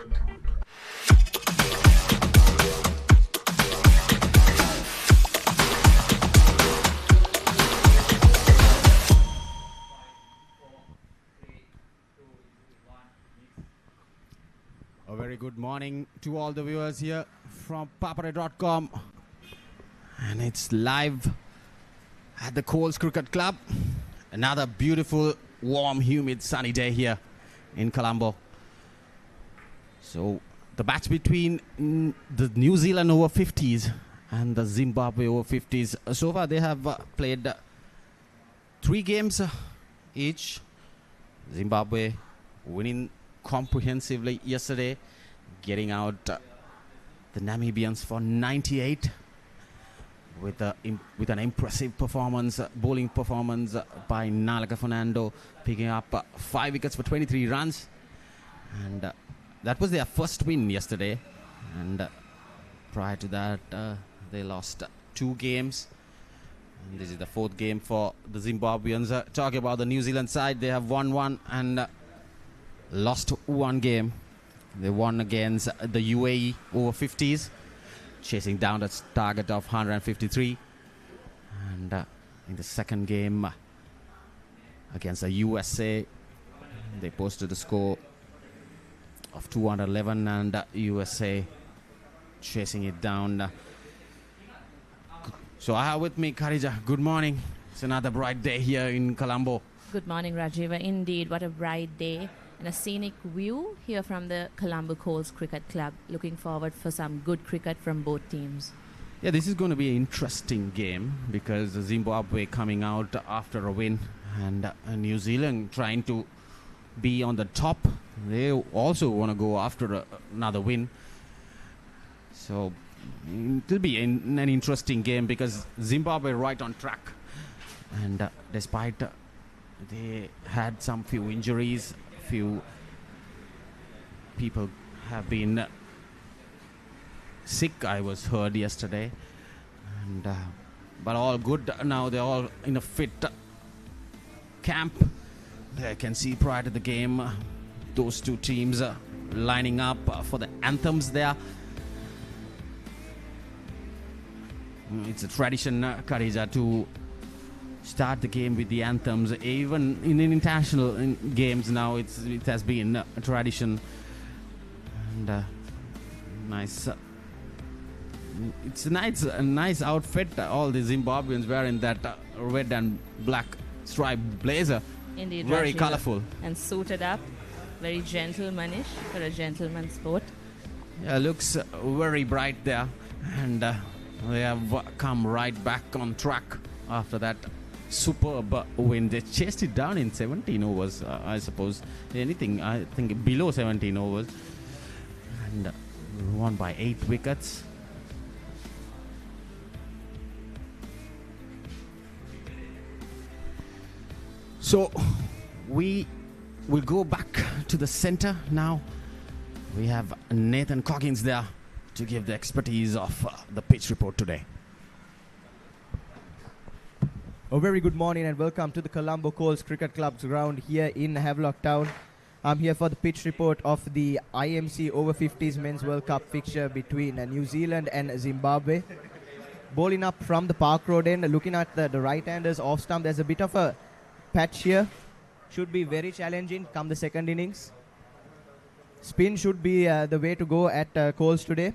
A very good morning to all the viewers here from Papare.com, and it's live at the Colts Cricket Club. Another beautiful, warm, humid, sunny day here in Colombo. So the match between the New Zealand Over-50s and the Zimbabwe Over-50s. So far they have played 3 games each. Zimbabwe winning comprehensively yesterday, getting out the Namibians for 98 with an impressive performance, bowling performance by Nalaka Fernando, picking up 5 wickets for 23 runs, and that was their first win yesterday. And prior to that, they lost 2 games. And this is the 4th game for the Zimbabweans. Talking about the New Zealand side, they have won 1 and lost 1 game. They won against the UAE Over-50s, chasing down the target of 153. And in the second game against the USA, they posted a score of 211, and USA chasing it down. So I have with me Kharija. Good morning. It's another bright day here in Colombo. Good morning, Rajiva. Indeed, what a bright day and a scenic view here from the Colombo Colts Cricket Club. Looking forward for some good cricket from both teams. Yeah, this is going to be an interesting game because Zimbabwe coming out after a win, and New Zealand trying to be on the top. They also want to go after another win. So it will be an interesting game because Zimbabwe right on track. And despite they had some few injuries, few people have been sick, I was heard yesterday, and but all good now. They're all in a fit camp. I can see prior to the game those 2 teams lining up for the anthems there. It's a tradition, Kharija, to start the game with the anthems. Even in international games now, it has been a tradition. And nice. It's a nice outfit. All the Zimbabweans wearing that red and black striped blazer. Indeed, very Rajiva. colorful And suited up, very gentlemanish for a gentleman's sport. Yeah, looks very bright there, and they have come right back on track after that superb win. They chased it down in 17 overs, I suppose. Anything, I think, below 17 overs. And won by 8 wickets. So we will go back to the center now. We have Nathan Coggins there to give the expertise of the pitch report today. A very good morning and welcome to the Colombo Colts Cricket Club's ground here in Havelock Town. I'm here for the pitch report of the IMC Over-50s Men's World Cup fixture between New Zealand and Zimbabwe. Bowling up from the Park Road end, looking at the right-handers off stump. There's a bit of a patch here. Should be very challenging come the second innings. Spin should be the way to go at Colts today.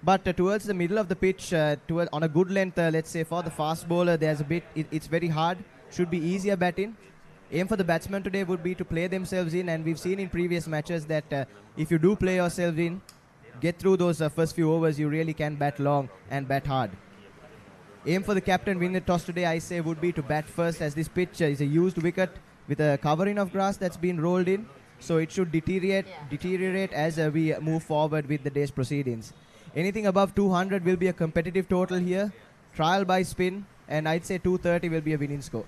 But towards the middle of the pitch, on a good length, let's say for the fast bowler, there's a bit, it's very hard. Should be easier batting. Aim for the batsman today would be to play themselves in, and we've seen in previous matches that if you do play yourself in, get through those first few overs, you really can bat long and bat hard. Aim for the captain winning the toss today, I say, would be to bat first, as this pitch is a used wicket with a covering of grass that's been rolled in. So it should deteriorate as we move forward with the day's proceedings. Anything above 200 will be a competitive total here. Trial by spin, and I'd say 230 will be a winning score.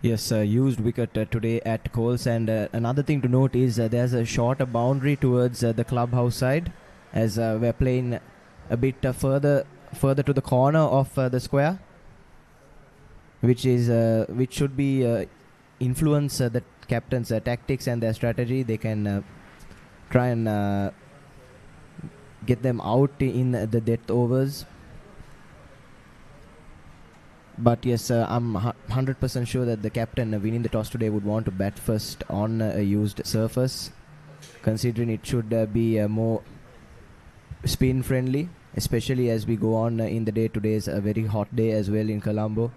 Yes, used wicket today at Colts, and another thing to note is there's a shorter boundary towards the clubhouse side, as we're playing a bit further to the corner of the square, which should be influence the captain's tactics and their strategy. They can try and get them out in the death overs. But yes, I'm 100% sure that the captain winning the toss today would want to bat first on a used surface, considering it should be more spin friendly, especially as we go on in the day. Today is a very hot day as well in Colombo.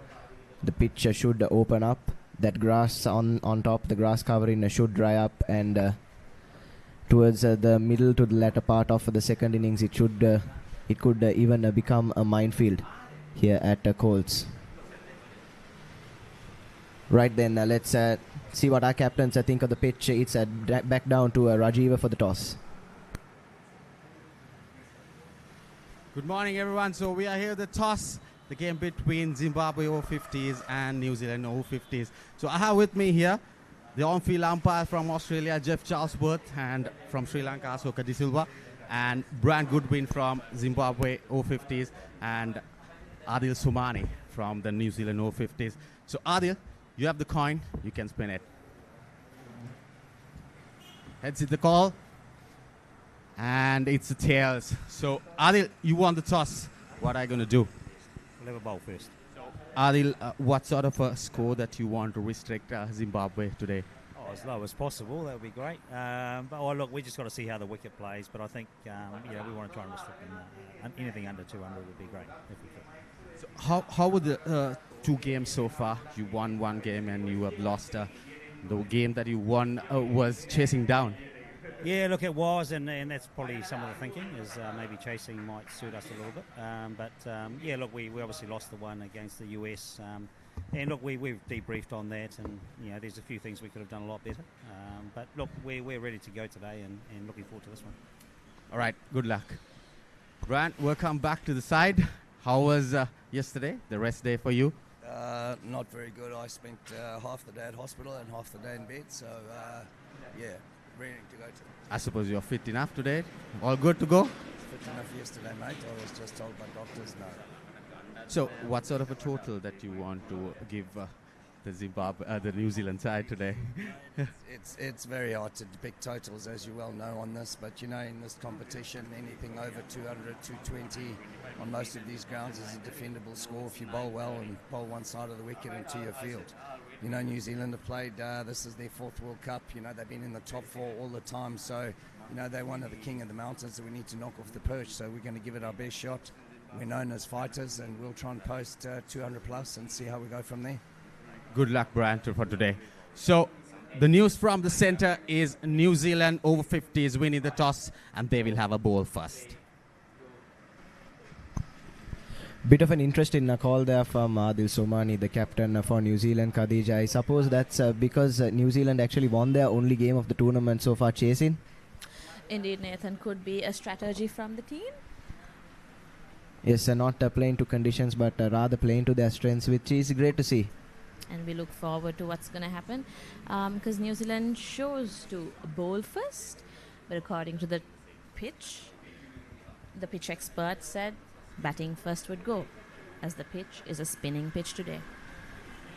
The pitch should open up. That grass on top, the grass covering should dry up, and towards the middle to the latter part of the second innings, it could even become a minefield here at Colts. Right then, let's see what our captains think of the pitch. It's back down to Rajiva for the toss. Good morning, everyone. So we are here at the toss, the game between Zimbabwe Over-50s and New Zealand Over-50s. So I have with me here the on-field umpire from Australia, Jeff Charlesworth, and from Sri Lanka, Asoka De Silva, and Brand Goodwin from Zimbabwe Over-50s, and Adil Sumani from the New Zealand Over-50s. So Adil, you have the coin, you can spin it. Heads is the call, and it's the tails. So Adil, you won the toss. What are you going to do? We'll have a bowl first. Adil, what sort of a score that you want to restrict Zimbabwe today? Oh, as low as possible, that would be great. But look, we just got to see how the wicket plays. But I think we want to try and restrict them. Anything under 200 would be great if we could. So how were the two games so far? You won one game and you have lost. The game that you won was chasing down. Yeah, look, it was, and that's probably some of the thinking is maybe chasing might suit us a little bit. Look, we obviously lost the one against the US, and look, we've debriefed on that, and there's a few things we could have done a lot better. But look, we're ready to go today, and looking forward to this one. All right, good luck. Grant, welcome back to the side. How was yesterday, the rest day for you? Not very good. I spent half the day at hospital and half the day in bed, so ready to go to. I suppose you're fit enough today? All good to go? Fit enough yesterday, mate. I was just told by doctors no. So what sort of a total that you want to give the New Zealand side today? It's very hard to pick totals, as you well know, on this, but in this competition, anything over 200, 220 on most of these grounds is a defendable score if you bowl well and bowl one side of the wicket into your field. New Zealand have played, this is their 4th World Cup, they've been in the top 4 all the time, so they're one of the king of the mountains that we need to knock off the perch, so we're going to give it our best shot. We're known as fighters, and we'll try and post 200 plus and see how we go from there. Good luck, Brian, for today. So the news from the center is New Zealand Over-50s winning the toss, and they will have a bowl first. Bit of an interesting call there from Adil Somani, the captain for New Zealand. Khadija, I suppose that's because New Zealand actually won their only game of the tournament so far, chasing. Indeed, Nathan, could be a strategy from the team. Yes, not playing to conditions, but rather playing to their strengths, which is great to see. And we look forward to what's going to happen, because New Zealand chose to bowl first, but according to the pitch expert said batting first would go, as the pitch is a spinning pitch today.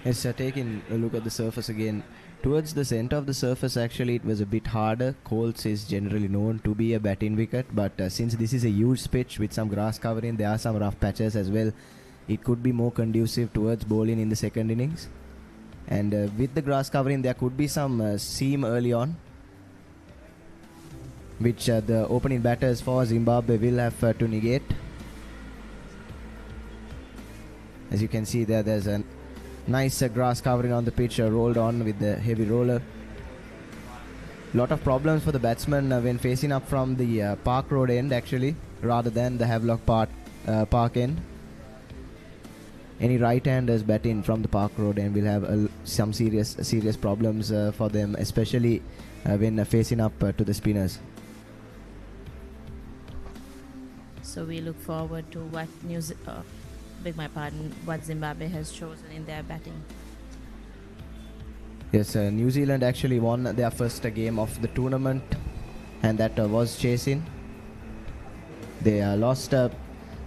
Yes, taking a look at the surface again. Towards the center of the surface, actually, it was a bit harder. Colts is generally known to be a batting wicket, but since this is a huge pitch with some grass covering, there are some rough patches as well. It could be more conducive towards bowling in the second innings. And with the grass covering, there could be some seam early on, which the opening batters for Zimbabwe will have to negate. As you can see there's a nice grass covering on the pitch, rolled on with the heavy roller. Lot of problems for the batsman when facing up from the Park Road end, actually, rather than the Havelock Park end. Any right-handers batting from the Park Road end will have some serious problems for them, especially when facing up to the spinners. So we look forward to what what Zimbabwe has chosen in their batting. Yes, New Zealand actually won their first game of the tournament, and that was chasing. They lost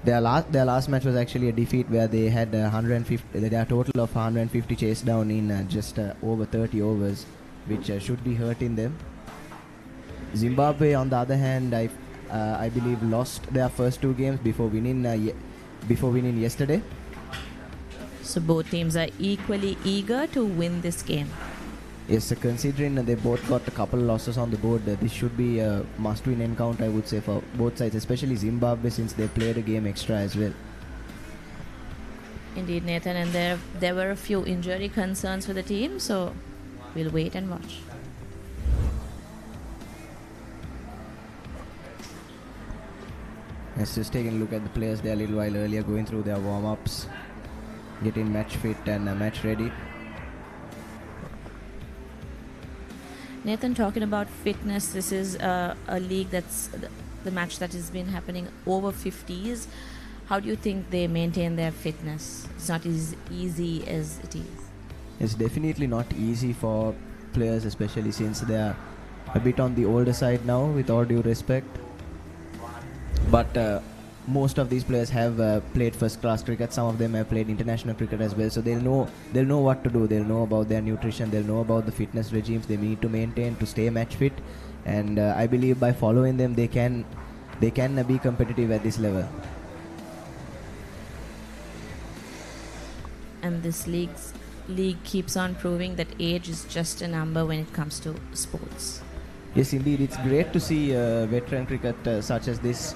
Their last match was actually a defeat where they had 150. Their total of 150 chase down in just over 30 overs, which should be hurting them. Zimbabwe, on the other hand, I believe lost their first 2 games before winning yesterday. So both teams are equally eager to win this game. Yes, considering they both got a couple of losses on the board, this should be a must-win encounter, I would say, for both sides, especially Zimbabwe, since they played a game extra as well. Indeed, Nathan, and there were a few injury concerns for the team, so we'll wait and watch. Let's just take a look at the players there a little while earlier, going through their warm-ups, getting match fit and match ready. Nathan, talking about fitness, this is a league that's the match that has been happening over 50s. How do you think they maintain their fitness? It's not as easy as it is. It's definitely not easy for players, especially since they are a bit on the older side now, with all due respect. But most of these players have played first-class cricket. Some of them have played international cricket as well, so they'll know what to do. They'll know about their nutrition. They'll know about the fitness regimes they need to maintain to stay match fit. And I believe by following them, they can be competitive at this level. And this league keeps on proving that age is just a number when it comes to sports. Yes, indeed, it's great to see veteran cricket such as this.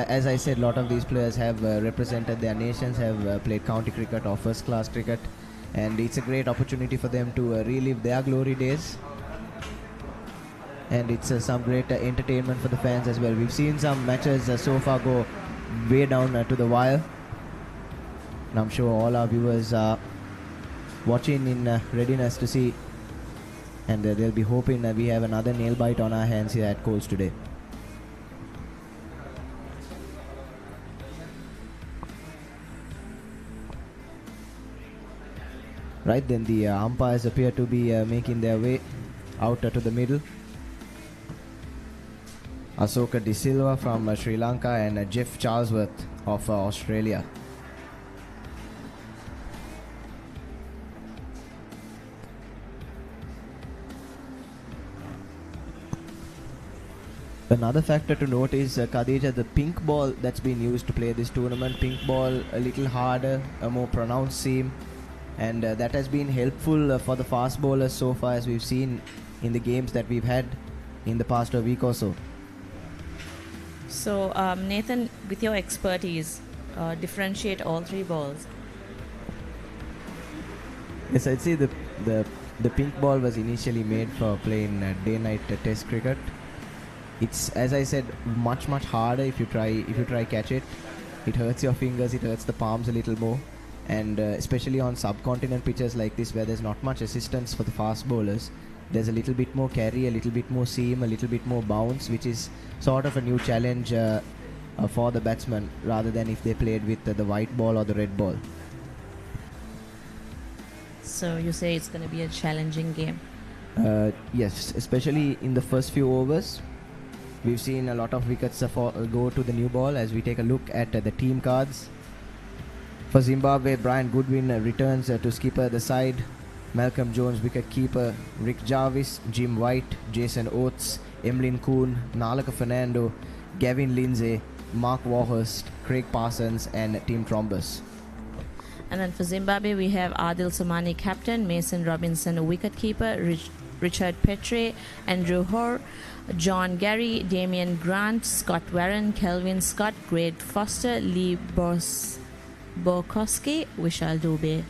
As I said, a lot of these players have represented their nations, have played county cricket or first-class cricket, and it's a great opportunity for them to relive their glory days. And it's some great entertainment for the fans as well. We've seen some matches so far go way down to the wire, and I'm sure all our viewers are watching in readiness to see, and they'll be hoping that we have another nail bite on our hands here at Colts today. Right then, the umpires appear to be making their way out to the middle. Asoka De Silva from Sri Lanka and Jeff Charlesworth of Australia. Another factor to note is Khadija, the pink ball that's been used to play this tournament. Pink ball a little harder, a more pronounced seam. And that has been helpful for the fast bowlers so far, as we've seen in the games that we've had in the past week or so. So, Nathan, with your expertise, differentiate all 3 balls. Yes, I'd say the pink ball was initially made for playing day-night test cricket. It's, as I said, much harder if you try catch it. It hurts your fingers, it hurts the palms a little more. And especially on subcontinent pitches like this, where there's not much assistance for the fast bowlers, there's a little bit more carry, a little bit more seam, a little bit more bounce, which is sort of a new challenge for the batsman, rather than if they played with the white ball or the red ball. So you say it's going to be a challenging game? Yes, especially in the first few overs. We've seen a lot of wickets go to the new ball. As we take a look at the team cards. For Zimbabwe, Brian Goodwin returns to skipper the side. Malcolm Jones, wicket keeper. Rick Jarvis, Jim White, Jason Oates, Emlyn Kuhn, Nalaka Fernando, Gavin Lindsay, Mark Warhurst, Craig Parsons and Tim Trombus. And then for Zimbabwe, we have Adil Somani, captain, Mason Robinson, wicket keeper, Richard Petre, Andrew Hoare, John Gary, Damian Grant, Scott Warren, Kelvin Scott, Greg Foster, Lee Borkowski, Vishal Dubey.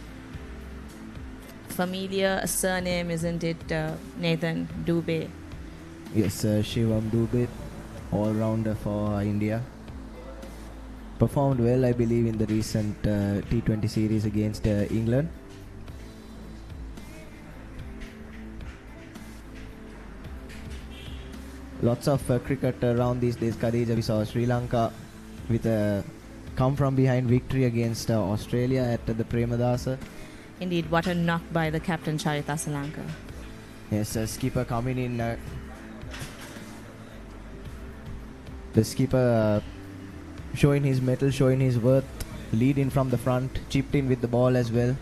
Familiar surname, isn't it, Nathan? Dubey. Yes, Shivam Dubey, all-rounder for India. Performed well, I believe, in the recent T20 series against England. Lots of cricket around these days, Khadija. We saw Sri Lanka with a come-from-behind victory against Australia at the Premadasa. Indeed, what a knock by the captain, Charita Salanka. Yes, skipper coming in. The skipper showing his mettle, showing his worth, leading from the front, chipped in with the ball as well.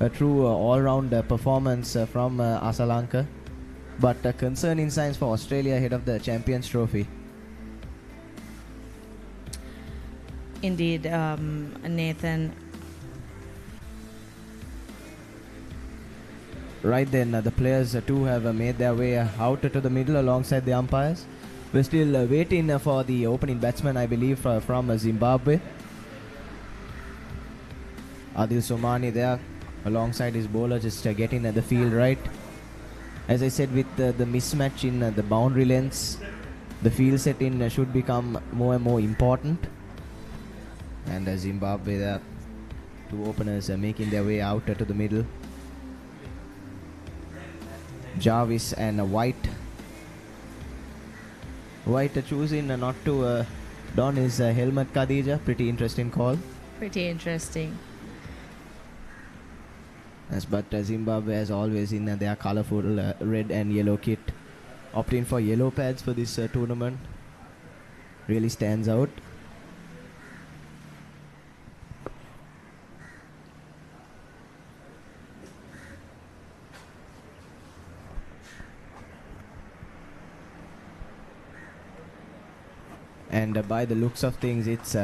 A true all-round performance from Asalanka, but concerning signs for Australia ahead of the Champions Trophy. Indeed, Nathan. Right then, the players too have made their way out to the middle alongside the umpires. We're still waiting for the opening batsman, I believe, from Zimbabwe. Adil Somani there alongside his bowler, just getting the field right. As I said, with the mismatch in the boundary lengths, the field setting should become more and more important. And Zimbabwe there, two openers making their way out to the middle. Jarvis and White. White choosing not to don his helmet, Khadija. Pretty interesting call. Pretty interesting. Yes, but Zimbabwe, as always, in their colourful red and yellow kit, opting for yellow pads for this tournament. Really stands out. And by the looks of things, it's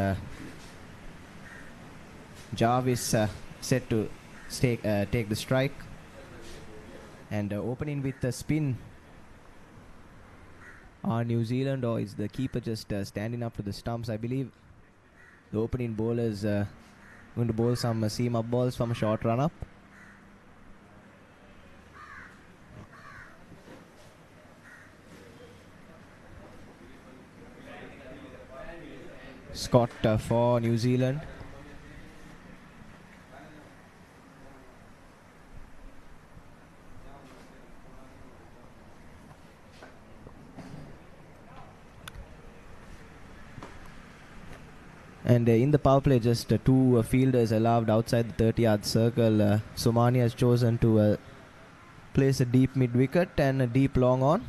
Jarvis set to take the strike. And opening with a spin on New Zealand, or is the keeper just standing up to the stumps? I believe the opening bowlers going to bowl some seam up balls from a short run up. Scott for New Zealand. And in the power play, just two fielders allowed outside the 30-yard circle. Somani has chosen to place a deep mid-wicket and a deep long on.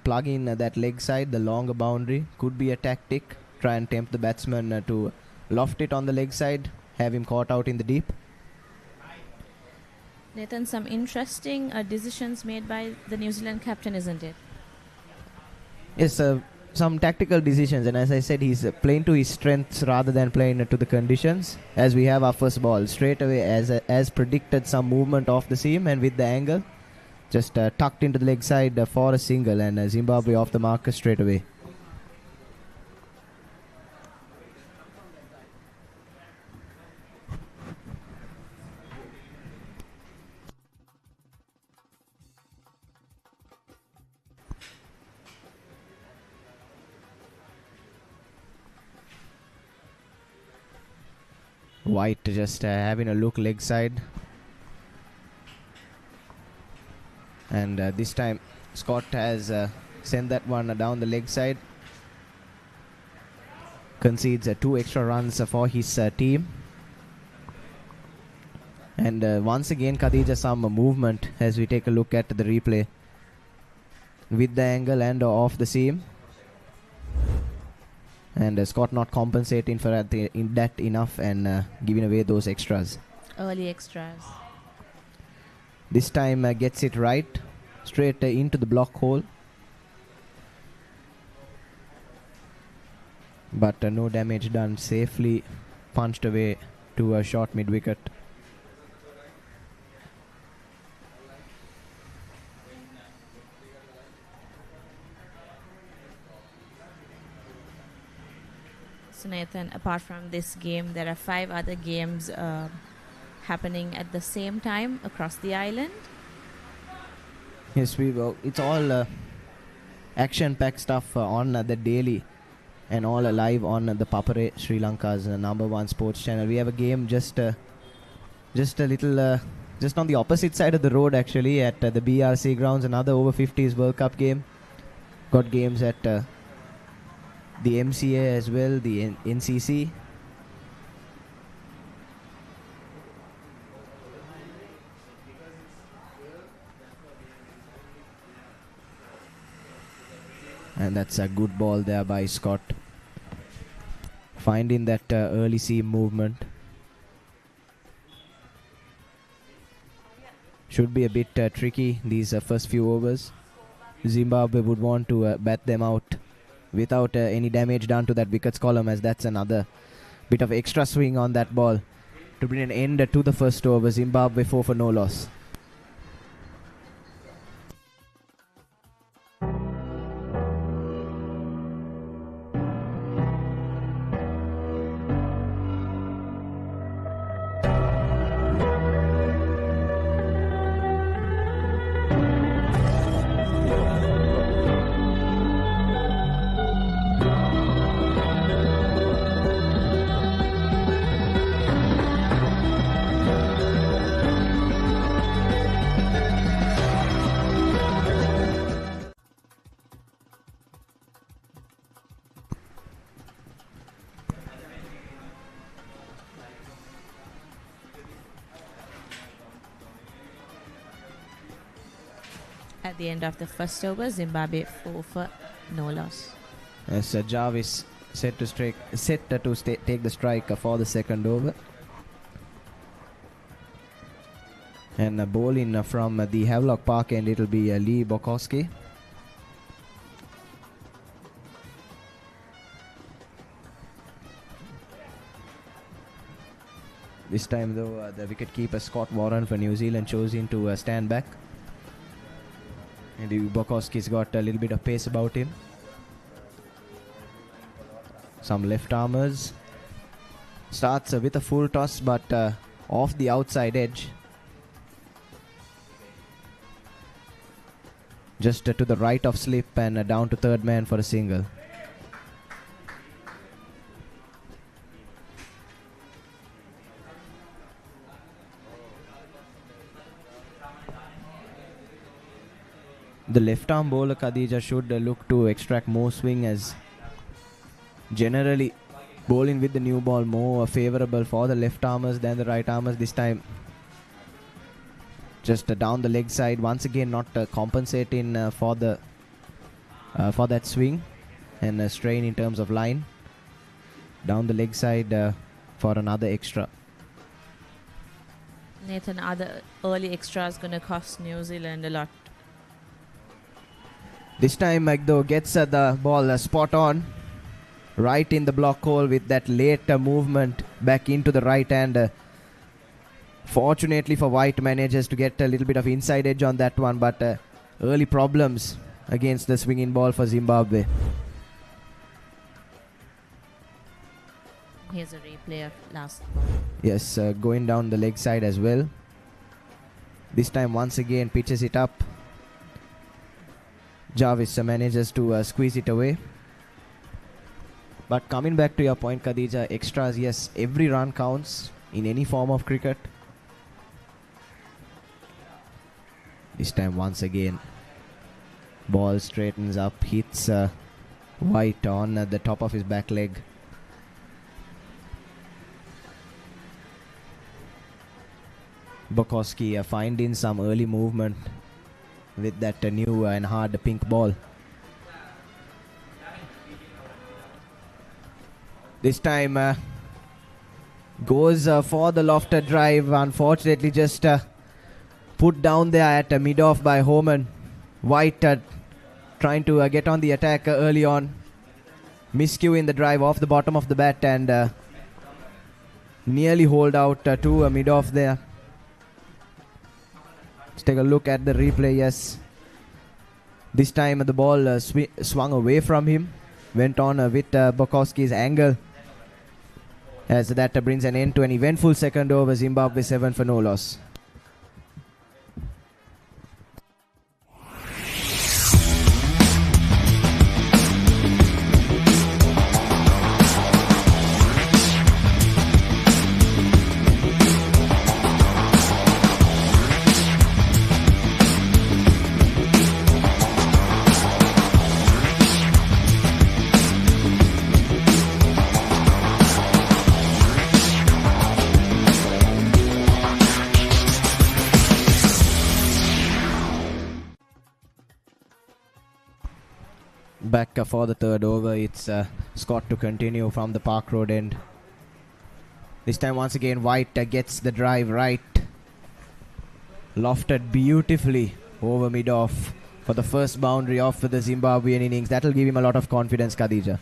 Plug in that leg side, the longer boundary. Could be a tactic. Try and tempt the batsman to loft it on the leg side. Have him caught out in the deep. Nathan, some interesting decisions made by the New Zealand captain, isn't it? Yes, some tactical decisions, and as I said, he's playing to his strengths rather than playing to the conditions. As we have our first ball, straight away, as predicted, some movement off the seam, and with the angle, just tucked into the leg side for a single, and Zimbabwe off the marker straight away. White just having a look leg side. And this time Scott has sent that one down the leg side. Concedes 2 extra runs for his team. And once again, Khadija, some movement as we take a look at the replay. With the angle and off the seam. And Scott not compensating for that enough and giving away those extras. Early extras. This time gets it right. Straight into the block hole. But no damage done. Safely punched away to a short mid-wicket. So Nathan, apart from this game, there are 5 other games happening at the same time across the island. Yes, we will. It's all action-packed stuff on the daily and all live on the Papare, Sri Lanka's #1 sports channel. We have a game just a little, just on the opposite side of the road actually at the BRC grounds. Another Over-50s World Cup game. Got games at the MCA as well, the NCC. And that's a good ball there by Scott. finding that early seam movement. Should be a bit tricky these first few overs. Zimbabwe would want to bat them out without any damage done to that wickets column, as that's another bit of extra swing on that ball to bring an end to the first over. Zimbabwe 4 for no loss. At the end of the first over, Zimbabwe 4 for no loss. As Jarvis set to take the strike for the second over. And a ball in from the Havelock Park, and it'll be Lee Bokowski. This time though, the wicketkeeper Scott Warren for New Zealand chose in to stand back. And Bokowski's got a little bit of pace about him. Some left armers. Starts with a full toss, but off the outside edge. Just to the right of slip and down to third man for a single. The left arm bowler Khadija should look to extract more swing, as generally bowling with the new ball more favourable for the left armers than the right armers. This time just down the leg side, once again not compensating for that swing and strain in terms of line. Down the leg side for another extra. Nathan, other early extra is going to cost New Zealand a lot. This time Magdo gets the ball spot on, right in the block hole with that late movement back into the right hand. Fortunately for White, manages to get a little bit of inside edge on that one, but early problems against the swinging ball for Zimbabwe. Here's a replay of last ball. Yes, going down the leg side as well. This time once again pitches it up. Jarvis manages to squeeze it away. But coming back to your point, Khadija, extras, yes, every run counts in any form of cricket. This time once again, ball straightens up, hits White on the top of his back leg. Bokowski finding some early movement with that new and hard pink ball. This time goes for the lofted drive. Unfortunately just put down there at mid-off by Homan. White trying to get on the attack early on. Miscue in the drive off the bottom of the bat and nearly hold out to mid-off there. Let's take a look at the replay. Yes, this time the ball swung away from him, went on with Bokowski's angle, as that brings an end to an eventful second over. Zimbabwe 7 for no loss. Back for the third over. It's Scott to continue from the Park Road end. This time once again White gets the drive right. Lofted beautifully over mid-off for the first boundary of the Zimbabwean innings. That'll give him a lot of confidence, Khadija.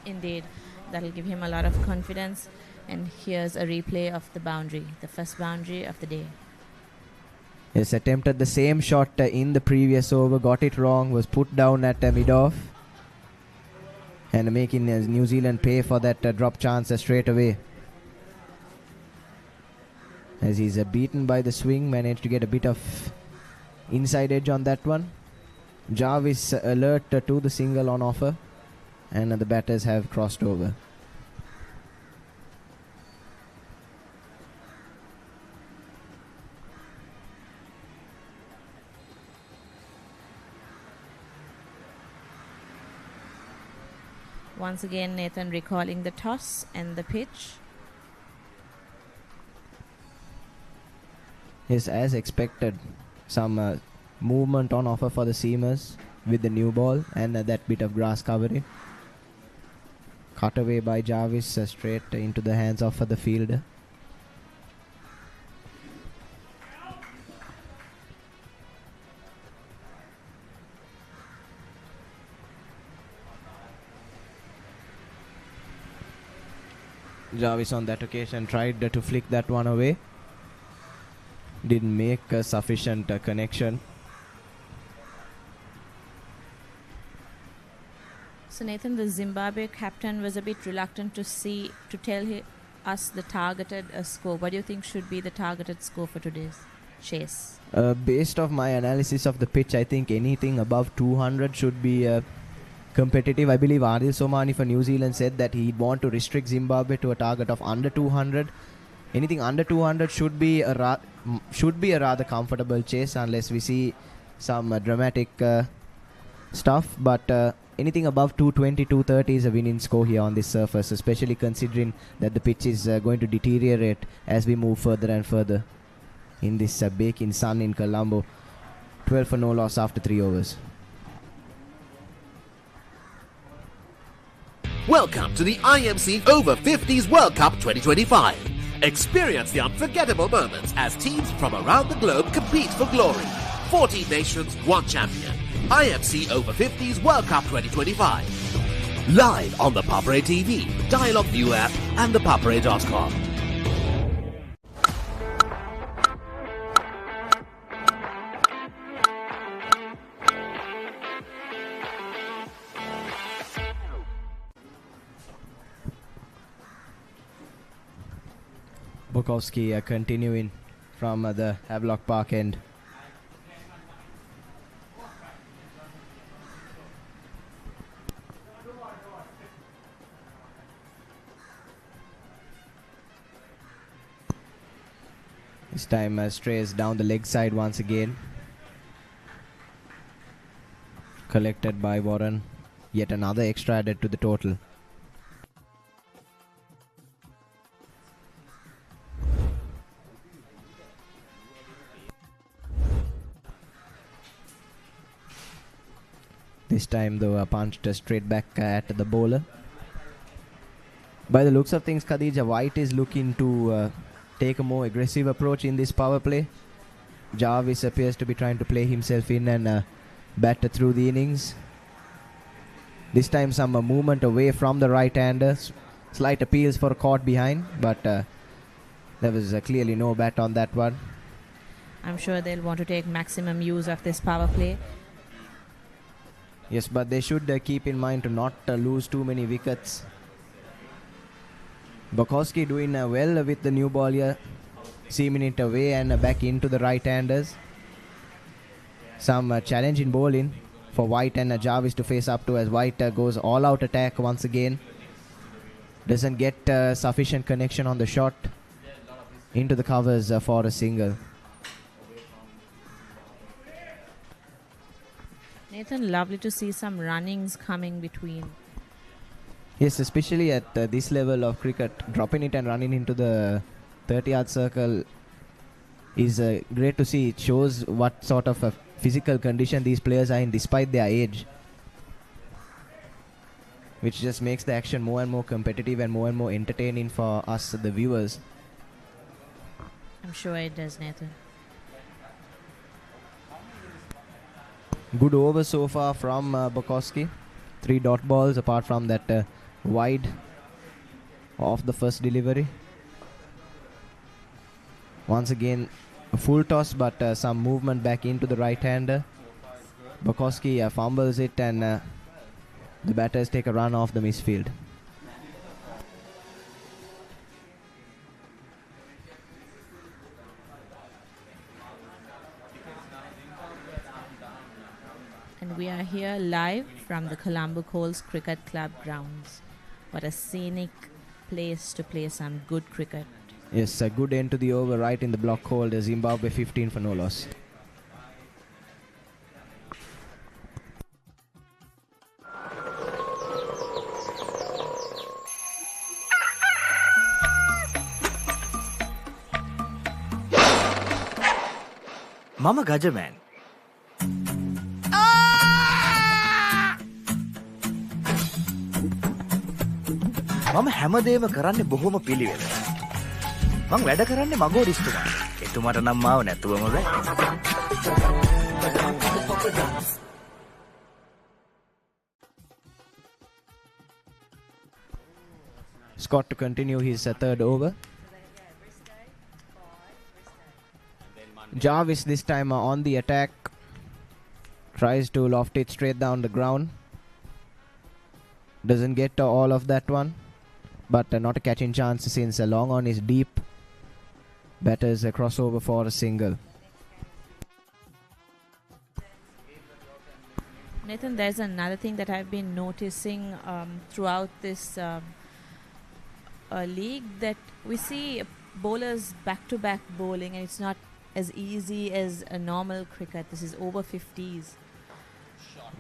Indeed, that'll give him a lot of confidence. And here's a replay of the boundary, the first boundary of the day. Yes, attempted the same shot in the previous over, got it wrong, was put down at mid-off. And making New Zealand pay for that drop chance straight away. As he's beaten by the swing, managed to get a bit of inside edge on that one. Jarvis alert to the single on offer, and the batters have crossed over. Once again, Nathan recalling the toss and the pitch. Yes, as expected, some movement on offer for the seamers with the new ball and that bit of grass covering. Cut away by Jarvis straight into the hands of the fielder. Jarvis on that occasion tried to flick that one away. Didn't make a sufficient connection. So Nathan, the Zimbabwe captain, was a bit reluctant to tell us the targeted score. What do you think should be the targeted score for today's chase? Based off my analysis of the pitch, I think anything above 200 should be competitive. I believe Adil Somani for New Zealand said that he'd want to restrict Zimbabwe to a target of under 200. Anything under 200 should be a rather comfortable chase unless we see some dramatic stuff. But anything above 220, 230 is a winning score here on this surface, especially considering that the pitch is going to deteriorate as we move further and further in this baking sun in Colombo. 12 for no loss after 3 overs. Welcome to the IMC Over-50s World Cup 2025. Experience the unforgettable moments as teams from around the globe compete for glory. 14 nations, 1 champion. IMC Over-50s World Cup 2025. Live on the Papare TV, Dialog ViU App and ThePapare.com. Bukowski continuing from the Havelock Park end. This time strays down the leg side once again. Collected by Warren. Yet another extra added to the total. This time though punched straight back at the bowler. By the looks of things, Khadija, White is looking to take a more aggressive approach in this power play. Jarvis appears to be trying to play himself in and bat through the innings. This time some movement away from the right-hander. Slight appeals for a caught behind, but there was clearly no bat on that one. I'm sure they'll want to take maximum use of this power play. Yes, but they should keep in mind to not lose too many wickets. Bukowski doing well with the new ball here. Seaming it away and back into the right-handers. Some challenge in bowling for White and Jarvis to face up to as White goes all-out attack once again. Doesn't get sufficient connection on the shot. Into the covers for a single. Nathan, lovely to see some runnings coming between. Yes, especially at this level of cricket, dropping it and running into the 30-yard circle is great to see. It shows what sort of a physical condition these players are in despite their age. which just makes the action more and more competitive and more entertaining for us, the viewers. I'm sure it does, Nathan. Good over so far from Bukowski. 3 dot balls apart from that wide of the first delivery. Once again, a full toss, but some movement back into the right-hander. Bukowski fumbles it, and the batters take a run off the misfield. And we are here live from the Colombo Colts Cricket Club grounds. What a scenic place to play some good cricket. Yes, a good end to the over right in the block called Zimbabwe 15 for no loss. Mama Gajaman. මම හැමදේම කරන්නේ බොහොම පිළිවෙල. මං වැඩ කරන්නේ මගෝරිස්තුමා. එතුමාට නම් මාව නැතුවම බෑ. Scott to continue his third over. Jarvis this time on the attack. Tries to loft it straight down the ground. Doesn't get all of that one. But not a catching chance since long on is deep. Batters a crossover for a single. Nathan, there's another thing that I've been noticing throughout this league, that we see bowlers back-to-back bowling, and it's not as easy as a normal cricket. This is over 50s.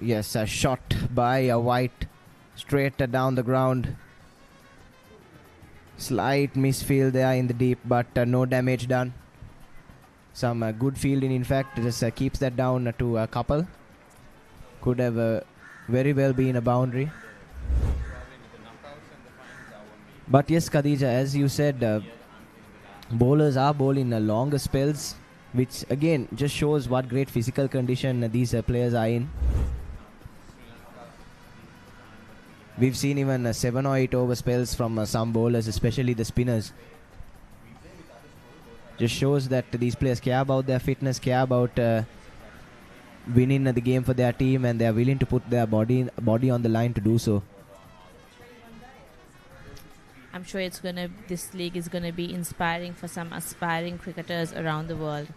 Yes, a shot by a White straight down the ground. Slight misfield there in the deep, but no damage done. Some good fielding, in fact, just keeps that down to a couple. Could have very well been a boundary. But yes, Khadija, as you said, bowlers are bowling longer spells, which again just shows what great physical condition these players are in. We've seen even 7 or 8 over spells from some bowlers, especially the spinners. Just shows that these players care about their fitness, care about winning the game for their team, and they are willing to put their body on the line to do so. I'm sure this league is gonna be inspiring for some aspiring cricketers around the world.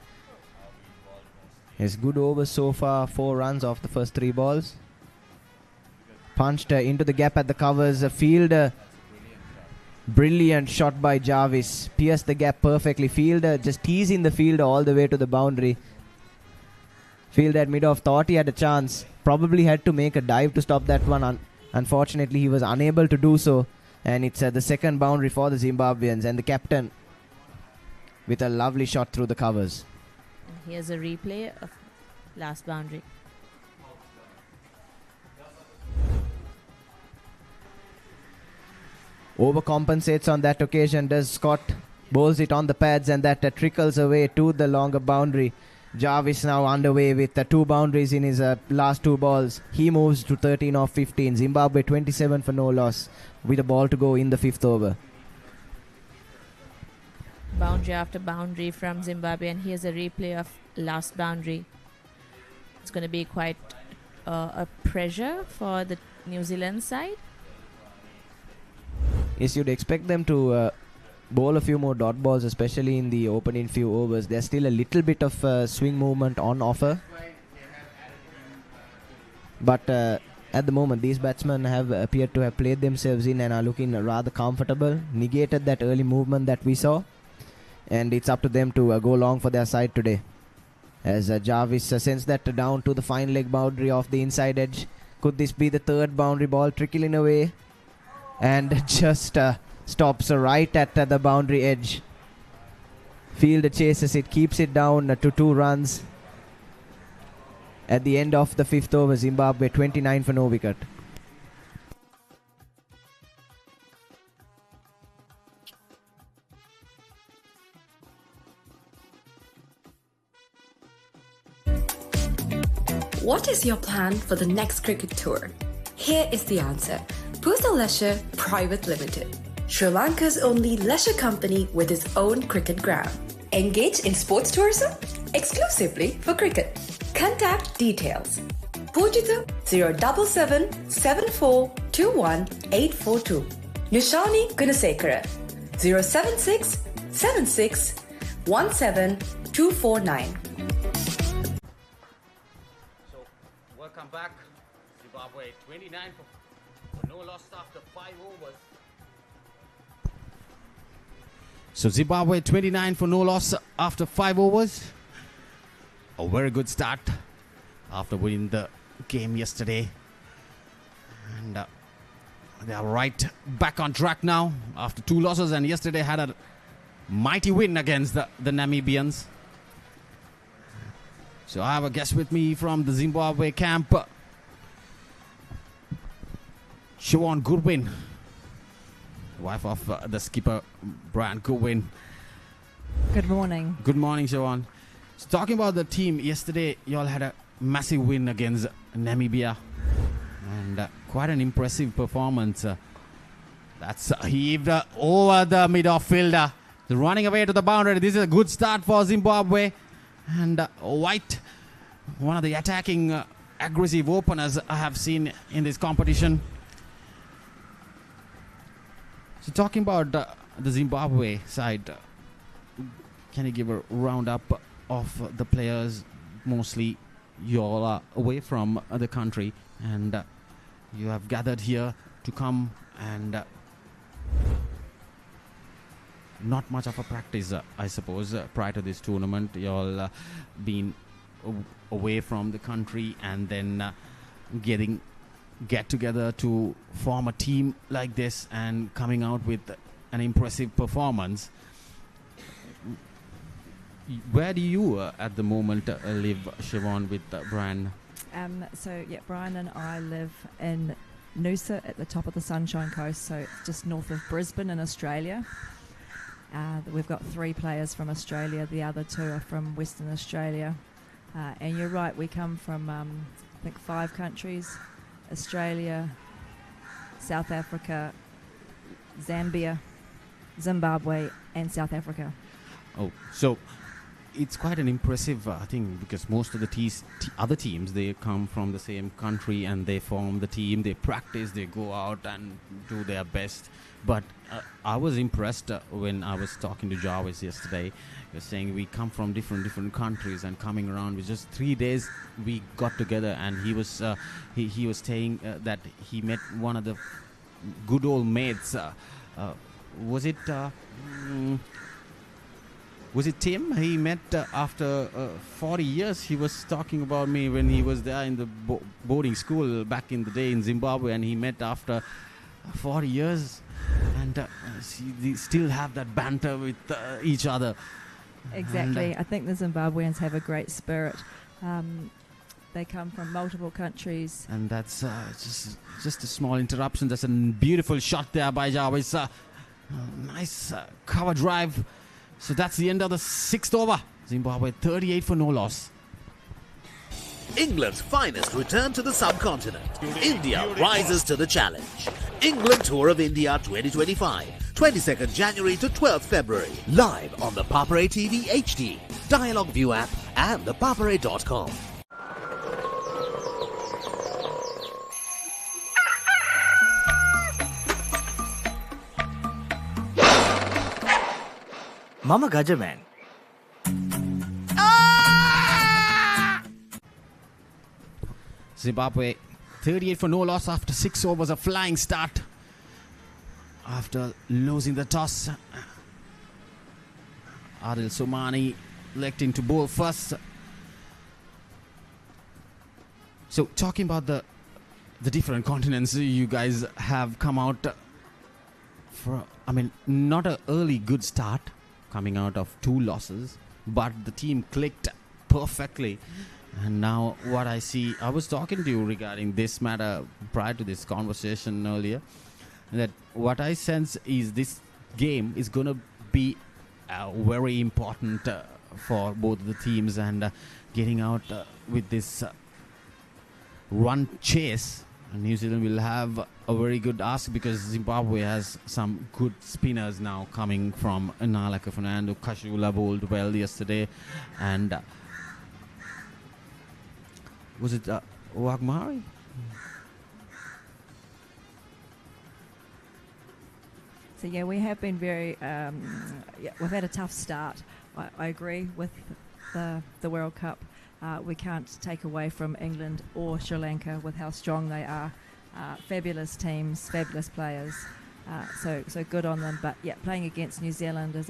Yes, good over so far. 4 runs off the first 3 balls. Punched into the gap at the covers. Field, brilliant shot by Jarvis. Pierced the gap perfectly. Fielder just teasing the fielder all the way to the boundary. Fielder at mid-off thought he had a chance. Probably had to make a dive to stop that one. Unfortunately, he was unable to do so. And it's the second boundary for the Zimbabweans. And the captain with a lovely shot through the covers. And here's a replay of last boundary. Overcompensates on that occasion, does Scott. Bowls it on the pads, and that trickles away to the longer boundary. Jarvis now underway with 2 boundaries in his last 2 balls. He moves to 13 off 15. Zimbabwe 27 for no loss with a ball to go in the 5th over. Boundary after boundary from Zimbabwe, and here's a replay of last boundary. It's going to be quite a pressure for the New Zealand side. Yes, you'd expect them to bowl a few more dot balls, especially in the opening few overs. There's still a little bit of swing movement on offer. But at the moment, these batsmen have appeared to have played themselves in and are looking rather comfortable. Negated that early movement that we saw. And it's up to them to go long for their side today. As Jarvis sends that down to the fine leg boundary off the inside edge. Could this be the 3rd boundary ball trickling away? And just stops right at the boundary edge. Fielder chases it, keeps it down to 2 runs. At the end of the 5th over, Zimbabwe 29 for no wicket. What is your plan for the next cricket tour? Here is the answer. Personal Leisure Private Limited, Sri Lanka's only leisure company with its own cricket ground. Engage in sports tourism exclusively for cricket. Contact details. Pujita 077 7421 842. Nishani Gunasekara 076 76 17 249. So, welcome back. Zimbabwe 29 for no loss after 5 overs. So, Zimbabwe 29 for no loss after 5 overs. A very good start after winning the game yesterday. And they are right back on track now after 2 losses, and yesterday had a mighty win against the Namibians. So I have a guest with me from the Zimbabwe camp, Siobhan Goodwin, wife of the skipper Brian Goodwin. Good morning. Good morning, Siobhan. So talking about the team, yesterday you all had a massive win against Namibia, and quite an impressive performance. That's heaved over the mid-off fielder, running away to the boundary. This is a good start for Zimbabwe. And White, one of the attacking, aggressive openers I have seen in this competition. So talking about the Zimbabwe side, can you give a roundup of the players? Mostly you all are away from the country, and you have gathered here to come, and not much of a practice, I suppose, prior to this tournament. You all been away from the country, and then get together to form a team like this and coming out with an impressive performance. Where do you at the moment live, Siobhan, with Brian? Brian and I live in Noosa at the top of the Sunshine Coast, so it's just north of Brisbane in Australia. We've got 3 players from Australia. The other 2 are from Western Australia. And you're right, we come from, I think, 5 countries: Australia, South Africa, Zambia, Zimbabwe, and South Africa. Oh, so it's quite an impressive thing, because most of the other teams, they come from the same country and they form the team, they practice, they go out and do their best. But I was impressed when I was talking to Jarvis yesterday. He was saying we come from different countries, and coming around with just 3 days we got together, and he was saying that he met one of the good old mates. Was it Tim? He met after 40 years. He was talking about me when he was there in the boarding school back in the day in Zimbabwe, and he met after 40 years. And they still have that banter with each other. Exactly. I think the Zimbabweans have a great spirit. They come from multiple countries. And that's just a small interruption. That's a beautiful shot there by Jarvis. Nice cover drive. So that's the end of the 6th over. Zimbabwe 38 for no loss. England's finest return to the subcontinent. India rises to the challenge. England Tour of India 2025, 22nd January to 12th February. Live on the Papare TV HD, Dialog ViU App, and ThePapare.com. මම Gajaman. Zimbabwe 38 for no loss after 6 overs. A flying start after losing the toss. Adil Somani electing to bowl first. So talking about the different continents, you guys have come out for, not an early good start, coming out of 2 losses, but the team clicked perfectly. And now what I see, I was talking to you regarding this matter prior to this conversation earlier, that what I sense is this game is going to be very important for both the teams, and getting out with this run chase. And New Zealand will have a very good ask because Zimbabwe has some good spinners now coming from Nalaka Fernando. Kashula bowled well yesterday. And was it Wagmari? So yeah, we have been very, we've had a tough start. I agree with the World Cup. We can't take away from England or Sri Lanka with how strong they are. Fabulous teams, fabulous players. So good on them. But yeah, playing against New Zealand is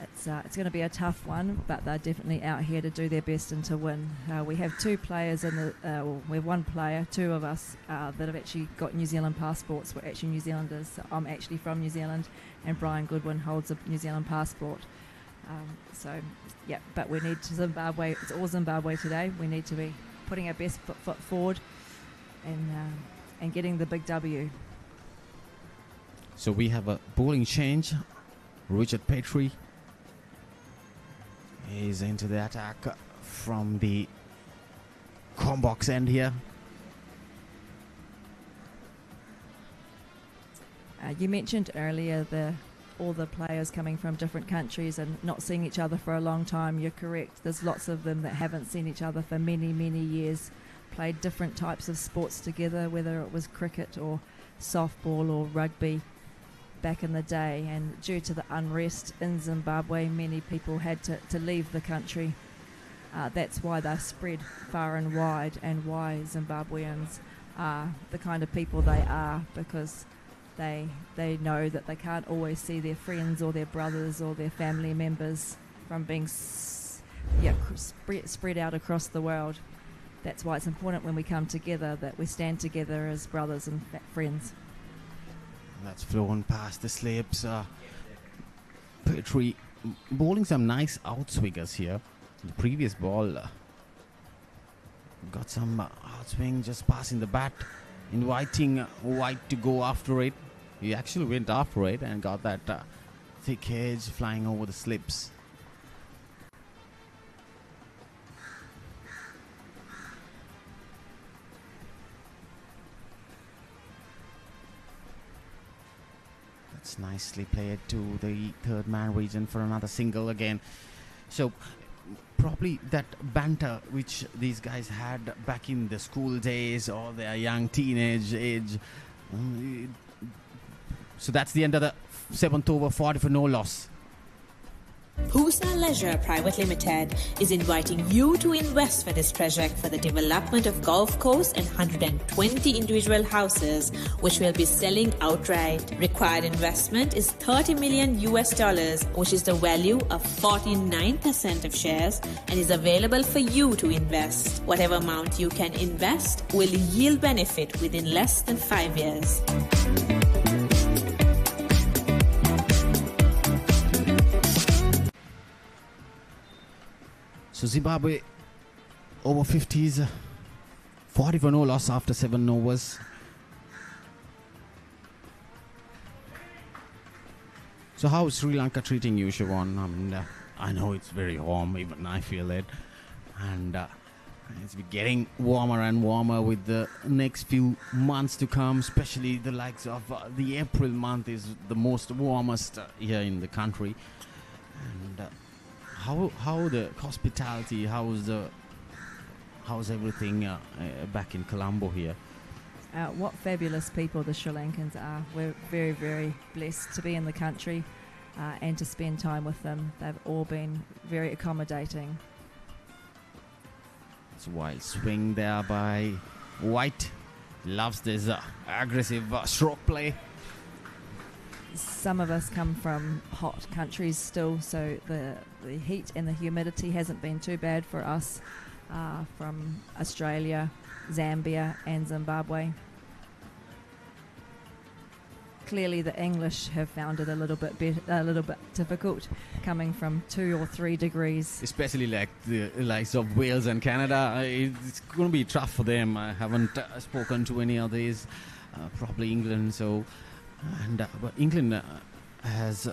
it's going to be a tough one. But they're definitely out here to do their best and to win. We have two players we have one player, two of us that have actually got New Zealand passports. We're actually New Zealanders. I'm actually from New Zealand, and Brian Goodwin holds a New Zealand passport. Yeah, but we need Zimbabwe. It's all Zimbabwe today. We need to be putting our best foot forward and getting the big W. So we have a bowling change. Richard Petrie is into the attack from the Combox end here. You mentioned earlier all the players coming from different countries and not seeing each other for a long time. You're correct. There's lots of them that haven't seen each other for many, many years, played different types of sports together, whether it was cricket or softball or rugby back in the day. And due to the unrest in Zimbabwe, many people had to leave the country. That's why they're spread far and wide, and why Zimbabweans are the kind of people they are, because they know that they can't always see their friends or their brothers or their family members from being spread out across the world. That's why it's important when we come together that we stand together as brothers and friends. That's flown past the slips. Petrie bowling some nice outswingers here. The previous ball got some outswing, just passing the bat, inviting White to go after it. He actually went after it and got that thick edge flying over the slips. That's nicely played to the third man region for another single again. So probably that banter which these guys had back in the school days or their young teenage age. So that's the end of the 7th over, 40 for no loss. Pusa Leisure Private Limited is inviting you to invest for this project for the development of golf course and 120 individual houses, which will be selling outright. Required investment is $30 million, which is the value of 49% of shares, and is available for you to invest. Whatever amount you can invest will yield benefit within less than 5 years. So Zimbabwe Over-50s, 40 for no loss after 7 overs. So how is Sri Lanka treating you, Siobhan? I know it's very warm, even I feel it. And it's getting warmer and warmer with the next few months to come, especially the likes of the April month is the most warmest here in the country. And how the hospitality, how's everything back in Colombo here? What fabulous people the Sri Lankans are. We're very, very blessed to be in the country and to spend time with them. They've all been very accommodating. It's a wild swing there by White. Loves this aggressive stroke play. Some of us come from hot countries still, so the heat and the humidity hasn't been too bad for us from Australia, Zambia and Zimbabwe. Clearly the English have found it a little bit difficult, coming from 2 or 3 degrees. Especially like the likes of Wales and Canada. It's going to be tough for them. I haven't spoken to any of these, probably England. So, but England has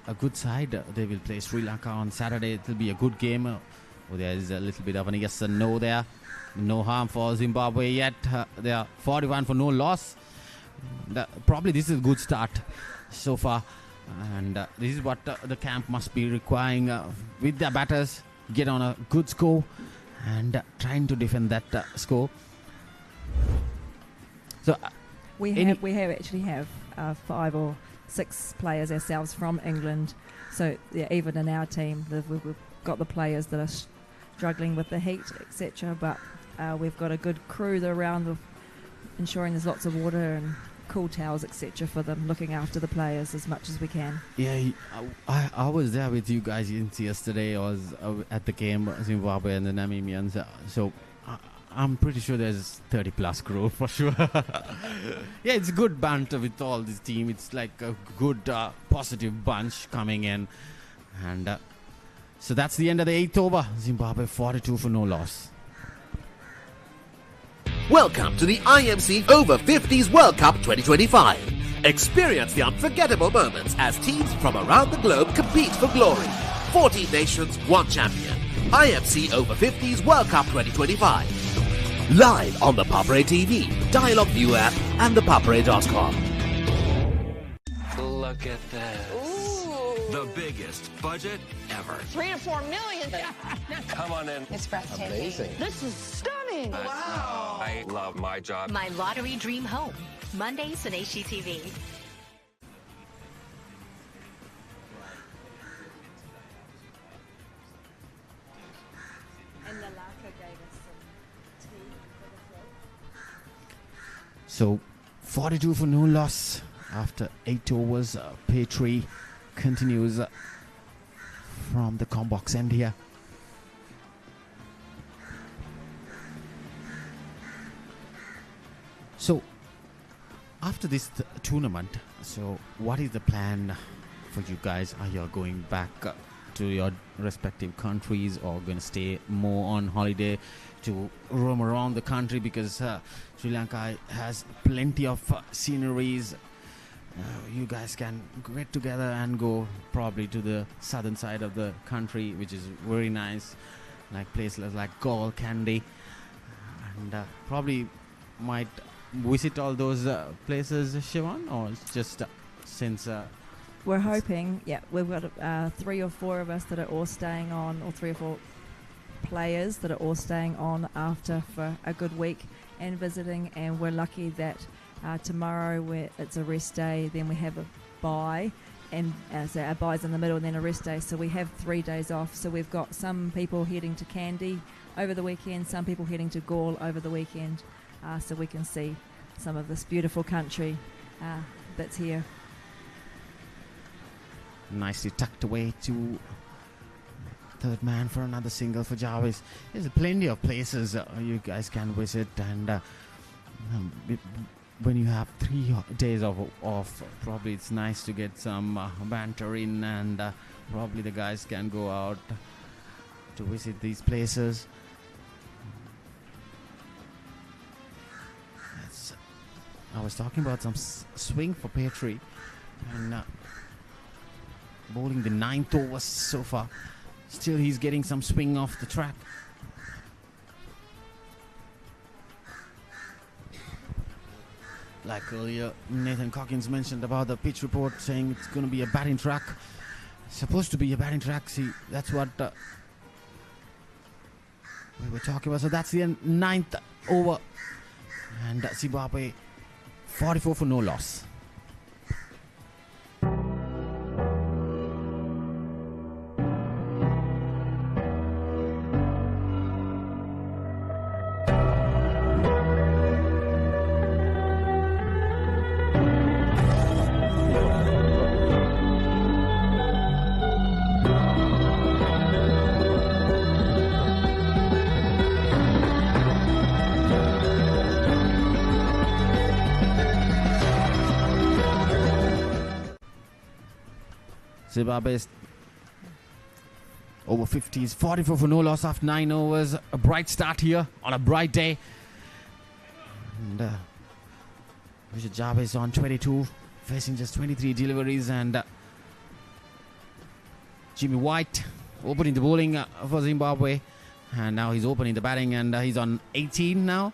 a good side. They will play Sri Lanka on Saturday. It will be a good game. There is a little bit of an yes and no there. no harm for Zimbabwe yet. They are 41 for no loss. Probably this is a good start so far. And this is what the camp must be requiring with their batters. Get on a good score and trying to defend that score. So we actually have 5 or 6 players ourselves from England. So yeah, even in our team, we've got the players that are struggling with the heat, etc. But we've got a good crew around, ensuring there's lots of water and cool towels, etc. for them, looking after the players as much as we can. Yeah, I was there with you guys yesterday. I was at the game, Zimbabwe and the Namibians. So I'm pretty sure there's 30 plus crew for sure. Yeah, it's a good banter with all this team. It's like a good positive bunch coming in. And so that's the end of the 8th over. Zimbabwe 42 for no loss. Welcome to the IMC Over-50s World Cup 2025. Experience the unforgettable moments as teams from around the globe compete for glory. 14 nations, 1 champion. IMC Over-50s World Cup 2025. Live on the Papare TV, Dialog ViU App and ThePapare.com. Look at this. Ooh. The biggest budget ever. 3 to 4 million. Come on in. It's breathtaking. Amazing. This is stunning. Wow. I love my job. My lottery dream home. Mondays on HGTV. So 42 for no loss after 8 overs. Papare continues from the combox end here. So after this tournament, so what is the plan for you guys? Are you going back to your respective countries, or going to stay more on holiday to roam around the country? Because Sri Lanka has plenty of sceneries. You guys can get together and go probably to the southern side of the country, which is very nice, like places like Gaul, Kandy, and probably might visit all those places, Siobhan, or just since we're hoping, yeah, we've got 3 or 4 of us that are all staying on, or 3 or 4 players that are all staying on after for a good week and visiting, and we're lucky that tomorrow it's a rest day, then we have a bye, and so our bye's in the middle and then a rest day, so we have 3 days off. So we've got some people heading to Kandy over the weekend, some people heading to Gaul over the weekend, so we can see some of this beautiful country that's here. Nicely tucked away to third man for another single for Jarvis. There's plenty of places you guys can visit, and when you have 3 days off, probably it's nice to get some banter in, and probably the guys can go out to visit these places. I was talking about some swing for Papare, and bowling the 9th over so far. Still he's getting some swing off the track. Like earlier, Nathan Coggins mentioned about the pitch report, saying it's going to be a batting track. Supposed to be a batting track. See, that's what we were talking about. So that's the 9th over, and Zimbabwe 44 for no loss. Zimbabwe's over 50s, 44 for no loss after 9 overs. A bright start here on a bright day. And Richard Jarvis on 22, facing just 23 deliveries. And Jimmy White opening the bowling for Zimbabwe. And now he's opening the batting, and he's on 18 now.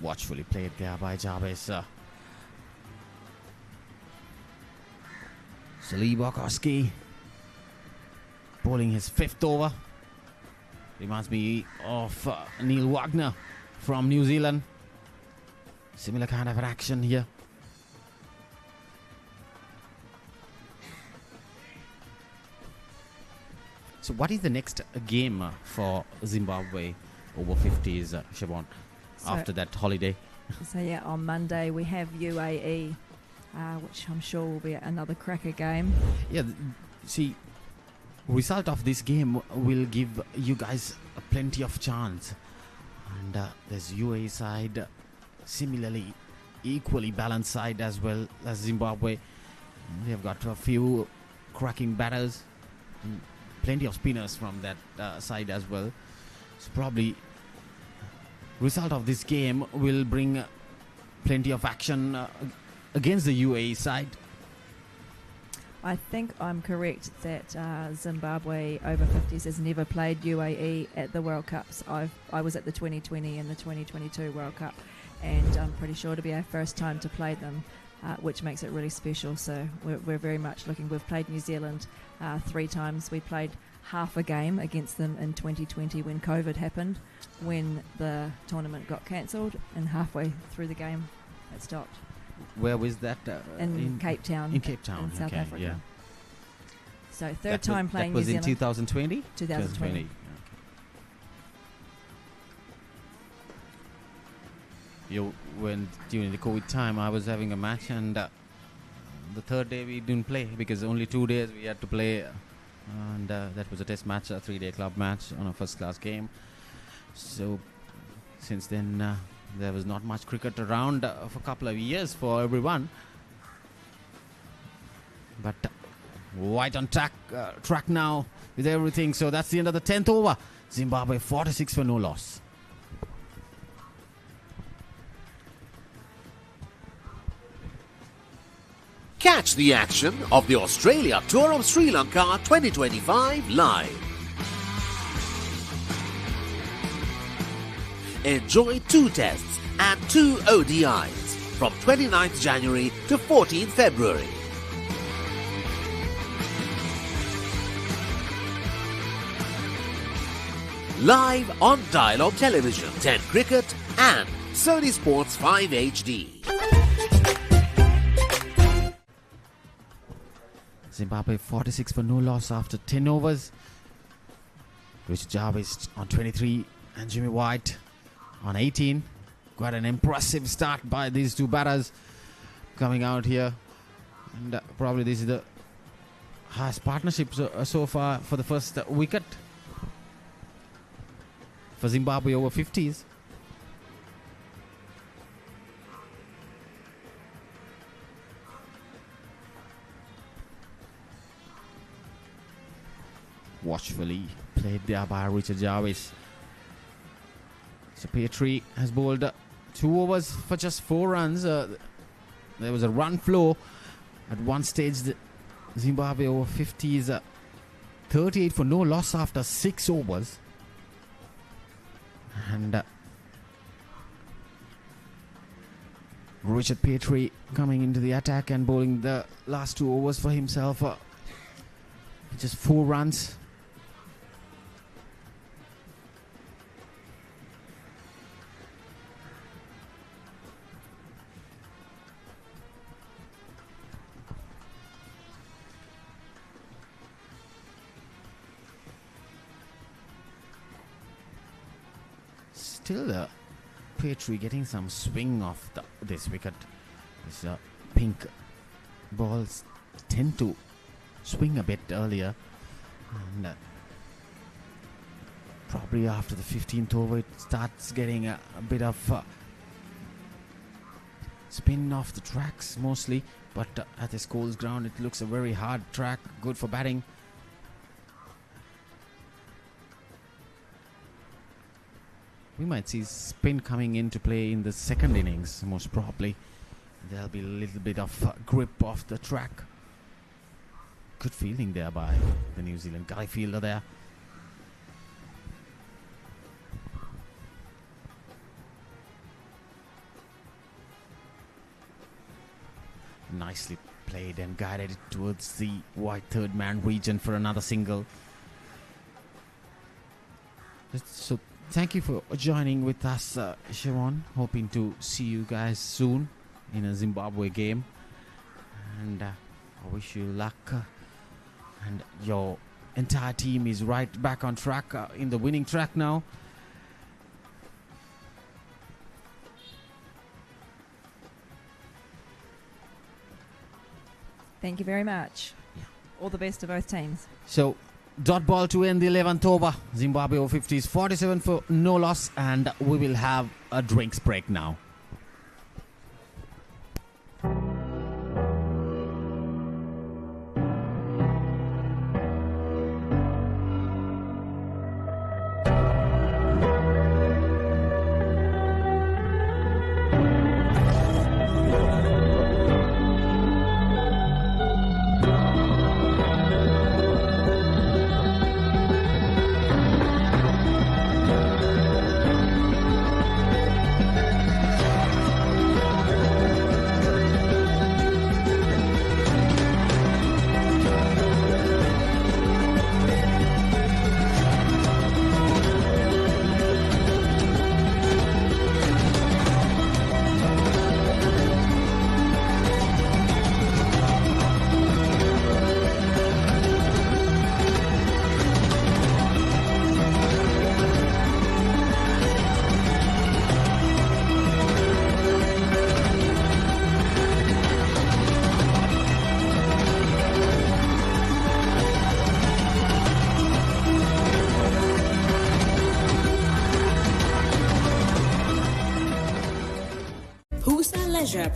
Watchfully played there by Jarvis. Salib Okoski bowling his 5th over. Reminds me of Neil Wagner from New Zealand. Similar kind of an action here. So what is the next game for Zimbabwe Over-50s, Siobhan, after that holiday? So yeah, on Monday we have UAE, which I'm sure will be another cracker game. Yeah, see, result of this game will give you guys plenty of chance. And there's UAE side, similarly equally balanced side as well as Zimbabwe. They've got a few cracking batters, plenty of spinners from that side as well. So probably result of this game will bring plenty of action against the UAE side. I think I'm correct that Zimbabwe Over-50s has never played UAE at the World Cups. I was at the 2020 and the 2022 World Cup, and I'm pretty sure it'll be our first time to play them, which makes it really special. So we're very much looking. We've played New Zealand 3 times. We played half a game against them in 2020 when COVID happened, when the tournament got cancelled, and halfway through the game it stopped. Where was that? In Cape Town. In Cape Town, in South okay, Africa. Yeah. So third time playing New Zealand. That New was in Zealand. 2020? 2020. Okay. When during the COVID time, I was having a match, and the third day we didn't play because only 2 days we had to play, and that was a test match, a 3-day club match on a first-class game. So since then, there was not much cricket around for a couple of years for everyone. But right on track now with everything. So that's the end of the 10th over. Zimbabwe 46 for no loss. Catch the action of the Australia Tour of Sri Lanka 2025 live. Enjoy 2 tests and 2 ODIs from 29th January to 14th February. Live on Dialog Television, 10 Cricket and Sony Sports 5 HD. Zimbabwe 46 for no loss after 10 overs. Richard Jarvis on 23 and Jimmy White on 18. Quite an impressive start by these 2 batters coming out here. And probably this is the highest partnership so far for the first wicket for Zimbabwe Over-50s. Watchfully played there by Richard Jarvis. So Papare has bowled 2 overs for just 4 runs. There was a run flow at one stage. The Zimbabwe Over-50s 38 for no loss after 6 overs. And Richard Papare coming into the attack and bowling the last 2 overs for himself. Just 4 runs. Still, Papare getting some swing off this wicket. These pink balls tend to swing a bit earlier, and probably after the 15th over it starts getting a bit of spin off the tracks mostly, but at this Colts ground it looks a very hard track, good for batting. We might see spin coming into play in the second innings, most probably. There'll be a little bit of grip off the track. Good fielding there by the New Zealand guy fielder there. Nicely played and guided it towards the wide third man region for another single. So thank you for joining with us, Siobhan. Hoping to see you guys soon in a Zimbabwe game. And I wish you luck. And your entire team is right back on track, in the winning track now. Thank you very much. Yeah. All the best to both teams. So, dot ball to end the 11th over. Zimbabwe Over-50s 47 for no loss, and we will have a drinks break now.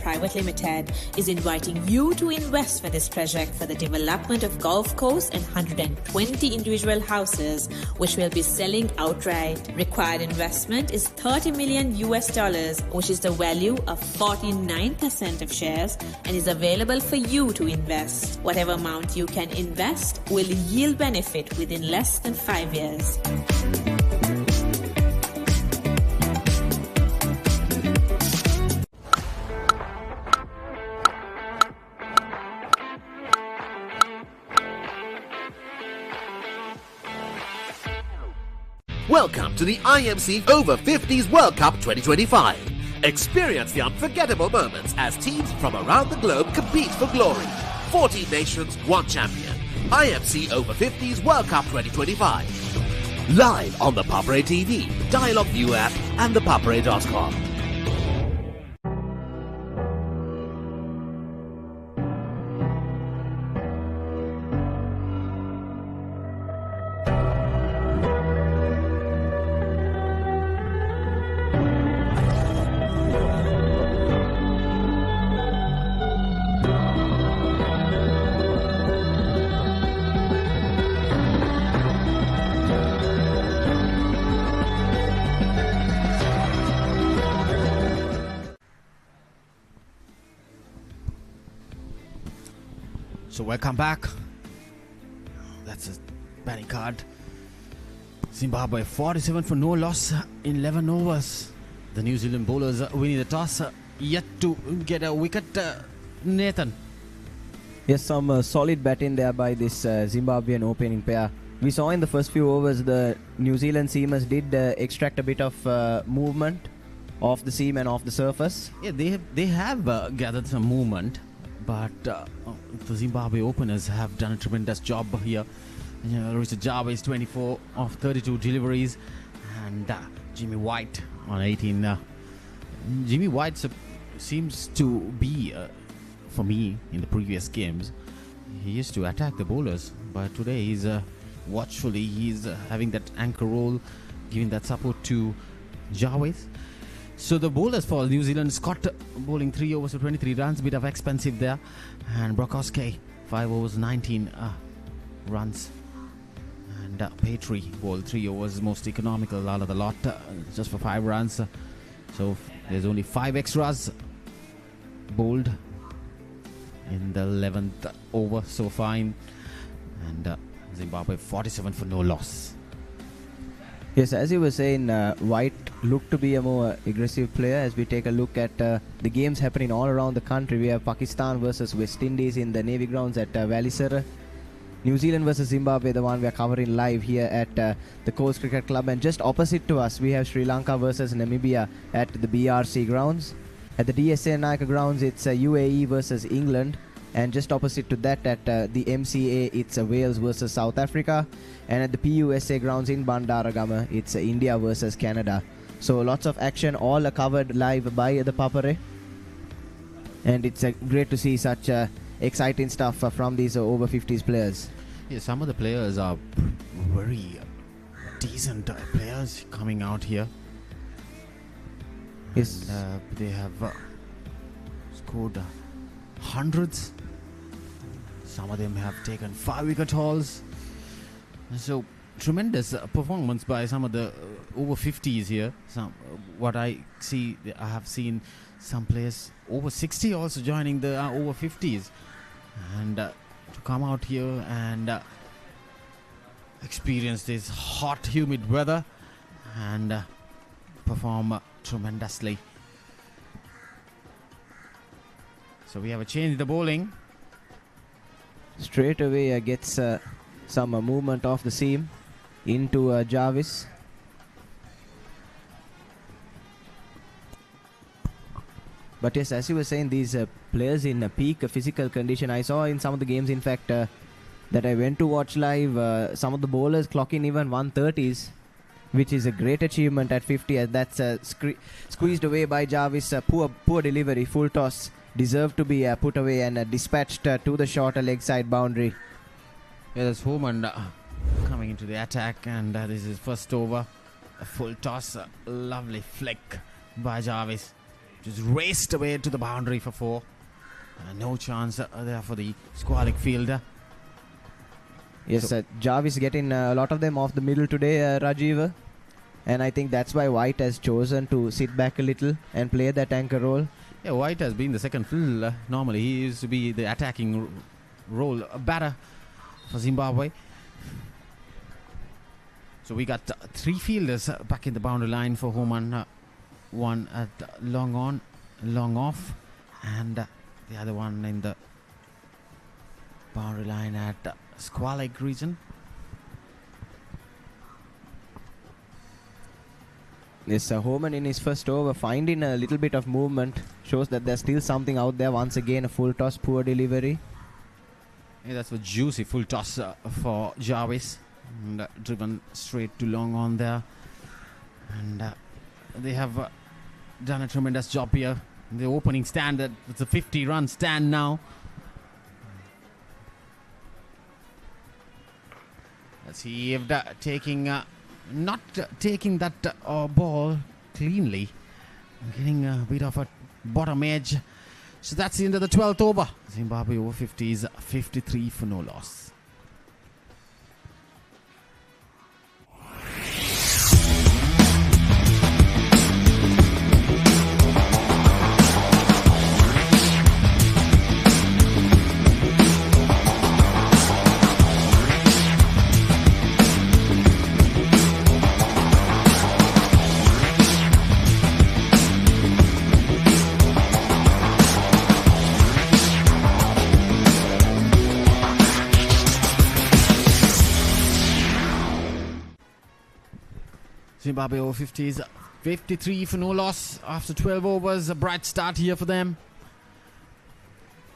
Private Limited is inviting you to invest for this project for the development of golf course and 120 individual houses, which will be selling outright. Required investment is $30 million, which is the value of 49% of shares, and is available for you to invest. Whatever amount you can invest will yield benefit within less than 5 years. Welcome to the IMC Over-50s World Cup 2025. Experience the unforgettable moments as teams from around the globe compete for glory. 14 nations, 1 champion. IMC Over-50s World Cup 2025. Live on the Papare TV, Dialog ViU App and ThePapare.com. So welcome back. That's a batting card. Zimbabwe 47 for no loss in 11 overs. The New Zealand bowlers winning the toss, yet to get a wicket. Nathan. Yes, some solid batting there by this Zimbabwean opening pair. We saw in the first few overs the New Zealand seamers did extract a bit of movement off the seam and off the surface. Yeah, they have gathered some movement. But the Zimbabwe openers have done a tremendous job here. Richard Jarvis 24 of 32 deliveries, and Jimmy White on 18. Jimmy White seems to be, for me, in the previous games, he used to attack the bowlers, but today he's watchfully, he's having that anchor role, giving that support to Jarvis. So the bowlers for New Zealand, Scott bowling 3 overs for 23 runs, bit of expensive there, and Brokowski 5 overs 19 runs, and And Petrie bowled 3 overs, most economical out of the lot, just for 5 runs. So there's only 5 extras bowled in the 11th over so fine. And Zimbabwe 47 for no loss. Yes, as you were saying, White looked to be a more aggressive player. As we take a look at the games happening all around the country, we have Pakistan versus West Indies in the Navy grounds at Valisara. New Zealand versus Zimbabwe, the one we are covering live here at the Colts Cricket Club. And just opposite to us, we have Sri Lanka versus Namibia at the BRC grounds. At the DSA Nayaka grounds, it's UAE versus England. And just opposite to that, at the MCA, it's Wales versus South Africa. And at the PUSA grounds in Bandaragama, it's India versus Canada. So lots of action, all covered live by the Papare. And it's great to see such exciting stuff from these over 50s players. Yeah, some of the players are very decent players coming out here. Yes. And, they have scored hundreds. Some of them have taken 5-wicket hauls. So tremendous performance by some of the over 50s here. What I see, I have seen some players over 60 also joining the over 50s, and to come out here and experience this hot, humid weather and perform tremendously. So we have a change in the bowling. Straight away gets some movement off the seam into Jarvis. But yes, as you were saying, these players in peak physical condition. I saw in some of the games, in fact, that I went to watch live, some of the bowlers clocking even 130s, which is a great achievement at 50. That's squeezed away by Jarvis. Poor delivery, full toss. Deserved to be put away and dispatched to the shorter leg side boundary. Yeah, there's Homan coming into the attack, and this is first over. A full toss, lovely flick by Jarvis. Just raced away to the boundary for 4. No chance there for the squalic fielder. Yes, so Jarvis getting a lot of them off the middle today, Rajiv. And I think that's why White has chosen to sit back a little and play that anchor role. Yeah, White has been the second fielder. Normally he used to be the attacking role, batter for Zimbabwe. So we got 3 fielders back in the boundary line for Homan. One at long on, long off, and the other one in the boundary line at squalic region. Yes, Homan in his first over finding a little bit of movement. Shows that there's still something out there. Once again, a full toss, poor delivery. Yeah, that's a juicy full toss for Jarvis. And, driven straight to long on there. And they have done a tremendous job here. The opening stand, it's a 50-run stand now. Received, not taking that ball cleanly, getting a bit of a bottom edge. So that's the end of the 12th over. Zimbabwe over-50s, 53 for no loss. Zimbabwe over-50s, 53 for no loss after 12 overs. A bright start here for them.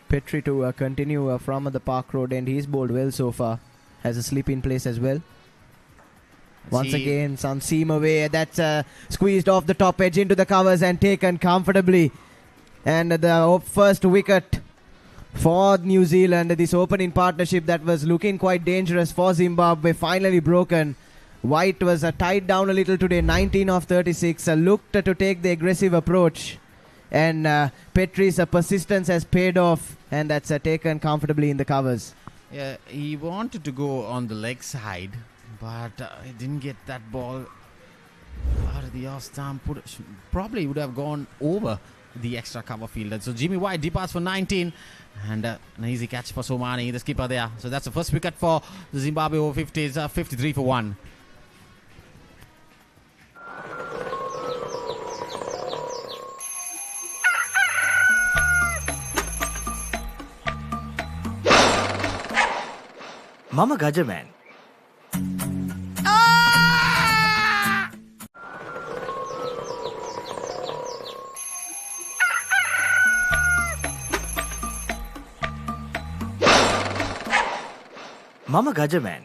Petrie to continue from the Park Road, and he's bowled well so far. Has a slip in place as well. Once again, some seam away. That's squeezed off the top edge into the covers and taken comfortably. And the first wicket for New Zealand. This opening partnership that was looking quite dangerous for Zimbabwe finally broken. White was tied down a little today, 19 of 36, looked to take the aggressive approach. And Petrie's persistence has paid off, and that's taken comfortably in the covers. Yeah, he wanted to go on the leg side, but he didn't get that ball out of the off stump. Probably would have gone over the extra cover fielder. So Jimmy White departs for 19, and an easy catch for Somani, the skipper there. So that's the first wicket for the Zimbabwe Over-50s, 53 for 1. Mama Gajaman. Mama Gajaman.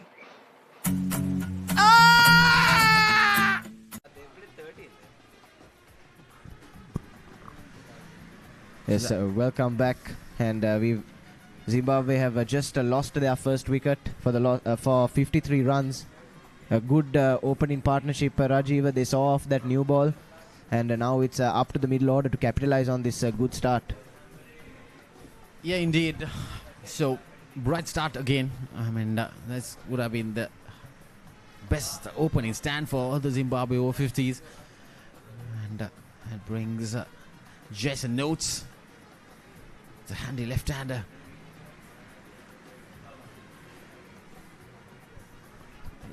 Yes, welcome back, and Zimbabwe have just lost their first wicket for 53 runs. A good opening partnership, Rajiv. They saw off that new ball, and now it's up to the middle order to capitalize on this good start. Yeah, indeed. So bright start again. I mean, that would have been the best opening stand for the Zimbabwe Over-50s, and that brings Jason Notes, the handy left-hander.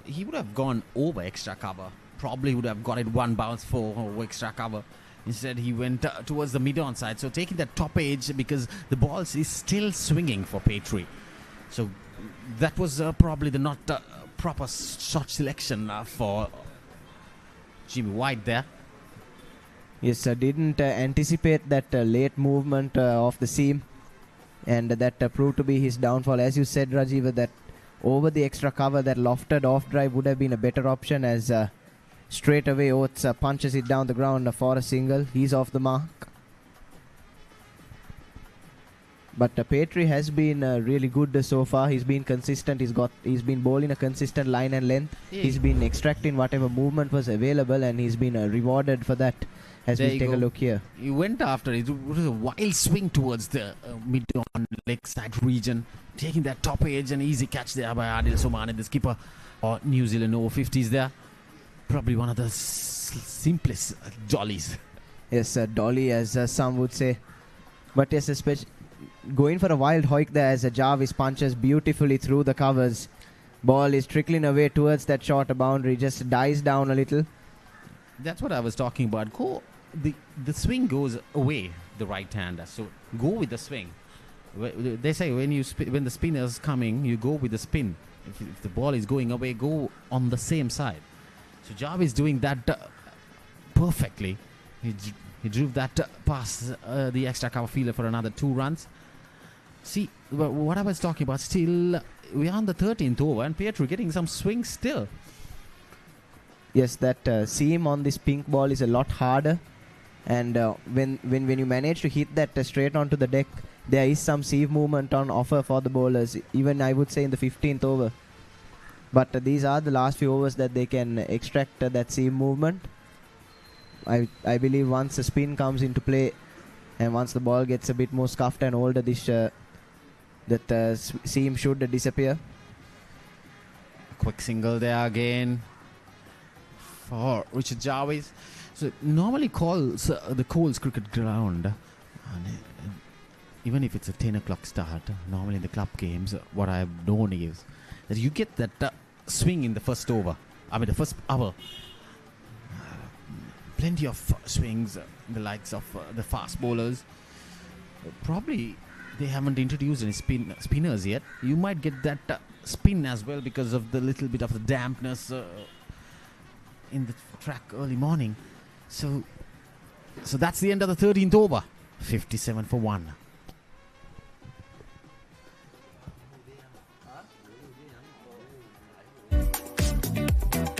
He would have gone over extra cover. Probably would have got it one bounce for extra cover. Instead, he went towards the mid-on side. So taking that top edge because the ball is still swinging for Papare. So that was probably the not proper shot selection for Jimmy White there. Yes, didn't anticipate that late movement of the seam, and that proved to be his downfall. As you said, Rajiv, that over the extra cover, that lofted off drive would have been a better option, as straight away Oates punches it down the ground for a single. He's off the mark. But Papare has been really good so far. He's been consistent. He's been bowling a consistent line and length. Yeah. He's been extracting whatever movement was available, and he's been rewarded for that. As we take a look here, he went after it. It was a wild swing towards the mid-on leg side region, taking that top edge. An easy catch there by Adil Somani, the skipper or New Zealand Over-50s there. Probably one of the simplest dollies. Yes, dolly, as some would say. But yes, especially going for a wild hoik there, as Jarvis punches beautifully through the covers. Ball is trickling away towards that short boundary, just dies down a little. That's what I was talking about. The swing goes away, the right hander. So go with the swing. They say when the spinner is coming, you go with the spin. If the ball is going away, go on the same side. So Jarvis is doing that perfectly. He drew that past the extra cover fielder for another 2 runs. See, what I was talking about, still we are on the 13th over, and Papare getting some swing still. Yes, that seam on this pink ball is a lot harder, and when you manage to hit that straight onto the deck, there is some sieve movement on offer for the bowlers, even I would say in the 15th over. But these are the last few overs that they can extract that seam movement. I believe once the spin comes into play, and once the ball gets a bit more scuffed and older, this that seam should disappear. Quick single there again for Richard Jarvis. So normally calls the Colts Cricket Ground, and even if it's a 10 o'clock start, normally in the club games, what I've known is that you get that swing in the first over. I mean the first hour. Plenty of swings, the likes of the fast bowlers. Probably they haven't introduced any spinners yet. You might get that spin as well because of the little bit of the dampness in the track early morning. So that's the end of the 13th over. 57 for 1.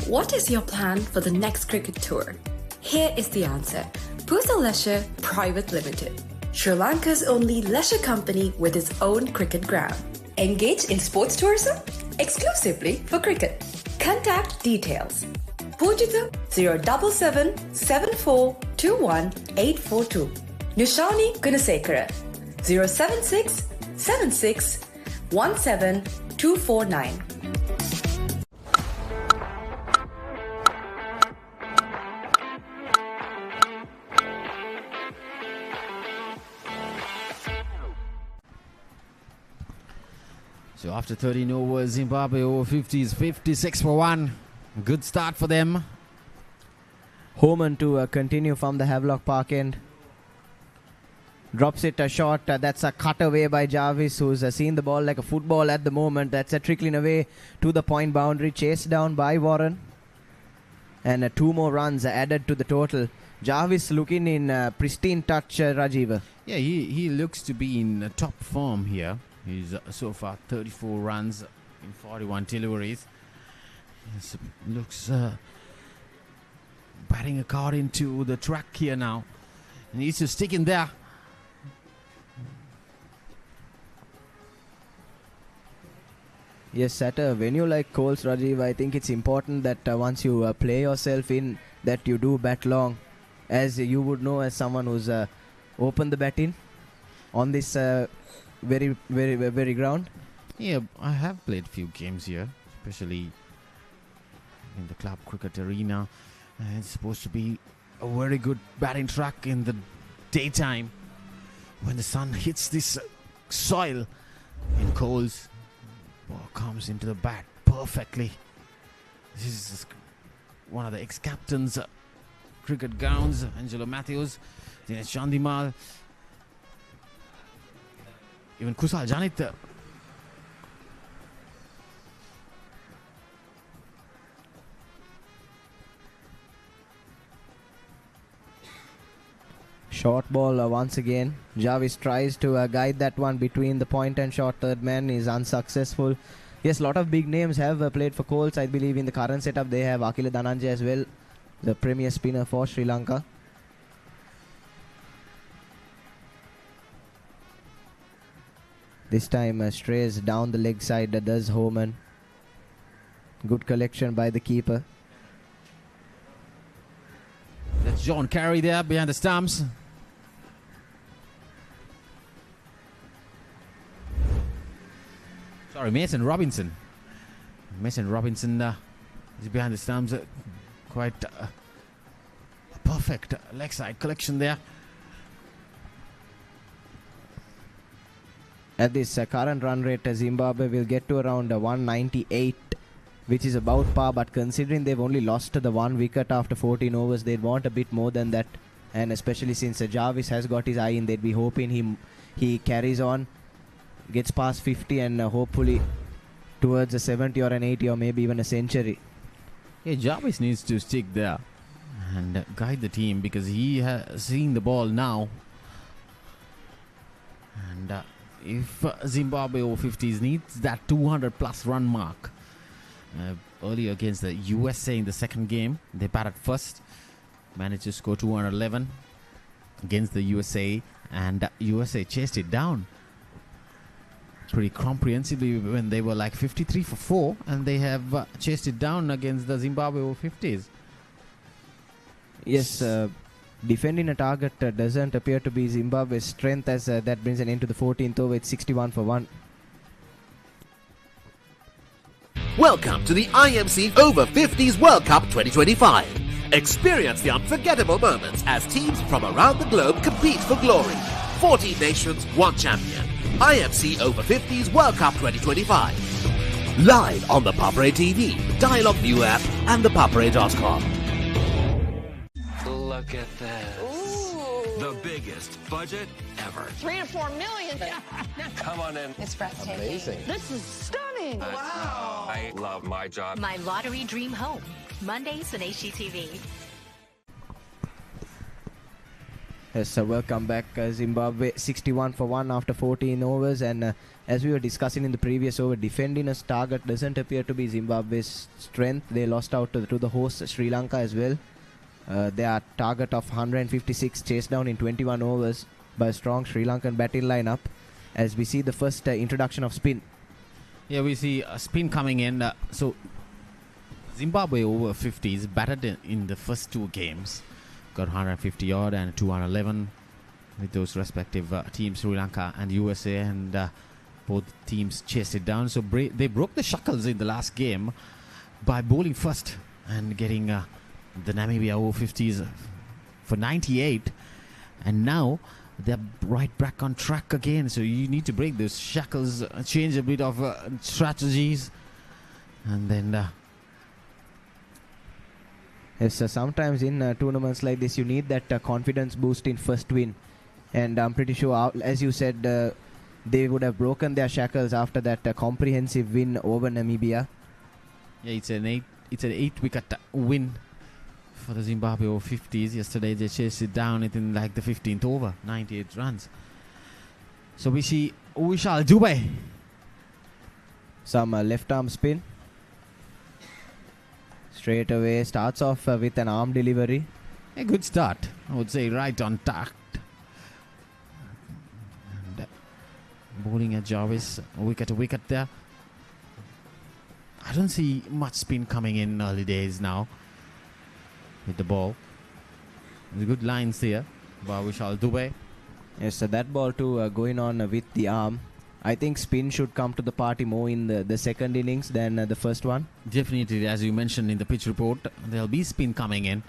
What is your plan for the next cricket tour? Here is the answer. Pusal Leisure Private Limited, Sri Lanka's only leisure company with its own cricket ground. Engage in sports tourism exclusively for cricket. Contact details. Pujitha 077 74 21 842. Nushani Gunasekara 076 76 17 249. So after 13 overs, Zimbabwe Over-50s 56 for 1. Good start for them. Homan to continue from the Havelock Park end. Drops it a shot. That's a cut away by Jarvis, who's seen the ball like a football at the moment. That's a trickling away to the point boundary. Chased down by Warren. And 2 more runs added to the total. Jarvis looking in pristine touch, Rajiv. Yeah, he looks to be in top form here. He's so far 34 runs in 41 deliveries. Looks batting according to the track here now. He needs to stick in there. Yes, at a venue like Colts, Rajiv, I think it's important that once you play yourself in, that you do bat long. As you would know, as someone who's opened the bat in on this very ground. Yeah, I have played few games here, especially in the club cricket arena. It's supposed to be a very good batting track in the daytime when the sun hits this soil in Colts. Ball comes into the bat perfectly. This is one of the ex-captains, cricket grounds, Angelo Matthews, Dinesh Chandimal, even Kusal Janit. Short ball once again. Jarvis tries to guide that one between the point and short. Third man is unsuccessful. Yes, a lot of big names have played for Colts. I believe in the current setup they have Akila Dhananjay as well, the premier spinner for Sri Lanka. This time strays down the leg side, does Homan. Good collection by the keeper. That's John Carey there behind the stumps. Sorry, Mason Robinson. Mason Robinson is behind the stumps. Quite a perfect leg side collection there. At this current run rate, Zimbabwe will get to around 198, which is about par, but considering they've only lost the 1 wicket after 14 overs, they'd want a bit more than that. And especially since Jarvis has got his eye in, they'd be hoping he carries on, gets past 50 and hopefully towards a 70 or an 80 or maybe even a century. Yeah, Jarvis needs to stick there and guide the team because he has seen the ball now. And if Zimbabwe Over-50s needs that 200 plus run mark, earlier against the USA in the second game, they batted first, managed to score 211 against the USA, and USA chased it down pretty comprehensively when they were like 53 for 4, and they have chased it down against the Zimbabwe Over-50s. Yes, defending a target doesn't appear to be Zimbabwe's strength, as that brings an end to the 14th over. It's 61 for 1. Welcome to the IMC Over-50s World Cup 2025. Experience the unforgettable moments as teams from around the globe compete for glory. 14 nations, 1 champion. IMC Over-50s World Cup 2025. Live on the Papare TV, Dialog ViU App and ThePapare.com. Look at this. Ooh. The biggest budget ever. 3 to 4 million. Come on in. It's breathtaking. Amazing. This is stunning. Wow. I love my job. My lottery dream home. Mondays on HGTV. Yes, welcome back. Zimbabwe 61 for 1 after 14 overs, and as we were discussing in the previous over, defending a target doesn't appear to be Zimbabwe's strength. They lost out to the host Sri Lanka as well. Their target of 156 chased down in 21 overs by a strong Sri Lankan batting lineup. As we see the first introduction of spin. Yeah, we see a spin coming in. So Zimbabwe Over-50s batted in the first 2 games. Got 150 odd and 211 with those respective teams, Sri Lanka and USA, and both teams chased it down. So they broke the shackles in the last game by bowling first and getting the Namibia Over-50s for 98. And now they're right back on track again. So you need to break those shackles, change a bit of strategies, and then yes, sometimes in tournaments like this you need that confidence boost in first win, and I'm pretty sure, as you said, they would have broken their shackles after that comprehensive win over Namibia. Yeah, it's an 8-wicket win for the Zimbabwe Over-50s. Yesterday they chased it down in like the 15th over, 98 runs. So we see Vishal Dubey. Some left arm spin. Straight away starts off with an arm delivery. A good start, I would say, right on tact. And bowling at Jarvis, wicket to wicket there. I don't see much spin coming in early days now with the ball. There's good lines here by Vishal Dubey. Yes, so that ball too going on with the arm. I think spin should come to the party more in the second innings than the first one. Definitely, as you mentioned in the pitch report, there'll be spin coming in.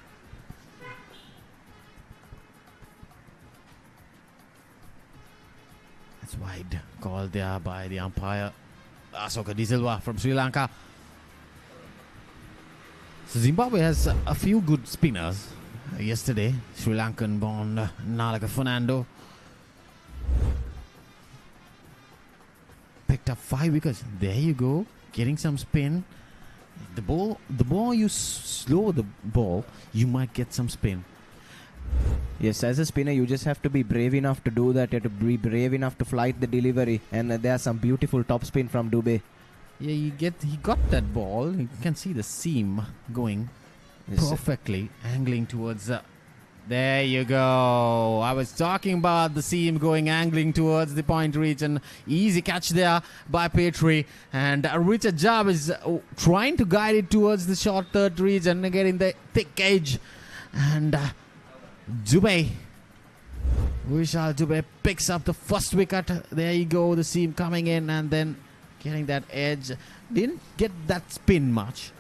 That's wide call there by the umpire, Asoka De Silva from Sri Lanka. So Zimbabwe has a few good spinners. Yesterday, Sri Lankan born Nalaka Fernando picked up 5 wickets. There you go, getting some spin. The more you slow the ball, you might get some spin. Yes, as a spinner, you just have to be brave enough to do that. You have to be brave enough to flight the delivery. And there's some beautiful top spin from Dubey. Yeah, he got that ball. You can see the seam going perfectly, angling towards. There you go. I was talking about the seam going, angling towards the point region. Easy catch there by Papare. And Richard Jarb is trying to guide it towards the short third region, getting the thick edge. And Dubey, Vishal Dubey picks up the first wicket. There you go, the seam coming in and then getting that edge. Didn't get that spin much,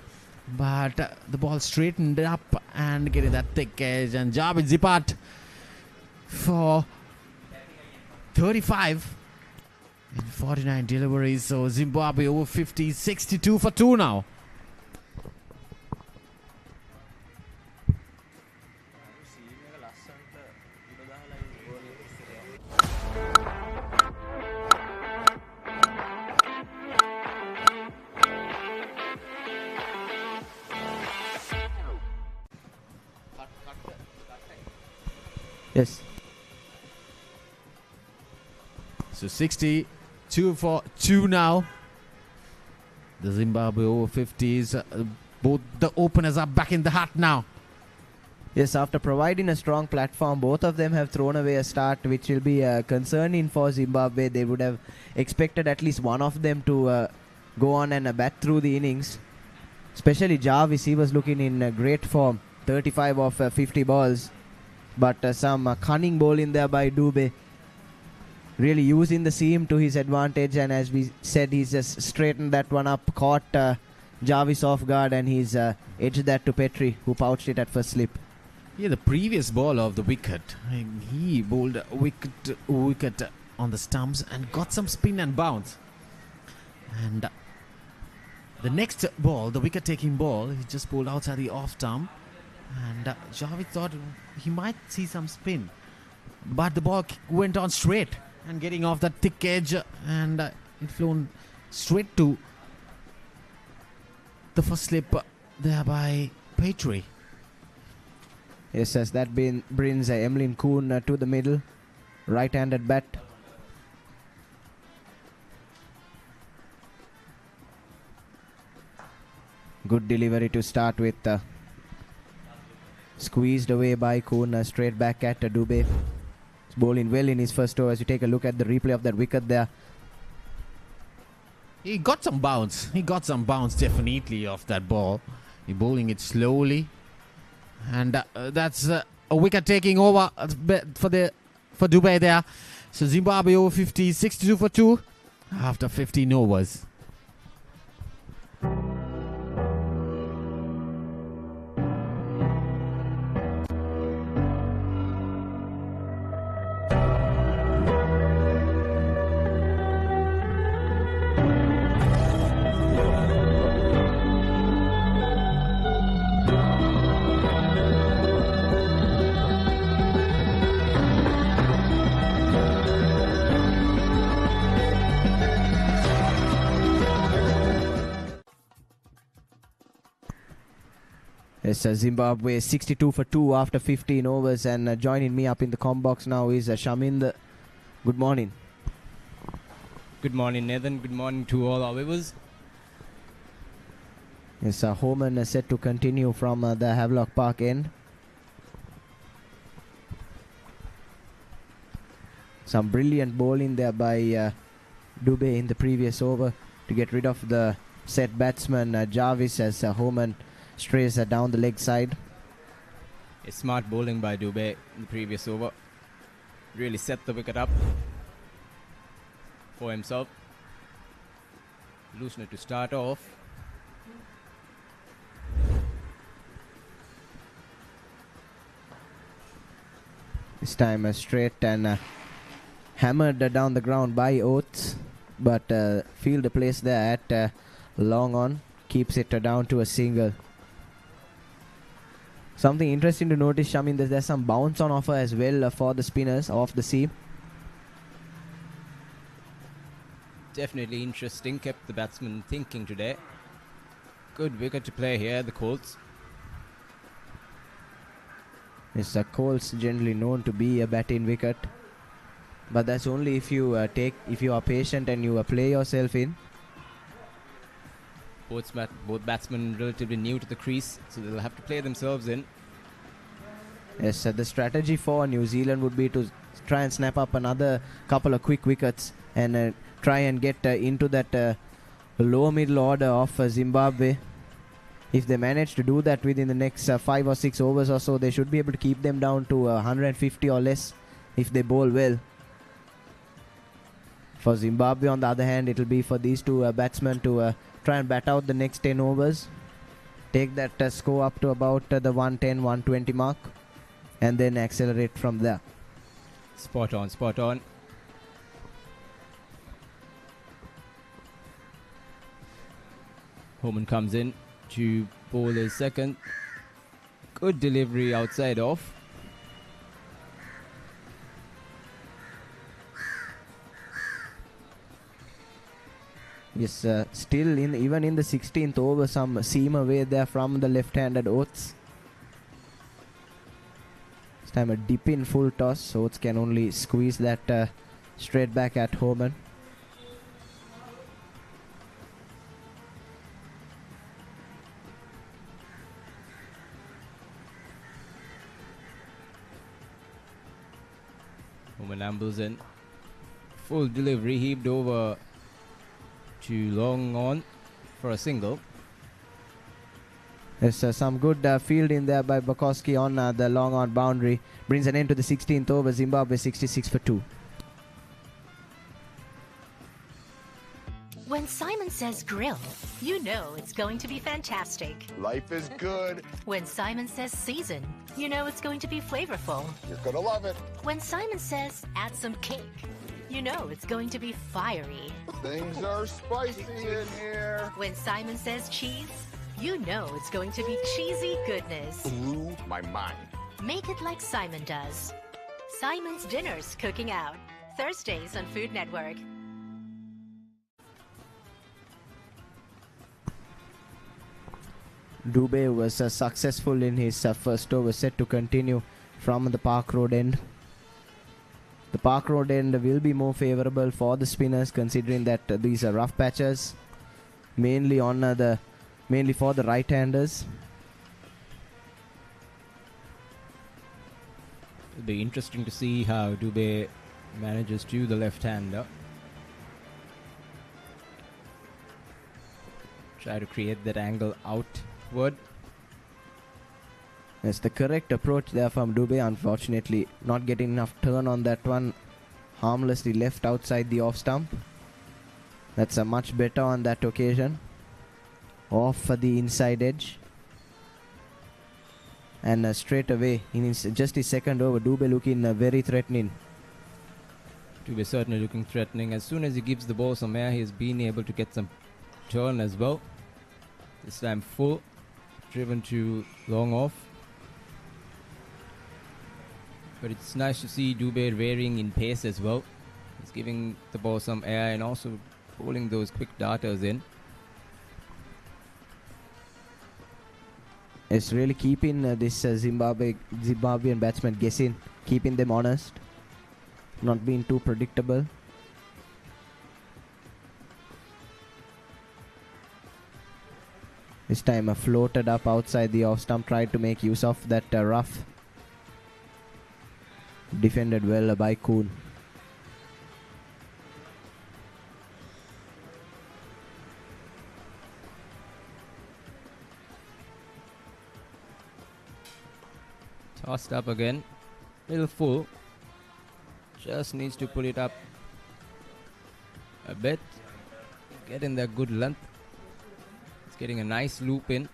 but the ball straightened up and getting that thick edge. And Javed Zipat for 35 in 49 deliveries. So Zimbabwe over 50, 62 for 2 now. Yes. So 62 for 2 now. The Zimbabwe Over-50s, both the openers are back in the hat now. Yes, after providing a strong platform, both of them have thrown away a start which will be concerning for Zimbabwe. They would have expected at least one of them to go on and bat through the innings. Especially Jarvis, he was looking in great form. 35 of 50 balls. But some cunning ball in there by Dubey. Really using the seam to his advantage. And as we said, he's just straightened that one up. Caught Jarvis off guard and he's edged that to Petrie, who pouched it at first slip. Yeah, the previous ball of the wicket, he bowled a wicket on the stumps and got some spin and bounce. And the next ball, the wicket-taking ball, he just bowled outside the off stump. And Javed thought he might see some spin. But the ball went on straight and getting off that thick edge. And it flown straight to the first slip there by Petrie. Yes, as that brings Emlyn Kuhn to the middle. Right-handed bat. Good delivery to start with. Squeezed away by Kuhn, straight back at Dubey. He's bowling well in his first over. As you take a look at the replay of that wicket there. He got some bounce. He got some bounce definitely off that ball. He's bowling it slowly. And that's a wicket taking over for Dubey there. So Zimbabwe over 50, 62 for 2 after 15 overs. Yes, Zimbabwe 62 for 2 after 15 overs, and joining me up in the comm box now is Shamind. Good morning. Good morning, Nathan. Good morning to all our viewers. Yes, Homan is set to continue from the Havelock Park end. Some brilliant bowling there by Dubey in the previous over to get rid of the set batsman Jarvis as Homan strays down the leg side. A smart bowling by Dubey in the previous over. Really set the wicket up for himself. Loosener to start off. This time straight and hammered down the ground by Oates, but fielder placed there at long on keeps it down to a single. Something interesting to notice, Shamin, there's some bounce on offer as well for the spinners off the seam. Definitely interesting. Kept the batsman thinking today. Good wicket to play here, the Colts. Yes, Colts generally known to be a batting wicket, but that's only if you if you are patient and you play yourself in. Both batsmen relatively new to the crease, so they'll have to play themselves in. Yes, the strategy for New Zealand would be to try and snap up another couple of quick wickets and try and get into that lower middle order of Zimbabwe. If they manage to do that within the next 5 or 6 overs or so, they should be able to keep them down to 150 or less if they bowl well. For Zimbabwe, on the other hand, it will be for these two batsmen to try and bat out the next 10 overs, take that score up to about the 110, 120 mark, and then accelerate from there. Spot on, spot on. Homan comes in to bowl his second. Good delivery outside off. Yes, still even in the 16th over, some seam away there from the left-handed Oates. This time a dip in full toss. Oates can only squeeze that straight back at Homan. Homan ambles in. Full delivery, heaved over to long on for a single. There's some good field in there by Bukowski on the long on boundary. Brings an end to the 16th over. Zimbabwe 66 for 2. When Simon says grill, you know it's going to be fantastic. Life is good. When Simon says season, you know it's going to be flavorful. You're gonna love it. When Simon says add some cake, you know it's going to be fiery. Things are spicy in here. When Simon says cheese, you know it's going to be cheesy goodness. Blew my mind. Make it like Simon does. Simon's Dinner's cooking out. Thursdays on Food Network. Dubey was successful in his first over, set to continue from the Park Road end. The Park Road end will be more favourable for the spinners, considering that these are rough patches, mainly for the right-handers. It'll be interesting to see how Dubey manages to the left-hander. Try to create that angle outward. That's the correct approach there from Dubey. Unfortunately, not getting enough turn on that one. Harmlessly left outside the off stump. That's a much better on that occasion. Off for the inside edge. And straight away, in just his second over, Dubey looking very threatening. Dubey certainly looking threatening. As soon as he gives the ball some air, he's been able to get some turn as well. This time full, driven to long off. But it's nice to see Dubey varying in pace as well. He's giving the ball some air and also bowling those quick darters in. It's really keeping this Zimbabwean batsman guessing, keeping them honest, not being too predictable. This time floated up outside the off stump, tried to make use of that rough. Defended well by Kuhn. Tossed up again. Little full. Just needs to pull it up a bit. Getting that good length. It's getting a nice loop in.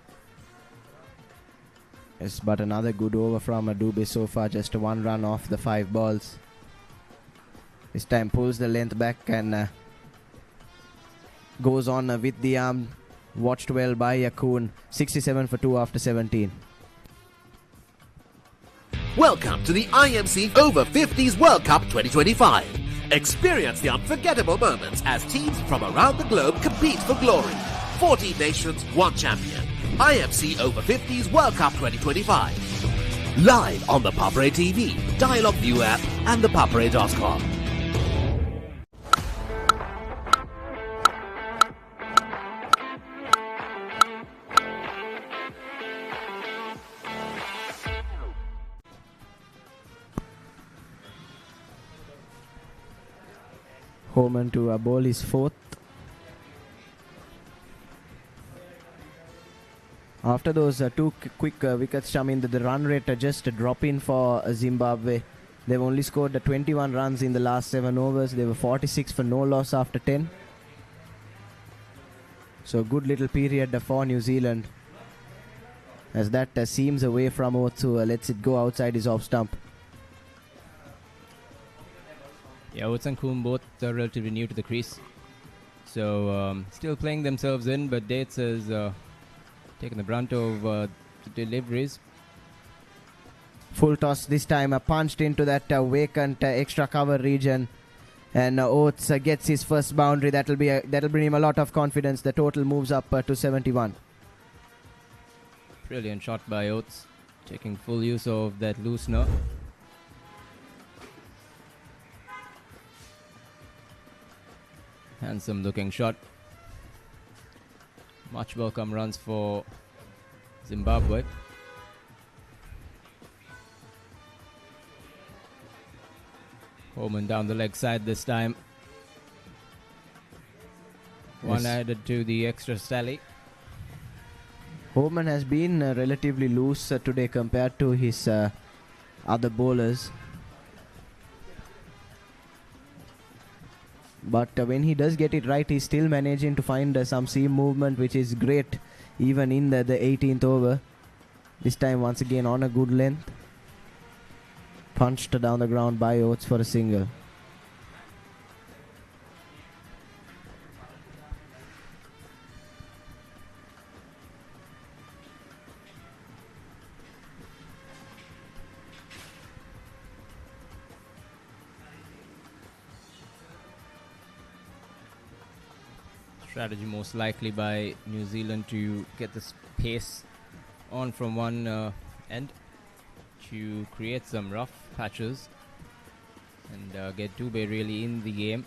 Yes, but another good over from Dube so far. Just 1 run off the 5 balls. This time pulls the length back and goes on with the arm. Watched well by Kuhn. 67 for 2 after 17. Welcome to the IMC Over-50s World Cup 2025. Experience the unforgettable moments as teams from around the globe compete for glory. 14 nations, 1 champion. IMC Over-50s World Cup 2025. Live on the Papare TV, Dialog ViU App and ThePapare.com. Homan to bowl his 4th. After those 2 quick wickets, Shamin, the run rate just dropping for Zimbabwe. They've only scored 21 runs in the last 7 overs. They were 46 for no loss after 10. So good little period for New Zealand. As that seems away from Otsu, lets it go outside his off stump. Yeah, Oates and Kuhn both are relatively new to the crease. So still playing themselves in, but Dates has taken the brunt of the deliveries. Full toss this time, punched into that vacant extra cover region. And Oates gets his first boundary. That'll bring him a lot of confidence. The total moves up to 71. Brilliant shot by Oates, taking full use of that loosener. Handsome looking shot. Much welcome runs for Zimbabwe. Homan down the leg side this time. One added to the extra tally. Homan has been relatively loose today compared to his other bowlers. But when he does get it right, he's still managing to find some seam movement, which is great even in the 18th over. This time once again on a good length. Punched down the ground by Oates for a single. Strategy most likely by New Zealand to get this pace on from one end to create some rough patches and get Dube really in the game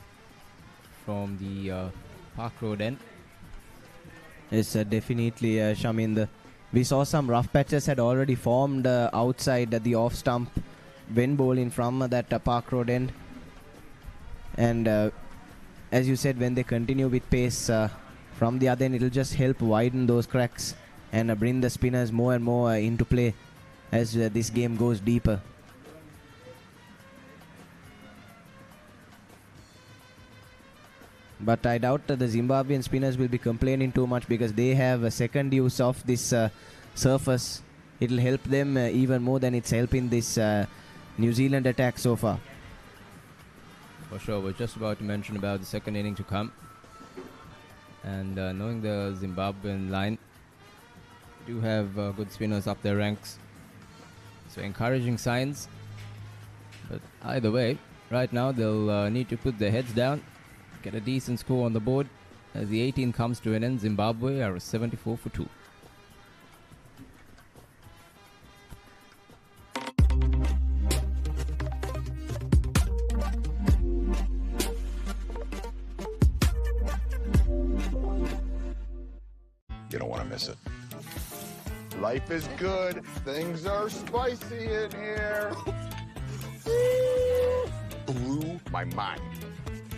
from the Park Road end. Yes, definitely, Shamin. We saw some rough patches had already formed outside the off stump when bowling from that Park Road end. And as you said, when they continue with pace from the other end, it'll just help widen those cracks and bring the spinners more and more into play as this game goes deeper. But I doubt that the Zimbabwean spinners will be complaining too much because they have a second use of this surface. It'll help them even more than it's helping this New Zealand attack so far. For sure, we're just about to mention about the second inning to come. And knowing the Zimbabwean line, do have good spinners up their ranks. So encouraging signs. But either way, right now they'll need to put their heads down, get a decent score on the board. As the 18 comes to an end, Zimbabwe are 74 for 2. miss it. Life is good. Things are spicy in here. Blew my mind.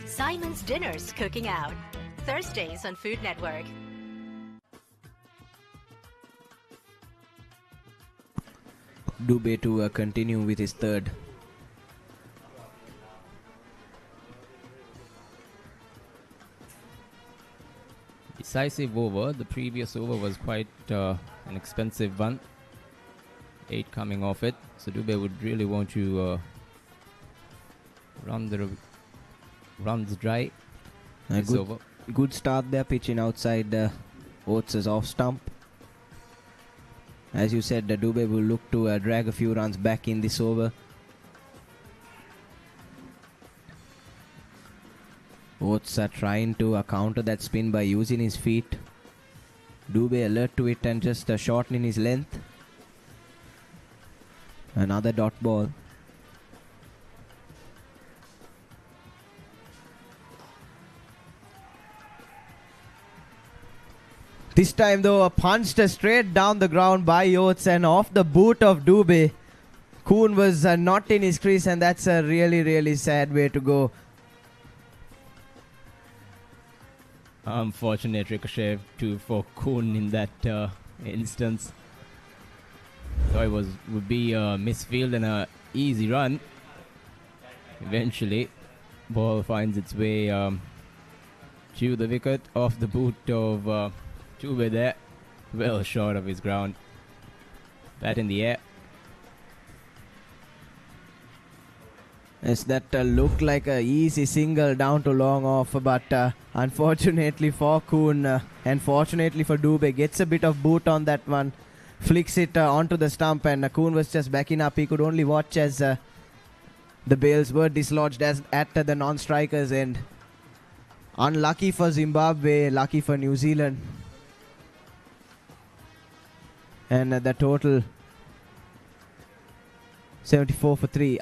Simon's Dinner's Cooking Out. Thursdays on Food Network. Dubé to continue with his third. Decisive over. The previous over was quite an expensive one. 8 coming off it. So Dubé would really want to run the runs dry. Good start there, pitching outside Oates' off stump. As you said, Dubé will look to drag a few runs back in this over. Oates are trying to counter that spin by using his feet. Dubé alert to it and just shortening his length. Another dot ball. This time though, punched straight down the ground by Oates and off the boot of Dubé. Kuhn was not in his crease, and that's a really sad way to go. Unfortunate ricochet for Kuhn in that instance. So it would be a misfield and a easy run. Eventually, ball finds its way to the wicket off the boot of Dubé there. Well short of his ground. Bat in the air. Yes, that looked like a easy single down to long off, but unfortunately for Kuhn and fortunately for Dubé, gets a bit of boot on that one, flicks it onto the stump, and Kuhn was just backing up. He could only watch as the bails were dislodged at the non-strikers end. Unlucky for Zimbabwe, lucky for New Zealand. And the total 74 for 3.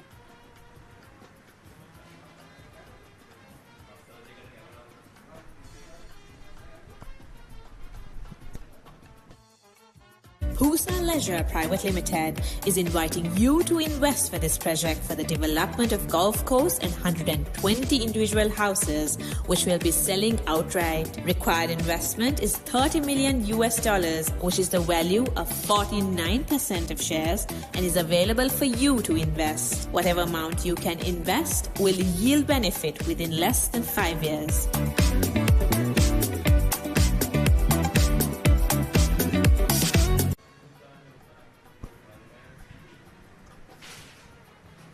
Pusa Leisure Private Limited is inviting you to invest for this project for the development of golf course and 120 individual houses, which will be selling outright. Required investment is $30 million, which is the value of 49% of shares, and is available for you to invest. Whatever amount you can invest will yield benefit within less than 5 years.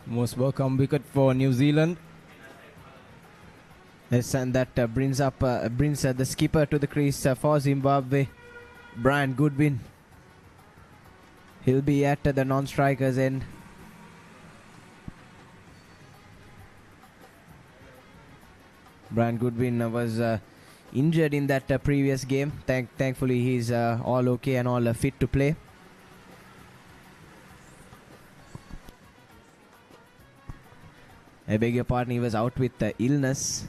Most welcome wicket for New Zealand. Yes, and that brings the skipper to the crease for Zimbabwe, Brian Goodwin. He'll be at the non-strikers end. Brian Goodwin was injured in that previous game. Thankfully, he's all okay and all fit to play. I beg your pardon, he was out with illness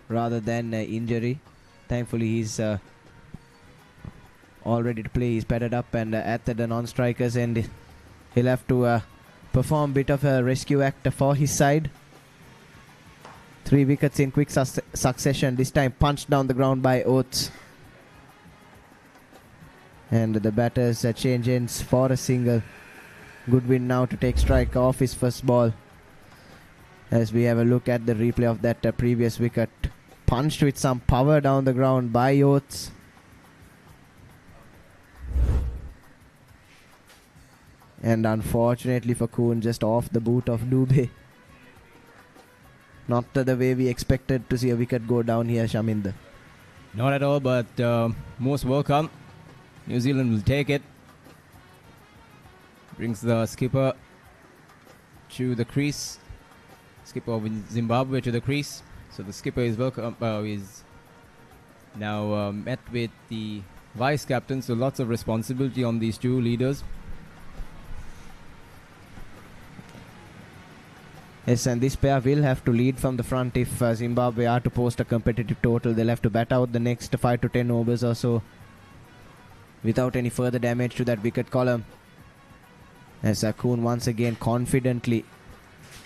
rather than injury. Thankfully, he's all ready to play. He's padded up and at the non-strikers, and he'll have to perform a bit of a rescue act for his side. 3 wickets in quick succession. This time punched down the ground by Oates. And the batters change ends for a single. Goodwin now to take strike off his first ball. As we have a look at the replay of that previous wicket. Punched with some power down the ground by Oates. And unfortunately for Kuhn, just off the boot of Dubé. Not the way we expected to see a wicket go down here, Shaminder. Not at all, but most welcome. New Zealand will take it. Brings the skipper to the crease. Skipper of Zimbabwe to the crease. So the skipper is welcome. Is now met with the vice captain. So lots of responsibility on these two leaders. Yes, and this pair will have to lead from the front if Zimbabwe are to post a competitive total. They'll have to bat out the next 5 to 10 overs or so without any further damage to that wicket column. As Kuhn once again confidently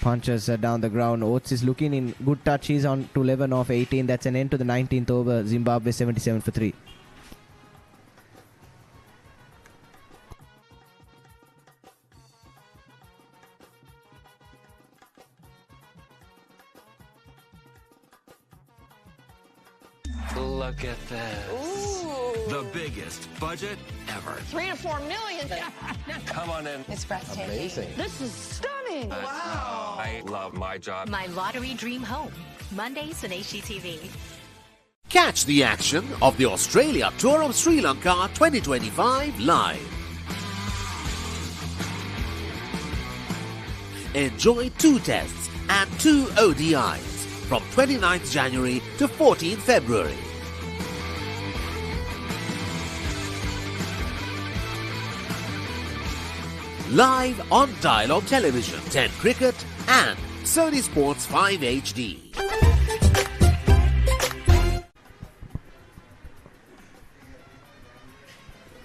punches down the ground. Oates is looking in good touch. He's on to 11 off 18. That's an end to the 19th over. Zimbabwe 77 for 3. Look at this. Ooh. The biggest budget ever. 3 to 4 million. Come on in. It's breathtaking. Amazing. This is stunning. Wow. I love my job. My lottery dream home. Mondays on HGTV. Catch the action of the Australia Tour of Sri Lanka 2025 live. Enjoy 2 tests and 2 ODIs from 29th January to 14th February. Live on Dialog Television, 10 Cricket and Sony Sports 5 HD.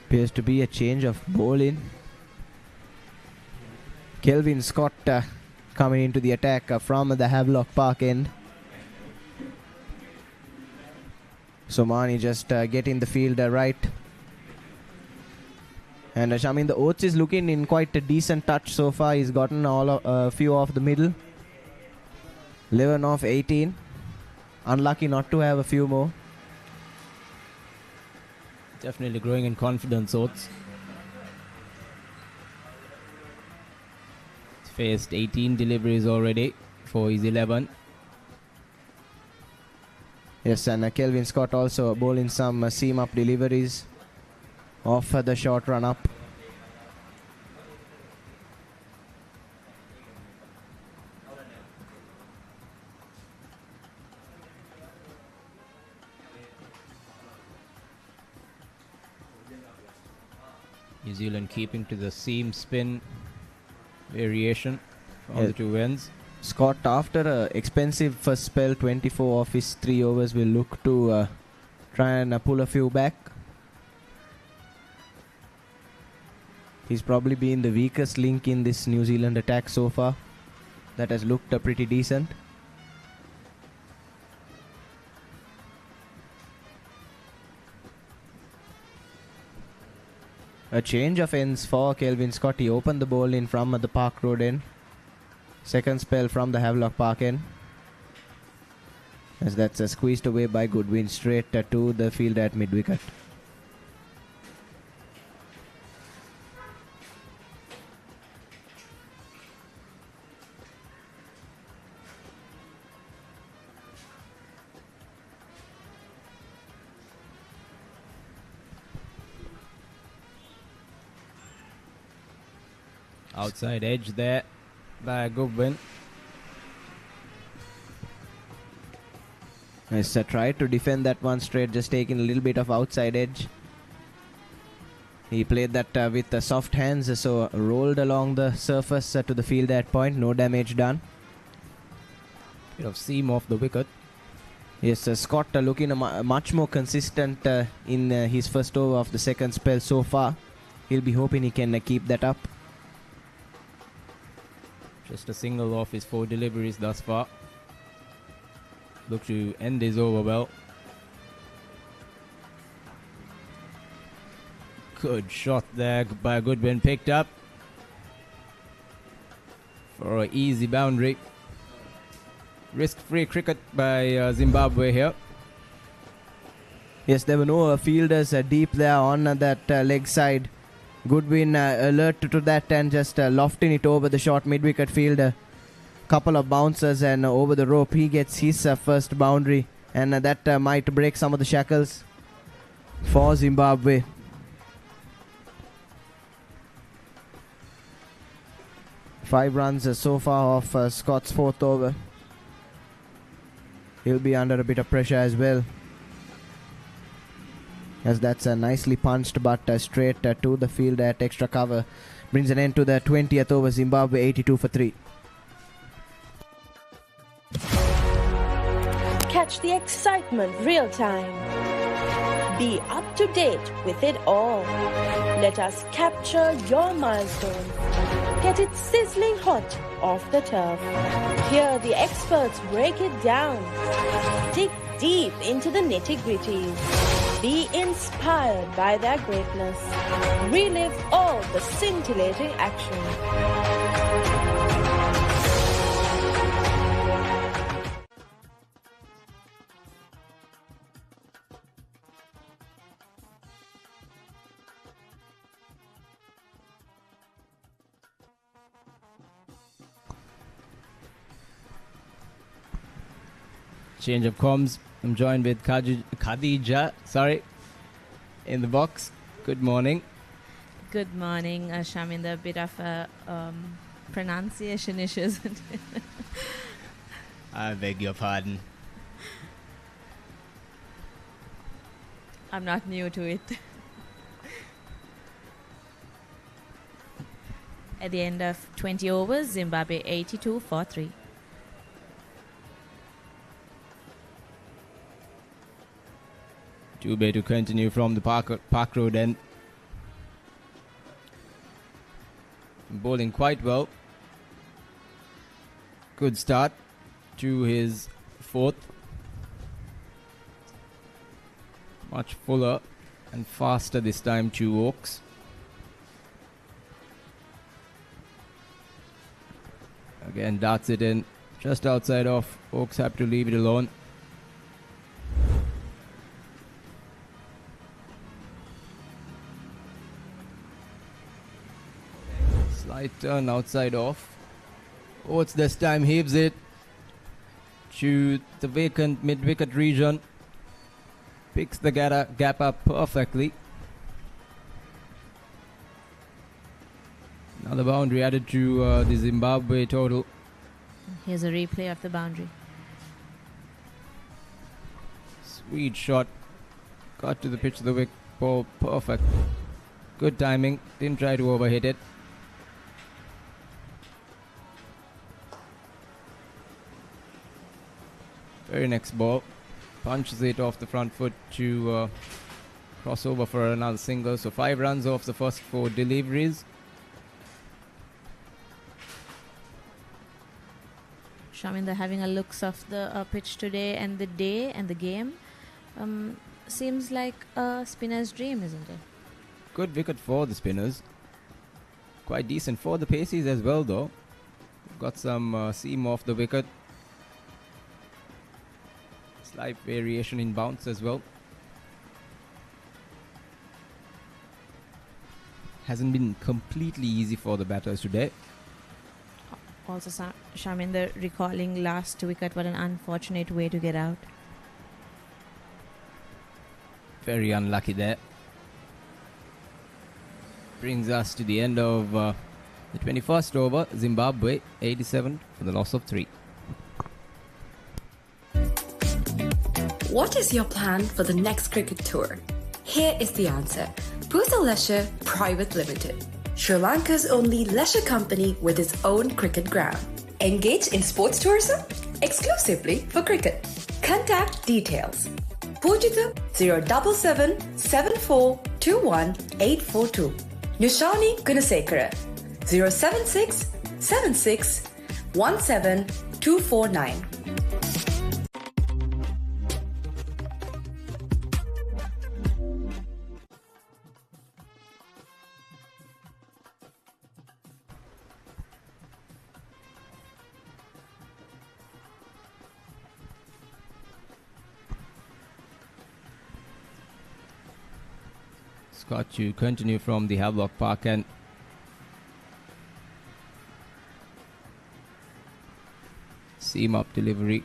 Appears to be a change of bowling. Kelvin Scott coming into the attack from the Havelock Park end. Somani just getting the field right. And the Oates is looking in quite a decent touch so far. He's gotten a few off the middle. 11 off 18. Unlucky not to have a few more. Definitely growing in confidence, Oates. He's faced 18 deliveries already for his 11. Yes, and Kelvin Scott also bowling some seam-up deliveries off the short run-up. New Zealand keeping to the seam spin variation on the 2 ends. Scott, after an expensive first spell, 24 off his 3 overs, will look to try and pull a few back. He's probably been the weakest link in this New Zealand attack so far. That has looked pretty decent. A change of ends for Kelvin Scott. He opened the ball in from the Park Road end. Second spell from the Havelock Park end. As that's squeezed away by Goodwin straight to the field at mid-wicket. Outside edge there by Goodwin. Yes, tried to defend that one straight, just taking a little bit of outside edge. He played that with soft hands, so rolled along the surface to the field at point. No damage done. Bit of seam off the wicket. Yes, Scott looking much more consistent in his first over of the second spell so far. He'll be hoping he can keep that up. Just a single off his 4 deliveries thus far. Look to end his over well. Good shot there by Goodwin, picked up for an easy boundary. Risk-free cricket by Zimbabwe here. Yes, there were no fielders deep there on that leg side. Goodwin alert to that and just lofting it over the short mid-wicket field. Couple of bouncers and over the rope. He gets his first boundary, and that might break some of the shackles for Zimbabwe. Five runs so far off Scott's 4th over. He'll be under a bit of pressure as well. As that's nicely punched, but straight to the field at extra cover. Brings an end to the 20th over. Zimbabwe 82 for 3. Catch the excitement real time. Be up to date with it all. Let us capture your milestones. Get it sizzling hot off the turf. Hear the experts break it down. Dig deep into the nitty-gritties. Be inspired by their greatness. Relive all the scintillating action. Change of comms. I'm joined with Khadija, in the box. Good morning. Good morning, Shaminder. A bit of a pronunciation issue, isn't it? I beg your pardon. I'm not new to it. At the end of 20 overs, Zimbabwe 82 for 3. Dubé to continue from the Park Road end. Bowling quite well. Good start to his fourth. Much fuller and faster this time to Oaks. Again, darts it in just outside off. Oaks have to leave it alone. Slight turn outside off. Oates this time heaves it to the vacant mid-wicket region. Picks the gap up perfectly. Another boundary added to the Zimbabwe total. Here's a replay of the boundary. Sweet shot. Got to the pitch of the wicket. Ball perfect. Good timing. Didn't try to overhit it. Very next ball. Punches it off the front foot to cross over for another single. So 5 runs off the first 4 deliveries. Shaminder, having a looks of the pitch today and the day and the game, seems like a spinner's dream, isn't it? Good wicket for the spinners. Quite decent for the paces as well, though. Got some seam off the wicket. Slight variation in bounce as well. Hasn't been completely easy for the batters today. Also, Shaminder recalling last wicket, what an unfortunate way to get out. Very unlucky there. Brings us to the end of the 21st over. Zimbabwe 87 for the loss of 3. What is your plan for the next cricket tour? Here is the answer. Pusal Leisure Private Limited, Sri Lanka's only leisure company with its own cricket ground. Engage in sports tourism exclusively for cricket. Contact details. Pujitha 077 7421 842. Nushani Gunasekara 076 76 17 249. Scott to continue from the Havelock Park and seam up delivery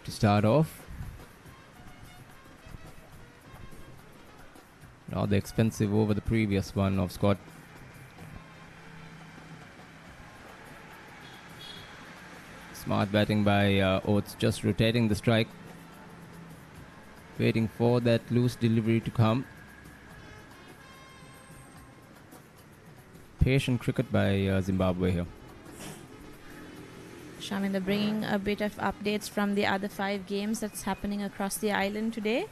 to start off. Rather expensive over the previous one of Scott. Smart batting by Oates, just rotating the strike, waiting for that loose delivery to come. Patient cricket by Zimbabwe here. Shaminder bringing a bit of updates from the other 5 games that's happening across the island today.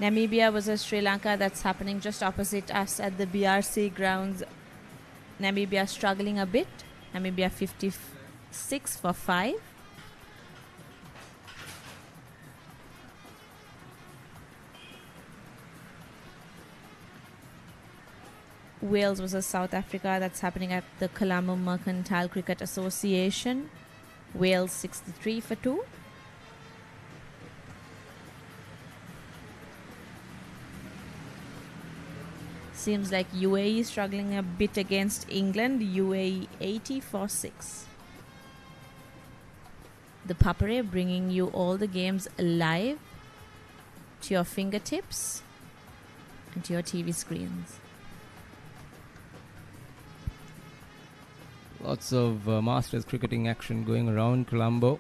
Namibia versus Sri Lanka, that's happening just opposite us at the BRC grounds. Namibia struggling a bit. Namibia 56 for 5. Wales versus South Africa, that's happening at the Colombo Mercantile Cricket Association. Wales 63 for 2. Seems like UAE struggling a bit against England. UAE 80 for 6. The Papare bringing you all the games live to your fingertips and to your TV screens. Lots of Masters cricketing action going around Colombo.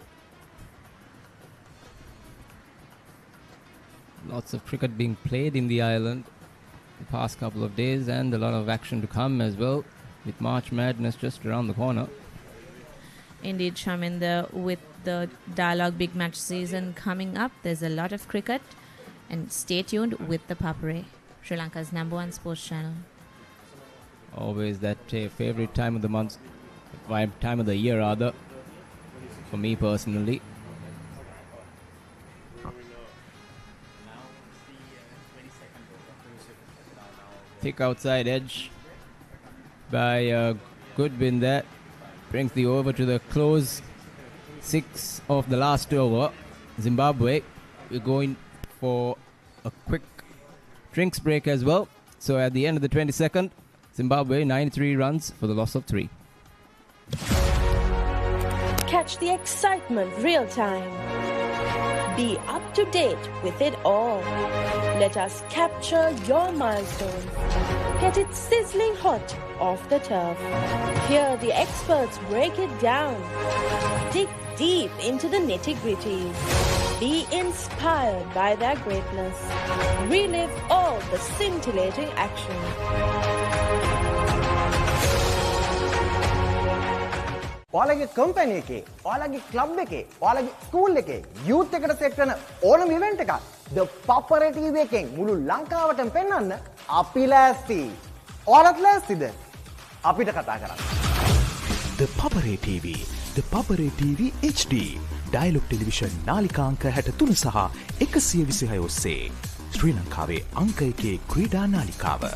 Lots of cricket being played in the island the past couple of days, and a lot of action to come as well, with March Madness just around the corner. Indeed, Shaminder, with the Dialog Big Match season coming up, there's a lot of cricket, and stay tuned with the Papare, Sri Lanka's #1 sports channel. Always that favorite time of the month, time of the year rather, for me personally. Thick outside edge by Goodwin there. Brings the over to the close 6 of the last over. Zimbabwe, we're going for a quick drinks break as well. So at the end of the 22nd, Zimbabwe 93 runs for the loss of 3. Catch the excitement real time. Be up to date with it all. Let us capture your milestones. Get it sizzling hot off the turf. Hear the experts break it down. Dig deep into the nitty-gritties. Be inspired by their greatness. Relive all the scintillating action. ඔයාලගේ company එකේ, ඔයාලගේ club එකේ, ඔයාලගේ school එකේ, youth එකට set වෙන ඕනම event එකක් The Papare TV එකෙන් මුළු ලංකාවටම පෙන්වන්න අපි ලෑස්ති. ඔයාලත් ලෑස්තිද? අපිට කතා කරන්න. The Papare TV, The Papare TV HD, Dialog television නාලිකා අංක 63 සහ 126 ඔස්සේ ශ්‍රී ලංකාවේ අංක 1 ක්‍රීඩා නාලිකාව.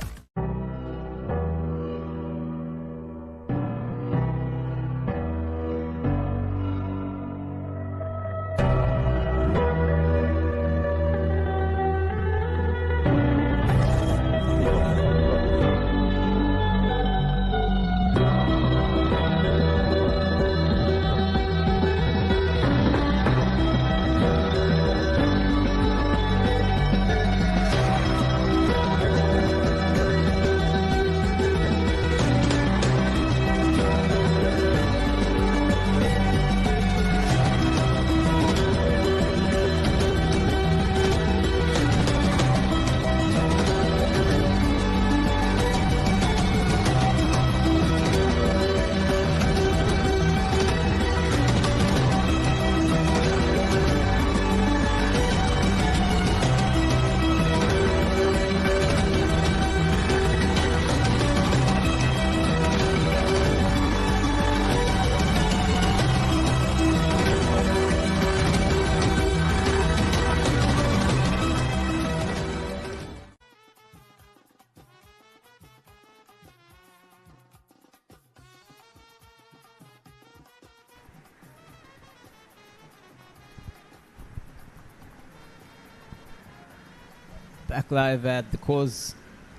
Back live at the Colts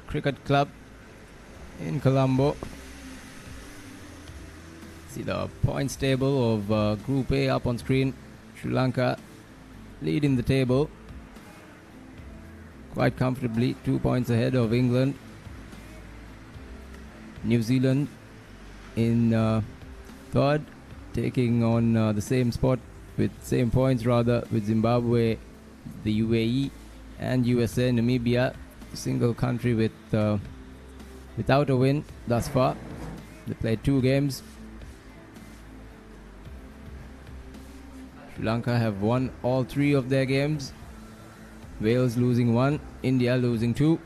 Cricket Club in Colombo. See the points table of Group A up on screen. Sri Lanka leading the table quite comfortably, 2 points ahead of England. New Zealand in third, taking on the same spot with same points rather with Zimbabwe, the UAE and USA. Namibia, a single country with without a win thus far. They played 2 games. Sri Lanka have won all 3 of their games. Wales losing 1, India losing 2.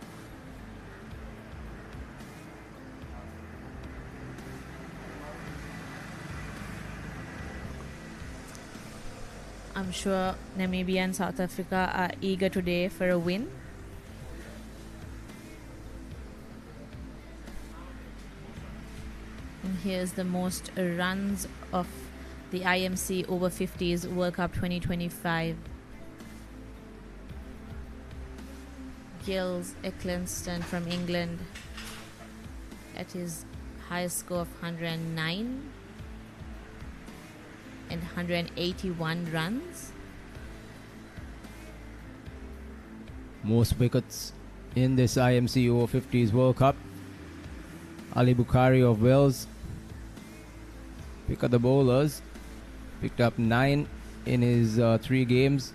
I'm sure Namibia and South Africa are eager today for a win. And here's the most runs of the IMC Over-50s World Cup 2025. Gills Eccleston from England at his highest score of 109 and 181 runs. Most wickets in this IMC Over-50s World Cup. Ali Bukhari of Wales. Pick up the bowlers. Picked up 9 in his 3 games.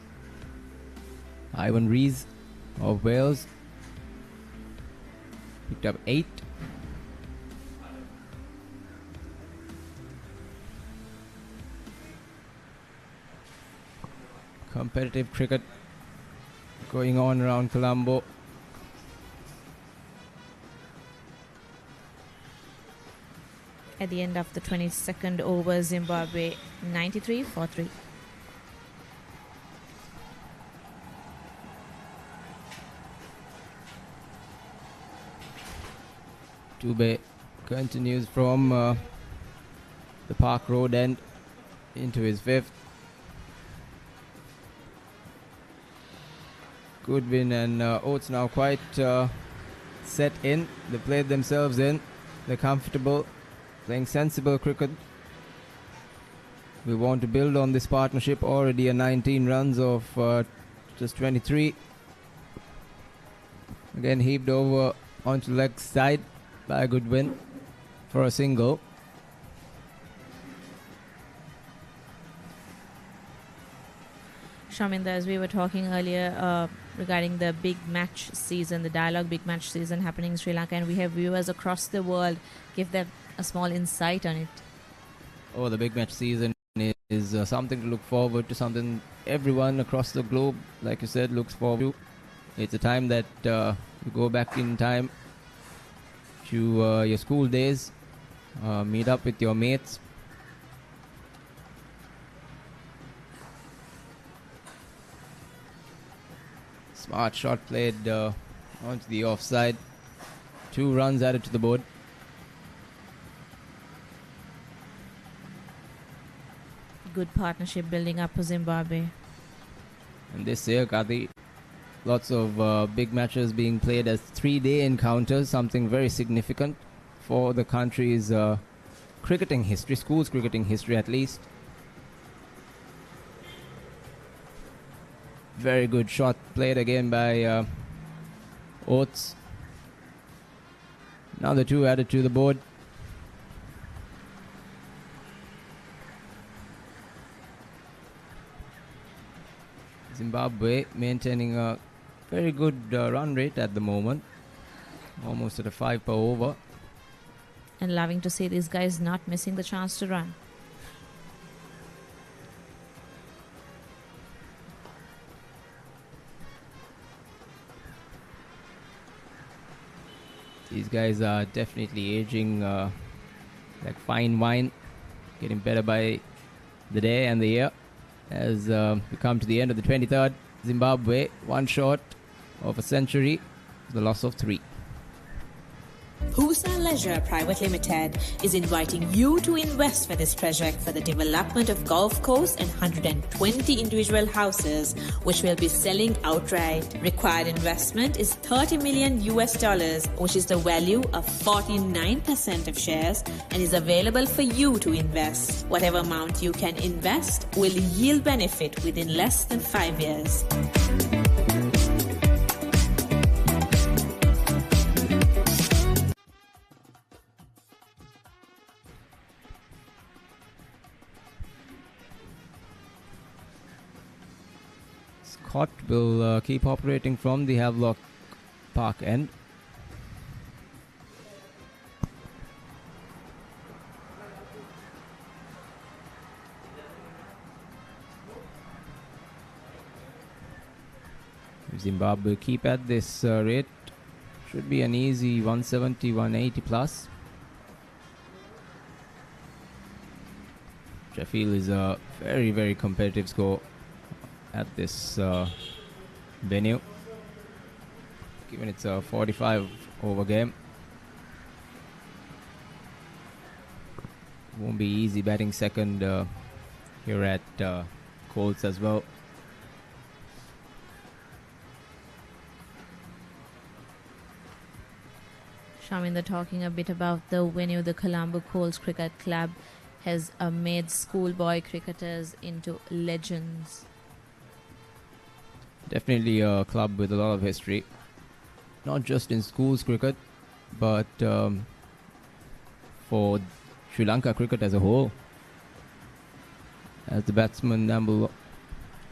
Ivan Rees of Wales picked up 8. Competitive cricket going on around Colombo. At the end of the 22nd over, Zimbabwe 93 for 3. Dubé continues from the Park Road end into his 5th. Goodwin and Oates now quite set in. They played themselves in. They're comfortable, playing sensible cricket. We want to build on this partnership. Already a 19 runs of just 23. Again heaved over onto the leg side by Goodwin for a single. Shaminda, as we were talking earlier regarding the big match season, the Dialog big match season happening in Sri Lanka, and we have viewers across the world. Give them a small insight on it. Oh, the big match season is something to look forward to, something everyone across the globe, like you said, looks forward to. It's a time that you go back in time to your school days, meet up with your mates. Smart shot played onto the offside. 2 runs added to the board. Good partnership building up for Zimbabwe. And this year, Kati, lots of big matches being played as 3-day encounters, something very significant for the country's cricketing history, schools cricketing history at least. Very good shot played again by Oates. Another 2 added to the board. Zimbabwe maintaining a very good run rate at the moment. Almost at a 5 per over. And loving to see these guys not missing the chance to run. These guys are definitely aging like fine wine, getting better by the day and the year. As we come to the end of the 23rd, Zimbabwe 1 short of a century, the loss of 3. Husa Leisure Private Limited is inviting you to invest for this project for the development of golf course and 120 individual houses, which will be selling outright. Required investment is $30 million, which is the value of 49% of shares, and is available for you to invest. Whatever amount you can invest will yield benefit within less than 5 years. Scott will keep operating from the Havelock Park end. Zimbabwe keep at this rate, should be an easy 170, 180 plus. Which I feel is a very, very competitive score at this venue, given it's a 45 over game. Won't be easy batting second here at Colts as well. Shaminda talking a bit about the venue. The Colombo Colts Cricket Club has made schoolboy cricketers into legends. Definitely a club with a lot of history, not just in schools cricket, but for Sri Lanka cricket as a whole. As the batsman ambled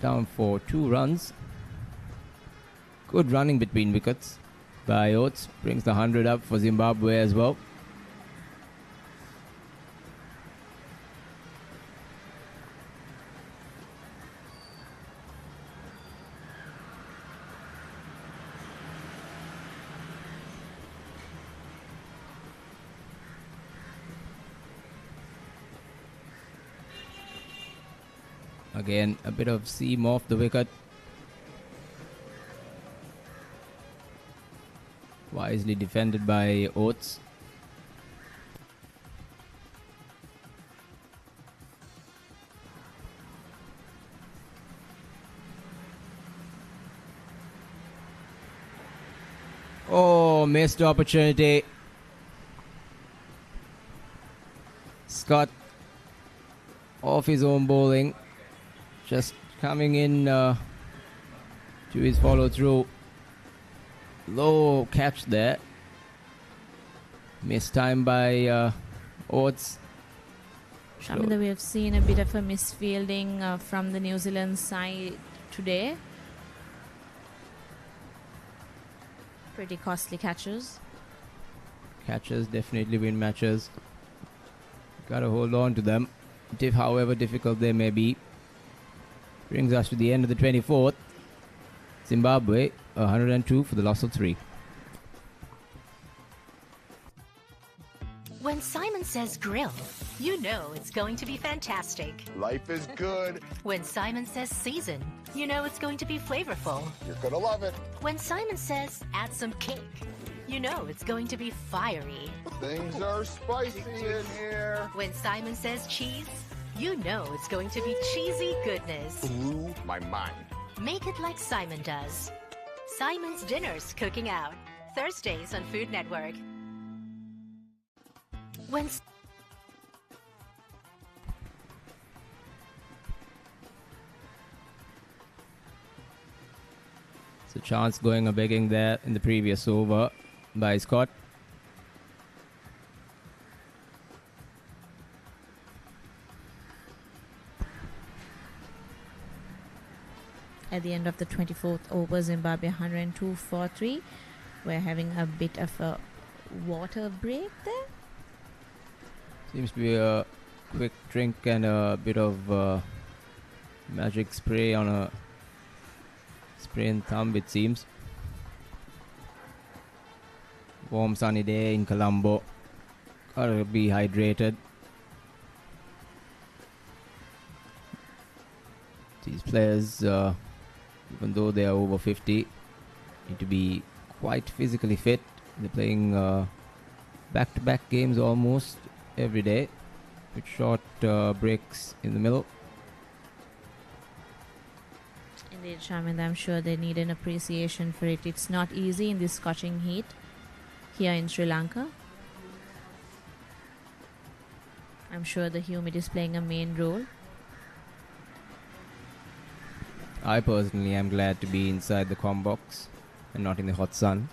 down for 2 runs. Good running between wickets by Oates, brings the 100 up for Zimbabwe as well. Again, a bit of seam off the wicket. Wisely defended by Oates. Oh, missed opportunity. Scott off his own bowling. Just coming in to his follow through. Low catch there. Missed time by Oates. Shaminda, we have seen a bit of a misfielding from the New Zealand side today. Pretty costly catches. Catches definitely win matches. Gotta hold on to them, however difficult they may be. Brings us to the end of the 24th. Zimbabwe, 102 for the loss of 3. When Simon says grill, you know it's going to be fantastic. Life is good. When Simon says season, you know it's going to be flavorful. You're gonna love it. When Simon says add some kick, you know it's going to be fiery. Things are spicy in here. When Simon says cheese, you know it's going to be cheesy goodness. Blew my mind. Make it like Simon does. Simon's Dinners Cooking Out. Thursdays on Food Network. When It's a chance going a begging there in the previous over by Scott. At the end of the 24th over, Zimbabwe 102 for 3. We're having a bit of a water break there. Seems to be a quick drink and a bit of magic spray on a spray and thumb, it seems. Warm sunny day in Colombo. Gotta be hydrated. These players, even though they are over 50, need to be quite physically fit. They're playing back-to-back games almost every day, with short breaks in the middle. Indeed, Shaminda, I'm sure they need an appreciation for it. It's not easy in this scorching heat here in Sri Lanka. I'm sure the humidity is playing a main role. I personally am glad to be inside the comm box and not in the hot sun.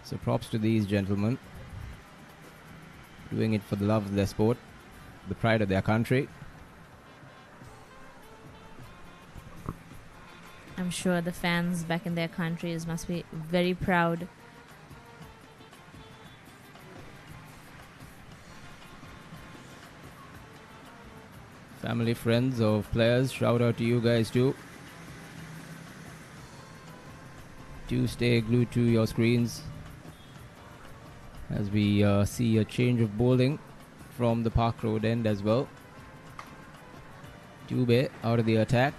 So props to these gentlemen, doing it for the love of their sport, the pride of their country. I'm sure the fans back in their countries must be very proud. Family, friends of players, shout out to you guys too. Do stay glued to your screens as we see a change of bowling from the Park Road end as well. Dubé out of the attack.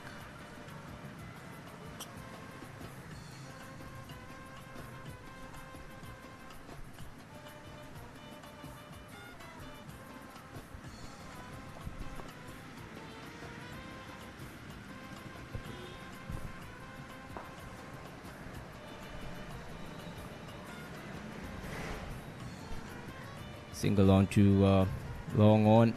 Single on to long on.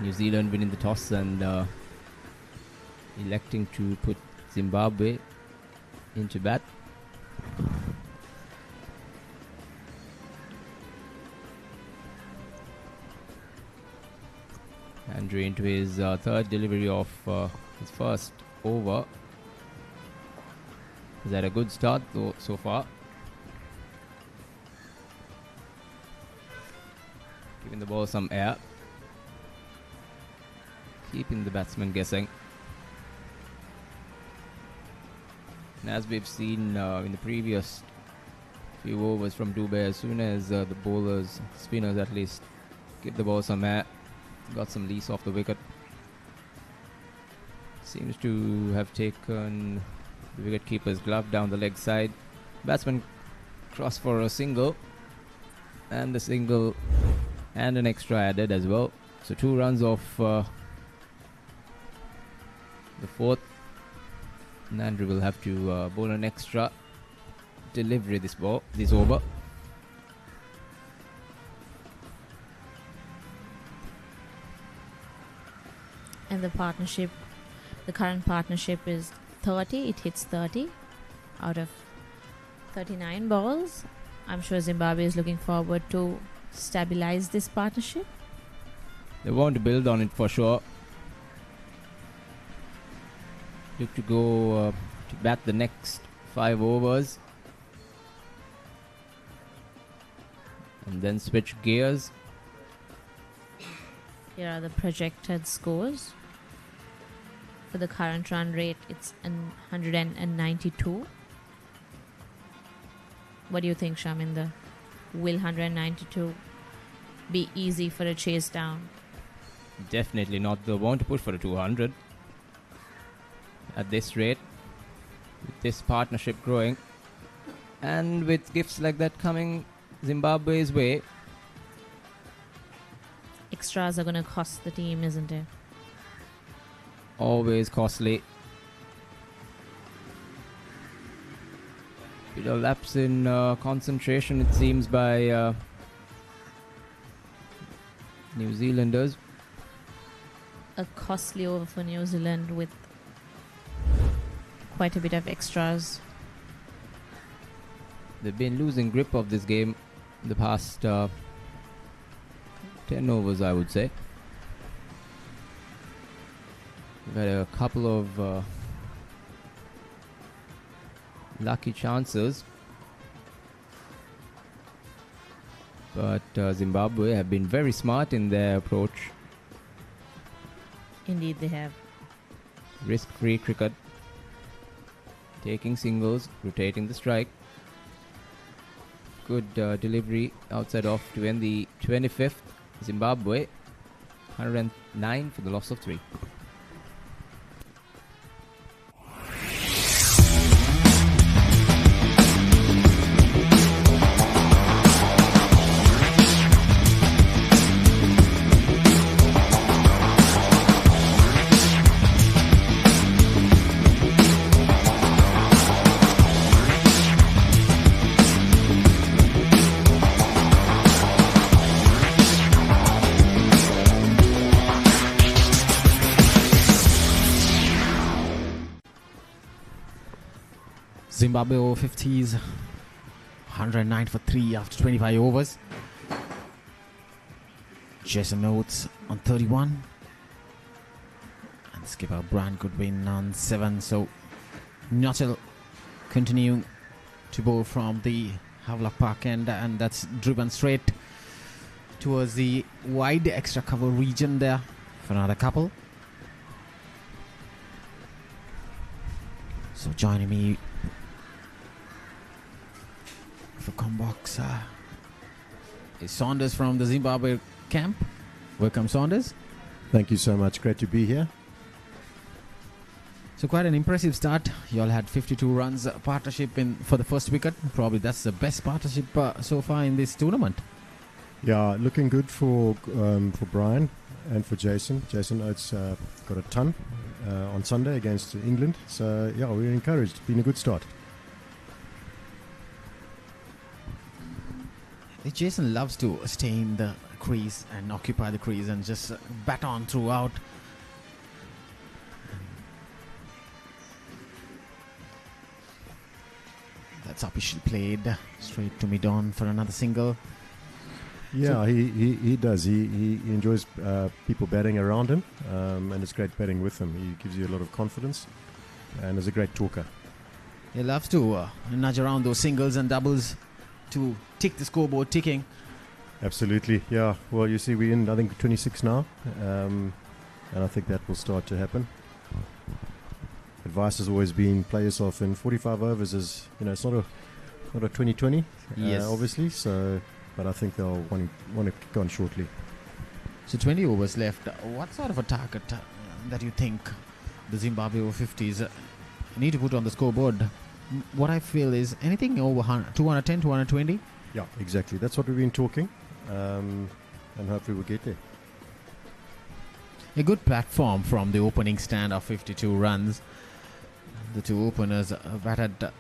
New Zealand winning the toss and electing to put Zimbabwe into bat. Andrew into his third delivery of his first over. He's had a good start though so far. Giving the ball some air. Keeping the batsman guessing. And as we've seen in the previous few overs from Dubé, as soon as the bowlers, spinners at least, give the ball some air, got some lease off the wicket. Seems to have taken the wicket-keeper's glove down the leg side. Batsman cross for a single. And the single and an extra added as well. So 2 runs off the fourth. And Andrew will have to bowl an extra delivery this over. And the current partnership is 30. It hits 30 out of 39 balls. I'm sure Zimbabwe is looking forward to stabilize this partnership. They want to build on it for sure. Look to go to bat the next 5 overs and then switch gears. Here are the projected scores. For the current run rate, it's 192. What do you think, Shaminder? Will 192 be easy for a chase down? Definitely not. They want to push for a 200. At this rate, with this partnership growing, and with gifts like that coming Zimbabwe's way. Extras are going to cost the team, isn't it? Always costly. Bit of lapse in concentration, it seems, by New Zealanders. A costly over for New Zealand with quite a bit of extras. They've been losing grip of this game in the past 10 overs, I would say. We've had a couple of lucky chances, but Zimbabwe have been very smart in their approach. Indeed they have. Risk-free cricket. Taking singles, rotating the strike. Good delivery outside off to end the 25th. Zimbabwe 109 for the loss of 3. Zimbabwe Over-50s, 109 for 3 after 25 overs. Jason Oates on 31. And skipper Brian Goodwin on 7. So Nuttall continuing to bowl from the Havelock Park end, and that's driven straight towards the wide extra cover region there for another couple. So joining me for Combox is Saunders from the Zimbabwe camp. Welcome, Saunders. Thank you so much. Great to be here. So quite an impressive start. You all had 52 runs partnership for the first wicket. Probably that's the best partnership so far in this tournament. Yeah, looking good for Brian and for Jason. Jason Oates got a ton on Sunday against England. So yeah, we're encouraged. It's been a good start. Jason loves to stay in the crease and occupy the crease and just bat on throughout. That's officially played straight to mid-on for another single. Yeah, So- he does. He enjoys people batting around him, and it's great batting with him. He gives you a lot of confidence and is a great talker. He loves to nudge around those singles and doubles to tick the scoreboard ticking. Absolutely, yeah. Well, you see, we're in, I think, 26 now, and I think that will start to happen. Advice has always been play yourself in 45 overs. Is it's not a 2020, Yes. obviously. So, but I think they'll want to kick on shortly. So 20 overs left. What sort of a target that you think the Zimbabwe Over-50s need to put on the scoreboard? What I feel is anything over 210, 220. Yeah, exactly. That's what we've been talking, and hopefully we'll get there. A good platform from the opening stand of 52 runs. The two openers batted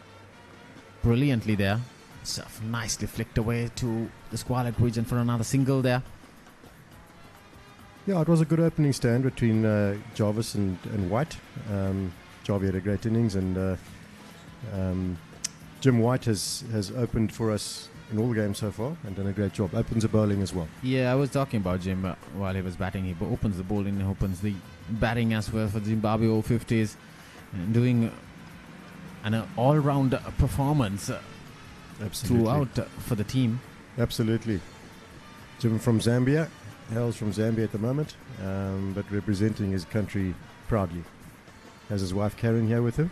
brilliantly there. So nicely flicked away to the squalid region for another single there. Yeah, it was a good opening stand between Jarvis and White. Jarvis had a great innings, and Jim White has opened for us in all the games so far and done a great job. Opens the bowling as well. Yeah, I was talking about Jim while he was batting. He opens the bowling, opens the batting as well for the Zimbabwe Over-50s, and doing an all-round performance Absolutely. throughout for the team. Absolutely. Jim from Zambia, hails from Zambia at the moment, but representing his country proudly. Has his wife Karen here with him.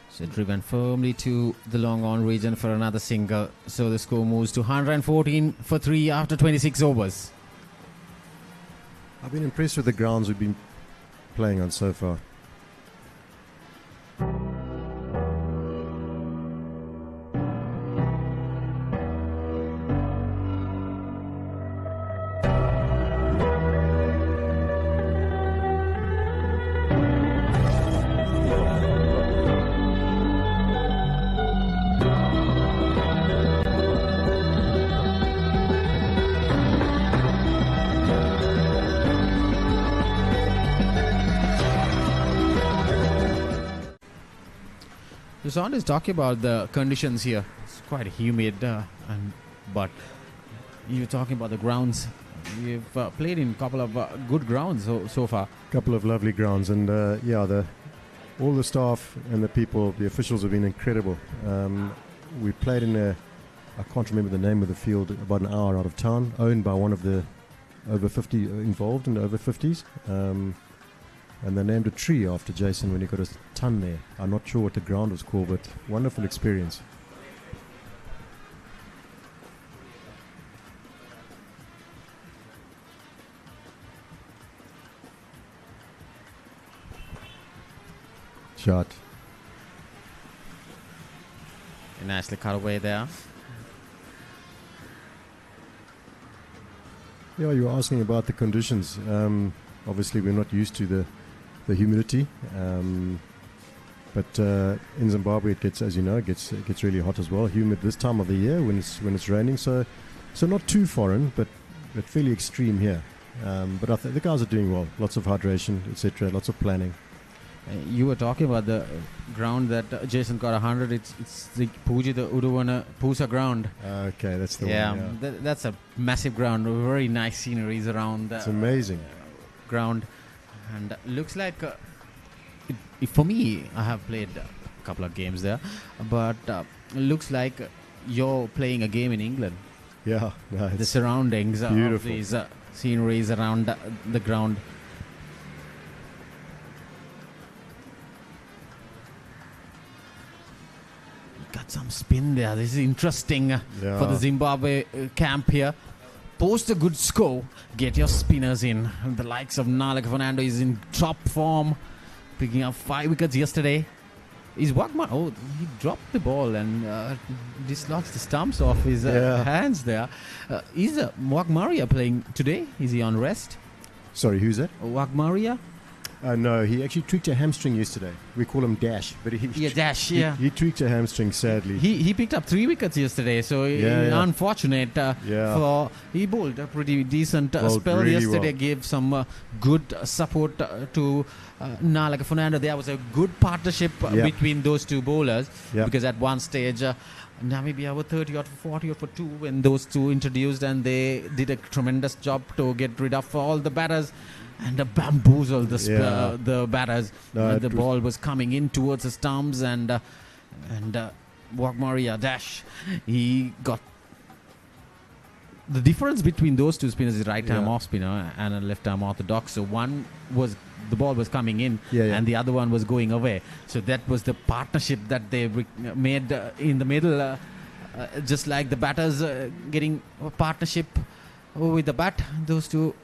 So driven firmly to the long on region for another single. So the score moves to 114 for 3 after 26 overs. I've been impressed with the grounds we've been playing on so far. Saunders talking about the conditions here. It's quite humid, but you're talking about the grounds. You've played in a couple of good grounds so far. Couple of lovely grounds, and all the staff and the people, the officials have been incredible. We played in I can't remember the name of the field, about an hour out of town, owned by one of the over 50 involved in the over 50s. And they named a tree after Jason when he got a ton there. I'm not sure what the ground was called, but wonderful experience. Shot. Nicely cut away there. Yeah, you were asking about the conditions. Obviously, we're not used to the humidity, But in Zimbabwe, it gets, as you know, it gets really hot as well. Humid this time of the year when it's raining. So not too foreign, but fairly extreme here. But I think the guys are doing well. Lots of hydration, etc. Lots of planning. You were talking about the ground that Jason got 100. It's the Puji, the Uduwana Pusa ground. Okay, that's the one. Yeah, that's a massive ground. Very nice sceneries around. It's amazing. Ground, and looks like for me, I have played a couple of games there, but looks like you're playing a game in England. Yeah, no, the surroundings of these sceneries around the ground. Got some spin there. This is interesting for the Zimbabwe camp here. Post a good score, get your spinners in. And the likes of Nalaka Fernando is in top form, picking up 5 wickets yesterday. Is Wagmar? Oh, he dropped the ball and dislodged the stumps off his hands there. Is Wagmaria playing today? Is he on rest? Sorry, who's that? Wagmaria? No, he actually tweaked a hamstring yesterday. We call him Dash, but Dash. He tweaked a hamstring sadly. He picked up 3 wickets yesterday, so unfortunate. For he bowled a pretty decent spell really yesterday. Well. Gave some good support to Nalaka Fernando. There was a good partnership between those two bowlers because at one stage. Namibia were 30 or 40 or for 2 when those two introduced, and they did a tremendous job to get rid of all the batters and bamboozled the batters. The ball was coming in towards the stumps, and Wagmaria Dash, he got the difference between those two spinners is right arm off spinner and a left arm orthodox. So one was the ball was coming in and the other one was going away. So that was the partnership that they made in the middle, just like the batters getting a partnership with the bat. Those two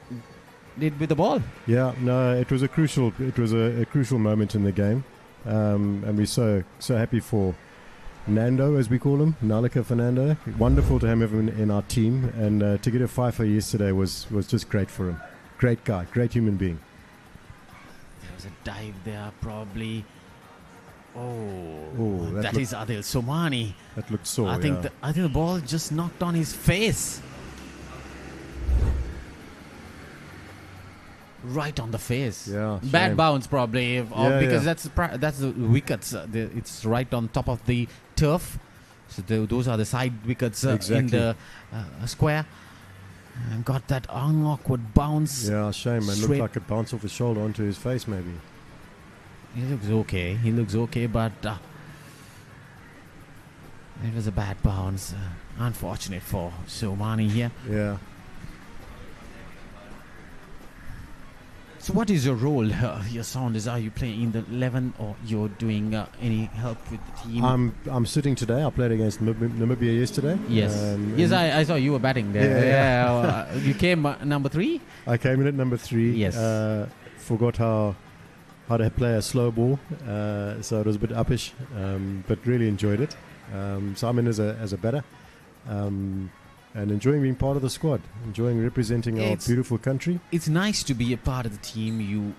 did with the ball. Yeah, no, it was a crucial moment in the game, and we're so happy for Nando, as we call him, Nalaka Fernando. Wonderful to have him in our team, and to get a 5 for yesterday was just great for him. Great guy, great human being. There was a dive there, probably. Oh, that is Adil Somani. That looked sore. I think the ball just knocked on his face. Right on the face. Yeah. Bad bounce probably, because that's the wickets. It's right on top of the turf. So those are the side wickets in the square. And got that awkward bounce. Yeah, shame. It looked like it bounced off his shoulder onto his face, maybe. He looks okay, but it was a bad bounce. Unfortunate for Somani here. Yeah. So what is your role here, Saunders? Are you playing in the 11 or you're doing any help with the team? I'm sitting today. I played against Namibia yesterday. Yes. I saw you were batting there. Yeah. You came number 3? I came in at number 3. Yes. Forgot how to play a slow ball, so it was a bit uppish, but really enjoyed it. So I'm in as a batter. And enjoying being part of the squad, enjoying representing our beautiful country. It's nice to be a part of the team. You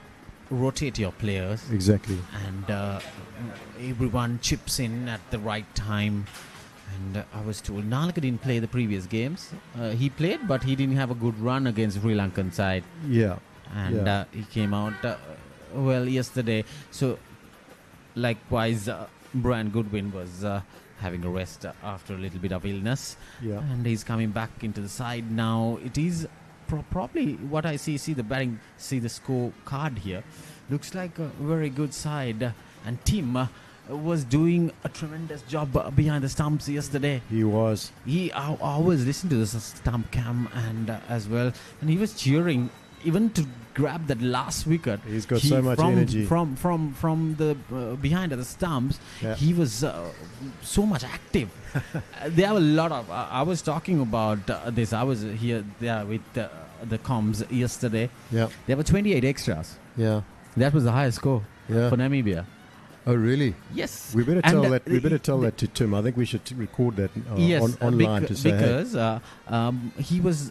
rotate your players. Exactly. And everyone chips in at the right time. And I was told Nalaka didn't play the previous games. He played, but he didn't have a good run against Sri Lankan side. Yeah. And he came out well yesterday. So likewise, Brian Goodwin was having a rest after a little bit of illness, and he's coming back into the side now. It is probably what I see the batting, see the score card here, looks like a very good side, and Tim was doing a tremendous job behind the stumps yesterday. I was listening to the stump cam and as well, and he was cheering even to grab that last wicket. He's got so much energy from the behind the stumps. He was so much active. There were a lot of I was talking about this. I was there with the comms yesterday. There were 28 extras. That was the highest score for Namibia. Oh, really? Yes. We better tell that. We better tell that to Tim. I think we should record that online to say. Because he was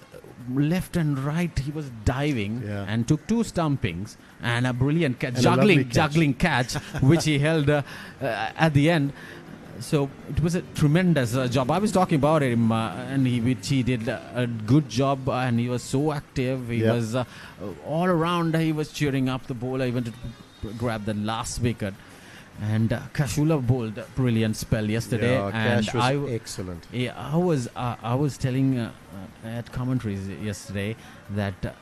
left and right. He was diving and took 2 stumpings and a brilliant juggling catch, which he held at the end. So it was a tremendous job. I was talking about him, and he did a good job, and he was so active. He was all around. He was cheering up the bowler, even to grab the last wicket. And Kashula bowled a brilliant spell yesterday. Yeah, and Cash was excellent. Yeah, I was telling at commentaries yesterday that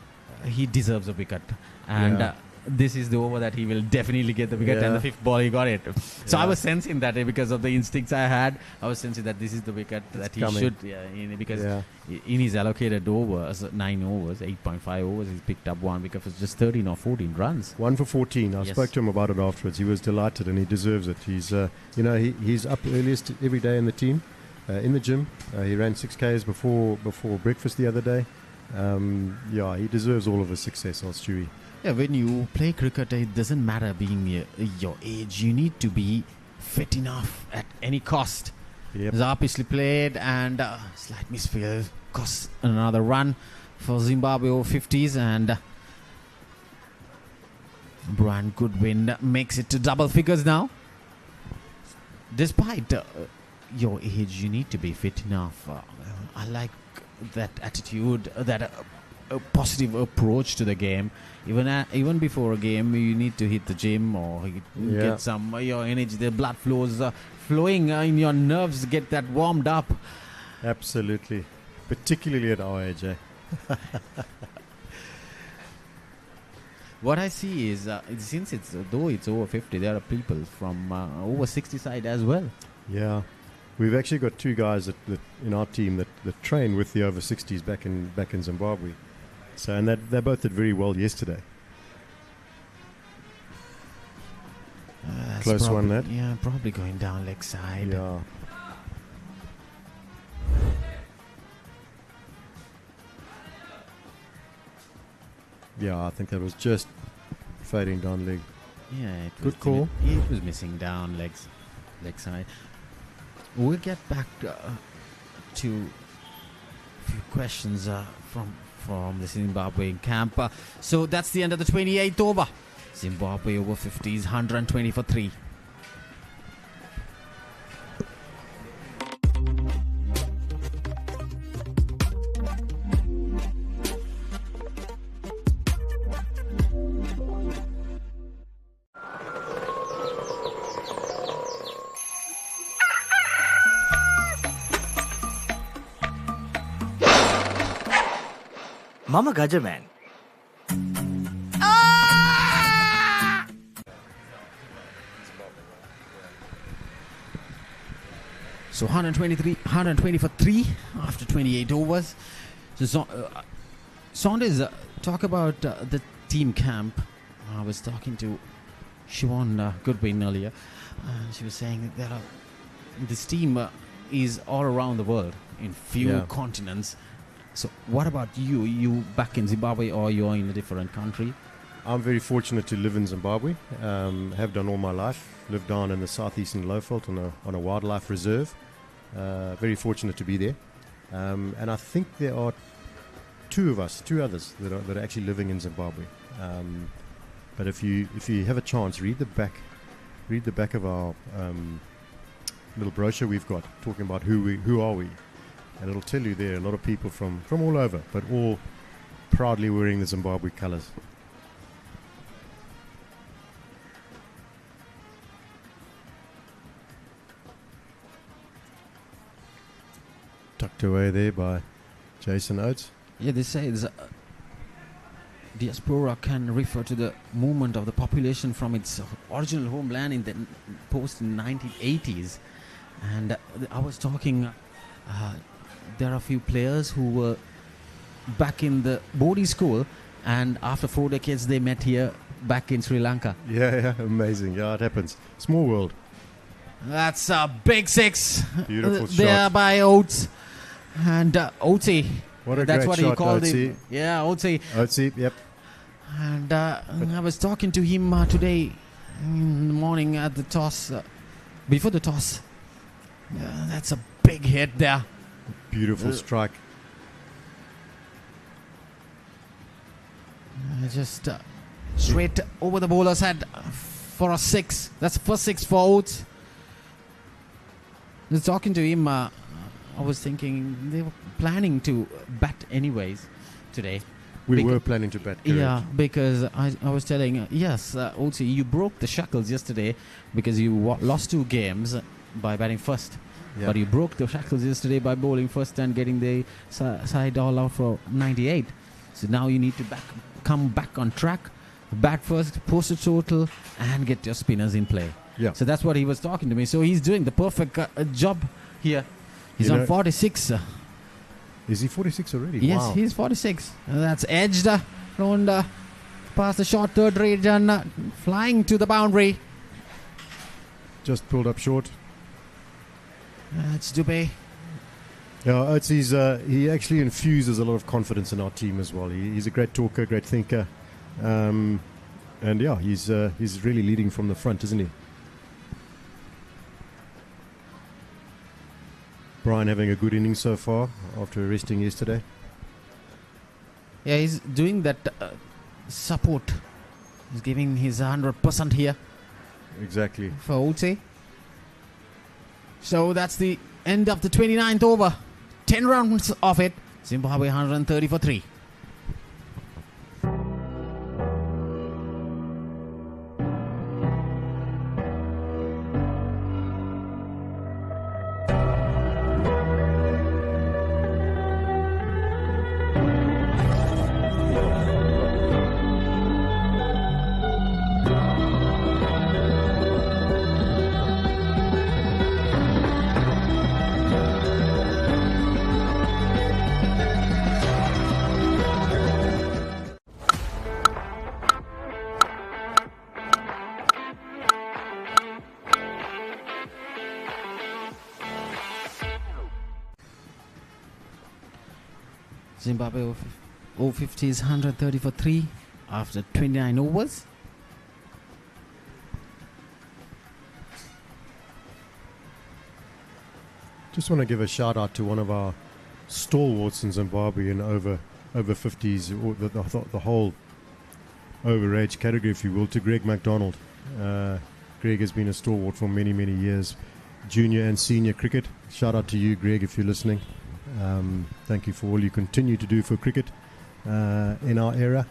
he deserves a wicket, and this is the over that he will definitely get the wicket, and the 5th ball he got it. So I was sensing that because of the instincts I had, I was sensing that this is the wicket that he should, because in his allocated overs, 9 overs, 8.5 overs, he's picked up 1 wicket for just 13 or 14 runs. 1 for 14. I spoke to him about it afterwards. He was delighted, and he deserves it. He's, he's up earliest every day in the team, in the gym. He ran 6Ks before breakfast the other day. He deserves all of his success, old Stewie. Yeah, when you play cricket, it doesn't matter being your age. You need to be fit enough at any cost. Yep. Zarpishly played, and slight misfield cost another run for Zimbabwe Over-50s, and Brian Goodwin makes it to double figures now. Despite your age, you need to be fit enough. I like that attitude, that a positive approach to the game. Even before a game, you need to hit the gym or get some your energy. The blood flows flowing in your nerves. Get that warmed up. Absolutely, particularly at our age. What I see is since it's over 50, there are people from over 60 side as well. Yeah, we've actually got 2 guys that in our team that train with the over 60s back in Zimbabwe. So, and they both did very well yesterday. Close one, that. Yeah, probably going down leg side. Yeah. Yeah, I think that was just fading down leg. Yeah, good call. It was missing down leg side. We'll get back to a few questions from the Zimbabwean camp. So that's the end of the 28th over. Zimbabwe Over-50s, 120 for 3. Mama Gajaman. So 120 for 3 after 28 overs. So Saunders, talk about the team camp. I was talking to Siobhan Goodwin earlier. She was saying that this team is all around the world in few continents. So what about you? You back in Zimbabwe or you're in a different country? I'm very fortunate to live in Zimbabwe. Have done all my life. Lived down in the southeastern Lowveld on a wildlife reserve. Very fortunate to be there. And I think there are two others that are actually living in Zimbabwe. But if you have a chance, read the back of our little brochure we've got talking about who are we, and it'll tell you there are a lot of people from all over, but all proudly wearing the Zimbabwe colours. Tucked away there by Jason Oates. Yeah, they say diaspora can refer to the movement of the population from its original homeland in the post-1980s. And I was talking, there are a few players who were back in the boarding school, and after 4 decades they met here back in Sri Lanka. Yeah, amazing. Yeah, it happens. Small world. That's a big six. Beautiful shot. There by Oates. And Oatesy. What a That's great what shot, he called Oatesy. him. Yeah, Oatesy. Oatesy, yep. And I was talking to him today, in the morning at the toss, before the toss. That's a big hit there. Beautiful strike. Just straight over the bowler's head for a 6. That's the first 6 for Oates. I was talking to him. I was thinking they were planning to bat anyways today. We were planning to bat. Correct. Yeah, because I was telling, yes, Oates, you broke the shackles yesterday because you lost 2 games by batting first. Yeah. But you broke the shackles yesterday by bowling first and getting the side all out for 98. So now you need to come back on track, bat first, post a total, and get your spinners in play. Yeah. So that's what he was talking to me. So he's doing the perfect job here. He's on 46. Is he 46 already? Yes, Wow. he's 46. That's edged round past the short third range and flying to the boundary. Just pulled up short. That's Dubey. Yeah, he actually infuses a lot of confidence in our team as well. He's a great talker, great thinker, and yeah, he's really leading from the front, isn't he? Brian having a good innings so far after resting yesterday. Yeah, he's doing that support. He's giving his 100% here. Exactly. For Oates. So that's the end of the 29th over. 10 rounds of it. Zimbabwe 130 for 3. Zimbabwe Over-50s 130 for 3 after 29 overs. Just want to give a shout out to one of our stalwarts in Zimbabwe in over 50s, or the whole overage category, if you will, to Greg MacDonald. Greg has been a stalwart for many, many years, junior and senior cricket. Shout out to you, Greg, if you're listening. Thank you for all you continue to do for cricket in our era.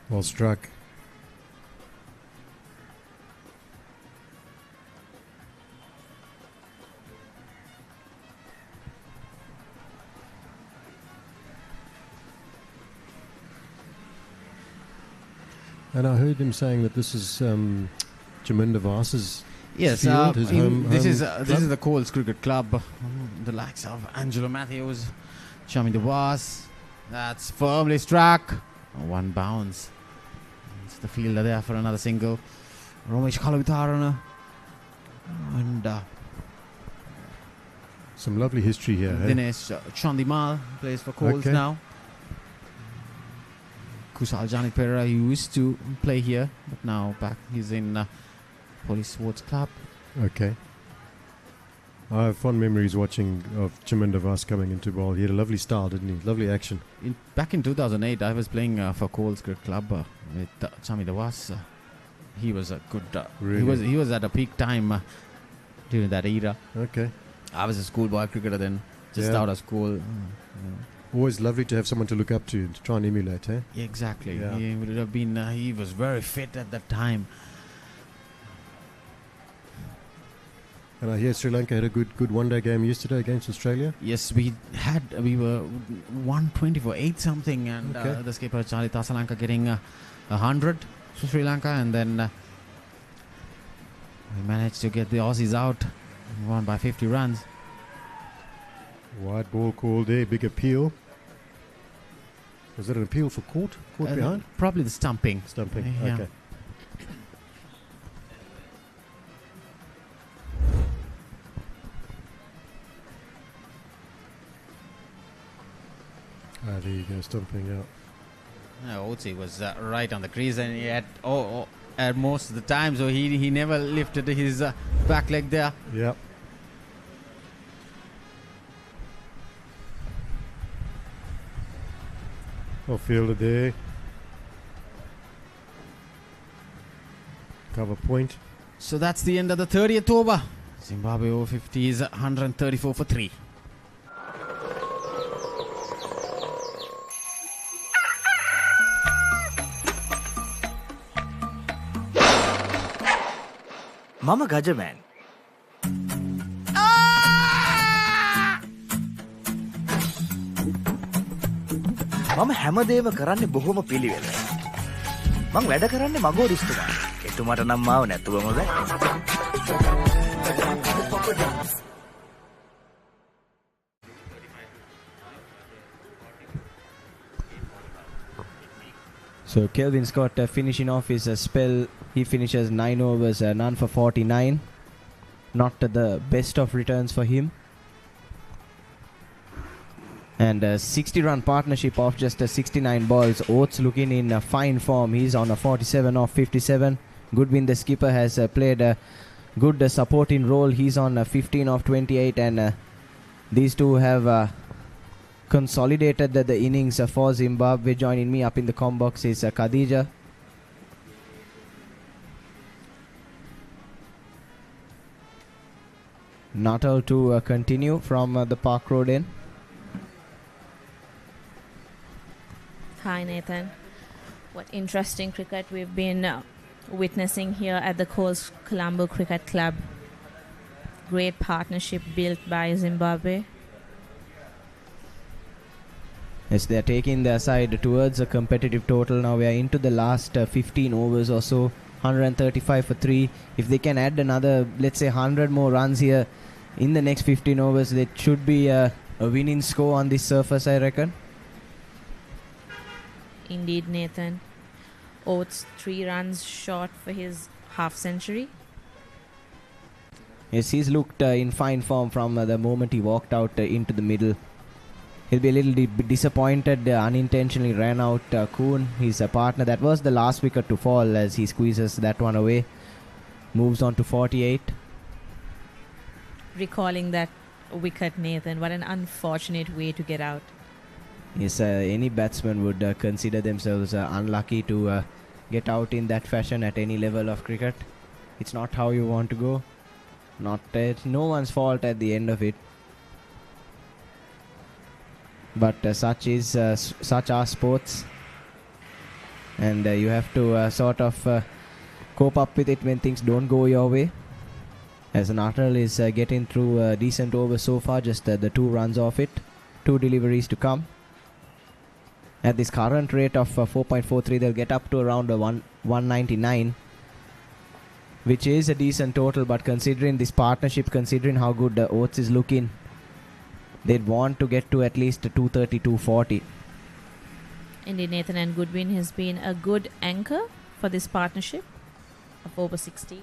Well struck. And I heard him saying that this is Jaminda Vasa's field, his this is club. the Colts Cricket Club. The likes of Angelo Matthews, Jaminda Vas. That's firmly struck. 1 bounce. It's the fielder there for another single. Romesh Kalavitarana. And some lovely history here. Dinesh Chandimal plays for Colts now. Kusal Janit Pereira, he used to play here, but now back he's in Police Sports Club. Okay. I have fond memories watching of Jaminda Vas coming into bowl. He had a lovely style, didn't he? Lovely action. Back in 2008, I was playing for Colts Cricket Club with Jaminda Vas. He was a good. Really? He was at a peak time during that era. Okay. I was a schoolboy cricketer then, just out of school. Always lovely to have someone to look up to try and emulate, eh? Yeah, exactly. Yeah. He would have been. He was very fit at that time. And I hear Sri Lanka had a good one-day game yesterday against Australia. Yes, we were 120 for 8 something, and the skipper Charlie Tasalanka getting 100 for Sri Lanka, and then we managed to get the Aussies out, won by 50 runs. Wide ball called there, big appeal. Was that an appeal for court? Court behind? Probably the stumping. Stumping, Yeah. okay. There you go, stumping out. Otsi was right on the crease, and he had at most of the time, so he never lifted his back leg there. Yep. Well fielded there. Cover point. So that's the end of the 30th over. Zimbabwe Over-50s 134 for 3. Mama Gajaman. මම හැමදේම කරන්නේ බොහොම පිළිවෙලට. මං වැඩ කරන්නේ මගෝරිස්තුමා. එතුමාට නම් මාව නැතුවම බෑ. So Kelvin Scott finishing off his spell. He finishes 9 overs, none for 49. Not the best of returns for him. And a 60-run partnership of just 69 balls. Oates looking in fine form. He's on a 47 off 57. Goodwin, the skipper, has played a good supporting role. He's on 15 off 28. And these two have consolidated the innings for Zimbabwe. Joining me up in the comm box is Khadija. Nuttall to continue from the Park Road end. Hi Nathan. What interesting cricket we've been witnessing here at the Colombo Cricket Club. Great partnership built by Zimbabwe. Yes, they are taking their side towards a competitive total. Now we are into the last 15 overs or so. 135 for 3. If they can add another, let's say 100 more runs here in the next 15 overs, that should be a winning score on this surface, I reckon. Indeed, Nathan. Oates 3 runs short for his half century. Yes, he's looked in fine form from the moment he walked out into the middle. He'll be a little disappointed, unintentionally ran out Kuhn, his partner. That was the last wicket to fall as he squeezes that one away. Moves on to 48. Recalling that wicket, Nathan, what an unfortunate way to get out. Yes, any batsman would consider themselves unlucky to get out in that fashion at any level of cricket. It's not how you want to go. It's no one's fault at the end of it. But such are sports, and you have to sort of cope up with it when things don't go your way. As Nuttall is getting through a decent over so far, just the 2 runs off it, 2 deliveries to come. At this current rate of 4.43, they'll get up to around 199, which is a decent total. But considering this partnership, considering how good Oates is looking, they'd want to get to at least 230, 240. Indeed, Nathan, and Goodwin has been a good anchor for this partnership of over 60.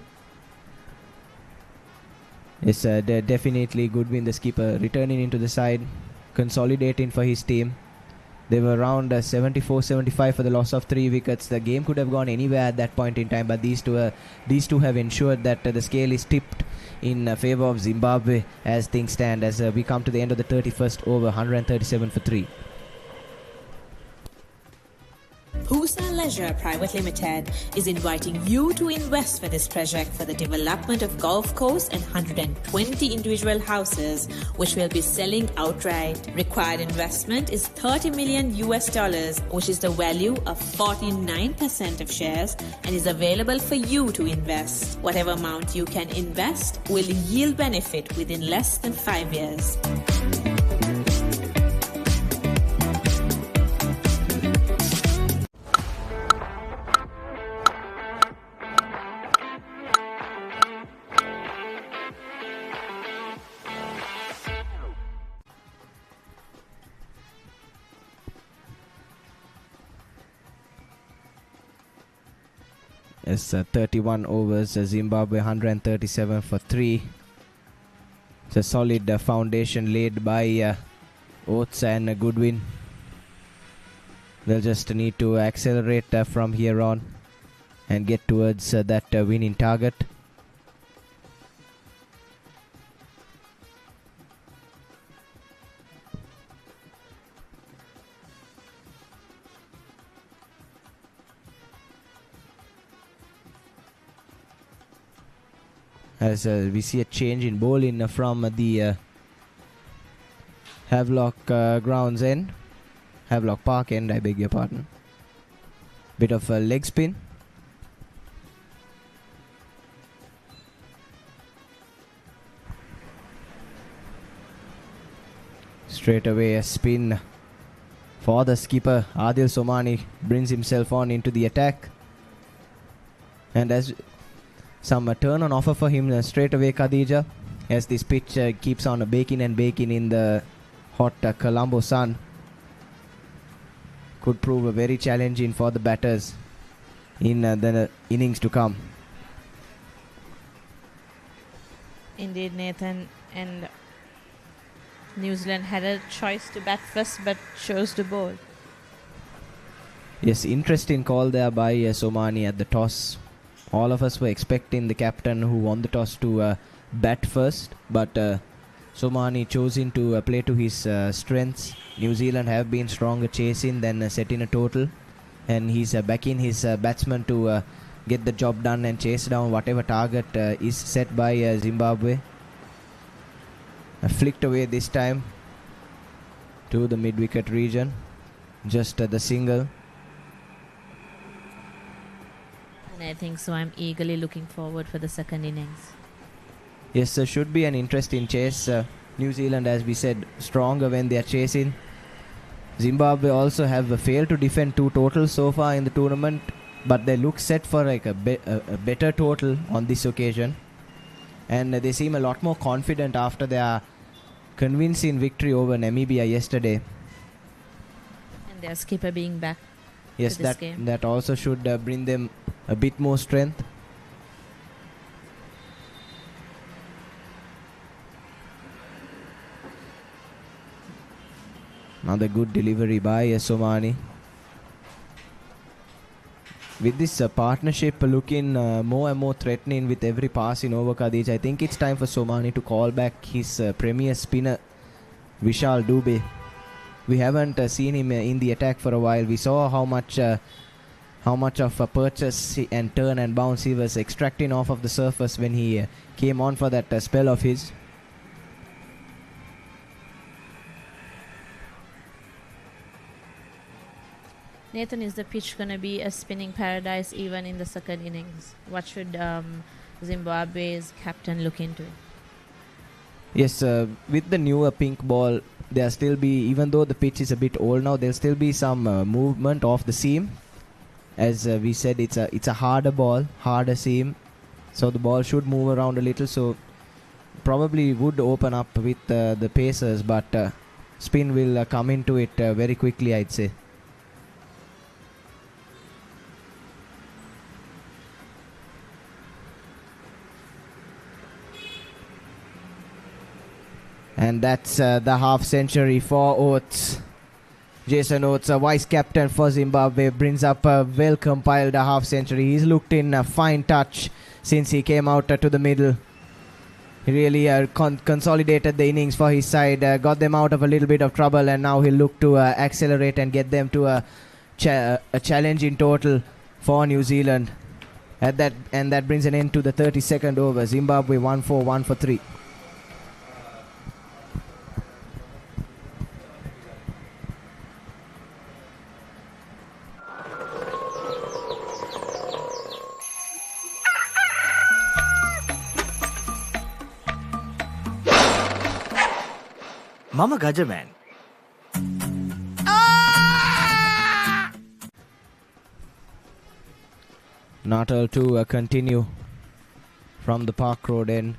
Yes, definitely Goodwin, the skipper, returning into the side, consolidating for his team. They were around 74-75 for the loss of 3 wickets. The game could have gone anywhere at that point in time, but these two have ensured that the scale is tipped in favour of Zimbabwe as things stand, as we come to the end of the 31st over, 137 for 3. Pusa Leisure Private Limited is inviting you to invest for this project for the development of golf course and 120 individual houses, which will be selling outright. Required investment is $30 million, which is the value of 49% of shares, and is available for you to invest. Whatever amount you can invest will yield benefit within less than 5 years. It's 31 overs, Zimbabwe 137 for 3. It's a solid foundation laid by Oates and Goodwin. They'll just need to accelerate from here on and get towards that winning target. As we see a change in bowling from the Havelock Grounds end. Havelock Park end, I beg your pardon. Bit of a leg spin. Straight away a spin for the skipper. Adil Somani brings himself on into the attack. And as some turn on offer for him straight away, Khadija, as this pitch keeps on baking and baking in the hot Colombo sun. Could prove very challenging for the batters in the innings to come. Indeed, Nathan, and New Zealand had a choice to bat first but chose to bowl. Yes, interesting call there by Somani at the toss. All of us were expecting the captain who won the toss to bat first, but Somani choosing to play to his strengths. New Zealand have been stronger chasing than setting a total, and he's backing his batsman to get the job done and chase down whatever target is set by Zimbabwe. Flicked away this time to the mid-wicket region. Just the single. And I think so. I'm eagerly looking forward for the second innings. Yes, there should be an interesting chase. New Zealand, as we said, stronger when they are chasing. Zimbabwe also have failed to defend 2 totals so far in the tournament, but they look set for like a better total on this occasion. And they seem a lot more confident after their convincing victory over Namibia yesterday. And their skipper being back. Yes, to this game. that also should bring them a bit more strength. Another good delivery by Somani. With this partnership looking more and more threatening with every passing over, Khadij, I think it's time for Somani to call back his premier spinner, Vishal Dubey. We haven't seen him in the attack for a while. We saw how much of a purchase and turn and bounce he was extracting off of the surface when he came on for that spell of his. Nathan, is the pitch going to be a spinning paradise even in the second innings? What should Zimbabwe's captain look into? Yes, with the newer pink ball, there still be, even though the pitch is a bit old now, there'll still be some movement off the seam. As we said, it's a harder ball, harder seam, so the ball should move around a little. So probably would open up with the pacers, but spin will come into it very quickly, I'd say. And that's the half century for Oates. Jason Oates, a vice captain for Zimbabwe, brings up a well compiled half century. He's looked in a fine touch since he came out to the middle. He really consolidated the innings for his side, got them out of a little bit of trouble, and now he'll look to accelerate and get them to a challenging total for New Zealand. And that brings an end to the 32nd over. Zimbabwe 1-4, 1 for 3. Mama Gajaman. Natal to continue from the Park Road end.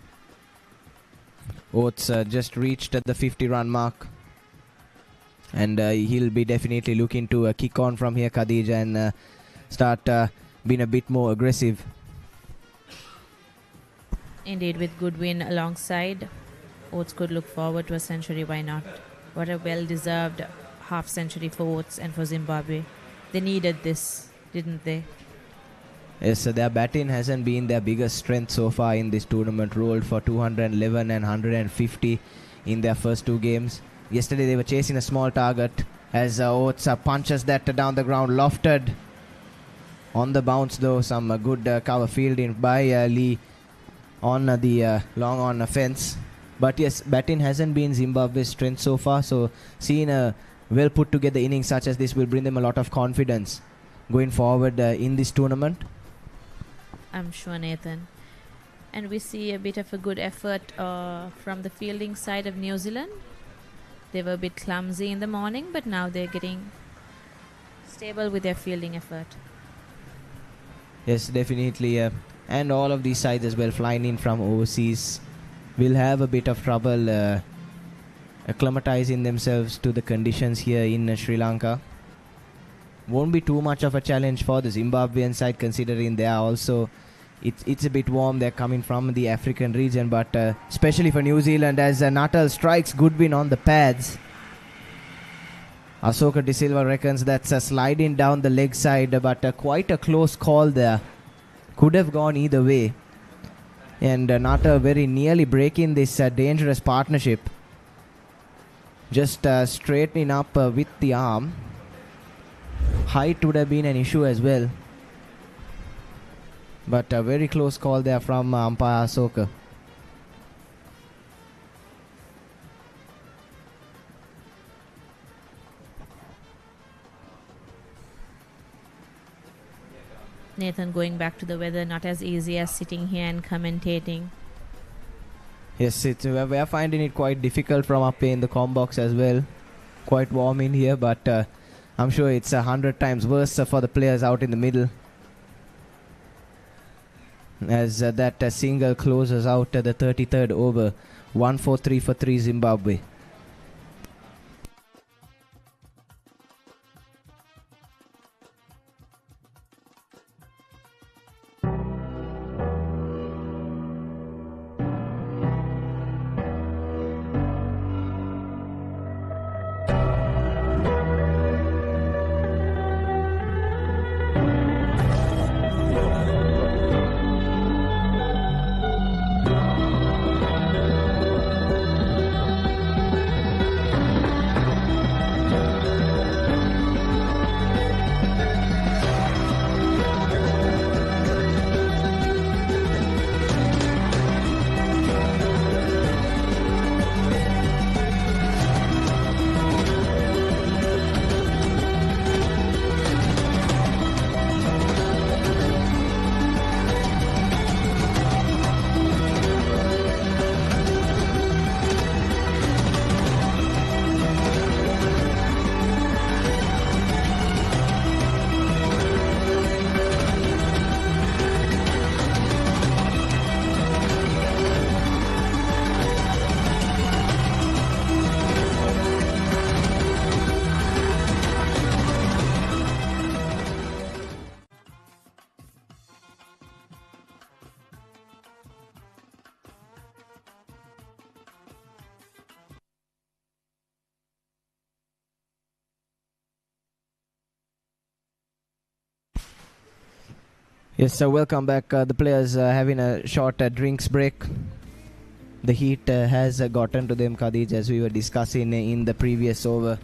Oates just reached at the 50-run mark, and he'll be definitely looking to kick on from here, Khadija, and start being a bit more aggressive. Indeed, with good win alongside, Oates could look forward to a century, why not? What a well-deserved half century for Oates and for Zimbabwe. They needed this, didn't they? Yes, so their batting hasn't been their biggest strength so far in this tournament. Rolled for 211 and 150 in their first two games. Yesterday they were chasing a small target as Oates punches that down the ground, lofted on the bounce though. Some good cover fielding by Lee on the long on fence. But yes, batting hasn't been Zimbabwe's strength so far, so seeing a well put together innings such as this will bring them a lot of confidence going forward in this tournament. I'm sure, Nathan. And we see a bit of a good effort from the fielding side of New Zealand. They were a bit clumsy in the morning, but now they're getting stable with their fielding effort. Yes, definitely. And all of these sides as well, flying in from overseas, will have a bit of trouble acclimatizing themselves to the conditions here in Sri Lanka. Won't be too much of a challenge for the Zimbabwean side, considering they are also, it's a bit warm. They're coming from the African region, but especially for New Zealand, as Nuttall strikes Goodwin on the pads. Asoka De Silva reckons that's sliding down the leg side, but quite a close call there. Could have gone either way. And Nuttall very nearly breaking this dangerous partnership. Just straightening up with the arm. Height would have been an issue as well. But a very close call there from umpire Asoka. Nathan, going back to the weather, not as easy as sitting here and commentating. Yes, we are finding it quite difficult from up here in the comm box as well. Quite warm in here, but I'm sure it's 100 times worse for the players out in the middle. As that single closes out the 33rd over. 1-4-3 for 3 Zimbabwe. Yes, so welcome back. The players having a short drinks break. The heat has gotten to them, Khadij, as we were discussing in the previous over.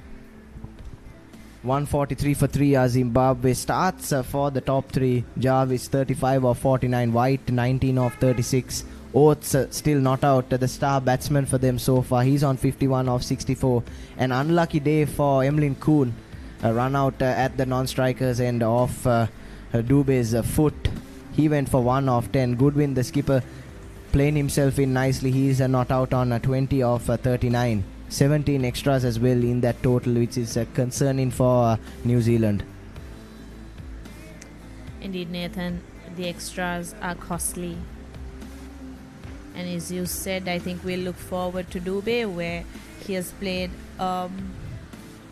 143 for 3 Zimbabwe starts for the top three. Jarvis 35 of 49, White 19 of 36. Oates still not out, the star batsman for them so far. He's on 51 of 64. An unlucky day for Emlyn Kuhn. A run out at the non-strikers end off Dube's foot. He went for 1 of 10. Goodwin, the skipper, playing himself in nicely. He's not out on 20 of 39. 17 extras as well in that total, which is concerning for New Zealand. Indeed, Nathan, the extras are costly. And as you said, I think we'll look forward to Dube, where he has played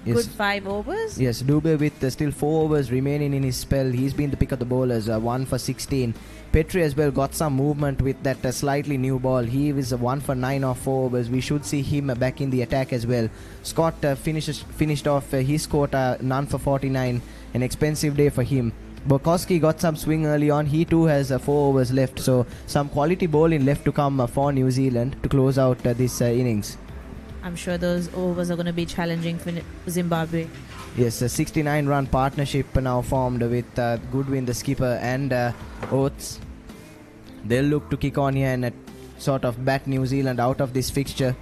Yes. good 5 overs. Yes, Dubey with still 4 overs remaining in his spell. He's been the pick of the bowlers, 1 for 16. Petrie as well got some movement with that slightly new ball. He was 1 for 9 off 4 overs. We should see him back in the attack as well. Scott finished off his quota, none for 49. An expensive day for him. Bukowski got some swing early on. He too has 4 overs left. So some quality bowling left to come for New Zealand to close out this innings. I'm sure those overs are going to be challenging for Zimbabwe. Yes, a 69-run partnership now formed with Goodwin, the skipper, and Oates. They'll look to kick on here and sort of bat New Zealand out of this fixture.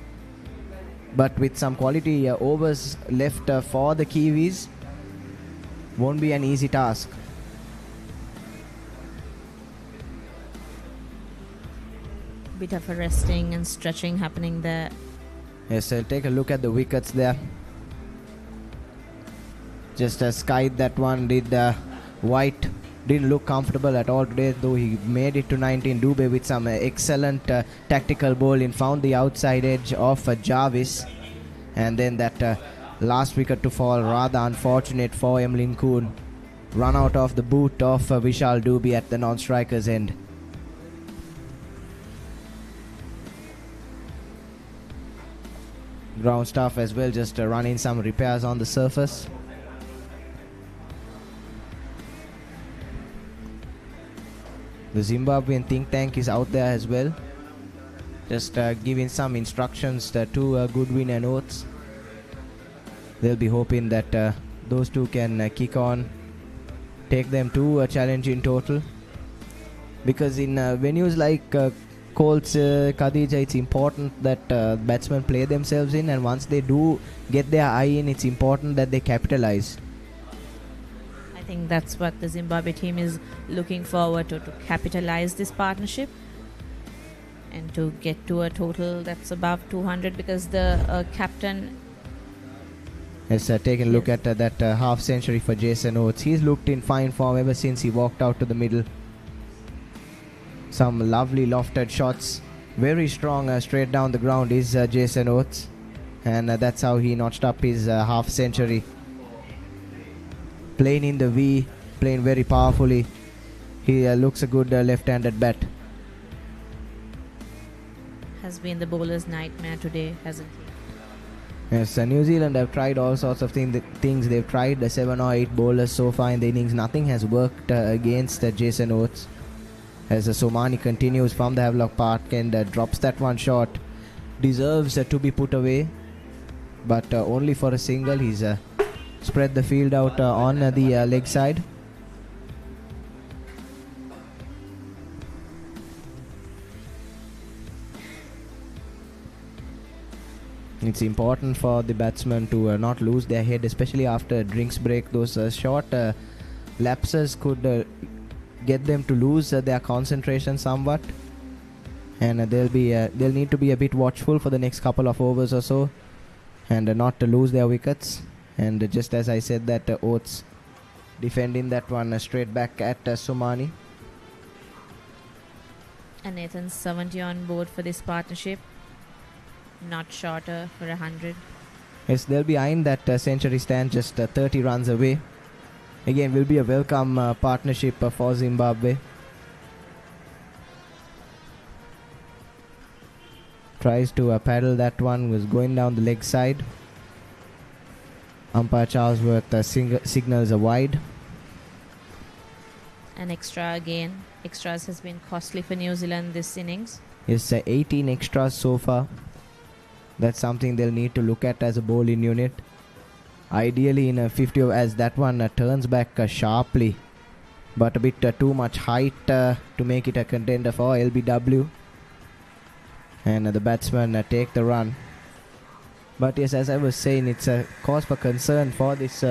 But with some quality overs left for the Kiwis, won't be an easy task. Bit of a resting and stretching happening there. Yes, I'll take a look at the wickets there. Just skied that one. Did White didn't look comfortable at all today, though he made it to 19. Dubey with some excellent tactical bowling found the outside edge of Jarvis, and then that last wicket to fall, rather unfortunate for Emlyn Kuhn. Run out of the boot of Vishal Dubey at the non-striker's end. Ground staff as well just running some repairs on the surface. The Zimbabwean think tank is out there as well, just giving some instructions to Goodwin and Oates. They'll be hoping that those two can kick on, take them to a challenge in total. Because in venues like Colts, Khadija, it's important that batsmen play themselves in, and once they do get their eye in, it's important that they capitalize. I think that's what the Zimbabwe team is looking forward to capitalize this partnership and to get to a total that's above 200, because the captain has taken a look at that half century for Jason Oates. He's looked in fine form ever since he walked out to the middle. Some lovely lofted shots, very strong straight down the ground is Jason Oates, and that's how he notched up his half century. Playing in the V, playing very powerfully. He looks a good left-handed bat. has been the bowler's nightmare today, hasn't he? Yes, New Zealand have tried all sorts of things. They've tried 7 or 8 bowlers so far in the innings. Nothing has worked against Jason Oates. As Somani continues from the Havelock Park and drops that one shot. Deserves to be put away, but only for a single. He's spread the field out on the leg side. It's important for the batsmen to not lose their head, especially after a drinks break. Those short lapses could get them to lose their concentration somewhat, and they'll need to be a bit watchful for the next couple of overs or so, and not to lose their wickets. And just as I said, that Oates defending that one straight back at Somani. And Nathan's 70 on board for this partnership. Not shorter for 100. Yes, they'll be eyeing that century stand just 30 runs away. Again, will be a welcome partnership for Zimbabwe. Tries to paddle that one, was going down the leg side. Umpire Charlesworth signals a wide. An extra again. Extras has been costly for New Zealand this innings. Yes, 18 extras so far. That's something they'll need to look at as a bowling unit. Ideally in a 50, as that one turns back sharply, but a bit too much height to make it a contender for LBW. And the batsmen take the run. But yes, as I was saying, it's a cause for concern for this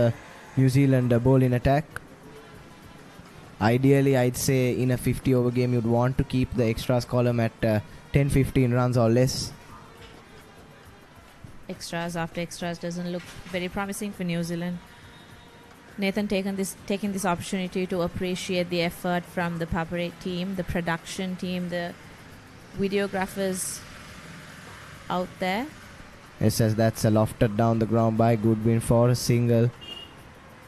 New Zealand bowling attack. Ideally, I'd say in a 50 over game, you'd want to keep the extras column at 10-15 runs or less. Extras after extras doesn't look very promising for New Zealand. Nathan taking this opportunity to appreciate the effort from the Papare team, the production team, the videographers out there. Yes, as that's lofted down the ground by Goodwin for a single.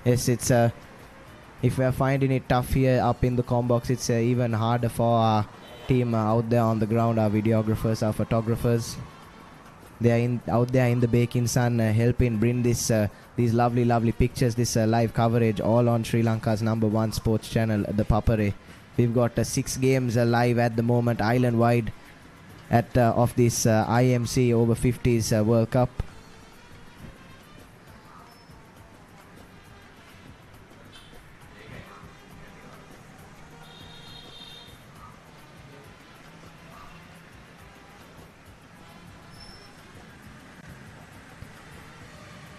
Yes, it's if we are finding it tough here up in the com box, it's even harder for our team out there on the ground, our videographers, our photographers. They are out there in the baking sun, helping bring these lovely pictures, this live coverage, all on Sri Lanka's #1 sports channel, the Papare. We've got 6 games live at the moment, island-wide, of this IMC Over-50s World Cup.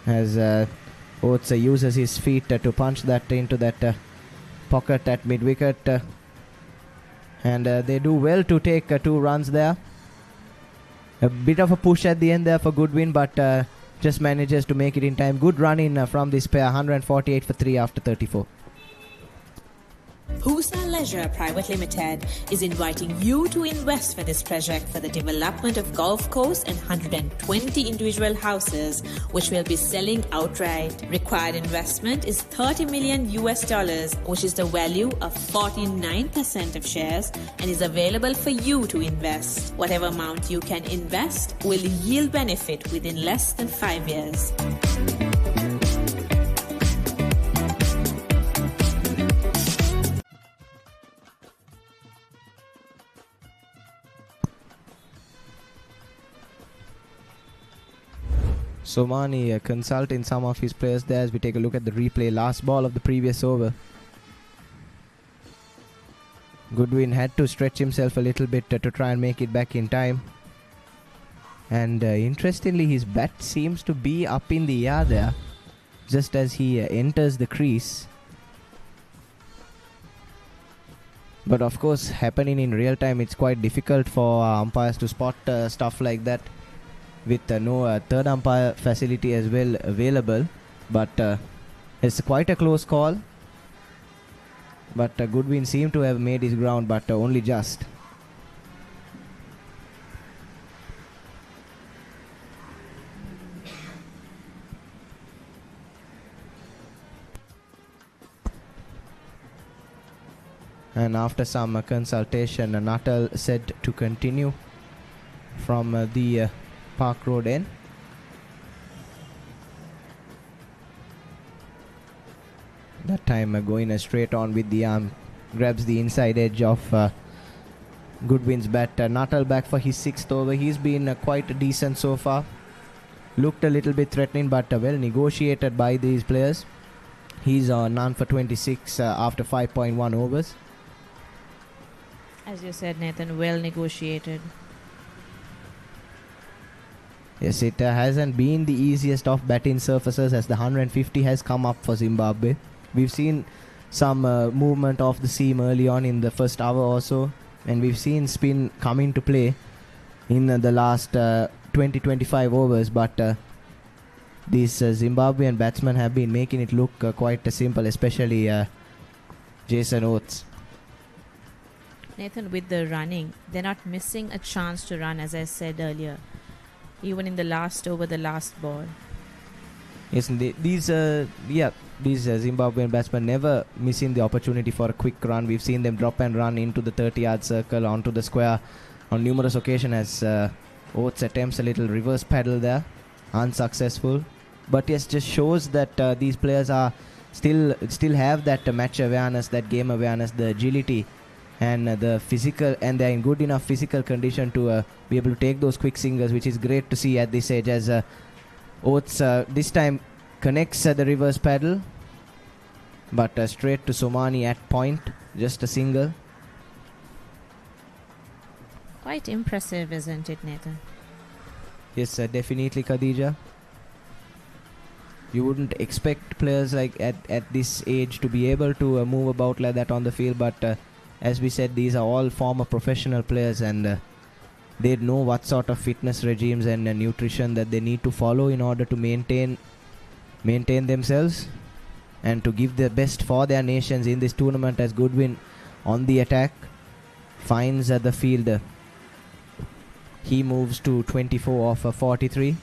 As Oates uses his feet to punch that into that pocket at mid-wicket. And they do well to take 2 runs there. A bit of a push at the end there for Goodwin, but just manages to make it in time. Good run in from this pair, 148 for 3 after 34. Pusa Leisure Private Limited is inviting you to invest for this project for the development of golf course and 120 individual houses, which will be selling outright. Required investment is $30 million, which is the value of 49% of shares, and is available for you to invest. Whatever amount you can invest will yield benefit within less than 5 years. Somani consulting some of his players there as we take a look at the replay. Last ball of the previous over. Goodwin had to stretch himself a little bit to try and make it back in time. And interestingly, his bat seems to be up in the air there, just as he enters the crease. But of course, happening in real time, it's quite difficult for umpires to spot stuff like that, with no third umpire facility as well available. But it's quite a close call. But Goodwin seemed to have made his ground, but only just. And after some consultation, Nuttall said to continue from the Park Road end. That time going straight on with the arm, grabs the inside edge of Goodwin's bat. Nuttall back for his 6th over. He's been quite decent so far. Looked a little bit threatening, but well negotiated by these players. He's none for 26 after 5.1 overs. As you said, Nathan, well negotiated. Yes, it hasn't been the easiest of batting surfaces, as the 150 has come up for Zimbabwe. We've seen some movement of the seam early on in the first hour or so, and we've seen spin come into play in the last 20-25 overs, but these Zimbabwean batsmen have been making it look quite simple, especially Jason Oates. Nathan, with the running, they're not missing a chance to run, as I said earlier, even in the last over, the last ball. Yes, these Zimbabwean batsmen never missing the opportunity for a quick run. We've seen them drop and run into the 30-yard circle, onto the square on numerous occasions, as Oates attempts a little reverse paddle there, unsuccessful. But yes, just shows that these players are still have that match awareness, that game awareness, the agility, and the physical, and they're in good enough physical condition to be able to take those quick singles, which is great to see at this age, as Oates this time connects the reverse paddle, but straight to Somani at point, just a single. Quite impressive, isn't it, Nathan? Yes, definitely, Khadija. You wouldn't expect players like at this age to be able to move about like that on the field, but as we said, these are all former professional players, and they know what sort of fitness regimes and nutrition that they need to follow in order to maintain themselves and to give their best for their nations in this tournament. As Goodwin on the attack finds the field. He moves to 24 off 43.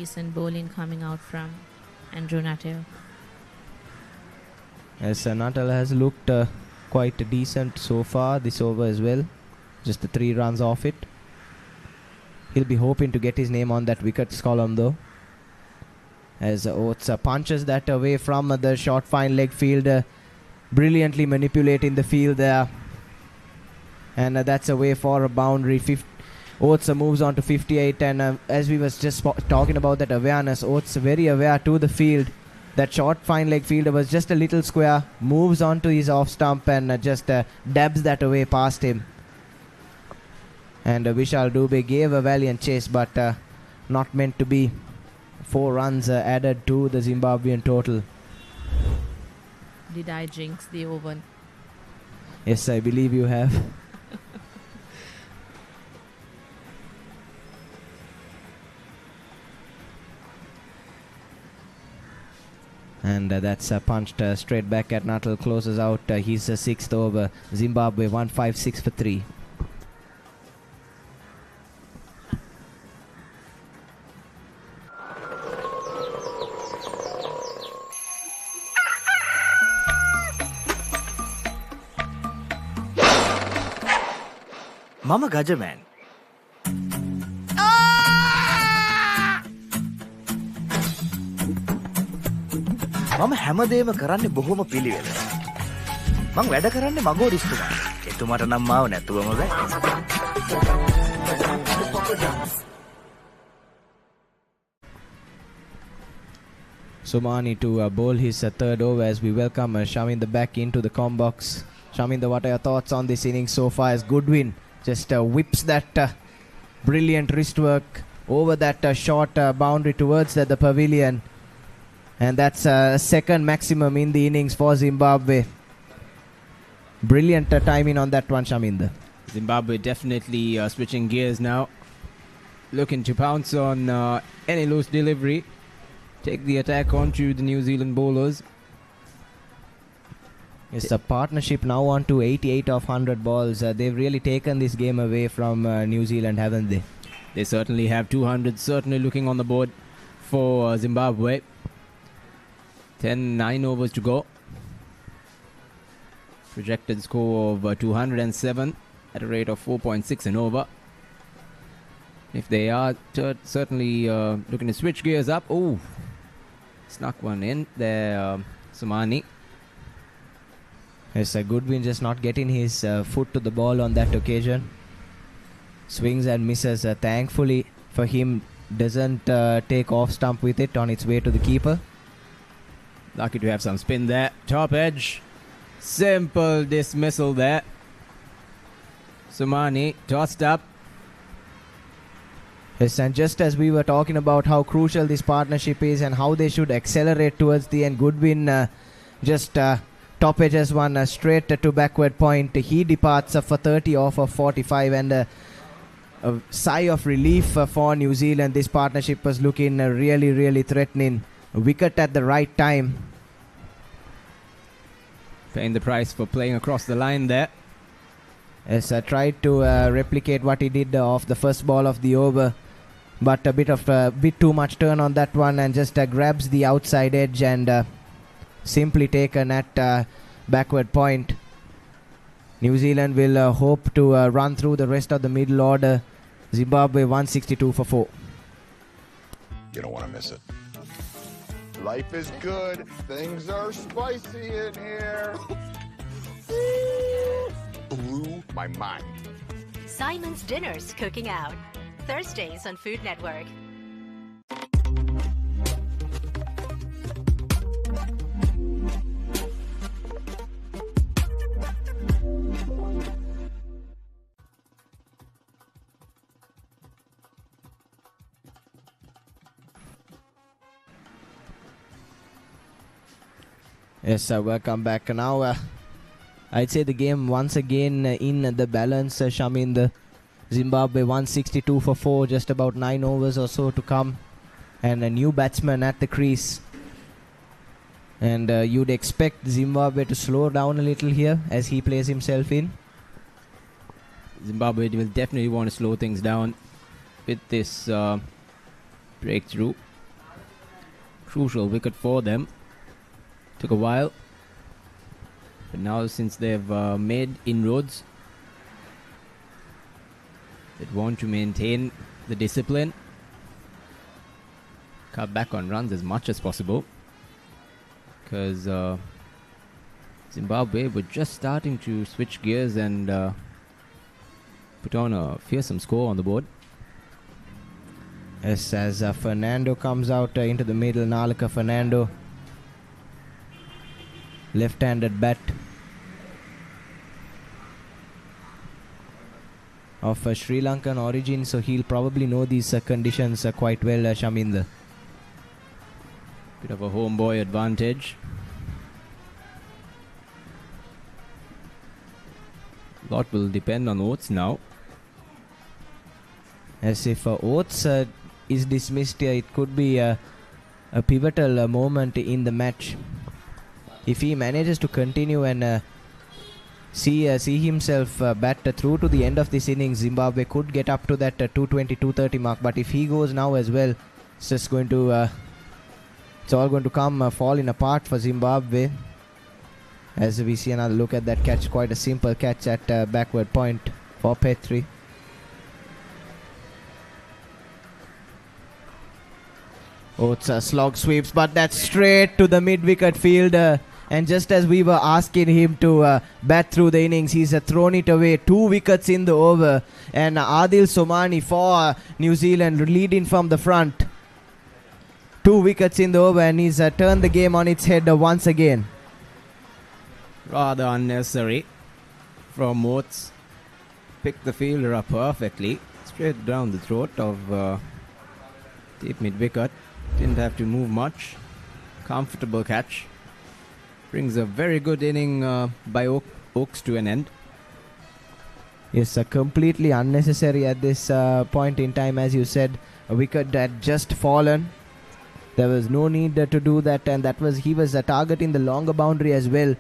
decent bowling coming out from Andrew Nuttall. As Nuttall has looked quite decent so far this over as well. Just the 3 runs off it. He'll be hoping to get his name on that wickets column though. As Oates punches that away from the short fine leg field, brilliantly manipulating the field there. And that's away for a boundary. Oates moves on to 58, and as we was just talking about that awareness, Oates very aware to the field. That short fine leg fielder was just a little square, moves on to his off stump and just dabs that away past him. And Vishal Dubey gave a valiant chase, but not meant to be. 4 runs added to the Zimbabwean total. Did I jinx the over? Yes, I believe you have. And that's punched straight back at Nuttall. Closes out his 6th over. Zimbabwe 156 for 3. Mama Gajaman. මම හැමදේම කරන්නේ බොහොම පිළිවෙල. මං වැඩ කරන්නේ මගෝඩිස්තුමා. එතුමාට නම් මාව නැතුවම බෑ. Somani to bowl his 3rd over as we welcome Shaminder back into the com box. Shaminder, what are your thoughts on this innings so far as Goodwin just whips that brilliant wrist work over that short boundary towards the pavilion. And that's 2nd maximum in the innings for Zimbabwe. Brilliant timing on that one, Shaminder. Zimbabwe definitely switching gears now. Looking to pounce on any loose delivery. Take the attack onto the New Zealand bowlers. It's a partnership now on to 88 of 100 balls. They've really taken this game away from New Zealand, haven't they? They certainly have. 200 certainly looking on the board for Zimbabwe. 9 overs to go. Projected score of 207 at a rate of 4.6 an over. If they are certainly looking to switch gears up. Oh, snuck one in there, Somani. Yes, Goodwin just not getting his foot to the ball on that occasion. Swings and misses. Thankfully for him, doesn't take off stump with it on its way to the keeper. Lucky to have some spin there. Top edge. Simple dismissal there. Somani tossed up. Yes, and just as we were talking about how crucial this partnership is and how they should accelerate towards the end, Goodwin just top edges one straight to backward point. He departs for 30 off of 45, and a sigh of relief for New Zealand. This partnership was looking really, really threatening. A wicket at the right time. Paying the price for playing across the line there. Yes, I tried to replicate what he did off the first ball of the over, but a bit too much turn on that one, and just grabs the outside edge and simply taken at backward point. New Zealand will hope to run through the rest of the middle order. Zimbabwe 162 for 4. You don't want to miss it. Life is good. Things are spicy in here. Blew my mind. Simon's Dinner's Cooking Out. Thursdays on Food Network. Yes, welcome back. Now, I'd say the game once again in the balance. Shaminder, Zimbabwe 162 for 4, just about 9 overs or so to come. And a new batsman at the crease. And you'd expect Zimbabwe to slow down a little here as he plays himself in. Zimbabwe will definitely want to slow things down with this breakthrough. crucial wicket for them. Took a while, but now since they've made inroads, they want to maintain the discipline, cut back on runs as much as possible, because Zimbabwe were just starting to switch gears and put on a fearsome score on the board. Yes, as Fernando comes out into the middle, Nalaka Fernando, left-handed bat of Sri Lankan origin, so he'll probably know these conditions quite well, Shaminder. Bit of a homeboy advantage. A lot will depend on Oates now. As if Oates is dismissed here, it could be a pivotal moment in the match. If he manages to continue and see himself bat through to the end of this innings, Zimbabwe could get up to that 220-230 mark. But if he goes now as well, it's just going to it's all going to come falling apart for Zimbabwe. As we see another look at that catch, quite a simple catch at backward point for Petri. Oates slog sweeps, but that's straight to the mid-wicket fielder. And just as we were asking him to bat through the innings, he's thrown it away. 2 wickets in the over. And Adil Somani for New Zealand leading from the front. 2 wickets in the over, and he's turned the game on its head once again. Rather unnecessary from Oates. Picked the fielder up perfectly. Straight down the throat of deep mid-wicket. Didn't have to move much. Comfortable catch. Brings a very good inning by Oaks to an end. Yes, completely unnecessary at this point in time. As you said, a wicket had just fallen. There was no need to do that, and he was targeting the longer boundary as well.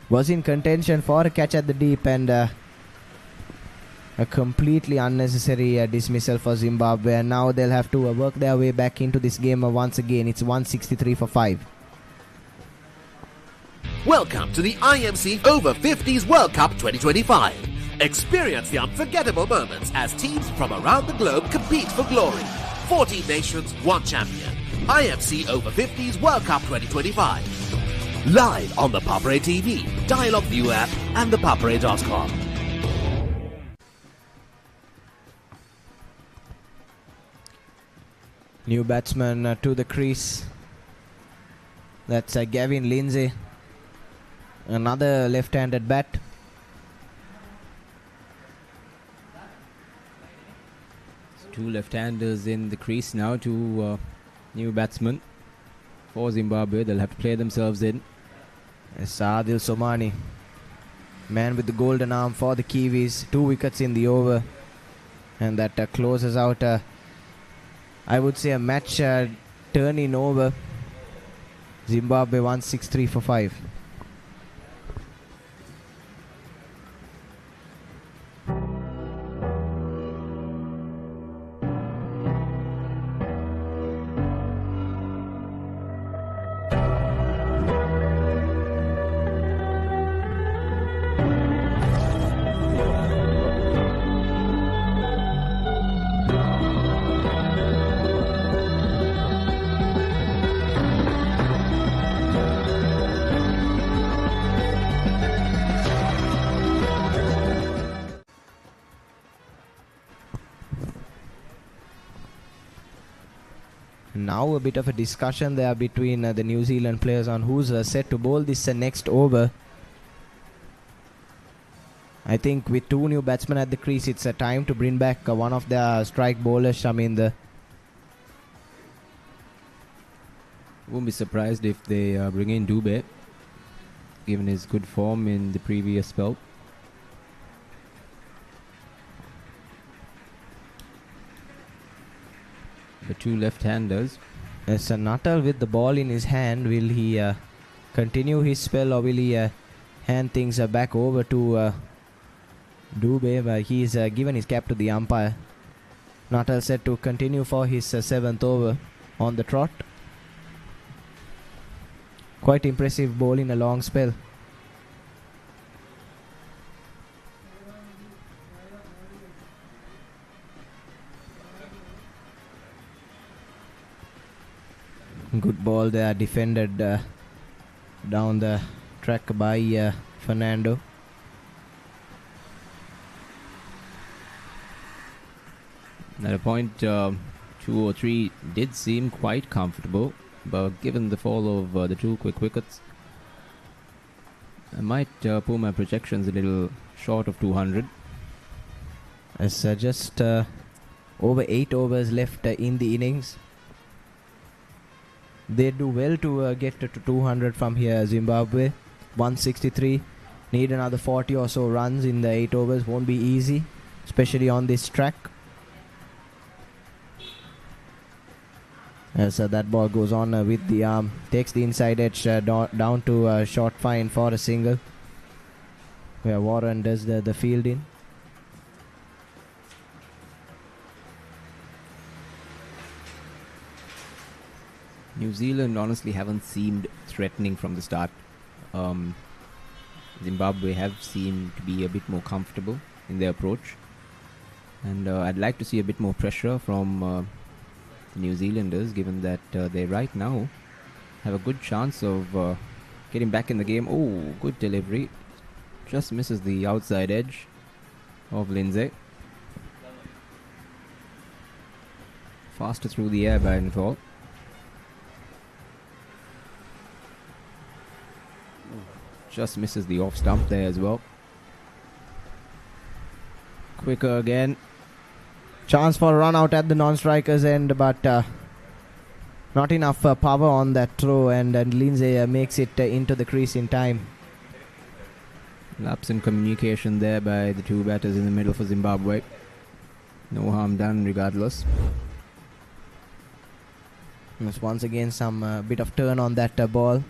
Was in contention for a catch at the deep, and a completely unnecessary dismissal for Zimbabwe. And now they'll have to work their way back into this game once again. It's 163 for 5. Welcome to the IMC Over-50s World Cup 2025. Experience the unforgettable moments as teams from around the globe compete for glory. 14 nations, 1 champion. IMC Over-50s World Cup 2025. Live on the Papare TV, Dialog ViU App and ThePapare.com. New batsman to the crease. That's Gavin Lindsay. Another left-handed bat. Two left-handers in the crease now, two new batsmen for Zimbabwe. They'll have to play themselves in. It's Adil Somani, man with the golden arm for the Kiwis. 2 wickets in the over, and that closes out, I would say, a match turning over. Zimbabwe 163 for 5. Now a bit of a discussion there between the New Zealand players on who's set to bowl this next over. I think with 2 new batsmen at the crease, it's a time to bring back one of their strike bowlers, Shaminder. Won't be surprised if they bring in Dube, given his good form in the previous spell. The 2 left-handers. Yes, Nuttall with the ball in his hand. Will he continue his spell, or will he hand things back over to Dube? He's given his cap to the umpire. Nuttall set to continue for his 7th over on the trot. Quite impressive ball in a long spell. Good ball there, defended down the track by Fernando. At a point, 2 or 3 did seem quite comfortable, but given the fall of the 2 quick wickets, I might pull my projections a little short of 200. It's just over 8 overs left in the innings. They do well to get to 200 from here. Zimbabwe 163. Need another 40 or so runs in the 8 overs. Won't be easy, especially on this track. As that ball goes on with the arm, takes the inside edge down to short fine for a single, where Warren does the fielding. New Zealand honestly haven't seemed threatening from the start. Zimbabwe have seemed to be a bit more comfortable in their approach, and I'd like to see a bit more pressure from New Zealanders, given that they right now have a good chance of getting back in the game. Oh, good delivery. Just misses the outside edge of Lindsay. Faster through the air by Nthal. Just misses the off stump there as well. Quicker again. Chance for a run out at the non-strikers end, but not enough power on that throw, and Lindsay makes it into the crease in time. Lapse in communication there by the 2 batters in the middle for Zimbabwe. No harm done regardless. There's once again some bit of turn on that ball.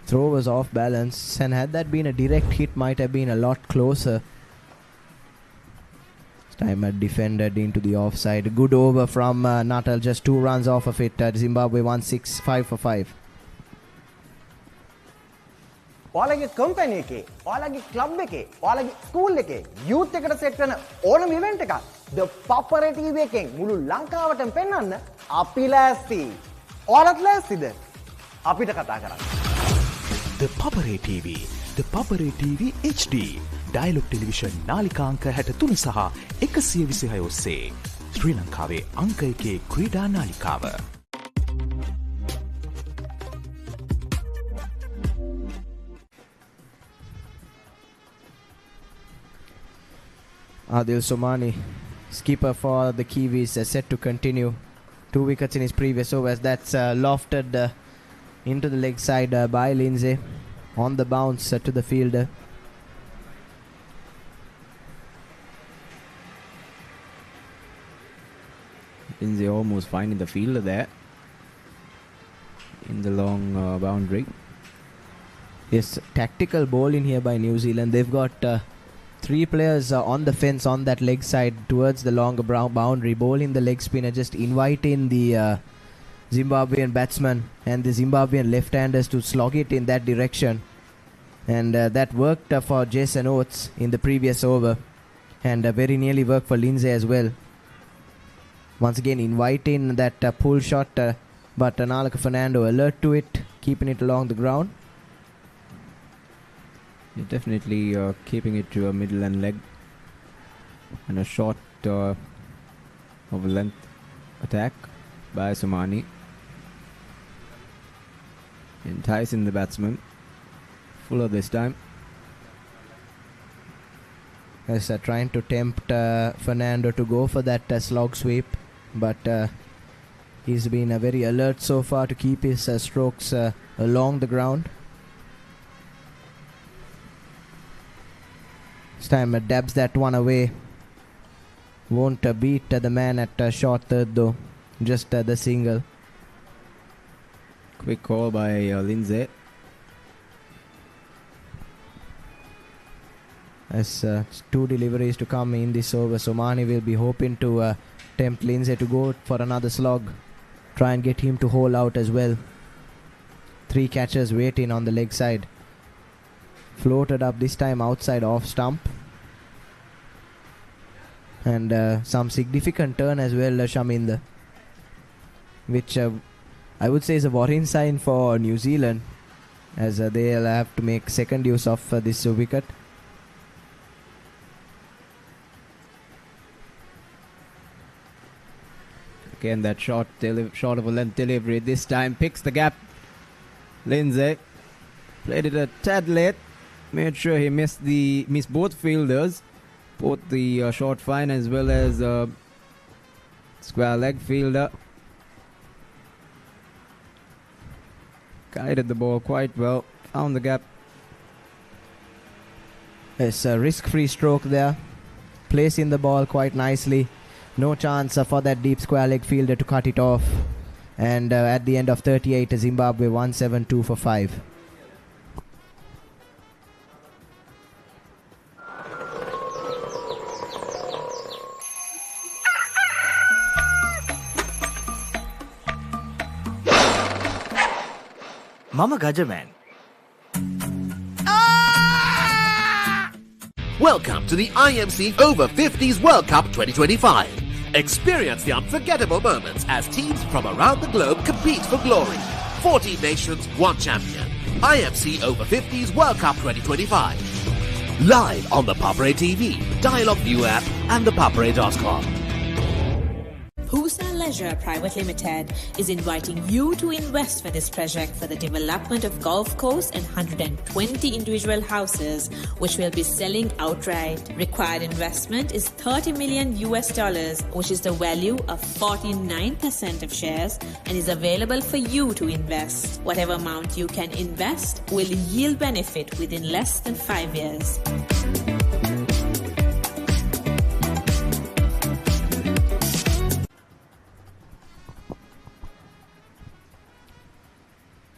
Throw was off balance, and had that been a direct hit, might have been a lot closer. Time defended into the offside. Good over from Natal, just 2 runs off of it. Zimbabwe 165 for 5. ඔයාලගේ company එකේ, ඔයාලගේ club එකේ, ඔයාලගේ school එකේ youth එකට set වෙන ඕනම event එකක් The Papare TV එකෙන් මුළු ලංකාවටම පෙන්වන්න අපි ලෑස්ති. ඔයාලත් ලෑස්තිද? අපිට කතා කරන්න. The Papare TV, The Papare TV HD. Dialog Television නාලිකාංක 63 සහ 126 ඔස්සේ ශ්‍රී ලංකාවේ අංක 1 ක්‍රීඩා නාලිකාව. Adil Somani, skipper for the Kiwis, set to continue. 2 wickets in his previous overs. That's lofted into the leg side by Lindsay. On the bounce to the fielder. Lindsay almost finding the fielder there in the long boundary. Yes, tactical bowling here by New Zealand. They've got 3 players on the fence on that leg side towards the longer boundary. Bowling the leg spinner, just inviting the Zimbabwean batsman and the Zimbabwean left-handers to slog it in that direction. And that worked for Jason Oates in the previous over, and very nearly worked for Lindsay as well. Once again inviting that pull shot, but Nalaka Fernando alert to it, keeping it along the ground. You're definitely keeping it to a middle and leg, and a short of length attack by Somani, enticing the batsman. Fuller this time. Yes, trying to tempt Fernando to go for that slog sweep, but he's been very alert so far to keep his strokes along the ground. This time dabs that one away. Won't beat the man at short third though, just the single. Quick call by Lindsay. As 2 deliveries to come in this over, Somani will be hoping to tempt Lindsay to go for another slog. try and get him to haul out as well. 3 catches waiting on the leg side. Floated up this time outside off stump. And some significant turn as well, Shaminder, which I would say is a worrying sign for New Zealand, as they'll have to make second use of this wicket. Again, that short of a length delivery this time picks the gap. Lindsay played it a tad late, made sure he missed both fielders, both the short fine as well as square leg fielder. Guided the ball quite well, found the gap. It's a risk-free stroke there, placing the ball quite nicely. No chance for that deep square leg fielder to cut it off. And at the end of 38, Zimbabwe 172 for 5. Mama Gajaman. Welcome to the IMC Over-50s World Cup 2025. Experience the unforgettable moments as teams from around the globe compete for glory. 14 nations, 1 champion. IMC Over-50s World Cup 2025. Live on the Papare TV, Dialog ViU App and ThePapare.com. Pusa Leisure Private Limited is inviting you to invest for this project for the development of golf course and 120 individual houses, which will be selling outright. Required investment is $30 million, which is the value of 49% of shares, and is available for you to invest. Whatever amount you can invest will yield benefit within less than 5 years.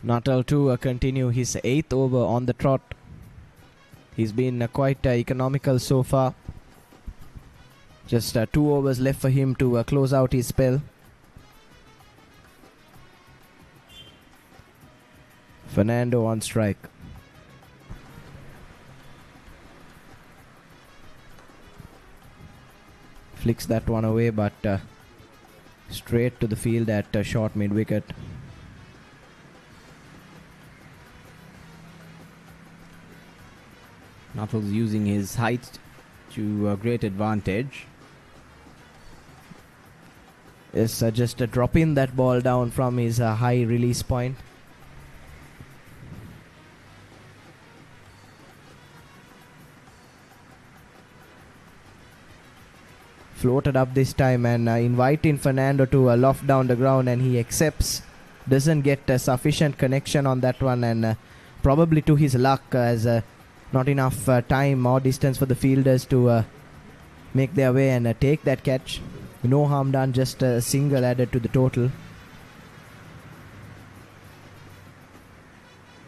Nuttall to continue his 8th over on the trot. He's been quite economical so far. Just 2 overs left for him to close out his spell. Fernando on strike. Flicks that one away, but straight to the field at short mid-wicket. Nuttall's using his height to great advantage. It's just dropping that ball down from his high release point. Floated up this time and inviting Fernando to loft down the ground, and he accepts. Doesn't get sufficient connection on that one, and probably to his luck, as not enough time or distance for the fielders to make their way and take that catch. No harm done, just a single added to the total.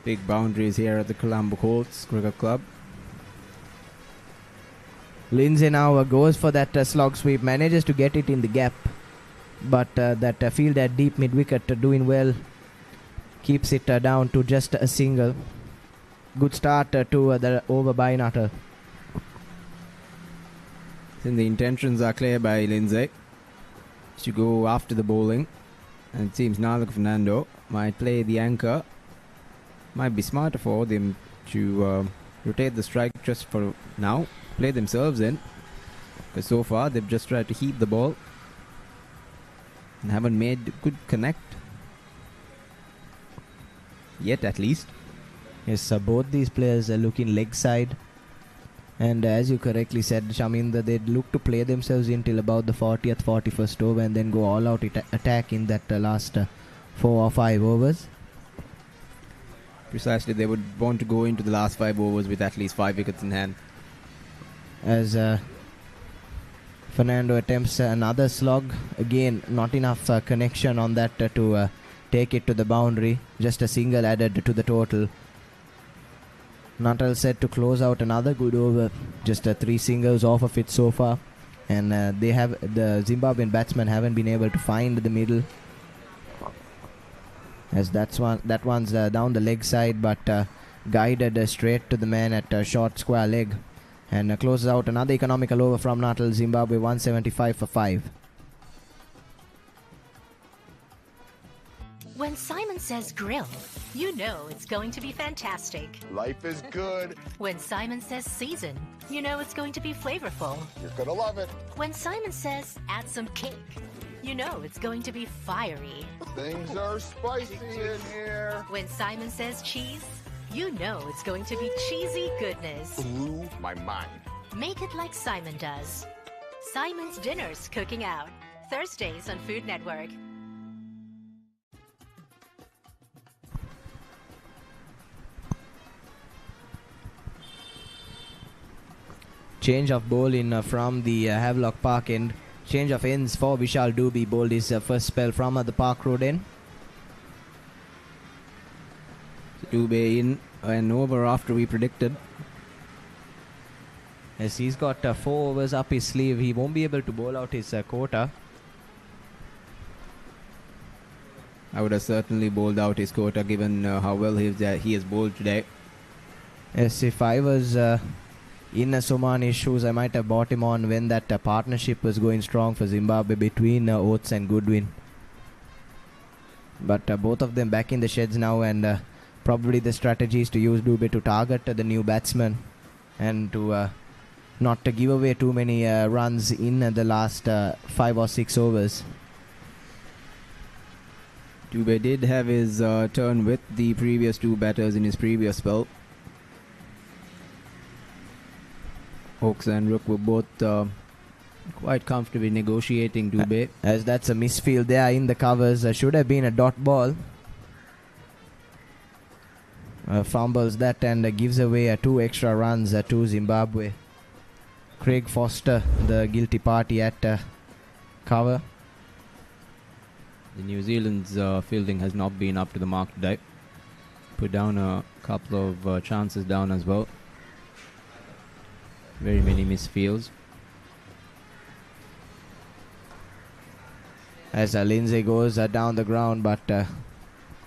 Big boundaries here at the Colombo Colts Cricket Club. Lindsay now goes for that slog sweep, manages to get it in the gap, but that field at deep mid-wicket doing well, keeps it down to just a single. Good start to the over by Nuttall. Then the intentions are clear by Lindsay to go after the bowling, and it seems now Fernando might play the anchor. Might be smarter for them to rotate the strike just for now, play themselves in, because so far they've just tried to heat the ball and haven't made good connect yet, at least. Yes, both these players are looking leg side, and as you correctly said, Shaminder, they'd look to play themselves in till about the 40th, 41st over, and then go all out attack in that last 4 or 5 overs. Precisely, they would want to go into the last 5 overs with at least 5 wickets in hand. As Fernando attempts another slog, again not enough connection on that to take it to the boundary, just a single added to the total. Nuttall set to close out another good over, just 3 singles off of it so far, and the Zimbabwean batsmen haven't been able to find the middle. As that one's down the leg side, but guided straight to the man at short square leg. And closes out another economical over from Natal, Zimbabwe 175 for 5. When Simon says grill, you know it's going to be fantastic. Life is good. When Simon says season, you know it's going to be flavorful. You're gonna love it. When Simon says add some kick, you know it's going to be fiery. Things are spicy in here. When Simon says cheese, you know it's going to be cheesy goodness. Blew my mind. Make it like Simon does. Simon's Dinners Cooking Out. Thursdays on Food Network. Change of bowl in from the Havelock Park end. Change of ends for Vishal Dubey. Bowled his first spell from the Park Road end. Dubey in and over after we predicted. As he's got 4 overs up his sleeve, he won't be able to bowl out his quota. I would have certainly bowled out his quota given how well he has bowled today. Yes, if I was in Somani's shoes, I might have bought him on when that partnership was going strong for Zimbabwe between Oates and Goodwin. But both of them back in the sheds now, and probably the strategy is to use Dubey to target the new batsman and to not to give away too many runs in the last 5 or 6 overs. Dubey did have his turn with the previous 2 batters in his previous spell. Oaks and Rook were both quite comfortably negotiating Dubey. As that's a misfield there in the covers. Should have been a dot ball. Fumbles that and gives away 2 extra runs to Zimbabwe. Craig Foster, the guilty party at cover. The New Zealand's fielding has not been up to the mark today. Put down a couple of chances down as well. Very many misfields. As Lindsay goes down the ground, but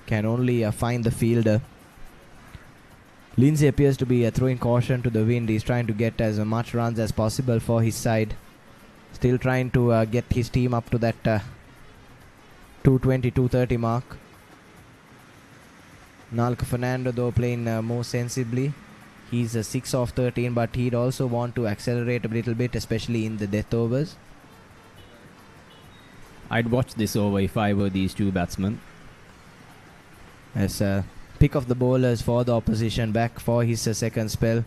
can only find the fielder. Lindsay appears to be throwing caution to the wind. He's trying to get as much runs as possible for his side. Still trying to get his team up to that 220, 230 mark. Nalka Fernando though playing more sensibly. He's 6 of 13, but he'd also want to accelerate a little bit, especially in the death overs. I'd watch this over if I were these 2 batsmen. As pick of the bowlers for the opposition, back for his second spell.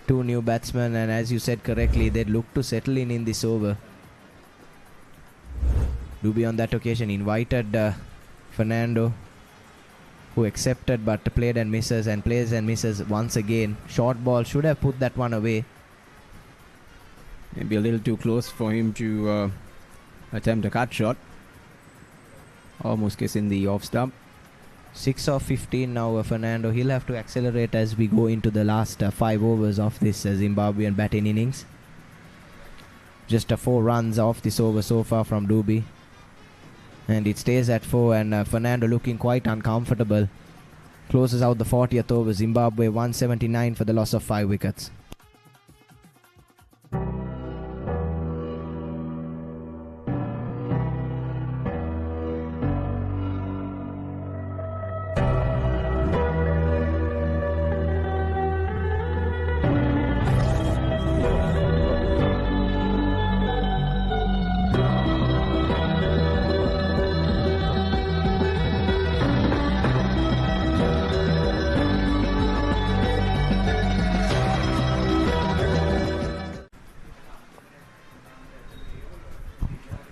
2 new batsmen, and as you said correctly, they'd look to settle in this over. Dubey on that occasion invited Fernando, who accepted but played and misses, and plays and misses once again. Short ball, should have put that one away. Maybe a little too close for him to attempt a cut shot. Almost kissing the off stump. 6 of 15 now, Fernando. He'll have to accelerate as we go into the last 5 overs of this Zimbabwean batting innings. Just 4 runs off this over so far from Dubey. And it stays at 4, and Fernando looking quite uncomfortable. Closes out the 40th over. Zimbabwe 179 for the loss of 5 wickets.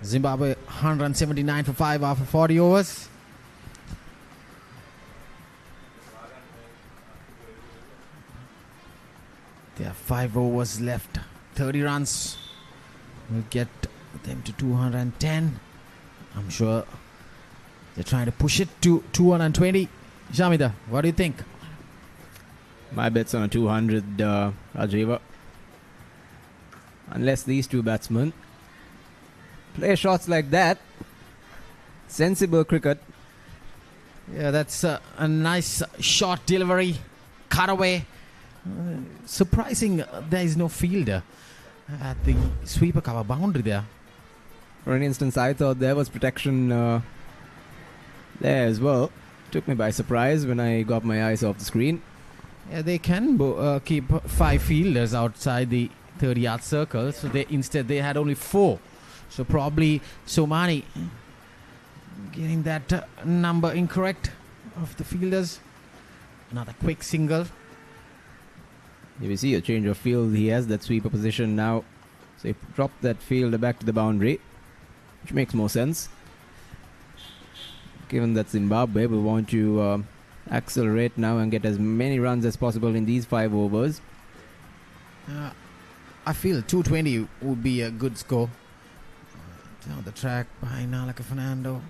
Zimbabwe 179 for 5 after 40 overs. There are 5 overs left. 30 runs will get them to 210. I'm sure they're trying to push it to 220. Shamida, what do you think? My bet's on a 200, Rajiva. Unless these 2 batsmen play shots like that, sensible cricket, Yeah, that's a nice short delivery. Cut away. Surprising there is no fielder at the sweeper cover boundary there. For an instance, I thought there was protection there as well. Took me by surprise when I got my eyes off the screen. Yeah, they can keep 5 fielders outside the 30-yard circle. So instead they had only 4. So probably Somani getting that number incorrect of the fielders. Another quick single. Here we see a change of field. He has that sweeper position now. So he dropped that fielder back to the boundary, which makes more sense. Given that Zimbabwe will want to accelerate now and get as many runs as possible in these 5 overs. I feel 220 would be a good score. Down the track by Nalaka Fernando.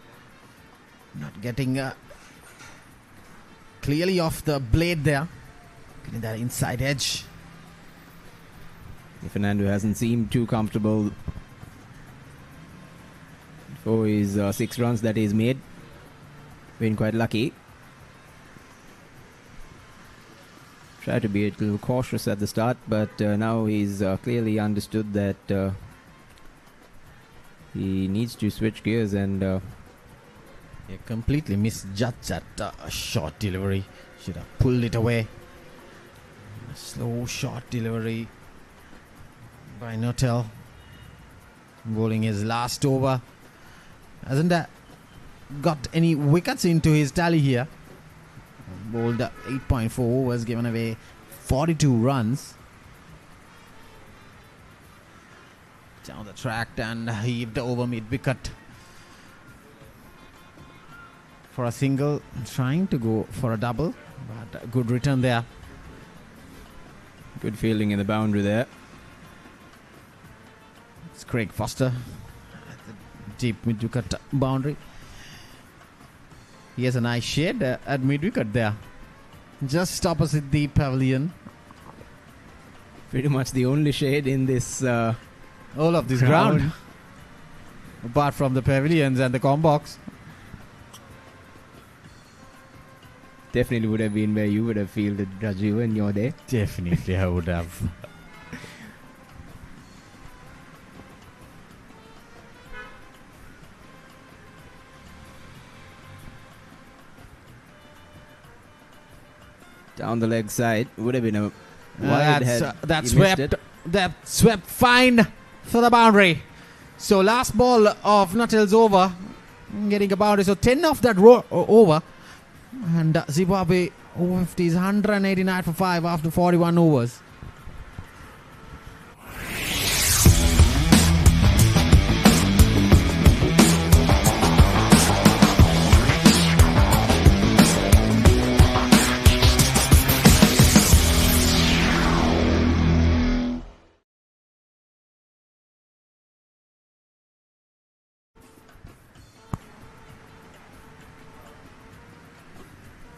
Not getting clearly off the blade there. Getting that inside edge. Fernando hasn't seemed too comfortable for his 6 runs that he's made. Been quite lucky. Tried to be a little cautious at the start, but now he's clearly understood that he needs to switch gears and he completely misjudged that short delivery. Should have pulled it away. A slow short delivery by Nuttall. Bowling his last over. Hasn't got any wickets into his tally here. Bowled 8.4 overs, given away 42 runs. Down the track and heaved over mid-wicket for a single. Trying to go for a double, but a good return there. Good fielding in the boundary there. It's Craig Foster at the deep mid-wicket boundary. He has a nice shade at mid-wicket there, just opposite the pavilion. Pretty much the only shade in this all of this ground. Apart from the pavilions and the combox. Definitely would have been where you would have fielded Raju in your day. Definitely I would have. Down the leg side would have been a wide head. That swept fine for the boundary. So last ball of Nuttall's over, getting a boundary. So 10 off that over, and Zimbabwe Over-50s 189 for 5 after 41 overs.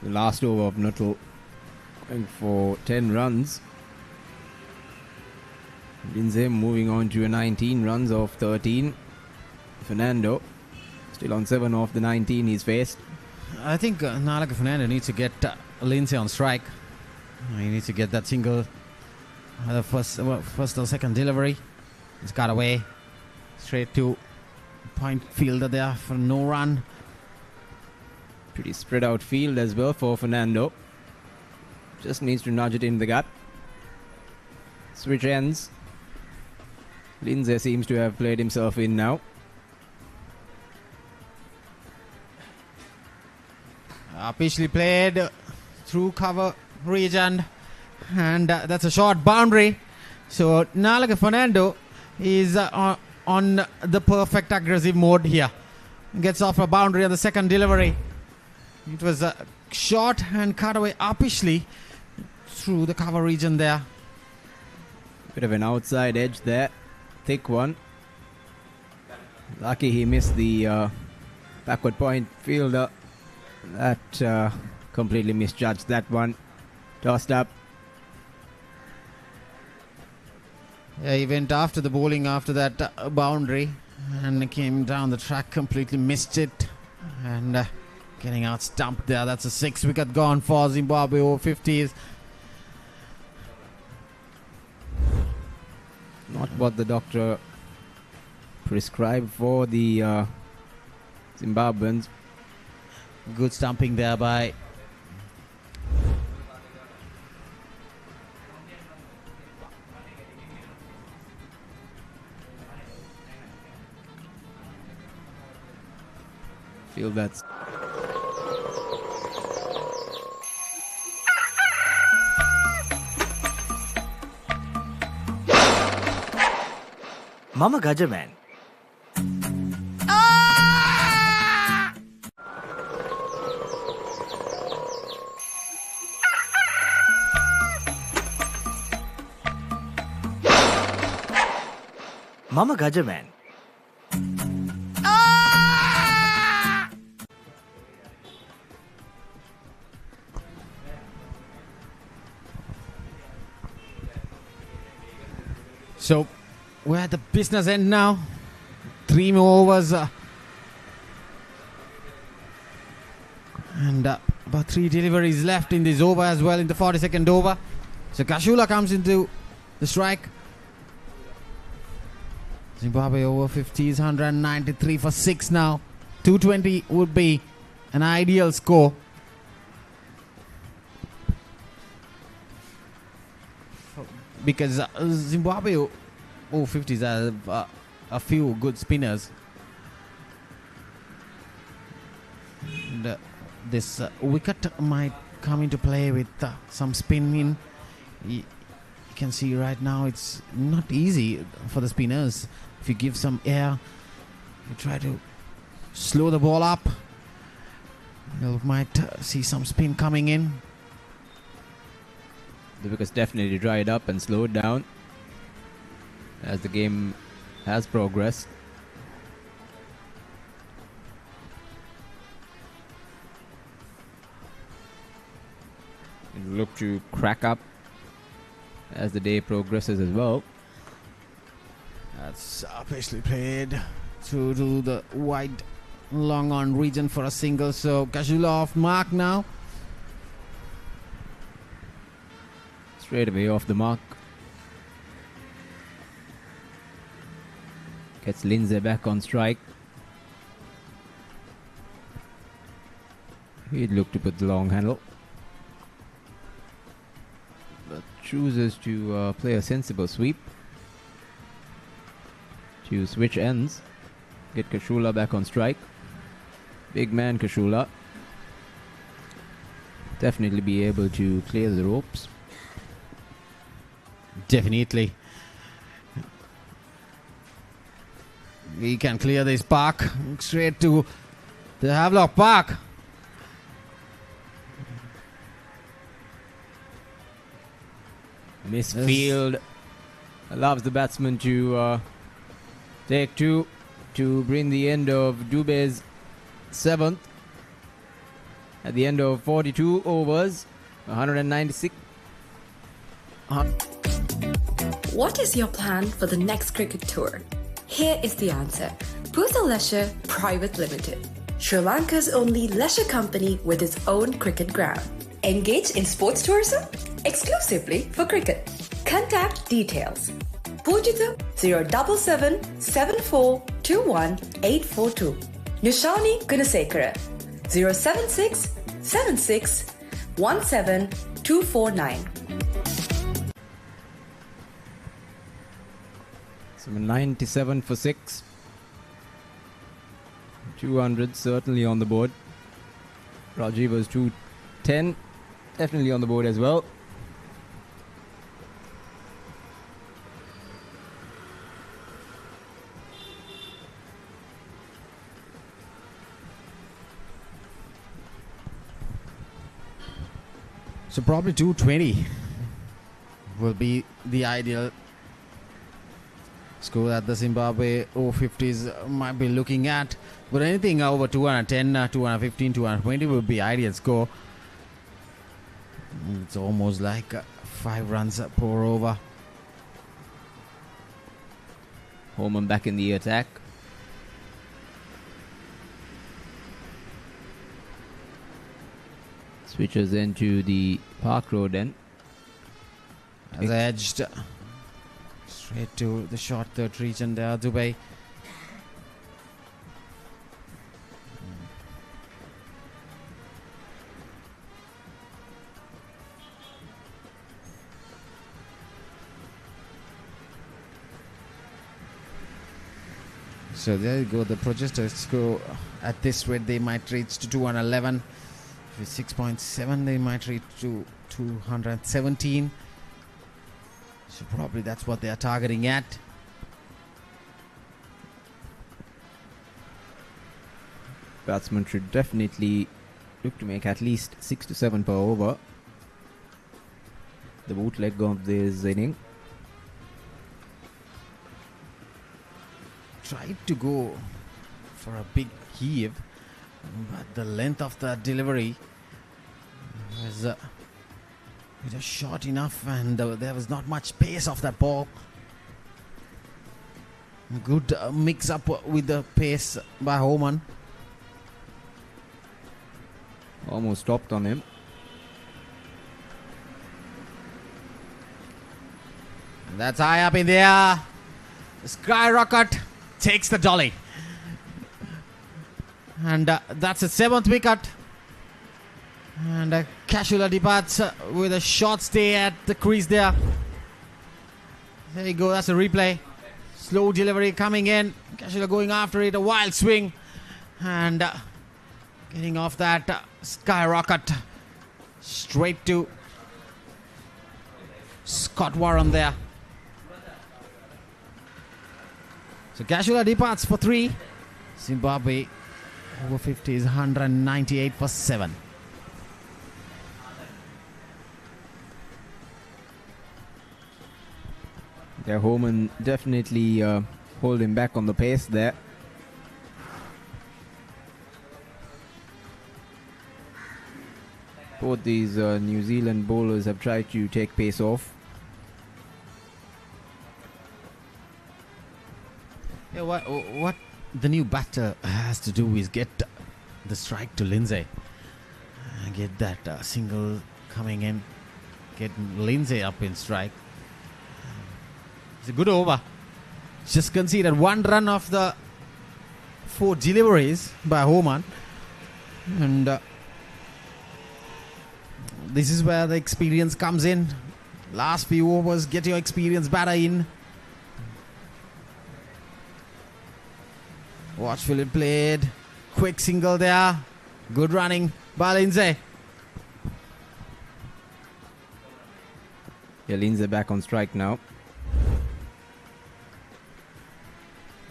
The last over of Nuttall going for 10 runs. Lindsay moving on to a 19 runs off 13. Fernando still on 7 off the 19 he's faced. I think Nalaka Fernando needs to get Lindsay on strike. He needs to get that single. The first or second delivery. It's got away. Straight to point fielder there for no run. Pretty spread out field as well for Fernando. Just needs to nudge it in the gut. Switch ends. Lindsay seems to have played himself in now. Pitchley played through cover region, and that's a short boundary. So Nalaka Fernando is on the perfect aggressive mode here. Gets off a boundary on the second delivery. It was short and cut away upishly through the cover region there. Bit of an outside edge there. Thick one. Lucky he missed the backward point fielder. That completely misjudged that one. Tossed up. Yeah, he went after the bowling after that boundary and came down the track, completely missed it. And getting out stumped there. That's a 6 wicket gone for Zimbabwe Over-50s. Not what the doctor prescribed for the Zimbabweans. Good stumping there by feel that's මම ගජමෑන් මම Gajaman So we're at the business end now. 3 more overs. And about 3 deliveries left in this over as well, in the 42nd over. So Kashula comes into the strike. Zimbabwe Over-50s 193 for 6 now. 220 would be an ideal score. Because Zimbabwe Over-50s have a few good spinners. And this wicket might come into play with some spin in. You can see right now it's not easy for the spinners. If you give some air, you try to slow the ball up, you might see some spin coming in. The wickets definitely dried up and slowed down as the game has progressed. It will look to crack up as the day progresses as well. That's basically played through to the wide long on region for a single. So Kashula off mark now. Straight away off the mark. Gets Lindsay back on strike. He'd look to put the long handle, but chooses to play a sensible sweep to switch ends. Get Kashula back on strike. Big man Kashula. Definitely be able to clear the ropes. Definitely. We can clear this park straight to the Havelock Park. Misfield allows the batsman to take 2 to bring the end of Dubé's 7th. At the end of 42 overs, 196. What is your plan for the next cricket tour? Here is the answer. Pusa Leisure Private Limited, Sri Lanka's only leisure company with its own cricket ground. Engage in sports tourism exclusively for cricket. Contact details. Pujita 077 7421 842. Nishani Gunasekara 076 76 17 249. So 97 for 6. 200 certainly on the board. Rajiv was 210. Definitely on the board as well. So probably 220 will be the ideal score that the Zimbabwe Over-50s might be looking at. But anything over 210, 215, 220 would be ideal score. It's almost like 5 runs per over. Holman back in the attack. Switches into the Park Road end. Has edged straight to the short third region there, Dubai. So there you go. The projectors go at this rate, they might reach to 211. With 6.7, they might reach to 217. So probably that's what they are targeting at. Batsman should definitely look to make at least 6 to 7 per over. The bootleg of this inning. Tried to go for a big heave, but the length of the delivery was just short enough, and there was not much pace of that ball. Good mix up with the pace by Homan. Almost stopped on him. That's high up in the air. Skyrocket takes the dolly. And that's a 7th wicket. And Casuala departs with a short stay at the crease there. There you go, that's a replay. Slow delivery coming in. Casuala going after it, a wild swing. And getting off that skyrocket straight to Scott Warren there. So Casuala departs for 3. Zimbabwe Over-50s 198 for 7. Yeah, Homan definitely holding back on the pace there. Both these New Zealand bowlers have tried to take pace off. Yeah, what the new batter has to do is get the strike to Lindsay. Get that single coming in. Get Lindsay up in strike. It's a good over. Just conceded 1 run off the 4 deliveries by Homan. And this is where the experience comes in. Last few overs, get your experience batter in. Watchfully played. Quick single there. Good running by Lindsay. Yeah, Lindsay back on strike now.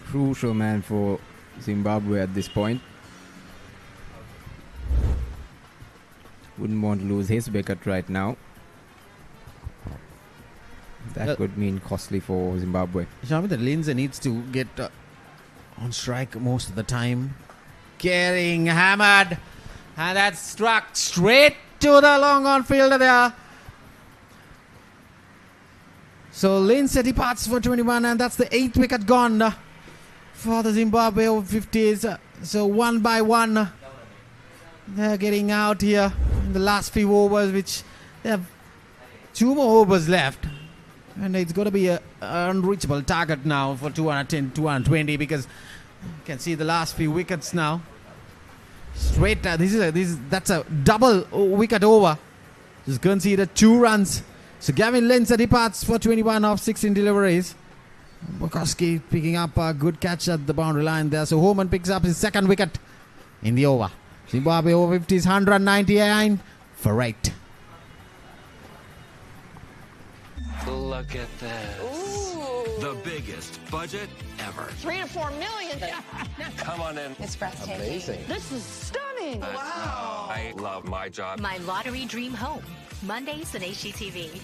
Crucial man for Zimbabwe at this point. Wouldn't want to lose his wicket right now. That could mean costly for Zimbabwe. Show me that Lindsay needs to get on strike most of the time. Getting hammered. And that's struck straight to the long on fielder there. So Lindsay departs for 21, and that's the 8th wicket gone for the Zimbabwe Over-50s. So 1 by 1. They're getting out here in the last few overs, which they have 2 more overs left. And it's going to be an unreachable target now for 210, 220, because you can see the last few wickets now. Straight, that's a double wicket over. Just conceded 2 runs. So Gavin Lindsay departs for 21 off 16 deliveries. Bukowski picking up a good catch at the boundary line there. So Homan picks up his 2nd wicket in the over. Zimbabwe Over-50s 199 for 8. Look at this. Ooh. The biggest budget ever. 3 to 4 million. Come on in. It's breathtaking. Amazing. This is stunning. Wow. I love my job. My lottery dream home. Mondays on HGTV.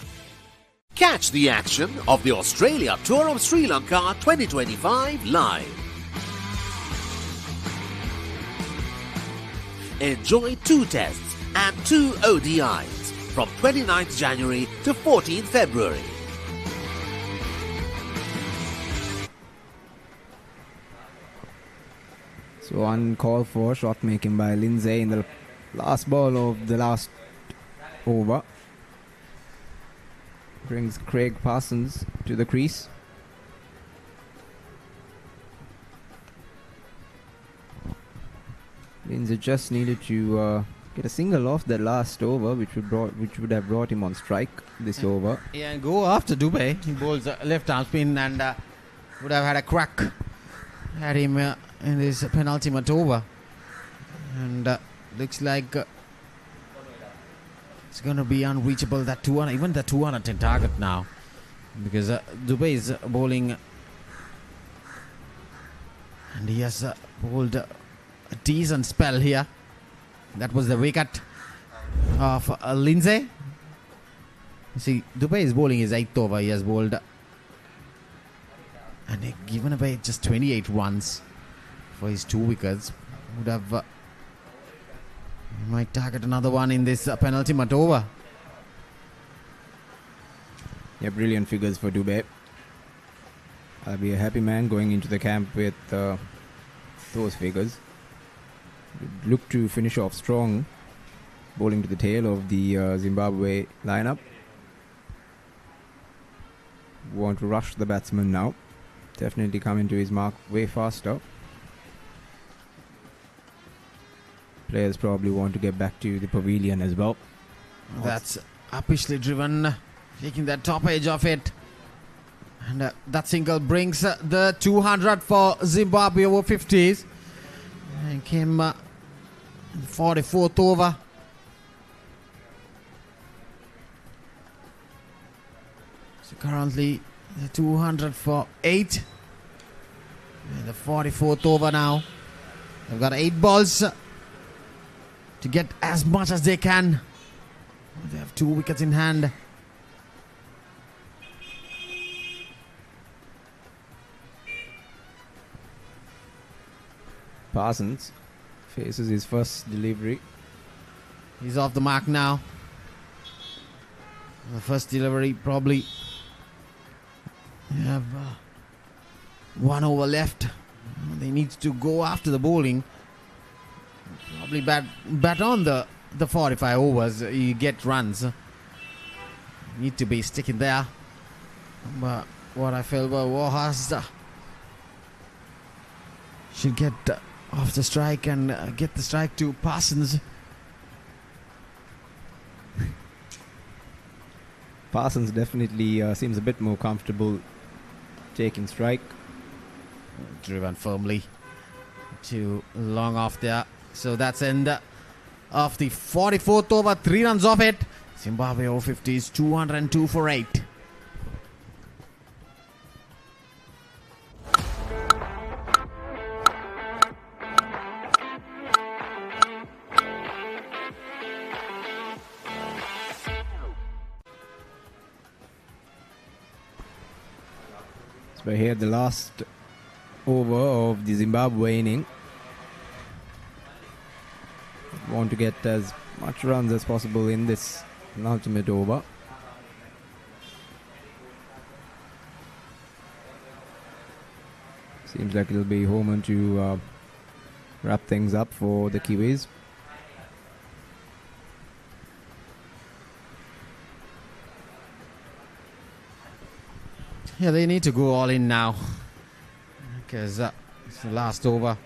Catch the action of the Australia Tour of Sri Lanka 2025 live. Enjoy 2 tests and 2 ODIs from 29th January to 14th February. So uncalled for shot making by Lindsay in the Last ball of the last over brings Craig Parsons to the crease. Lindsay just needed to get a single off that last over, which would have brought him on strike this over. Yeah, and go after Dubey. He bowls a left arm spin and would have had a crack at him in his penultimate over. And looks like it's going to be unreachable, that 200, even the 210 target now. Because Dubey is bowling, and he has bowled a decent spell here. That was the wicket of Lindsay. You see, Dubey is bowling his 8th over. He has bowled and given away just 28 runs for his 2 wickets. Would have he might target another one in this penultimate over. Yeah, brilliant figures for Dubey. I'll be a happy man going into the camp with those figures. Look to finish off strong, bowling to the tail of the Zimbabwe lineup. Want to rush the batsman now. Definitely come into his mark way faster. Players probably want to get back to the pavilion as well. That's uppishly driven, taking the top edge of it. And that single brings the 200 for Zimbabwe Over-50s. And came 44th over. So currently the 200 for 8. And the 44th over now. They've got 8 balls to get as much as they can. They have 2 wickets in hand. Parsons faces his first delivery. He's off the mark now. The first delivery probably. They have 1 over left. They need to go after the bowling. Probably bat on the 45 overs. You get runs. Need to be sticking there. But what I felt was should get off the strike and get the strike to Parsons. Parsons definitely seems a bit more comfortable taking strike. Driven firmly too long off there. So that's end of the 44th over. 3 runs off it. Zimbabwe Over-50s 202 for 8. So here the last over of the Zimbabwe inning. Want to get as much runs as possible in this penultimate over. Seems like it'll be Homan to wrap things up for the Kiwis. Yeah, they need to go all in now because it's the last over.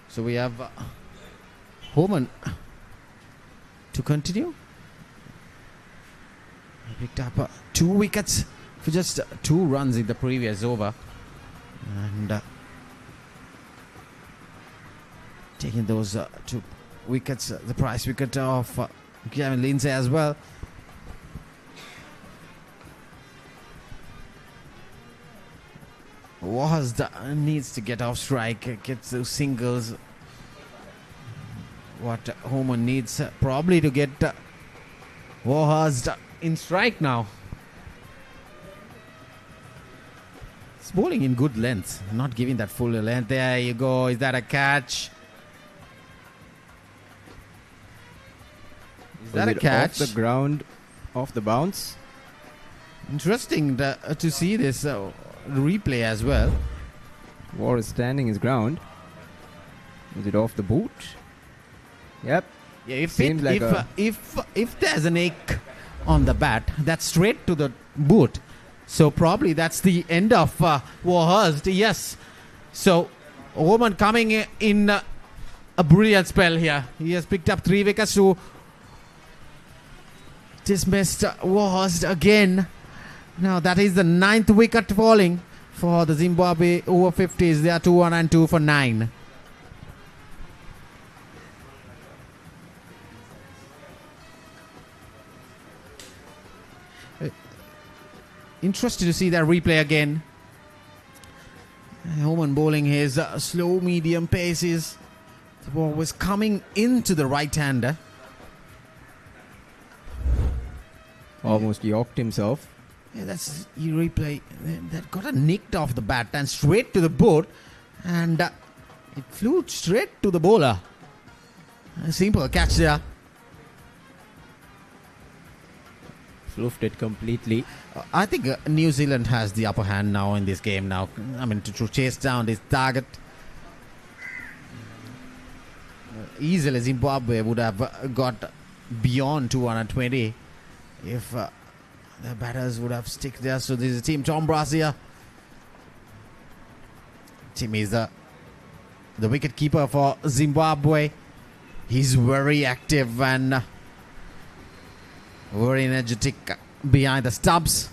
So we have Homan to continue. He picked up 2 wickets for just 2 runs in the previous over. And taking those 2 wickets, the prize wicket of Gavin Lindsay as well. Wahazda needs to get off strike, gets those singles. What Homan needs probably to get Wahazda in strike now. It's bowling in good length, not giving that full length. There you go. Is that a catch? Is that a catch? Off the ground, off the bounce. Interesting to see this replay as well. War is standing his ground. Is it off the boot? Yep. Yeah, if there's an ache on the bat, that's straight to the boot. So probably that's the end of Warhurst. Yes. So Oman coming in a brilliant spell here. He has picked up 3 wickets to dismissed Warhurst again. Now that is the 9th wicket falling for the Zimbabwe Over-50s. They are 2-2 for 9. Interested to see that replay again. Oman bowling his slow medium paces. The ball was coming into the right-hander. Almost yoked himself. Yeah, that's you replay. That got nicked off the bat and straight to the boot, and it flew straight to the bowler. A simple catch there. Fluffed it completely. I think New Zealand has the upper hand now in this game. Now, I mean, to chase down this target. Easily, Zimbabwe would have got beyond 220 if the batters would have stick there. So this is Team Tom Brazier. Tim is the wicket keeper for Zimbabwe. He's very active and very energetic behind the stumps.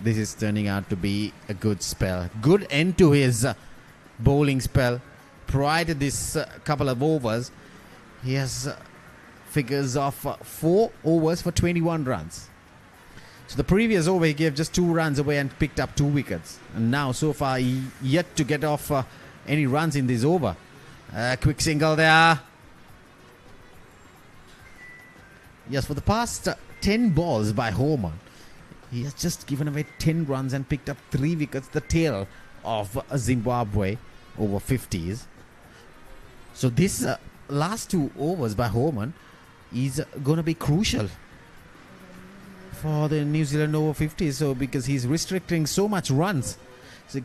This is turning out to be a good spell. Good end to his bowling spell. Prior to this couple of overs, he has figures of 4 overs for 21 runs. So the previous over he gave just 2 runs away and picked up 2 wickets. And now so far he yet to get off any runs in this over. Quick single there. Yes, for the past 10 balls by Homan, he has just given away 10 runs and picked up 3 wickets, the tail of Zimbabwe Over-50s. So this last 2 overs by Homan is going to be crucial for the New Zealand Over-50s. So because he's restricting so much runs. So,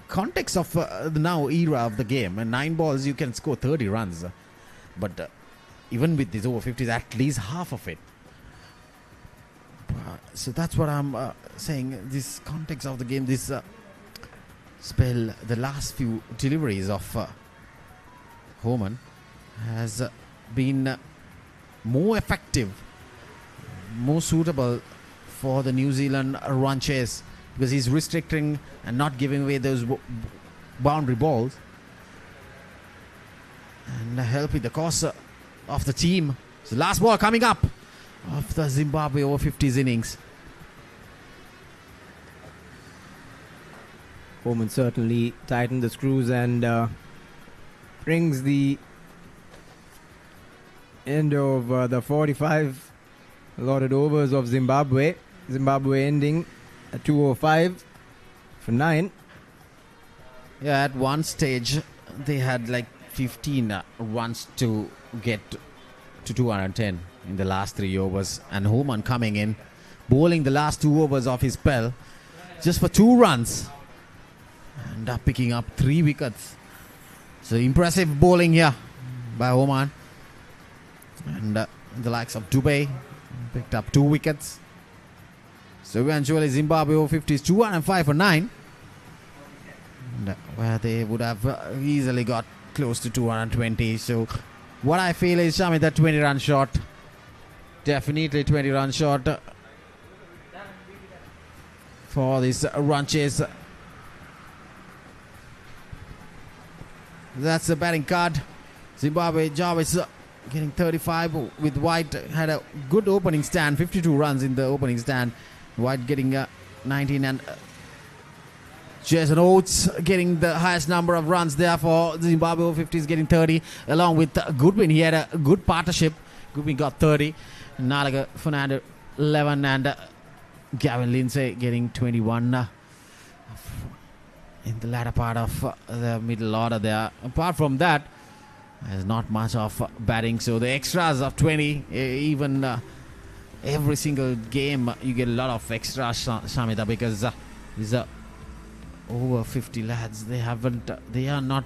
context of the now era of the game, and 9 balls you can score 30 runs. But even with these Over-50s, at least half of it. So that's what I'm saying. This context of the game, this spell, the last few deliveries of Homan has been more effective, more suitable for the New Zealand run chase, because he's restricting and not giving away those boundary balls and helping the cause of the team. So last ball coming up of the Zimbabwe Over-50s innings. Homan certainly tightened the screws and brings the end of the 45 allotted overs of Zimbabwe. Zimbabwe ending at 205 for 9. Yeah, at one stage they had like 15 runs to get to 210 in the last 3 overs, and Homan coming in, bowling the last 2 overs of his spell just for 2 runs and picking up 3 wickets. So impressive bowling here by Homan, and the likes of Dubey picked up 2 wickets. So eventually Zimbabwe Over-50s 205 for 9, and where they would have easily got close to 220. So what I feel is, Shami, that 20 run shot, definitely 20 run shot for this run chase. That's the batting card. Zimbabwe Jarvis getting 35 with White. Had a good opening stand, 52 runs in the opening stand. White getting 19, and Jason Oates getting the highest number of runs there for Zimbabwe Over-50s, getting 30, along with Goodwin. He had a good partnership. Goodwin got 30, Nalaga Fernando 11, and Gavin Lindsay getting 21 in the latter part of the middle order there. Apart from that, there's not much of batting, so the extras of 20, even every single game you get a lot of extra, Shamita, because these are over 50 lads. They are not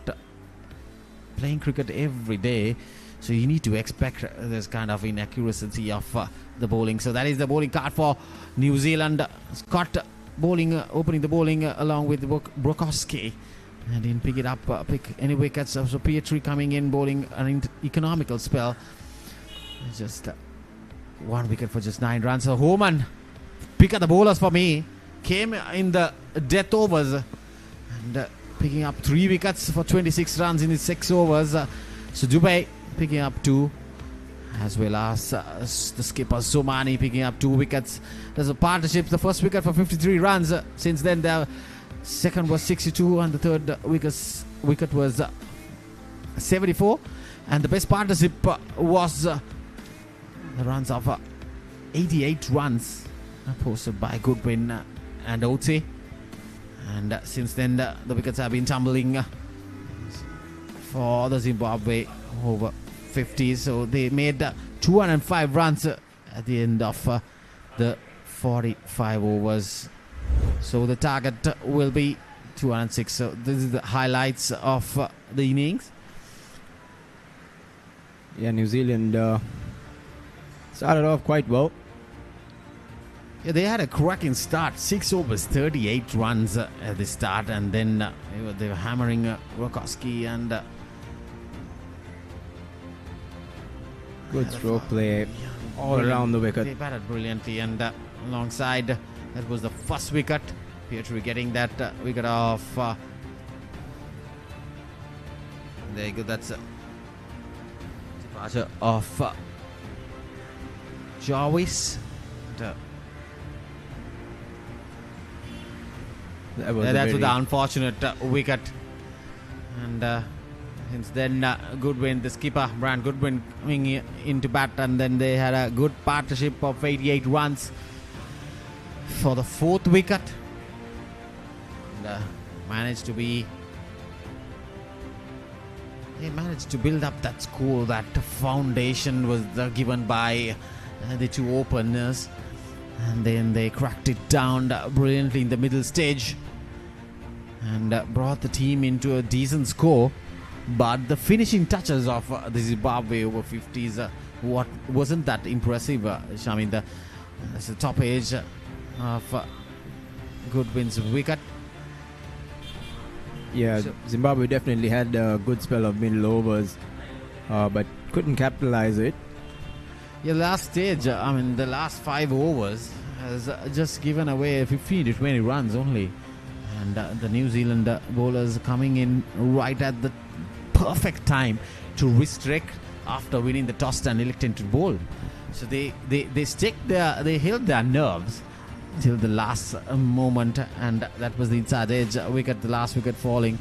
playing cricket every day, so you need to expect this kind of inaccuracy of the bowling. So that is the bowling card for New Zealand. Scott bowling, opening the bowling along with Brokowski, and didn't pick it up, pick any wickets. So Petrie coming in, bowling an economical spell. Just 1 wicket for just 9 runs. So Homan, pick up the bowlers for me, came in the death overs and picking up 3 wickets for 26 runs in his 6 overs. So Dubai picking up 2, as well as the skipper Somani picking up 2 wickets. There's a partnership. The first wicket for 53 runs. Since then, the second was 62, and the third wicket was 74. And the best partnership was the runs of 88 runs posted by Goodwin and Ote. And since then, the wickets have been tumbling for the Zimbabwe Over-50s. So they made 205 runs at the end of the 45 overs. So the target will be 206. So this is the highlights of the innings. Yeah, New Zealand started off quite well. Yeah, they had a cracking start. 6 overs, 38 runs at the start, and then they were hammering Brokowski and good stroke play all around the wicket. They batted brilliantly, and alongside that was the first wicket. Petrie getting that wicket off. There you go. That's departure of Jarvis. That was the unfortunate wicket. And since then, Goodwin, the skipper, Brian Goodwin, coming into bat, and then they had a good partnership of 88 runs for the 4th wicket. And managed to build up that score. That foundation was given by the 2 openers, and then they cracked it down brilliantly in the middle stage and brought the team into a decent score. But the finishing touches of the Zimbabwe Over-50s wasn't that impressive, Shamin. That's the top edge of Goodwin's wicket. Yeah, Zimbabwe definitely had a good spell of middle overs, but couldn't capitalize it. Yeah, last stage, the last 5 overs has just given away 15 to 20 runs only. And the New Zealand bowlers coming in right at the perfect time to restrict after winning the toss and electing to bowl. So they held their nerves till the last moment, and that was the inside edge wicket, the last wicket falling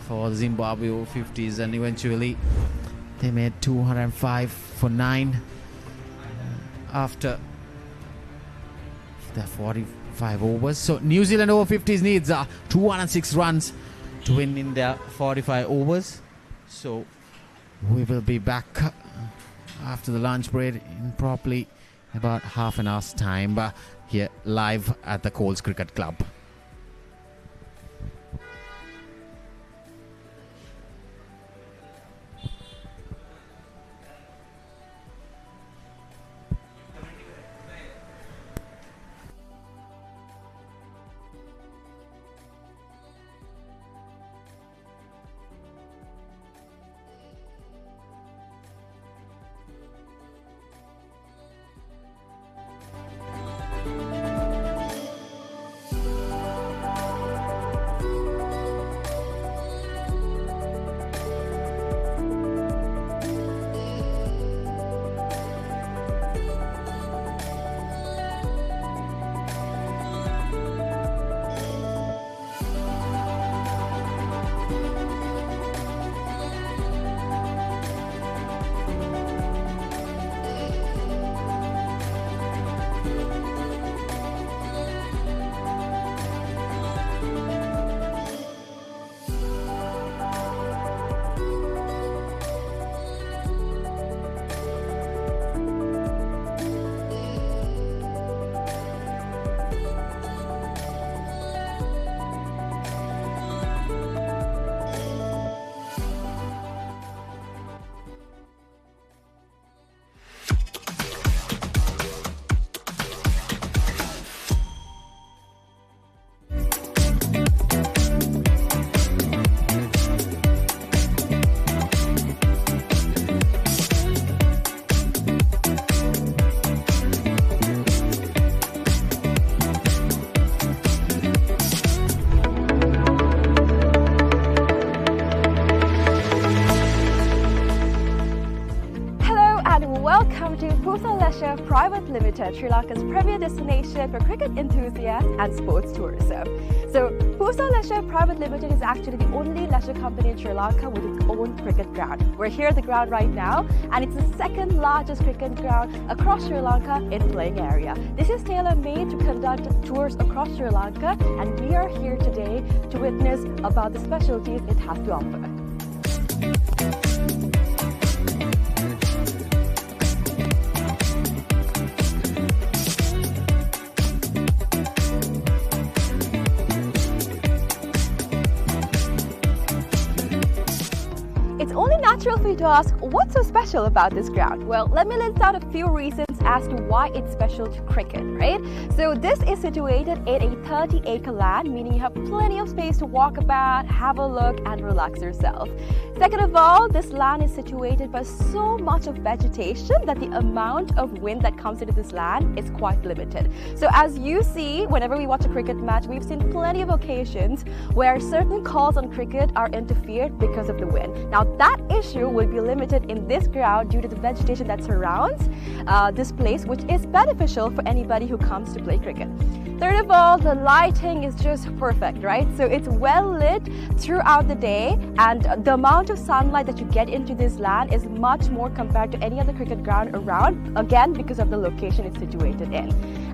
for the Zimbabwe Over-50s, and eventually they made 205 for 9 after the 45 overs. So New Zealand Over-50s needs 206 runs to win in their 45 overs. So we will be back after the lunch break in probably about half an hour's time here live at the Colts Cricket Club. Limited, Sri Lanka's premier destination for cricket enthusiasts and sports tourism. So, Pusa Leisure Private Limited is actually the only leisure company in Sri Lanka with its own cricket ground. We're here at the ground right now, and it's the second largest cricket ground across Sri Lanka in playing area. This is tailor-made to conduct tours across Sri Lanka, and we are here today to witness about the specialties it has to offer. It's only natural for you to ask, what's so special about this ground? Well, let me list out a few reasons as to why it's special to cricket, right? So this is situated in a 30-acre land, meaning you have plenty of space to walk about, have a look, and relax yourself. Second of all, this land is situated by so much of vegetation that the amount of wind that comes into this land is quite limited. So as you see, whenever we watch a cricket match, we've seen plenty of occasions where certain calls on cricket are interfered because of the wind. Now that issue will be limited in this ground due to the vegetation that surrounds this place, which is beneficial for anybody who comes to play cricket. Third of all, the lighting is just perfect, right? So it's well lit throughout the day, and the amount of sunlight that you get into this land is much more compared to any other cricket ground around, again because of the location it's situated in.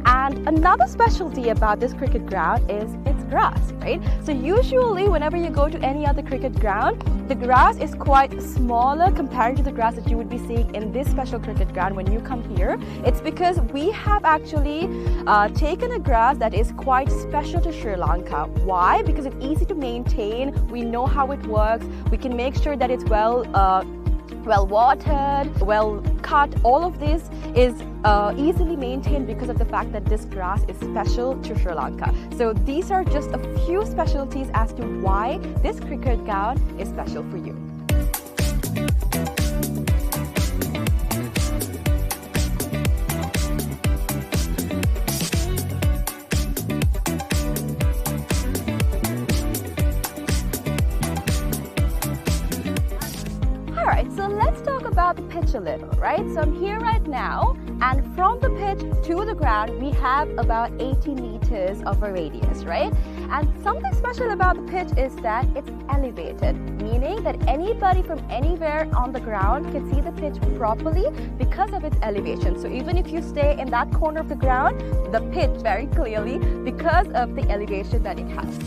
And another specialty about this cricket ground is its grass, right? So usually whenever you go to any other cricket ground, the grass is quite smaller compared to the grass that you would be seeing in this special cricket ground when you come here. It's because we have actually taken a grass that is quite special to Sri Lanka. Why? Because it's easy to maintain, we know how it works, we can make sure that it's well watered, well cut. All of this is easily maintained because of the fact that this grass is special to Sri Lanka. So these are just a few specialties as to why this cricket ground is special for you. Alright, so let's talk about the pitch a little, right? So I'm here right now, and from the pitch to the ground, we have about 80 meters of a radius, right? And something special about the pitch is that it's elevated, meaning that anybody from anywhere on the ground can see the pitch properly because of its elevation. So even if you stay in that corner of the ground, the pitch very clearly because of the elevation that it has.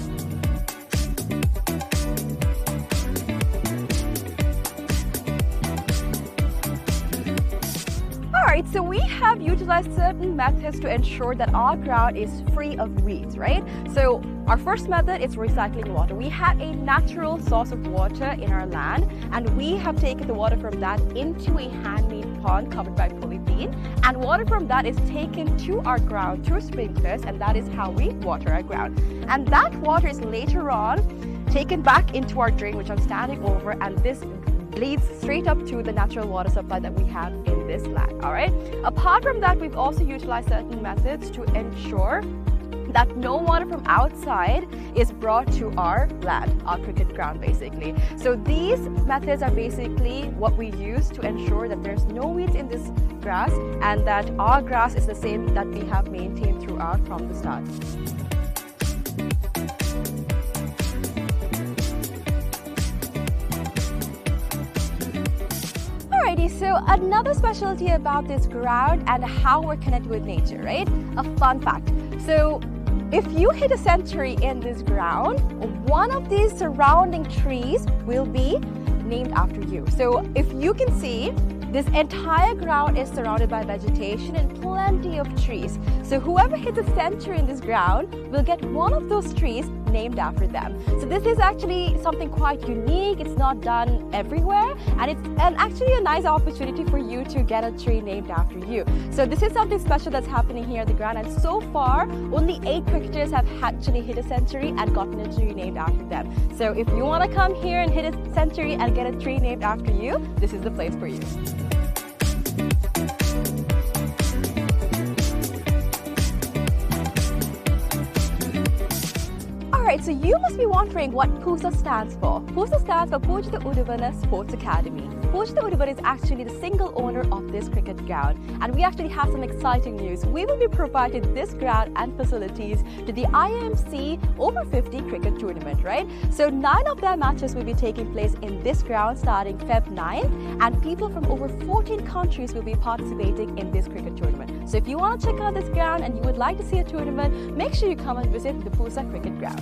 Alright, so we have utilized certain methods to ensure that our ground is free of weeds, right? So our first method is recycling water. We have a natural source of water in our land, and we have taken the water from that into a handmade pond covered by polythene, and water from that is taken to our ground through sprinklers, and that is how we water our ground. And that water is later on taken back into our drain, which I'm standing over, and this leads straight up to the natural water supply that we have in this land. All right. Apart from that, we've also utilized certain methods to ensure that no water from outside is brought to our land, our cricket ground basically. So these methods are basically what we use to ensure that there's no weeds in this grass and that our grass is the same that we have maintained throughout from the start. Alrighty, so another specialty about this ground and how we're connected with nature, right? A fun fact. So if you hit a century in this ground, one of these surrounding trees will be named after you. So if you can see, this entire ground is surrounded by vegetation and plenty of trees. So whoever hits a century in this ground will get one of those trees named after them. So this is actually something quite unique. It's not done everywhere, and it's actually a nice opportunity for you to get a tree named after you. So this is something special that's happening here at the ground, and so far only 8 cricketers have actually hit a century and gotten a tree named after them. So if you want to come here and hit a century and get a tree named after you, this is the place for you. Alright, so you must be wondering what PUSA stands for. PUSA stands for Pujita Udavana Sports Academy. Pooja Udubar is actually the single owner of this cricket ground, and we actually have some exciting news. We will be providing this ground and facilities to the IMC Over-50 cricket tournament, right? So 9 of their matches will be taking place in this ground starting Feb 9, and people from over 14 countries will be participating in this cricket tournament. So if you want to check out this ground and you would like to see a tournament, make sure you come and visit the Pooja Cricket Ground.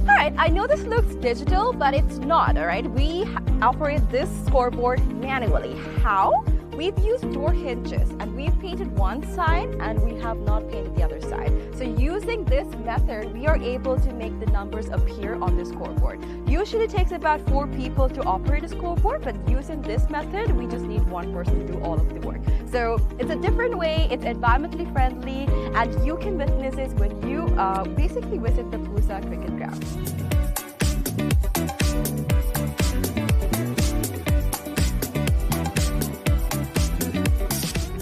Alright, I know this looks digital, but it's not, alright? We operate this scoreboard manually. How? We've used door hinges and we've painted one side and we have not painted the other side. So using this method, we are able to make the numbers appear on the scoreboard. Usually it takes about 4 people to operate a scoreboard, but using this method, we just need one person to do all of the work. So it's a different way, it's environmentally friendly, and you can witness this when you basically visit the Pooja Cricket Ground.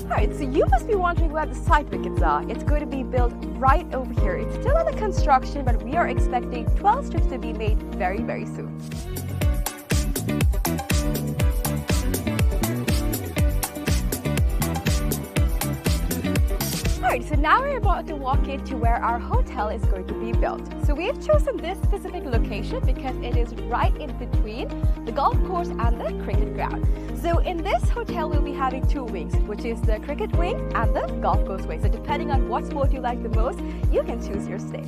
Alright, so you must be wondering where the side wickets are. It's going to be built right over here. It's still under construction, but we are expecting 12 strips to be made very, very soon. Alright, so now we're about to walk into where our hotel is going to be built. So we've chosen this specific location because it is right in between the golf course and the cricket ground. So in this hotel, we'll be having 2 wings, which is the cricket wing and the golf course wing. So depending on what sport you like the most, you can choose your stay.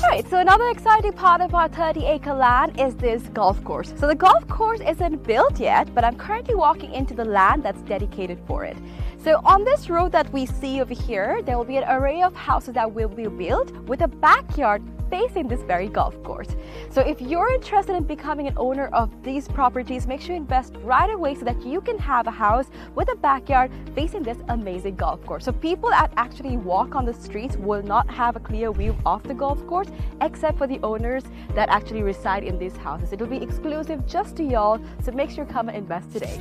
Alright, so another exciting part of our 30-acre land is this golf course. So the golf course isn't built yet, but I'm currently walking into the land that's dedicated for it. So on this road that we see over here, there will be an array of houses that will be built with a backyard facing this very golf course. So if you're interested in becoming an owner of these properties, make sure you invest right away so that you can have a house with a backyard facing this amazing golf course. So people that actually walk on the streets will not have a clear view of the golf course except for the owners that actually reside in these houses. It will be exclusive just to y'all, so make sure you come and invest today.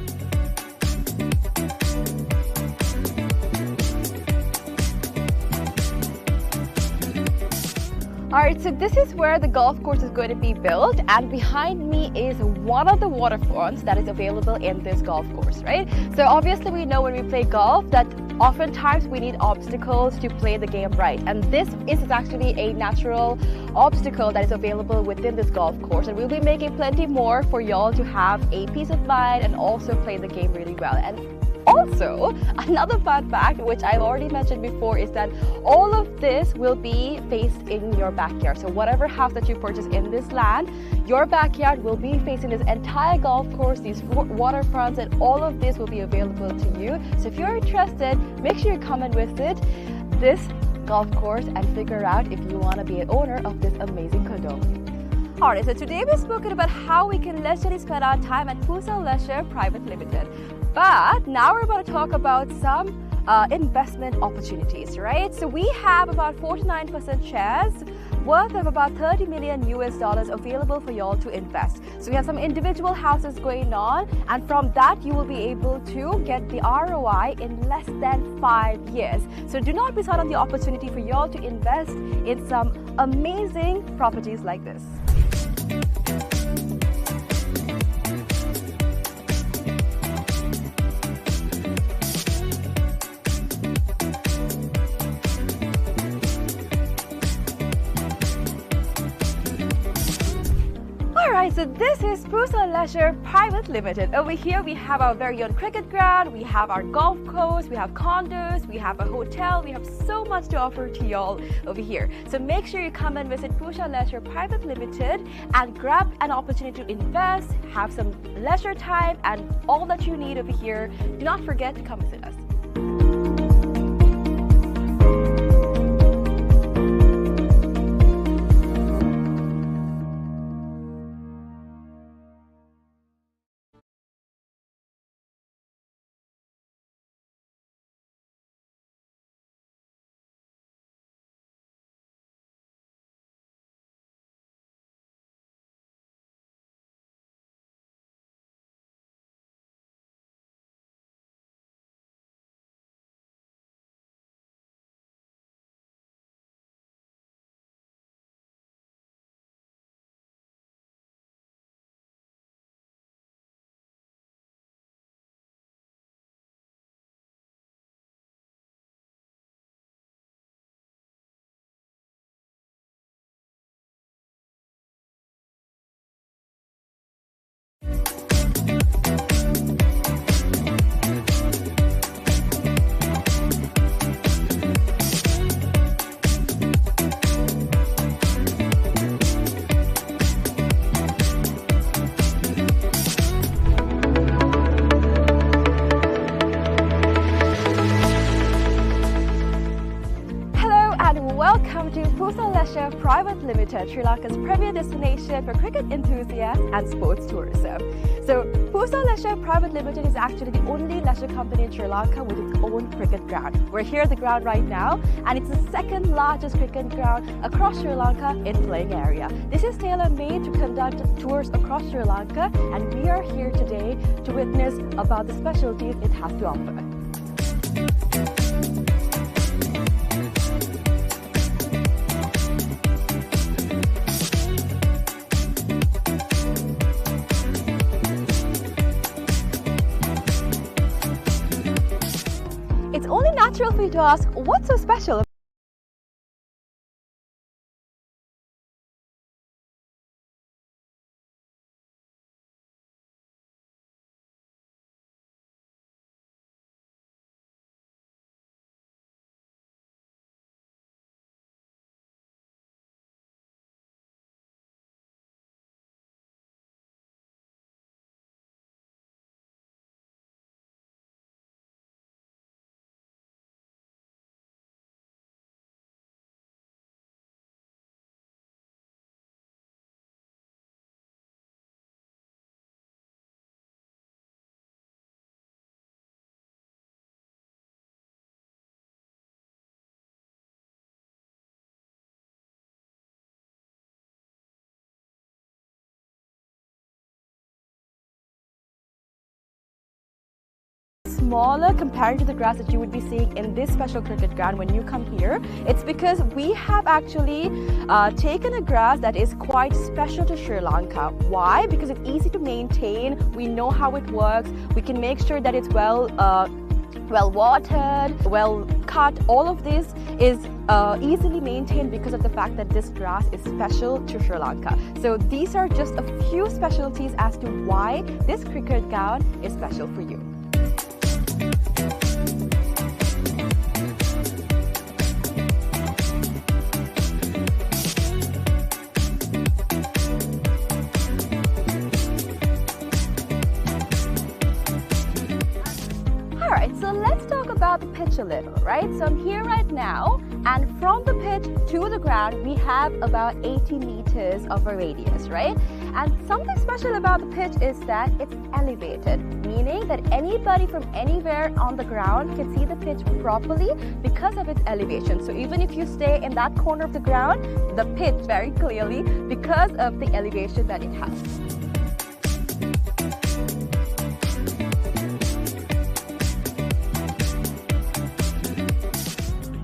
Alright, so this is where the golf course is going to be built, and behind me is one of the waterfronts that is available in this golf course, right? So obviously we know when we play golf that oftentimes we need obstacles to play the game right, and this is actually a natural obstacle that is available within this golf course, and we'll be making plenty more for y'all to have a peace of mind and also play the game really well. And also, another fun fact, which I've already mentioned before, is that all of this will be faced in your backyard. So whatever house that you purchase in this land, your backyard will be facing this entire golf course, these waterfronts, and all of this will be available to you. So if you're interested, make sure you come and visit this golf course and figure out if you want to be an owner of this amazing condo. Alright, so today we've spoken about how we can leisurely spend our time at Pooja Leisure Private Limited. But now we're about to talk about some investment opportunities, right? So we have about 49% shares worth of about $30 million available for y'all to invest. So we have some individual houses going on, and from that you will be able to get the ROI in less than 5 years. So do not miss out on the opportunity for y'all to invest in some amazing properties like this. Alright, so this is Pooja Leisure Private Limited. Over here we have our very own cricket ground, we have our golf course, we have condos, we have a hotel, we have so much to offer to y'all over here. So make sure you come and visit Pooja Leisure Private Limited and grab an opportunity to invest, have some leisure time, and all that you need over here. Do not forget to come visit us. Private Limited, Sri Lanka's premier destination for cricket enthusiasts and sports tourism. So, Pusa Leisure Private Limited is actually the only leisure company in Sri Lanka with its own cricket ground. We're here at the ground right now, and it's the second largest cricket ground across Sri Lanka in playing area. This is tailor-made to conduct tours across Sri Lanka, and we are here today to witness about the specialties it has to offer. It's only natural for you to ask, what's so special? Smaller compared to the grass that you would be seeing in this special cricket ground when you come here. It's because we have actually taken a grass that is quite special to Sri Lanka. Why? Because it's easy to maintain, we know how it works, we can make sure that it's well watered, well cut. All of this is easily maintained because of the fact that this grass is special to Sri Lanka. So these are just a few specialties as to why this cricket ground is special for you. Alright, so let's talk about the pitch a little, right? So I'm here right now, and from the pitch to the ground, we have about 80 meters of a radius, right? And something special about the pitch is that it's elevated, meaning that anybody from anywhere on the ground can see the pitch properly because of its elevation. So even if you stay in that corner of the ground, the pitch very clearly because of the elevation that it has.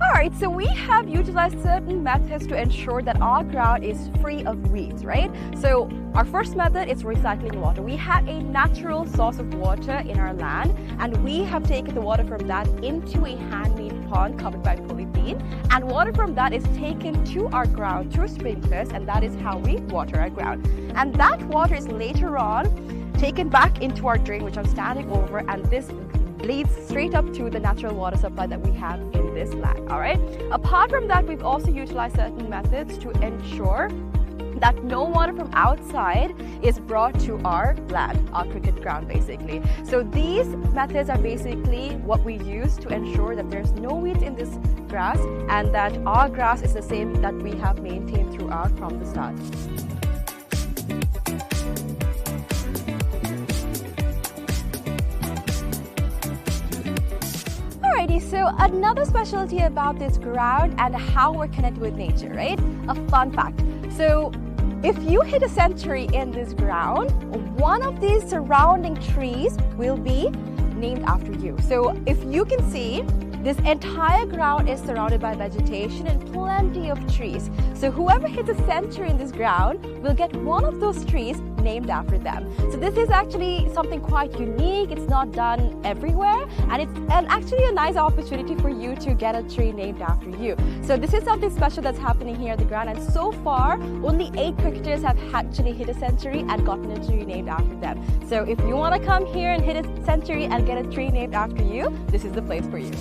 Alright, so we have utilized certain methods to ensure that our ground is free of weeds, right? So our first method is recycling water. We have a natural source of water in our land, and we have taken the water from that into a handmade pond covered by polythene, and water from that is taken to our ground through sprinklers, and that is how we water our ground. And that water is later on taken back into our drain, which I'm standing over, and this leads straight up to the natural water supply that we have in this land. All right. Apart from that, we've also utilized certain methods to ensure that no water from outside is brought to our land, our cricket ground basically. So these methods are basically what we use to ensure that there's no weeds in this grass and that our grass is the same that we have maintained throughout from the start. Alrighty, so another specialty about this ground and how we're connected with nature, right? A fun fact. So if you hit a century in this ground, one of these surrounding trees will be named after you. So if you can see, this entire ground is surrounded by vegetation and plenty of trees. So whoever hits a century in this ground will get one of those trees named after them. So this is actually something quite unique. It's not done everywhere, and it's actually a nice opportunity for you to get a tree named after you. So this is something special that's happening here at the ground, and so far only 8 cricketers have actually hit a century and gotten a tree named after them. So if you want to come here and hit a century and get a tree named after you, this is the place for you.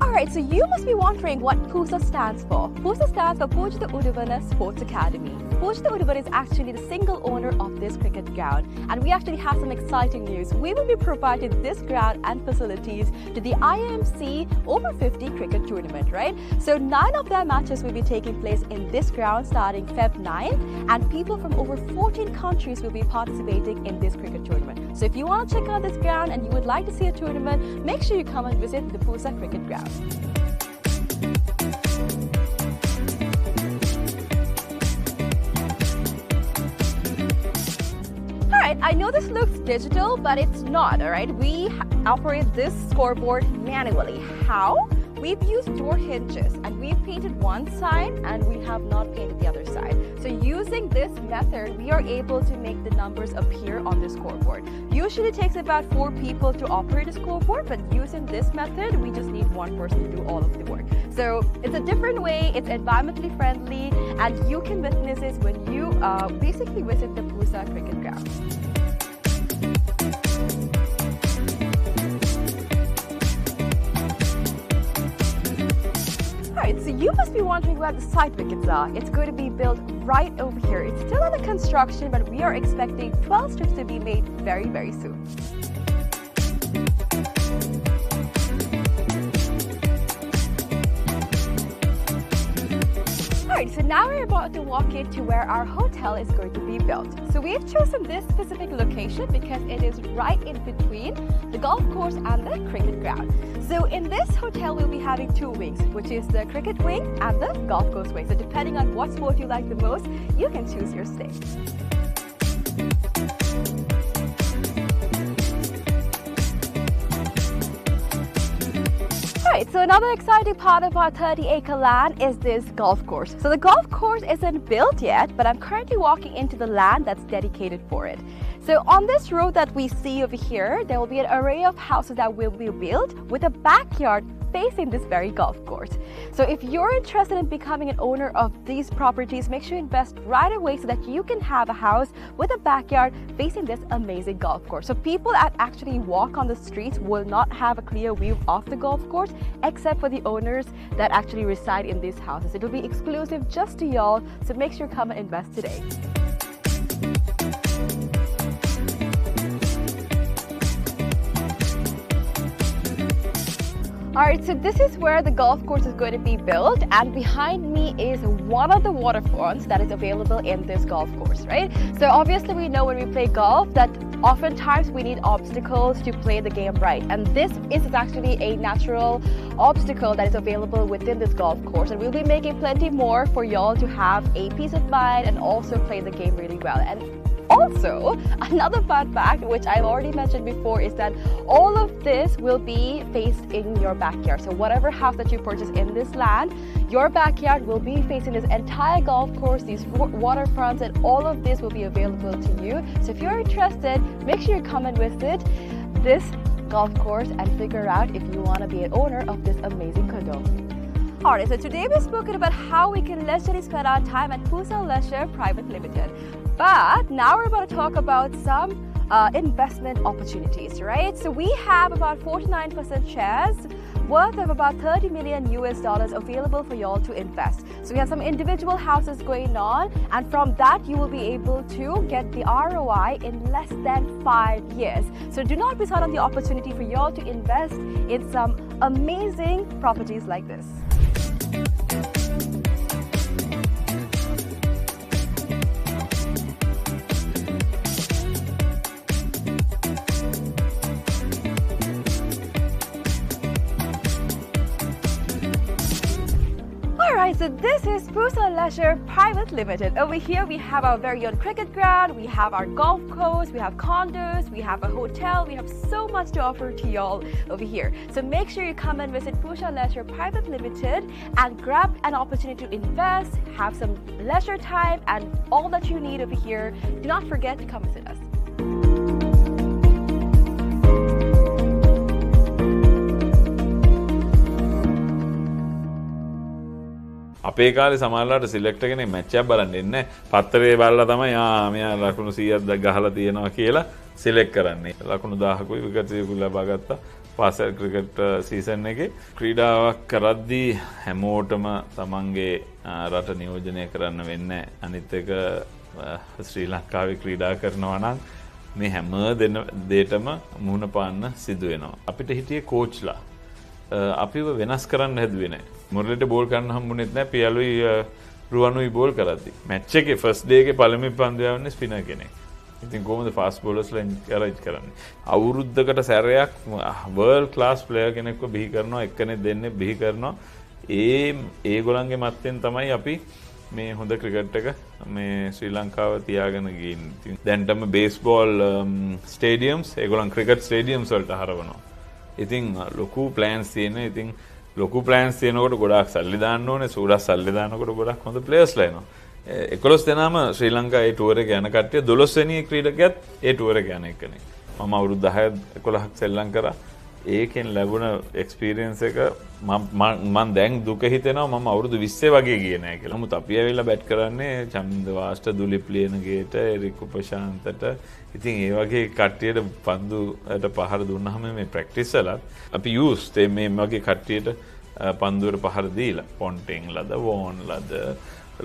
Alright, so you must be wondering what PUSA stands for. PUSA stands for Pujita Udavana Sports Academy. Pooja Udubar is actually the single owner of this cricket ground, and we actually have some exciting news. We will be providing this ground and facilities to the IMC Over-50 cricket tournament, right? So 9 of their matches will be taking place in this ground starting Feb 9, and people from over 14 countries will be participating in this cricket tournament. So if you want to check out this ground and you would like to see a tournament, make sure you come and visit the Pooja Cricket Ground. Alright, I know this looks digital, but it's not, alright? We operate this scoreboard manually. How? We've used door hinges and we've painted one side and we have not painted the other side. So using this method, we are able to make the numbers appear on the scoreboard. Usually it takes about 4 people to operate a scoreboard, but using this method, we just need one person to do all of the work. So it's a different way, it's environmentally friendly, and you can witness this when you basically visit the Pooja Cricket Ground. Alright, so you must be wondering where the side wickets are. It's going to be built right over here. It's still under construction, but we are expecting 12 strips to be made very, very soon. Alright, so now we're about to walk into where our hotel is going to be built. So we've chosen this specific location because it is right in between the golf course and the cricket ground. So in this hotel, we'll be having 2 wings, which is the cricket wing and the golf course wing. So depending on what sport you like the most, you can choose your stay. Alright, so another exciting part of our 30-acre land is this golf course. So the golf course isn't built yet, but I'm currently walking into the land that's dedicated for it. So on this road that we see over here, there will be an array of houses that will be built with a backyard facing this very golf course. So if you're interested in becoming an owner of these properties, make sure you invest right away so that you can have a house with a backyard facing this amazing golf course. So people that actually walk on the streets will not have a clear view of the golf course except for the owners that actually reside in these houses. It will be exclusive just to y'all, so make sure you come and invest today. Alright, so this is where the golf course is going to be built, and behind me is one of the waterfronts that is available in this golf course, right? So obviously we know when we play golf that oftentimes we need obstacles to play the game right, and this is actually a natural obstacle that is available within this golf course, and we'll be making plenty more for y'all to have a peace of mind and also play the game really well. And also, another fun fact, which I've already mentioned before, is that all of this will be faced in your backyard. So whatever house that you purchase in this land, your backyard will be facing this entire golf course, these waterfronts, and all of this will be available to you. So if you're interested, make sure you come and visit this golf course and figure out if you want to be an owner of this amazing condo. Alright, so today we've spoken about how we can leisurely spend our time at Pooja Leisure Private Limited. But now we're about to talk about some investment opportunities, right? So we have about 49% shares worth of about $30 million available for y'all to invest. So we have some individual houses going on, and from that you will be able to get the ROI in less than 5 years. So do not miss out on the opportunity for y'all to invest in some amazing properties like this. Alright, so this is Pooja Leisure Private Limited. Over here we have our very own cricket ground, we have our golf course, we have condos, we have a hotel, we have so much to offer to y'all over here. So make sure you come and visit Pooja Leisure Private Limited and grab an opportunity to invest, have some leisure time, and all that you need over here. Do not forget to come visit us. අපේ කාලේ සමහරවිට select එකනේ match එකක් බලන්න ඉන්නේ පත්තරේ බලලා තමයි මෙයා ලකුණු 100ක් ගහලා තියෙනවා කියලා සිලෙක්ට් කරන්නේ. ලකුණු 1000කුයි විකට් 100කුයි ලබා ගත්තා. පාසල් ක්‍රිකට් සීසන් එකේ ක්‍රීඩාවක් කරද්දී හැමෝටම තමන්ගේ රට නියෝජනය කරන්න වෙන්නේ. අනිත් එක ශ්‍රී ලංකාවේ ක්‍රීඩා කරනවා නම් මේ හැම දෙයකටම මුහුණ පාන්න සිදු වෙනවා. අපිට හිටියේ කෝච්ලා. අපිව වෙනස් කරන්න හැදුවේ නැහැ. මුරලිට බෝල් කරන්න හම්බුනේත් නැහැ. පියලුයි රුවනුයි බෝල් කරද්දී. මැච් එකේ ෆස්ට් ඩේ එකේ පළවෙනි පන්දු යවන්නේ ස්පිනර් කෙනෙක්. ඉතින් කොහොමද ෆාස්ට් බෝලර්ස්ලා එන්කරේජ් කරන්නේ? අවුරුද්දකට සැරයක් වර්ල්ඩ් ක්ලාස් ප්ලේයර් කෙනෙක්ව බිහි කරනවා, එක්කෙනෙක් දෙන්නේ බිහි කරනවා. ඒගොල්ලන්ගේ මත්තෙන් තමයි අපි මේ හොඳ ක්‍රිකට් එක මේ ශ්‍රී ලංකාව තියාගෙන ගිහින්. දැන්ටම බේස්බෝල් ස්ටේඩියම්ස් ඒගොල්ලන් ක්‍රිකට් ස්ටේඩියම්ස් වලට හරවනවා. ඉතින් ලොකු ප්ලෑන්ස් තියෙනවා. ඉතින් ලොකු ප්ලෑන්ස් තියෙනකොට ගොඩාක් සල්ලි දාන්න ඕනේ. සූරස් සල්ලි දානකොට ගොඩක් හොඳ ප්ලේයර්ස්ලා එනවා. 11 දෙනාම ශ්‍රී ලංකාවේ ටුවර් එක යන කට්ටිය 12 වෙනි ක්‍රීඩකයාත් ඒ ටුවර් එක යන එකනේ. මම අවුරුදු 10 11ක් සෙල්ලම් කරා. ඒකෙන් ලැබුණ එක්ස්පීරියන්ස් එක මම දැන් දුක හිතෙනවා මම අවුරුදු 20 වගේ ගියේ නෑ කියලා. නමුත් අපි ඇවිල්ලා බැට් කරන්නේ චමින්ද වාස්ට දුලිප් ලියනගේට එරික් උපශාන්තට. ඉතින් ඒ වගේ කට්ටියට පන්දුට පහර දුන්නාම මේ ප්‍රැක්ටිස් වලත් අපි යූස් මේ වගේ කට්ටියට පන්දුවට පහර දීලා පොන්ටින් ලද වෝන් ලද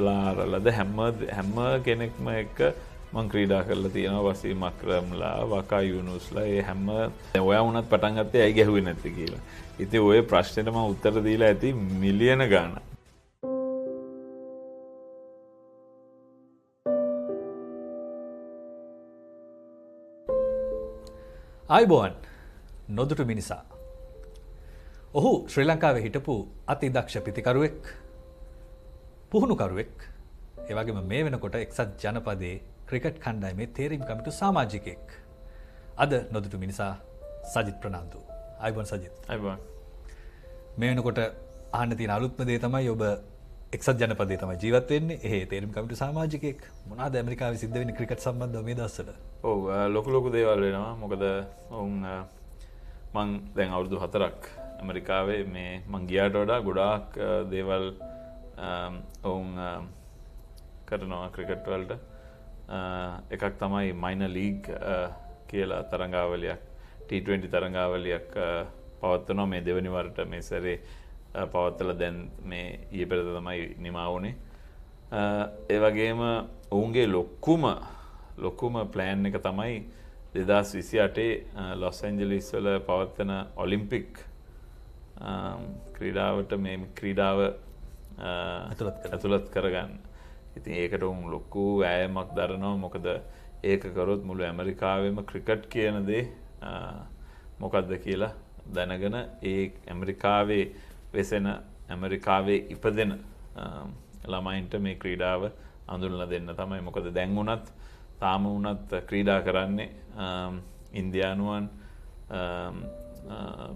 ලාරලද හැම කෙනෙක්ම එක්ක මං ක්‍රීඩා කරලා තියෙනවා. වසීම් අක්‍රම්ලා වකා යුනුස්ලා ඒ හැම ඔයා වුණත් පටන් ගත්තේ ඇයි ගැහුවේ නැත්තේ කියලා. ඉතින් ওই ප්‍රශ්නෙට මම උත්තර දීලා ඇති මිලියන ගාණක්. ආයිබෝන් නොදුටු මිනිසා. ඔහු ශ්‍රී ලංකාවේ හිටපු අති දක්ෂ පිතිකරුවෙක්, පුහුණුකරුවෙක්, ඒ වගේම මේ වෙනකොට එක්සත් ජනපදයේ ක්‍රිකට් කණ්ඩායමේ තේරීම් කමිටු සමාජිකයෙක්. අද නොදුටු මිනිසා සජිත් ප්‍රනාන්දු. ආයිබෝන් සජිත්. ආයිබෝන්. මේ වෙනකොට අහන්න තියෙන අලුත්ම දේ තමයි ඔබ එක්සත් ජනපදයේ තමයි ජීවත් වෙන්නේ. එහෙ තේරීම් කමිටු සමාජිකයෙක්. මොනවාද ඇමරිකාවේ සිද්ධ වෙන්නේ ක්‍රිකට් සම්බන්ධව මේ දවස්වල? ඔව් ලොකු දේවල් වෙනවා. මොකද මං දැන් අවුරුදු 4ක් ඇමරිකාවේ මේ මං ගියාට වඩා ගොඩාක් දේවල් කරනවා ක්‍රිකට් වලට. එකක් තමයි මයිනර් ලීග් කියලා තරඟාවලියක් T20 තරඟාවලියක් පවත්වනවා මේ දෙවනි වරට මේ සැරේ පවත්වලා දැන් මේ ඊයේ පෙරේද තමයි නිමා වුණේ. ඒ වගේම ඔවුන්ගේ ලොකුම ප්ලෑන් එක තමයි 2028 ලොස් ඇන්ජලිස් වල පවත්වන ඔලිම්පික් ක්‍රීඩාවට මේ ක්‍රීඩාව ඇතුළත් කරගන්න. ඉතින් ඒකට උන් ලොකු වෑයමක් දරනවා. මොකද ඒක කරොත් මුළු ඇමරිකාවෙම ක්‍රිකට් කියන දේ මොකක්ද කියලා දැනගෙන ඒ ඇමරිකාවේ වෙසෙන ඇමරිකාවේ ඉපදෙන ළමයින්ට මේ ක්‍රීඩාව අඳුන්ලා දෙන්න තමයි. මොකද දැන් උනත් තාම උනත් ක්‍රීඩා කරන්නේ ඉන්දියානුවන්,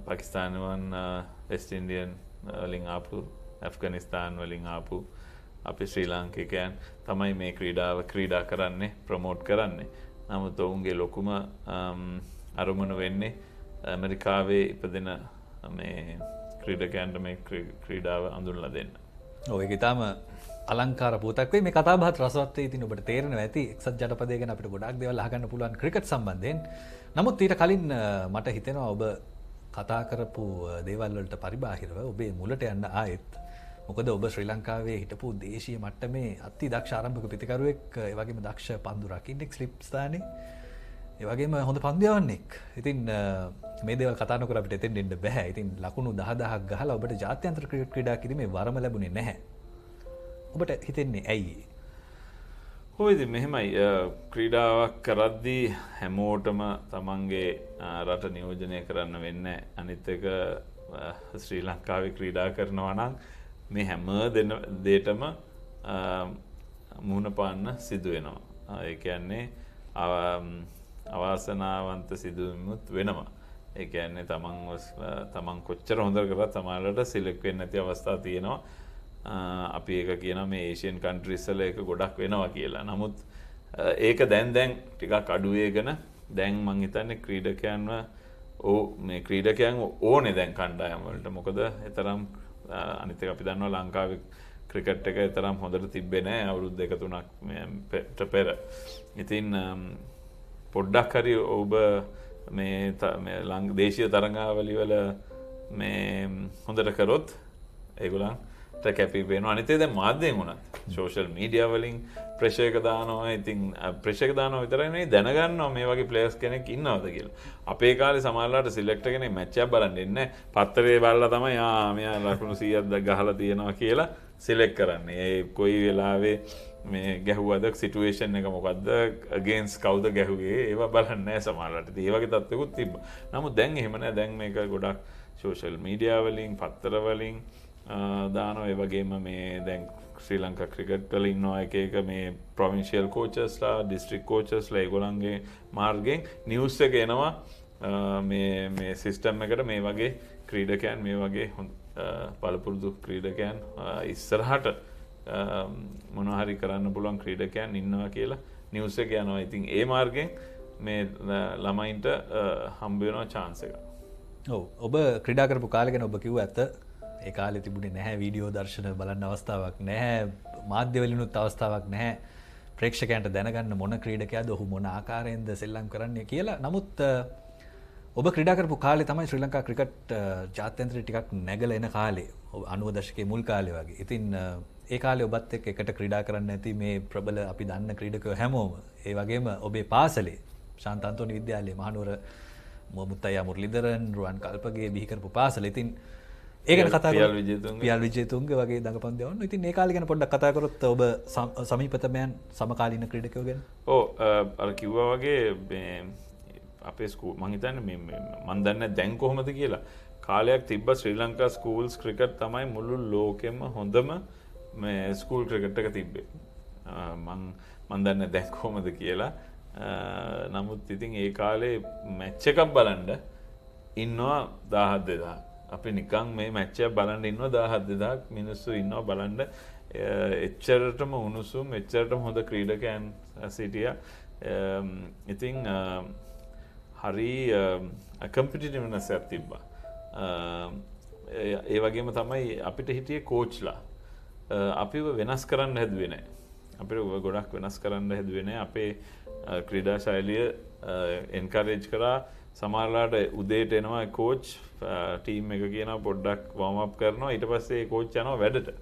පාකිස්තානුවන්, වෙස්ට් ඉන්ඩියන් වලින් ආපු, ඇෆ්ගනිස්තාන් වලින් ආපු අපි ශ්‍රී ලාංකිකයන් තමයි මේ ක්‍රීඩාව ක්‍රීඩා කරන්නේ, ප්‍රමෝට් කරන්නේ. නමුත් ඔවුන්ගේ ලොකුම අරමුණ වෙන්නේ ඇමරිකාවේ ඉපදෙන මේ ක්‍රීඩකයන්ට මේ ක්‍රීඩාව අඳුන්ලා දෙන්න. ඔව් ඒක ඊටාම අලංකාර පුවතක් වෙයි. මේ කතා බහත් රසවත් වෙයි. ඉතින් ඔබට තේරෙනවා ඇති එක්සත් ජනපදය ගැන අපිට ගොඩාක් දේවල් අහගන්න පුළුවන් ක්‍රිකට් සම්බන්ධයෙන්. නමුත් ඊට කලින් මට හිතෙනවා ඔබ කතා කරපු දේවල් වලට පරිබාහිරව ඔබේ මුලට යන්න ආයෙත්. මොකද ඔබ ශ්‍රී ලංකාවේ හිටපු දේශීය මට්ටමේ අති දක්ෂ ආරම්භක පිතිකරුවෙක්, ඒ වගේම දක්ෂ පන්දු රකින්නෙක් ස්ලිප් ස්ථානේ, ඒ වගේම හොඳ පන්දු යවන්නෙක්. ඉතින් මේ දේවල් කතා නොකර අපිට එතෙන් එන්න බෑ. ඉතින් ලකුණු 10000ක් ගහලා ඔබට ජාත්‍යන්තර ක්‍රිකට් ක්‍රීඩා කිරීමේ වරම ලැබුණේ නැහැ. ඔබට හිතෙන්නේ ඇයි? ඔය ඉතින් මෙහෙමයි, ක්‍රීඩාවක් කරද්දී හැමෝටම තමන්ගේ රට නියෝජනය කරන්න වෙන්නේ. අනිත් එක ශ්‍රී ලංකාවේ ක්‍රීඩා කරනවා නම් මේ හැම දෙයකටම මුහුණ පාන්න සිදු වෙනවා. ඒ කියන්නේ අවාසනාවන්ත සිදුවීමුත් වෙනවා. ඒ කියන්නේ තමන් කොච්චර හොඳ කරත් සමහරවිට සිලෙක්ට් වෙන්නේ නැති අවස්ථා තියෙනවා. අපි ඒක කියනවා මේ ඒෂියන් කන්ට්‍රීස් වල ඒක ගොඩක් වෙනවා කියලා. නමුත් ඒක දැන් ටිකක් අඩු වෙගෙන දැන් මං හිතන්නේ ක්‍රීඩකයන්ව මේ ක්‍රීඩකයන් ඕනේ දැන් කණ්ඩායම් වලට. මොකද ඒතරම් අනිත් එක අපි දන්නවා ලංකාවේ ක්‍රිකට් එක ඒතරම් හොඳට තිබ්බේ නැහැ අවුරුදු 2-3ක් පෙර. ඉතින් පොඩ්ඩක් හරි ඔබ මේ දේශීය තරඟාවලි වල මේ හොඳට කරොත් ඒගොල්ලන්ට කැපී පෙනෙනවා. අනිත් ඒ දැන් මාධ්‍යයෙන් උනත් සෝෂල් මීඩියා වලින් ප්‍රෙෂර් එක දානවා. ඉතින් ප්‍රෙෂර් එක දානවා විතරයි නෙවෙයි දැනගන්නවා මේ වගේ ප්ලේයර්ස් කෙනෙක් ඉන්නවද කියලා. අපේ කාලේ සමහරලාට සිලෙක්ටර් කෙනෙක් මැච් එකක් බලන්න එන්නේ නැහැ. පත්තරේ බලලා තමයි මෙයා ලකුණු 100ක් ගහලා තියෙනවා කියලා සිලෙක්ට් කරන්නේ. ඒ කොයි වෙලාවේ මේ ගැහුවද සිටුේෂන් එක මොකද්ද අගේන්ස්ට් කවුද ගැහුවේ ඒවා බලන්නේ නැහැ සමහරවිට. ඒ වගේ තත්ත්වකුත් තිබ්බා. නමුත් දැන් එහෙම නැහැ. දැන් මේක ගොඩක් සෝෂල් මීඩියා වලින් පත්තර වලින් දානවා. ඒ වගේම මේ දැන් ශ්‍රී ලංකා ක්‍රිකට් වල ඉන්නවා එක මේ ප්‍රොවින්ෂියල් කෝචස්ලා ඩිස්ට්‍රික්ට් කෝචස්ලා ඒගොල්ලන්ගේ මාර්ගයෙන් නිවුස් එක එනවා මේ සිස්ටම් එකට මේ වගේ ක්‍රීඩකයන් මේ වගේ පළපුරුදු ක්‍රීඩකයන් ඉස්සරහට මොනවා හරි කරන්න පුළුවන් ක්‍රීඩකයන් ඉන්නවා කියලා නිවුස් එක යනවා. ඉතින් ඒ මාර්ගයෙන් මේ ළමයින්ට හම්බ වෙනවා chance එක. ඔව් ඔබ ක්‍රීඩා කරපු කාලේ ගැන ඔබ කිව්ව ඇත්ත. ඒ කාලේ තිබුණේ නැහැ වීඩියෝ දර්ශන බලන්න අවස්ථාවක් නැහැ. මාධ්‍ය වලිනුත් අවස්ථාවක් නැහැ. ප්‍රේක්ෂකයන්ට දැනගන්න මොන ක්‍රීඩකයාද ඔහු මොන ආකාරයෙන්ද සෙල්ලම් කරන්නේ කියලා. නමුත් ඔබ ක්‍රීඩා කරපු කාලේ තමයි ශ්‍රී ලංකා ක්‍රිකට් ජාත්‍යන්තරේ ටිකක් නැගලා එන කාලේ. 90 දශකයේ මුල් කාලේ වගේ. ඉතින් ඒ කාලේ ඔබත් එක්ක එකට ක්‍රීඩා කරන්න ඇති මේ ප්‍රබල අපි දන්න ක්‍රීඩකයෝ හැමෝම ඒ වගේම ඔබේ පාසලේ ශාන්ත අන්තෝනි විද්‍යාලයේ මහනුවර මුත්තයා මුරලිදරන් රුවන් කල්පගේ බිහි කරපු පාසල. ඉතින් ඒ ගැන කතා කරමු. පියල් විජේතුංග වගේ දඟපන් දෙවන්න. ඉතින් මේ කාලේ ගැන පොඩ්ඩක් කතා කරොත් ඔබ සමීපතමයන් සමකාලීන ක්‍රීඩකයෝ ගැන. ඔව් අර කිව්වා වගේ මේ අපේ ස්කූල් මං හිතන්නේ මන් දන්නේ දැන් කොහොමද කියලා. කාලයක් තිබ්බ ශ්‍රී ලංකා ස්කූල්ස් ක්‍රිකට් තමයි මුළු ලෝකෙම හොඳම මේ ස්කූල් ක්‍රිකට් එක තිබ්බේ. මන් දන්නේ දැන් කොහොමද කියලා. නමුත් ඉතින් ඒ කාලේ මැච් එකක් බලන්න ඉන්නවා 17000. අපි නිකන් මේ මැච් එක බලන්න ඉන්නවා 17000 මිනිස්සු ඉන්නවා බලන්න. එච්චරටම උණුසුම් එච්චරටම හොඳ ක්‍රීඩකයන් සිටියා. ඉතින් හරි කම්පිටිටිව්නස් එකක් තිබ්බා. ඒ වගේම තමයි අපිට හිටියේ කෝච්ලා. අපිව වෙනස් කරන්න හැදුවේ නැහැ. අපිට ගොඩක් වෙනස් කරන්න හැදුවේ නැහැ. අපේ ක්‍රීඩා ශෛලිය එන්කරේජ් කරා. සමහරලාට උදේට එනවා කෝච් ටීම් එක කියනවා පොඩ්ඩක් වෝම් අප් කරනවා. ඊට පස්සේ කෝච් යනවා වැඩට.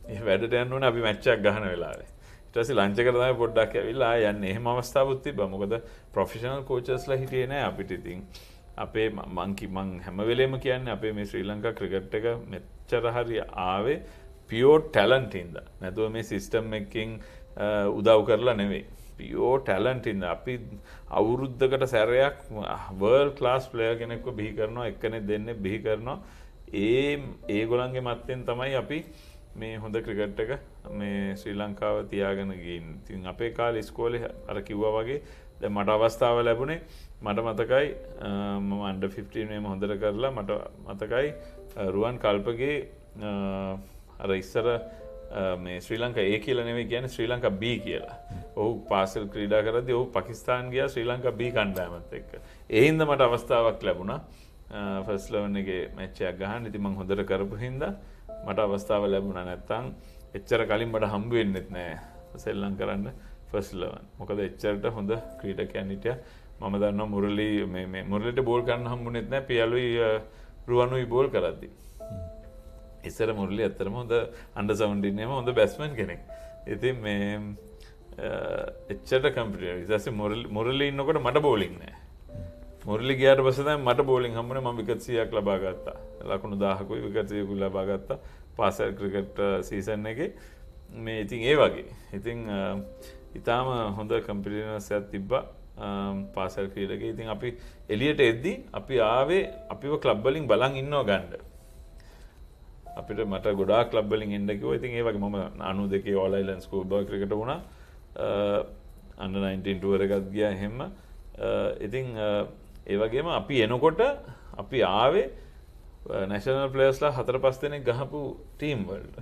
ඒ වැඩට යන්න ඕනේ අපි මැච් එකක් ගහන වෙලාවේ. ඊට පස්සේ ලන්ච් එකට තමයි පොඩ්ඩක් ඇවිල්ලා යන්නේ. එහෙම අවස්ථාවක් තිබ්බා. මොකද ප්‍රොෆෙෂනල් කෝචස්ලා හිටියේ නැහැ අපිට. ඉතින් අපේ මං හැම වෙලේම කියන්නේ අපේ මේ ශ්‍රී ලංකා ක්‍රිකට් එක මෙච්චර හරි ආවේ පියෝර් ටැලන්ට් හින්දා. නැතුව මේ සිස්ටම් එකකින් උදව් කරලා නෙවෙයි. පියෝර් ටැලන්ට් හින්දා අපි අවුරුද්දකට සැරයක් වර්ල්ඩ් ක්ලාස් ප්ලේයර් කෙනෙක්ව බිහි කරනවා, එක්කෙනෙක් දෙන්නෙක් බිහි කරනවා. ඒගොල්ලන්ගේ මත්තෙන් තමයි අපි මේ හොඳ ක්‍රිකට් එක මේ ශ්‍රී ලංකාව තියාගෙන ගිහින්. ඉතින් අපේ කාලේ ඉස්කෝලේ අර කිව්වා වගේ දැන් මට අවස්ථාව ලැබුණේ මට මතකයි මම අන්ඩර් 15 මේම හොඳට කරලා මට මතකයි රුවන් කල්පගේ අර ඉස්සර මේ ශ්‍රී ලංකා A කියලා නෙවෙයි කියන්නේ ශ්‍රී ලංකා B කියලා. ඔහු පාසල් ක්‍රීඩා කරද්දී ඔහු පාකිස්තාන් ගියා ශ්‍රී ලංකා B කණ්ඩායමත් එක්ක. ඒ හින්දා මට අවස්ථාවක් ලැබුණා ෆස්ට් 11 එකේ මැච් එකක් ගහන්න. ඉතින් මම හොඳට කරපු හින්දා මට අවස්ථාව ලැබුණා. නැත්තම් එච්චර කලින් මට හම්බ වෙන්නෙත් නෑ සෙල්ලම් කරන්න ෆස්ට් 11. මොකද එච්චරට හොඳ ක්‍රීඩකයන් හිටියා. මම දන්නවා මුරලි මේ මුරලිට බෝල් කරන්න හම්බුනේත් නෑ. පියලුයි රුවනුයි බෝල් කරද්දී. ඉස්සර මුරලි ඇත්තටම හොඳ අන්ඩර් 17 එකේම හොඳ බැට්ස්මන් කෙනෙක්. ඉතින් මේ එච්චරට කම්පිටිටිව්. ඊට පස්සේ මුරලි ඉන්නකොට මට බෝලින් නෑ. මුරලි ගියාට පස්සේ තමයි මට බෝලින් හම්බුනේ. මම විකට් 100ක් ලබා ගත්තා. ලකුණු 1000කුයි විකට් 100කුයි ලබා ගත්තා. පාසල් ක්‍රිකට් සීසන් එකේ මේ ඉතින් ඒ වගේ. ඉතින් ඊටාම හොඳ කම්පිටිටිව්නස් එකක් තිබ්බා. පාසල් ක්‍රීඩකේ. ඉතින් අපි එළියට එද්දී අපි ආවේ අපිව ක්ලබ් වලින් බලන් ඉන්නව ගන්න. අපිට මට ගොඩාක් ක්ලබ් වලින් එන්න කිව්වා. ඉතින් ඒ වගේ මම 92 all island school boy cricket වුණා. අන්ඩර් 19 ටුවර් එකක් ගියා එහෙම. ඉතින් ඒ වගේම අපි එනකොට අපි ආවේ නැෂනල් ප්ලේයර්ස්ලා 4-5 දෙනෙක් ගහපු ටීම් වලට.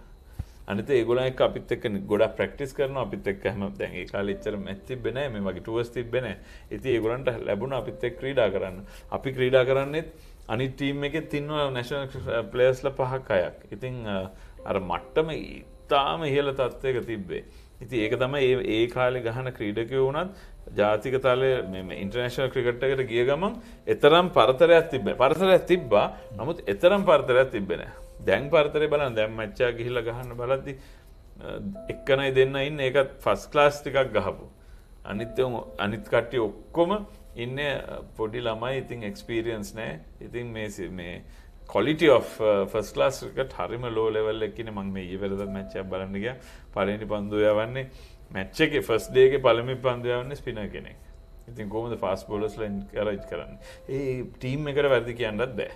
අනිත් ඒගොල්ලන් එක්ක අපිත් එක්ක ගොඩක් ප්‍රැක්ටිස් කරනවා. අපිත් එක්ක හැම දැන් ඒ කාලේ ඉච්චර මැච් තිබ්බේ නැහැ. මේ වගේ ටුවර්ස් තිබ්බේ නැහැ. ඉතින් ඒගොල්ලන්ට ලැබුණා අපිත් එක්ක ක්‍රීඩා කරන්න. අපි ක්‍රීඩා කරන්නේත් අනිත් ටීම් එකෙත් ඉන්නවා නැෂනල් ප්ලේයර්ස්ලා 5-6ක්. ඉතින් අර මට්ටම ඉතාම ඉහළ තත්ත්වයක තිබ්බේ. ඉතින් ඒක තමයි ඒ කාලේ ගහන ක්‍රීඩකයෝ වුණත් ජාතික තලයේ මේ ඉන්ටර්නැෂනල් ක්‍රිකට් එකට ගිය ගමන් එතරම් පරතරයක් තිබ්බේ. පරතරයක් තිබ්බා. නමුත් එතරම් පරතරයක් තිබ්බේ නැහැ. දැන් පරතරේ බලන්න දැන් මැච් එකක් ගිහිල්ලා ගහන්න බලද්දි එක්කනයි දෙන්න ඉන්නේ ඒකත් ෆස්ට් ක්ලාස් ටිකක් ගහපු. අනිත් කට්ටිය ඔක්කොම ඉන්නේ පොඩි ළමයි. ඉතින් එක්ස්පීරියන්ස් නැහැ. ඉතින් මේ quality of first class cricket හරිම low level එකකින් මම මේ ඊවෙරදත් මැච් එකක් බලන්න ගියා. පළවෙනි පන්දුව යවන්නේ මැච් එකේ ෆස්ට් ඩේ එකේ පළවෙනි පන්දුව යවන්නේ ස්පිනර් කෙනෙක්. ඉතින් කොහොමද ෆාස්ට් බෝලර්ස්ලා එන්කරේජ් කරන්නේ? ඒ ටීම් එකට වැරදි කියන්නත් බෑ.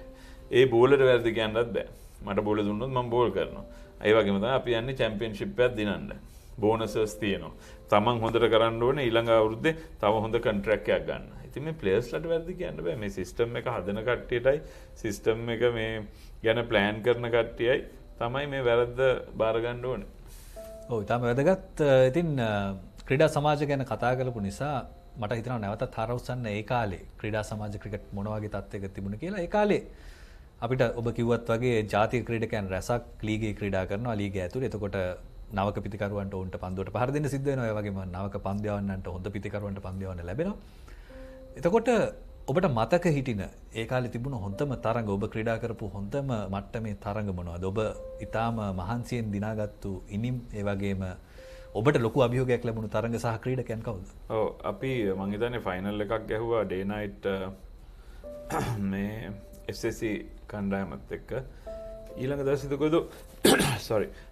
ඒ බෝලර්ට වැරදි කියන්නත් බෑ. මට බෝල දුන්නොත් මම බෝල් කරනවා. ඒ වගේම තමයි අපි යන්නේ චැම්පියන්ෂිප් එකක් දිනන්න. බෝනසස් තියෙනවා. තමන් හොඳට කරන්න ඕනේ ඊළඟ අවුරුද්දේ තව හොඳ කොන්ට්‍රැක්ට් එකක් ගන්න. ඉතින් මේ ප්ලේයර්ස්ලාට වැරදි කියන්න බෑ. මේ සිස්ටම් එක හදන කට්ටියටයි සිස්ටම් එක මේ ගැන ප්ලෑන් කරන කට්ටියයි තමයි මේ වැරද්ද බාර ගන්න ඕනේ. ඔව් ඊටම වැදගත්. ඉතින් ක්‍රීඩා සමාජය ගැන කතා කරපු නිසා මට හිතෙනවා නැවතත් හරවුස්සන්න ඒ කාලේ ක්‍රීඩා සමාජ ක්‍රිකට් මොන වගේ තත්ත්වයක තිබුණ කියලා. ඒ කාලේ අපිට ඔබ කිව්වත් වගේ ජාතික ක්‍රීඩකයන් රැසක් ලීගේ ක්‍රීඩා කරනවා ලීගය ඇතුළේ. එතකොට නවක පිතිකරුවන්ට උන්ට පන්දුවට පහර දෙන්න සිද්ධ වෙනවා. ඒ වගේම නවක පන්දු යවන්නන්ට හොඳ පිතිකරුවන්ට පන්දු යවන්න ලැබෙනවා. එතකොට ඔබට මතක හිටින ඒ කාලේ තිබුණ හොඳම තරඟ ඔබ ක්‍රීඩා කරපු හොඳම මට්ටමේ තරඟ මොනවද? ඔබ ඊටාම මහන්සියෙන් දිනාගත්තු ඉනිම් ඒ වගේම ඔබට ලොකු අභියෝගයක් ලැබුණු තරඟ සහ ක්‍රීඩකයන් කවුද? ඔව් අපි මං හිතන්නේ ෆයිනල් එකක් ගැහුවා ඩේ නයිට් මේ SSC කණ්ඩායමත් එක්ක. ඊළඟ දවසේ දකොද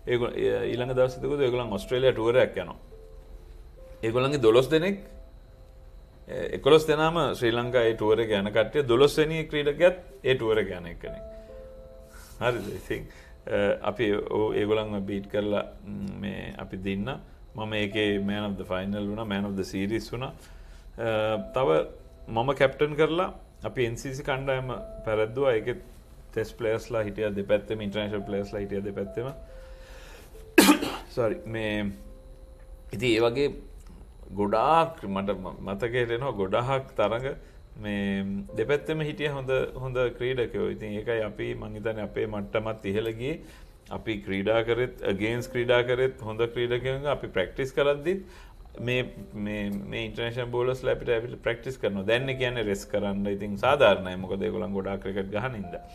ඊළඟ දවසේ දකොද ඒගොල්ලන් ඕස්ට්‍රේලියා ටුවර් එකක් යනවා. ඒගොල්ලන්ගේ 12 දෙනෙක් 11 දෙනාම ශ්‍රී ලංකාවේ ටුවර් එක යන කට්ටිය 12 වෙනි ක්‍රීඩකයාත් ඒ ටුවර් එක යන එකනේ. හරිද? ඉතින් අපි ඒගොල්ලන්ව බීට් කරලා මේ අපි දින්න. මම ඒකේ man of the final වුණා, man of the series වුණා. තව මම කැප්ටන් කරලා අපි NCC කණ්ඩායම පැරද්දුවා. ඒකේ ටෙස්ට් ප්ලේයර්ස්ලා හිටියා දෙපැත්තෙම, ඉන්ටර්නැෂනල් ප්ලේයර්ස්ලා හිටියා දෙපැත්තෙම. sorry මේ ඉතින් ඒ වගේ ගොඩාක් මට මතකයට එනවා ගොඩාක් තරඟ මේ දෙපැත්තෙම හිටිය හොඳ ක්‍රීඩකයෝ. ඉතින් ඒකයි අපි මං හිතන්නේ අපේ මට්ටමත් ඉහළ ගියේ. අපි ක්‍රීඩා කරෙත් අගේන්ස් ක්‍රීඩා කරෙත් හොඳ ක්‍රීඩකයන්ගේ අපි ප්‍රැක්ටිස් කරද්දිත් මේ ඉන්ටර්නැෂනල් බෝලර්ස්ලා අපිට ප්‍රැක්ටිස් කරනවා. දැන් කියන්නේ රෙස් කරන්න. ඉතින් සාධාරණයි. මොකද ඒගොල්ලන් ගොඩාක් ක්‍රිකට් ගහන ඉඳලා.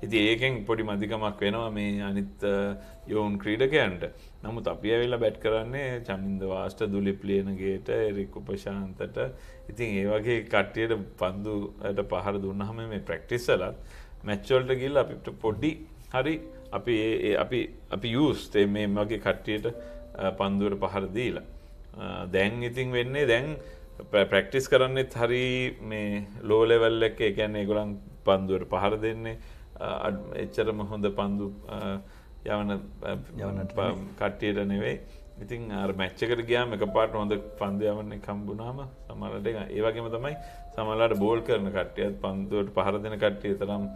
ඉතින් ඒකෙන් පොඩි මදිකමක් වෙනවා මේ අනිත් යෝන් ක්‍රීඩකයන්ට. නමුත් අපි ඇවිල්ලා බැට් කරන්නේ චමින්ද වාස්ට, දුලිප් ලියනගේට, එරික් උපශාන්තට. ඉතින් ඒ වගේ කට්ටියට පන්දුට පහර දුන්නාම මේ ප්‍රැක්ටිස් වලත් මැච් වලට ගිහලා අපිට පොඩි හරි අපි යූස්ඩ් මේ වගේ කට්ටියට පන්දුවට පහර දීලා. දැන් ඉතින් වෙන්නේ දැන් ප්‍රැක්ටිස් කරන්නෙත් හරි මේ ලෝ ලෙවල් එකේ. ඒ කියන්නේ ඒගොල්ලන් පන්දුවට පහර දෙන්නේ එච්චරම හොඳ පන්දු යවන්නට කට්ටියට නෙවෙයි. ඉතින් අර මැච් එකට ගියාම එකපාරට හොඳ පන්දු යවන්න හම්බුනාම සමහරවිට ඒ වගේම තමයි සමහරවිට බෝල් කරන කට්ටියත් පන්දුවට පහර දෙන කට්ටිය තරම්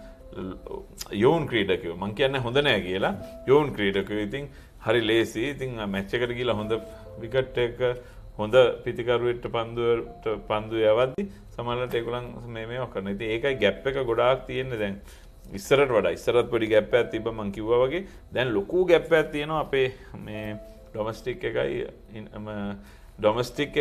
යෝන් ක්‍රීඩකයෝ. මං කියන්නේ හොඳ නෑ කියලා. යෝන් ක්‍රීඩකයෝ ඉතින් හරි ලේසි. ඉතින් මැච් එකට ගිහලා හොඳ විකට් එක හොඳ පිතිකරුවෙක්ට පන්දු යවද්දි සමහරවිට ඒගොල්ලන් මේවා කරනවා. ඉතින් ඒකයි ගැප් එක ගොඩාක් තියෙන්නේ දැන්. ඉස්සරට වඩා ඉස්සරත් පොඩි ගැප් එකක් තිබ්බ මං කිව්වා වගේ. දැන් ලොකු ගැප් එකක් තියෙනවා අපේ මේ ඩොමස්ටික්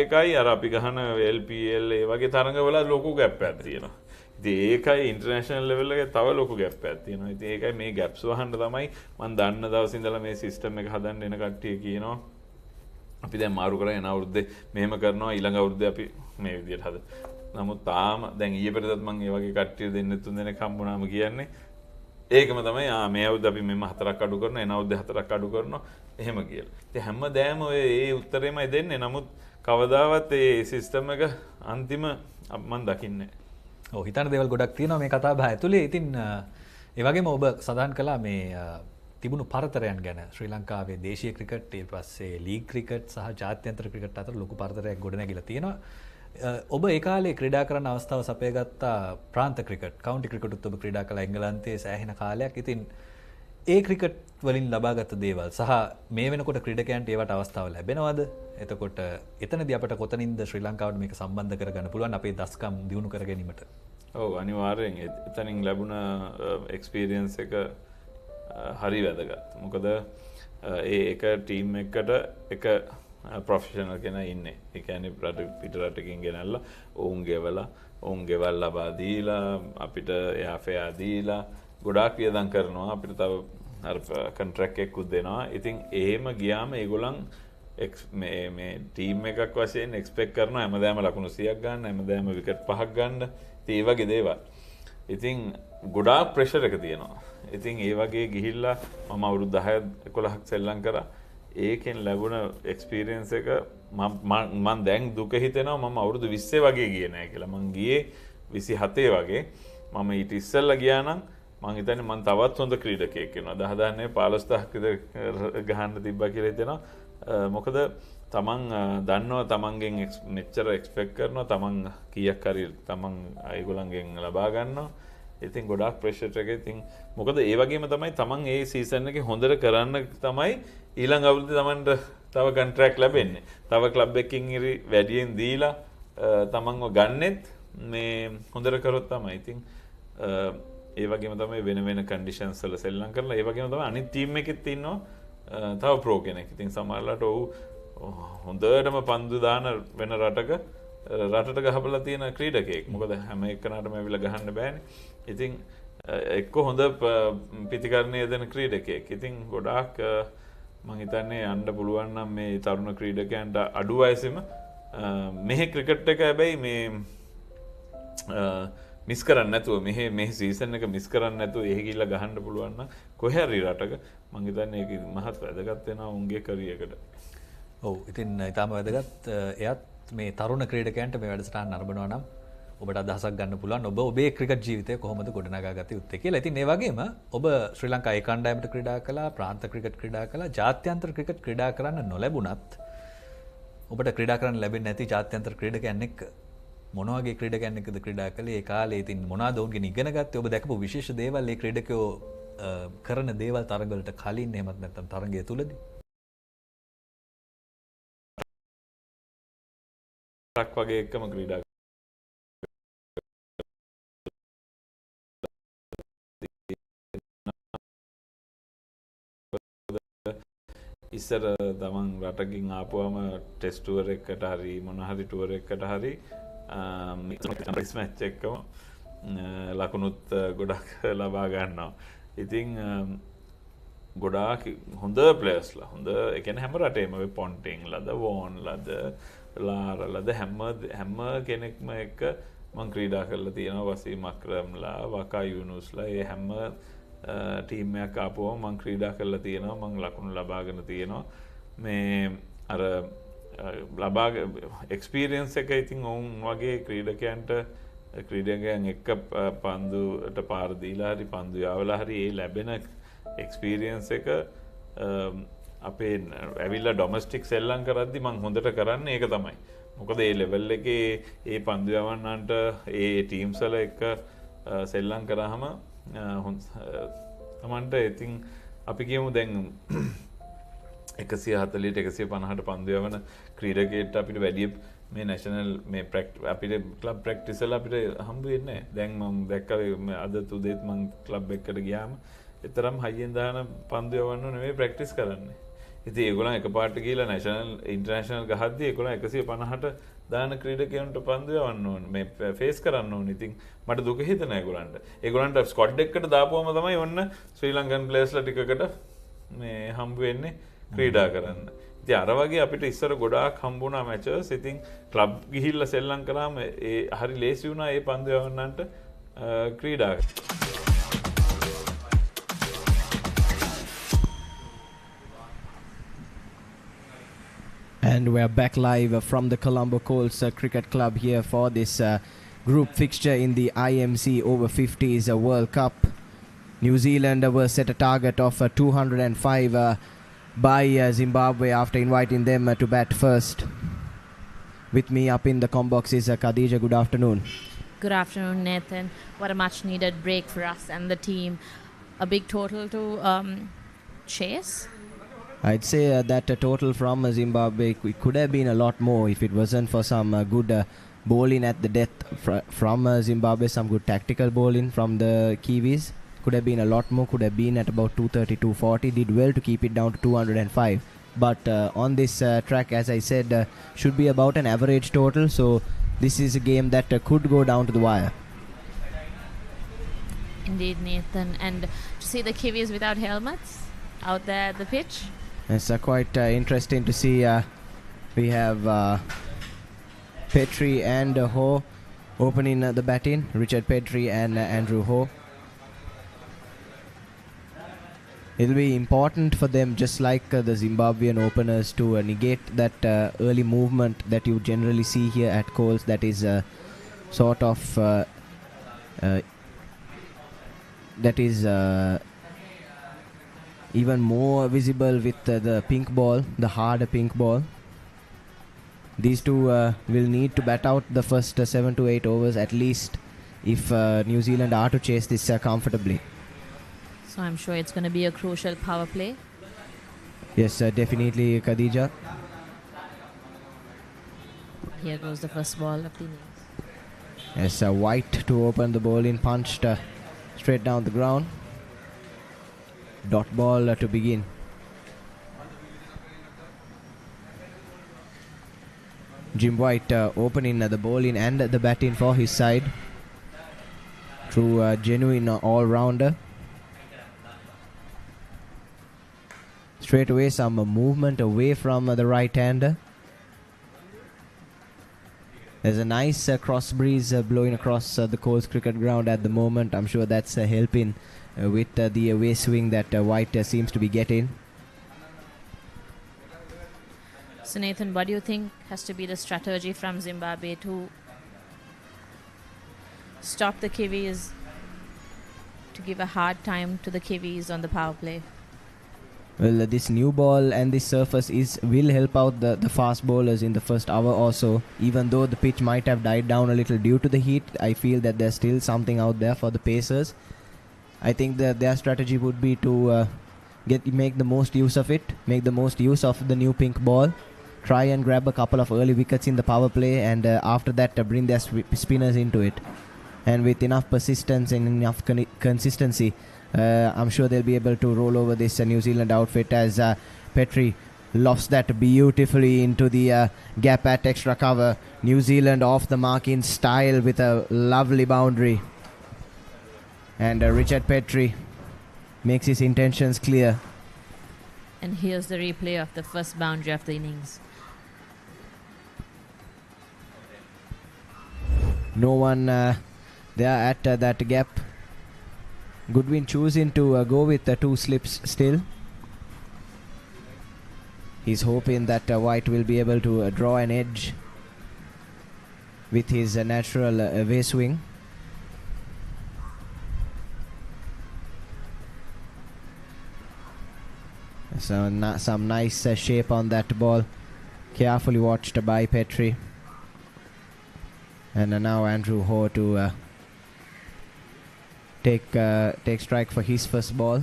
එකයි අර අපි ගහන LPL ඒ වගේ තරඟවල ලොකු ගැප් එකක් තියෙනවා. ඉතින් ඒකයි ඉන්ටර්නැෂනල් ලෙවල් එකේ තව ලොකු ගැප් එකක් තියෙනවා. ඉතින් ඒකයි මේ ගැප්ස් වහන්න තමයි මම දන්න දවසේ ඉඳලා මේ සිස්ටම් එක හදන්න එන කට්ටිය කියනවා. අපි දැන් මාරු කරගෙන යන අවුරුද්දේ මෙහෙම කරනවා ඊළඟ අවුරුද්දේ අපි මේ විදියට හද. නමුත් තාම දැන් ඊයේ පෙරේදත් මම ඒ වගේ කට්ටිය දෙන්න තුන් දෙනෙක් හම්බුනාම කියන්නේ ඒකම තමයි මේ අවුරුද්ද අපි මෙන්න 4ක් අඩු කරනවා එන අවුරුද්දේ 4ක් අඩු කරනවා එහෙම කියලා. ඉතින් හැමදාම ඔය ඒ උත්තරේමයි දෙන්නේ. නමුත් කවදාවත් ඒ සිස්ටම් එක අන්තිම මම දකින්නේ නැහැ. ඔව් හිතන දේවල් ගොඩක් තියෙනවා මේ කතා බහ ඇතුලේ. ඉතින් ඒ වගේම ඔබ සඳහන් කළා මේ තිබුණු පරතරයන් ගැන. ශ්‍රී ලංකාවේ දේශීය ක්‍රිකට් ඊට පස්සේ ලීග් ක්‍රිකට් සහ ජාත්‍යන්තර ක්‍රිකට් අතර ලොකු පරතරයක් ගොඩනැගිලා තියෙනවා. ඔබ ඒ කාලේ ක්‍රීඩා කරන අවස්ථාව සපයගත්තා ප්‍රාන්ත ක්‍රිකට්, කවුන්ටි ක්‍රිකට්ත් ඔබ ක්‍රීඩා කළා එංගලන්තයේ සෑහෙන කාලයක්. ඉතින් ඒ ක්‍රිකට් වලින් ලබාගත් දේවල් සහ මේ වෙනකොට ක්‍රීඩකයන්ට ඒවට අවස්ථාව ලැබෙනවද? එතකොට එතනදී අපට කොතනින්ද ශ්‍රී ලංකාවට මේක සම්බන්ධ කරගන්න පුළුවන් අපේ දස්කම් දියුණු කර ගැනීමට? ඔව් අනිවාර්යෙන් එතනින් ලැබුණ එක්ස්පීරියන්ස් එක හරි වැදගත්. මොකද ඒ එක ටීම් එකකට එක ප්‍රොෆෙෂනල් කෙනා ඉන්නේ. ඒ කියන්නේ පිට රටකින් ගෙනල්ලා ඔවුන් ගෙවලා ඔවුන් ගෙවල් ලබා දීලා අපිට යාෆයා දීලා ගොඩාක් වියදම් කරනවා. අපිට තව අර කොන්ට්‍රැක්ට් එකකුත් දෙනවා. ඉතින් එහෙම ගියාම ඒගොල්ලන් මේ ටීම් එකක් වශයෙන් එක්ස්පෙක්ට් කරනවා හැමදාම ලකුණු 100ක් ගන්න, හැමදාම විකට් 5ක් ගන්න. ඉතින් ඒ වගේ දේවල්. ඉතින් ගොඩාක් ප්‍රෙෂර් එක තියෙනවා. ඉතින් ඒ වගේ ගිහිල්ලා මම අවුරුදු 10 11ක් සෙල්ලම් කරා. ඒකෙන් ලැබුණ එක්ස්පීරියන්ස් එක මම දැන් දුක හිතෙනවා මම අවුරුදු 20 වගේ ගියේ නෑ කියලා. මං ගියේ 27 වගේ. මම ඊට ඉස්සෙල්ලා ගියා නම් මං හිතන්නේ මං තවත් හොඳ ක්‍රීඩකයෙක් වෙනවා. 10 නෙවෙයි 15000ක් විතර ගහන්න තිබ්බා කියලා හිතෙනවා. මොකද තමන් දන්නවා තමන්ගෙන් මෙච්චර එක්ස්පෙක්ට් කරනවා තමන් කීයක් හරි තමන් ඒගොල්ලන්ගෙන් ලබා ගන්නවා. ඉතින් ගොඩාක් ප්‍රෙෂර් එක. ඉතින් මොකද ඒ වගේම තමයි තමන් ඒ සීසන් එකේ හොඳට කරන්න තමයි ඊළඟ අවුරුද්දේ තමන්ට තව කොන්ට්‍රැක්ට් ලැබෙන්නේ. තව ක්ලබ් එකකින් ඉරි වැඩියෙන් දීලා තමන්ව ගන්නෙත් මේ හොඳට කරොත් තමයි. ඉතින් ඒ වගේම තමයි වෙන වෙන කන්ඩිෂන්ස් වල සෙල්ලම් කරලා ඒ වගේම තමයි අනිත් ටීම් එකෙත් ඉන්නවා තව ප්‍රෝ කෙනෙක්. ඉතින් සමහරවිට ඔව් හොඳටම පන්දු දාන වෙන රටට ගහපලා තියෙන ක්‍රීඩකයෙක්. මොකද හැම එකනටම ඇවිල්ලා ගහන්න බෑනේ. ඉතින් එක්ක හොඳ පිතිකරණය දෙන ක්‍රීඩකයෙක්. ඉතින් ගොඩාක් මම හිතන්නේ යන්න පුළුවන් නම් මේ තරුණ ක්‍රීඩකයන්ට අඩු වයසෙම මෙහි ක්‍රිකට් එක හැබැයි මේ මිස් කරන්නේ නැතුව මෙහි සීසන් එක මිස් කරන්නේ නැතුව එහෙ ගිහිල්ලා ගහන්න පුළුවන් නම් කොහේ හරි රටක මම හිතන්නේ ඒක මහත් වැදගත් වෙනවා උන්ගේ කරියර් එකට. ඔව් ඉතින් ඊටාම වැදගත්. එයත් මේ තරුණ ක්‍රීඩකයන්ට මේ වැඩසටහන නරඹනවා නම් ඔබට අදහසක් ගන්න පුළුවන් ඔබේ ක්‍රිකට් ජීවිතය කොහොමද ගොඩනගා ගත යුත්තේ කියලා. ඉතින් ඒ වගේම ඔබ ශ්‍රී ලංකා ඒ කණ්ඩායමට ක්‍රීඩා කළා, ප්‍රාන්ත ක්‍රිකට් ක්‍රීඩා කළා, ජාත්‍යන්තර ක්‍රිකට් ක්‍රීඩා කරන්න නොලැබුණත් ඔබට ක්‍රීඩා කරන්න ලැබෙන්නේ නැති ජාත්‍යන්තර ක්‍රීඩකයන් එක්ක මොන වගේ ක්‍රීඩකයන් එක්කද ක්‍රීඩා කළේ? ඒ කාලේ ඉතින් මොනවාද ඔවුන්ගෙන් ඉගෙන ගත්තේ? ඔබ දැකපු විශේෂ දේවල් මේ ක්‍රීඩකයෝ කරන දේවල් තරඟවලට කලින් එහෙමත් නැත්නම් තරඟය තුලදී? රක් වගේ එකම ක්‍රීඩා ඉස්සර තමන් රටකින් ආපුවම ටෙස්ට් ටුවර් එකකට හරි මොන හරි ටුවර් එකකට හරි මික්ස් මැච් එකකම ලකුණුත් ගොඩක් ලබා ගන්නවා. ඉතින් ගොඩාක් හොඳ ප්ලේයර්ස්ලා හොඳ ඒ කියන්නේ හැම රටේම ඔය පොන්ටින් ලද වෝන් ලද ලාර ලද හැම කෙනෙක්ම එක්ක මම ක්‍රීඩා කරලා තියෙනවා. වසීම් අක්‍රම්ලා වකා යුනුස්ලා ඒ හැම ටීම් එකක් ආපුවම මම ක්‍රීඩා කරලා තියෙනවා. මම ලකුණු ලබාගෙන තියෙනවා. මේ අර ලබා එක්ස්පීරියන්ස් එක ඉතින් ඔවුන් වගේ ක්‍රීඩකයන් එක්ක පන්දුට පාර දීලා හරි පන්දු යවලා හරි ඒ ලැබෙන එක්ස්පීරියන්ස් එක අපේ ඇවිල්ලා ඩොමස්ටික් සෙල්ලම් කරද්දි මම හොඳට කරන්නේ ඒක තමයි. මොකද ඒ ලෙවල් එකේ ඒ පන්දු යවන්නන්ට ඒ ටීම්ස් වල එක්ක සෙල්ලම් කරාම තමන්ට ඉතින් අපි කියමු දැන් 140ට 150ට පන්දු යවන ක්‍රීඩකයෙක්ට අපිට වැඩි මේ නැෂනල් මේ අපිට ක්ලබ් ප්‍රැක්ටිස් වල අපිට හම්බ වෙන්නේ නැහැ. දැන් මම දැක්කා අද තුදේත් මම ක්ලබ් එකකට ගියාම ඒතරම් හයියෙන් දාන පන්දු යවන්න නෙවෙයි ප්‍රැක්ටිස් කරන්නේ. ඉතින් ඒගොල්ලන් එකපාරට ගිහලා නැෂනල් ඉන්ටර්නැෂනල් ගහද්දී ඒගොල්ලන් 150ට දාන ක්‍රීඩකයන්ට පන්දු යවන්න ඕන මේ ෆේස් කරන්න ඕන. ඉතින් මට දුක හිතෙනවා ඒගොල්ලන්ට ස්ක්වොඩ් එකකට දාපුවම තමයි ඔන්න ශ්‍රී ලංකන් ප්ලේයර්ස්ලා ටිකකට මේ හම්බ වෙන්නේ ක්‍රීඩා කරන්න. ඉතින් අර වගේ අපිට ඉස්සර ගොඩාක් හම්බුණා මැචස්. ඉතින් ක්ලබ් ගිහිල්ලා සෙල්ලම් කරාම ඒ හරි ලේසි වුණා ඒ පන්දු යවන්නන්ට ක්‍රීඩා. And we're back live from the Colombo Colts Cricket Club here for this group fixture in the IMC Over-50s World Cup. New Zealand were set a target of 205 by Zimbabwe after inviting them to bat first. With me up in the combox is Khadija. Good afternoon. Good afternoon, Nathan. What a much needed break for us and the team. A big total to chase. I'd say that total from Zimbabwe could have been a lot more if it wasn't for some good bowling at the death from Zimbabwe, some good tactical bowling from the Kiwis. Could have been a lot more, could have been at about 230, 240. Did well to keep it down to 205. but on this track, as I said, should be about an average total. So this is a game that could go down to the wire. Indeed, Nathan. And to see the Kiwis without helmets out there at the pitch. It's quite interesting to see. We have Petrie and Ho opening the batting. Richard Petrie and Andrew Ho. It'll be important for them, just like the Zimbabwean openers, to negate that early movement that you generally see here at Coles. That is sort of even more visible with the pink ball, the harder pink ball. These two will need to bat out the first 7 to 8 overs at least if New Zealand are to chase this comfortably. So I'm sure it's going to be a crucial power play. Yes, definitely, Khadija. Here goes the first ball of the innings. Yes, White to open the ball in, punched straight down the ground. Dot ball to begin. Jim White opening the bowling and the batting for his side. True genuine all-rounder. Straight away some movement away from the right-hander. There's a nice cross breeze blowing across the Colts Cricket Ground at the moment. I'm sure that's helping with the away swing that White seems to be getting. So Nathan, what do you think has to be the strategy from Zimbabwe to stop the Kiwis, to give a hard time to the Kiwis on the power play? Well, this new ball and this surface will help out the fast bowlers in the first hour or so. Even though the pitch might have died down a little due to the heat, I feel that there's still something out there for the pacers. I think that their strategy would be to make the most use of it, make the most use of the new pink ball, try and grab a couple of early wickets in the power play, and after that bring their spinners into it. And with enough persistence and enough consistency, I'm sure they'll be able to roll over this New Zealand outfit as Petrie lofts that beautifully into the gap at extra cover. New Zealand off the mark in style with a lovely boundary. And Richard Petrie makes his intentions clear. And here's the replay of the first boundary of the innings. No one there at that gap. Goodwin choosing to go with the 2 slips still. He's hoping that White will be able to draw an edge with his natural away swing. So some nice shape on that ball, carefully watched by Petrie. And now Andrew Ho to take strike for his first ball,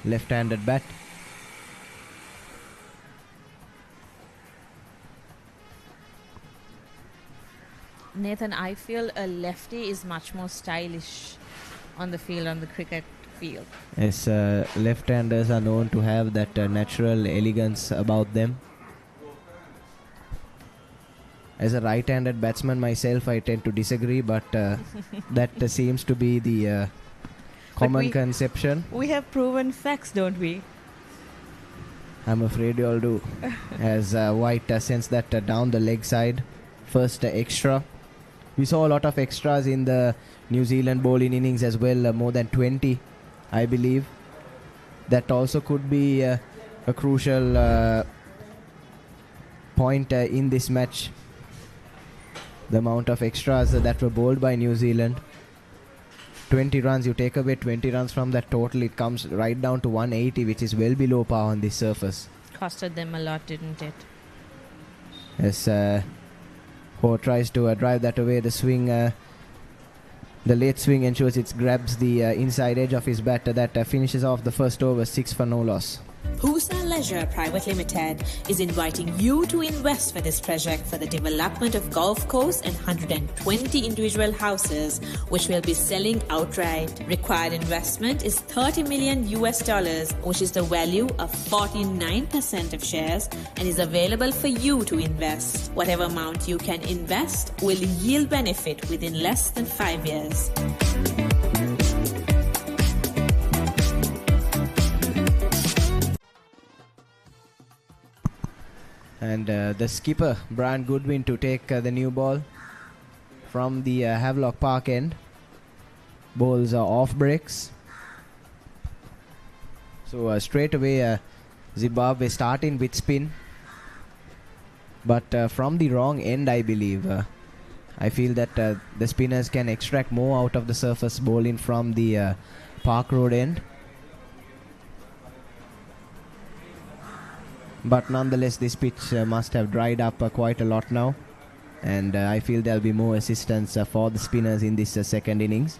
left-handed bat. Nathan, I feel a lefty is much more stylish on the field, on the cricket field. Yes, left-handers are known to have that natural elegance about them. As a right-handed batsman myself, I tend to disagree, but that seems to be the common conception. We have proven facts, don't we? I'm afraid you all do. As White sends that down the leg side. First extra. We saw a lot of extras in the New Zealand bowling innings as well, more than 20, I believe. That also could be a crucial point in this match. The amount of extras that were bowled by New Zealand. 20 runs, you take away 20 runs from that total, it comes right down to 180, which is well below par on this surface. Costed them a lot, didn't it? Yes, Ho tries to drive that away. The swing, the late swing ensures it grabs the inside edge of his bat. That finishes off the first over, 6 for no loss. Pusa Leisure Private Limited is inviting you to invest for this project for the development of golf course and 120 individual houses, which will be selling outright. Required investment is $30 million, which is the value of 49% of shares, and is available for you to invest. Whatever amount you can invest will yield benefit within less than 5 years. And the skipper, Brian Goodwin, to take the new ball from the Havelock Park end. Balls are off breaks. So straight away, Zimbabwe starting with spin. But from the wrong end, I believe. I feel that the spinners can extract more out of the surface bowling from the Park Road end. But nonetheless, this pitch must have dried up quite a lot now. And I feel there'll be more assistance for the spinners in this second innings.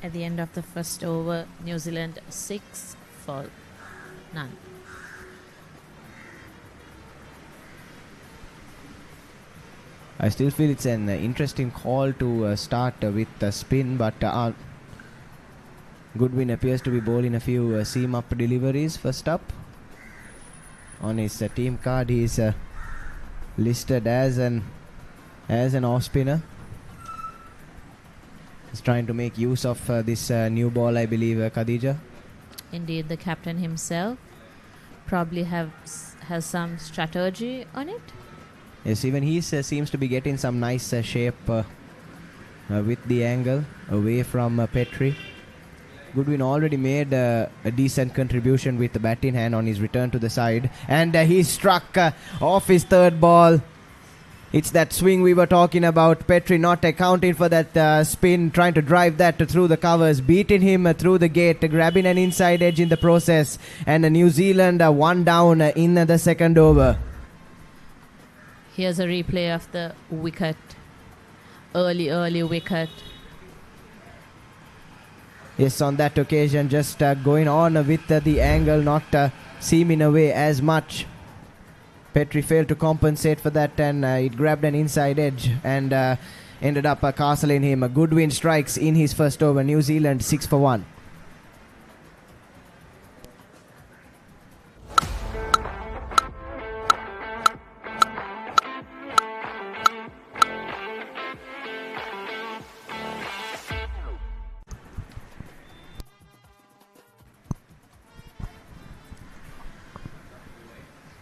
At the end of the first over, New Zealand 6 for none. I still feel it's an interesting call to start with spin, but Goodwin appears to be bowling a few seam-up deliveries first up. On his team card, he's listed as an off-spinner. He's trying to make use of this new ball, I believe, Khadija. Indeed, the captain himself probably has some strategy on it. Yes, even he seems to be getting some nice shape with the angle away from Petrie. Goodwin already made a decent contribution with the bat in hand on his return to the side. And he struck off his third ball. It's that swing we were talking about. Petrie not accounting for that spin, trying to drive that through the covers, beating him through the gate, grabbing an inside edge in the process. And New Zealand one down in the second over. Here's a replay of the wicket. Early wicket. Yes, on that occasion, just going on with the angle, not seaming away as much. Petrie failed to compensate for that, and it grabbed an inside edge and ended up castling him. Goodwin strikes in his first over. New Zealand 6 for 1.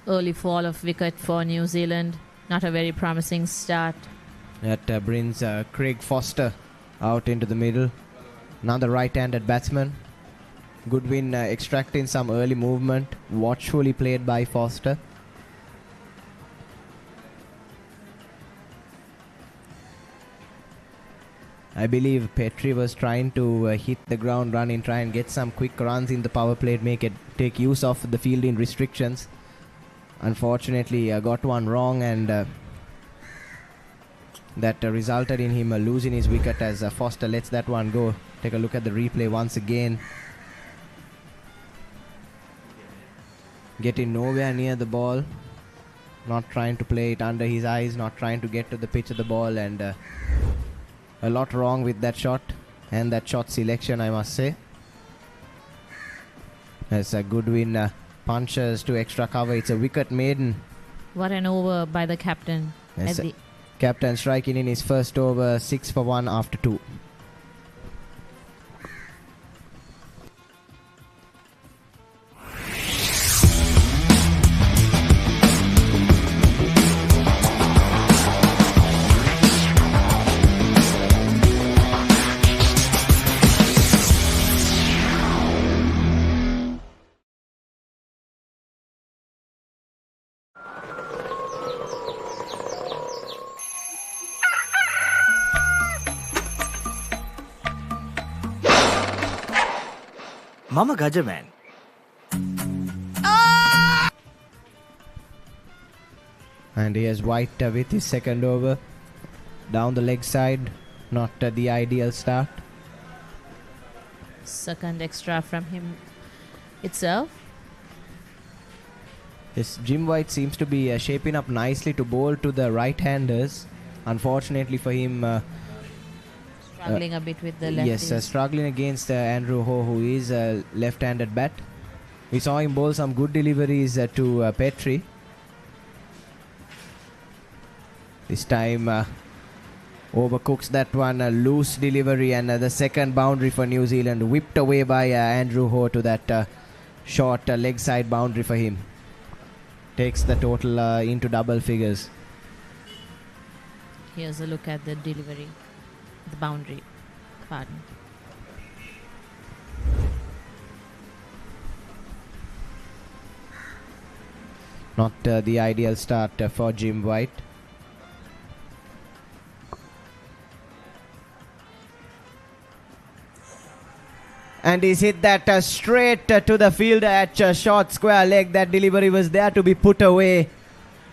Early fall of wicket for New Zealand. Not a very promising start. That brings Craig Foster out into the middle. Another right-handed batsman. Goodwin extracting some early movement. Watchfully played by Foster. I believe Petrie was trying to hit the ground running, try and get some quick runs in the power play, take use of the fielding restrictions. Unfortunately, got one wrong, and that resulted in him losing his wicket as Foster lets that one go. Take a look at the replay once again. Getting nowhere near the ball. Not trying to play it under his eyes, not trying to get to the pitch of the ball, and a lot wrong with that shot and that shot selection, I must say. As Goodwin punches to extra cover. It's a wicket maiden. What an over by the captain. Yes, captain striking in his first over, 6 for 1 after 2. Mama Gajaman. And he has White with his second over. Down the leg side. Not the ideal start. Second extra from him itself. Yes, Jim White seems to be shaping up nicely to bowl to the right-handers. Unfortunately for him, Struggling a bit with the lefties. yes, struggling against Andrew Ho, who is a left-handed bat. We saw him bowl some good deliveries to Petrie. This time overcooks that one, a loose delivery, and the second boundary for New Zealand, whipped away by Andrew Ho to that short leg side boundary for him. Takes the total into double figures. Here's a look at the delivery, the boundary. Pardon. Not the ideal start for Jim White. And he's hit that straight to the fielder at short square leg. That delivery was there to be put away.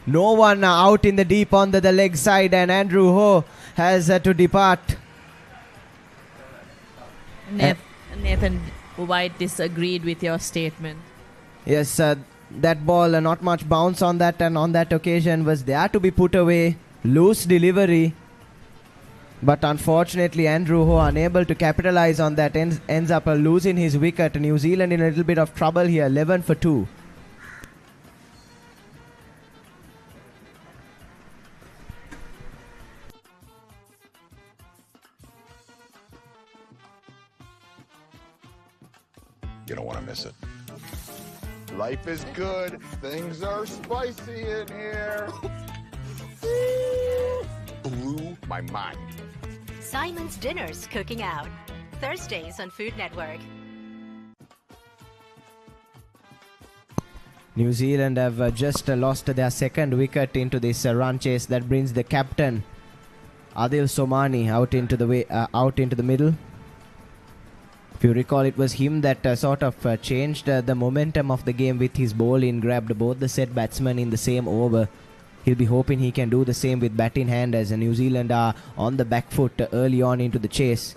No one out in the deep on the leg side, and Andrew Ho has to depart. Nathan White disagreed with your statement. Yes, that ball, not much bounce on that, and on that occasion was there to be put away. Loose delivery. But unfortunately, Andrew Ho unable to capitalize on that, ends up losing his wicket. New Zealand in a little bit of trouble here, 11 for 2. You don't want to miss it. Life is good. Things are spicy in here. Blew my mind. Simon's Dinner's Cooking Out. Thursdays on Food Network. New Zealand have just lost their second wicket into this run chase. That brings the captain Adil Somani out into the middle. If you recall, it was him that sort of changed the momentum of the game with his bowling, grabbed both the set batsmen in the same over. He'll be hoping he can do the same with bat in hand as New Zealand are on the back foot early on into the chase.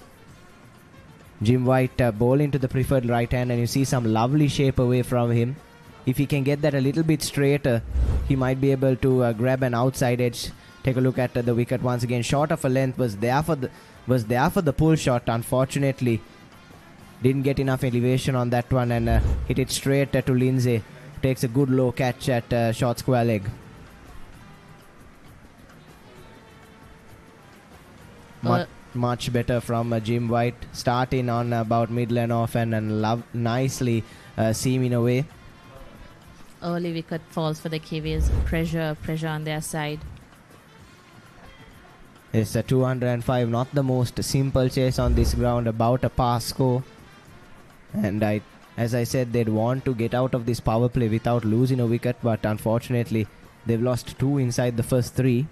Jim White bowling to the preferred right hand, and you see some lovely shape away from him. If he can get that a little bit straighter, he might be able to grab an outside edge. Take a look at the wicket once again. Short of a length, was there for the pull shot. Unfortunately, didn't get enough elevation on that one, and hit it straight to Lindsay. Takes a good low catch at short square leg. Much better from Jim White, starting on about middle and off, and nicely seaming away. Early wicket falls for the Kiwis. Pressure on their side. It's a 205, not the most simple chase on this ground, about a pass score. And as I said, they'd want to get out of this power play without losing a wicket, but unfortunately, they've lost 2 inside the first 3.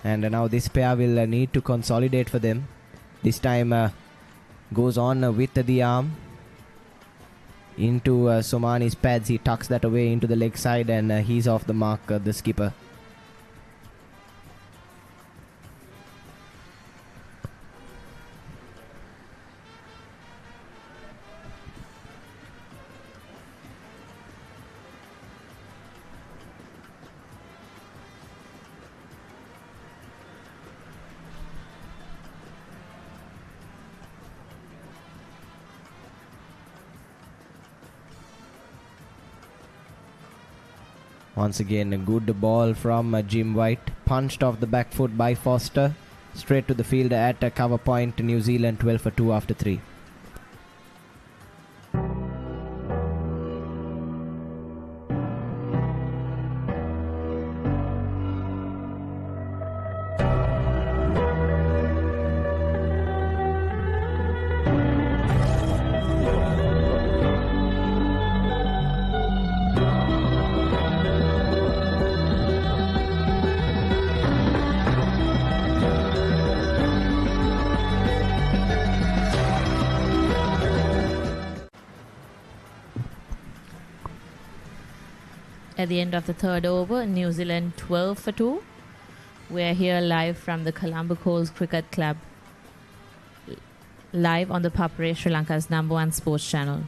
And now this pair will need to consolidate for them. This time goes on with the arm into Somani's pads. He tucks that away into the leg side, and he's off the mark, the skipper. Once again, a good ball from Jim White. Punched off the back foot by Foster. Straight to the fielder at a cover point. New Zealand 12 for 2 after 3. At the end of the third over, New Zealand 12 for 2. We're here live from the Colombo Colts Cricket Club. live on the Papare, Sri Lanka's #1 sports channel.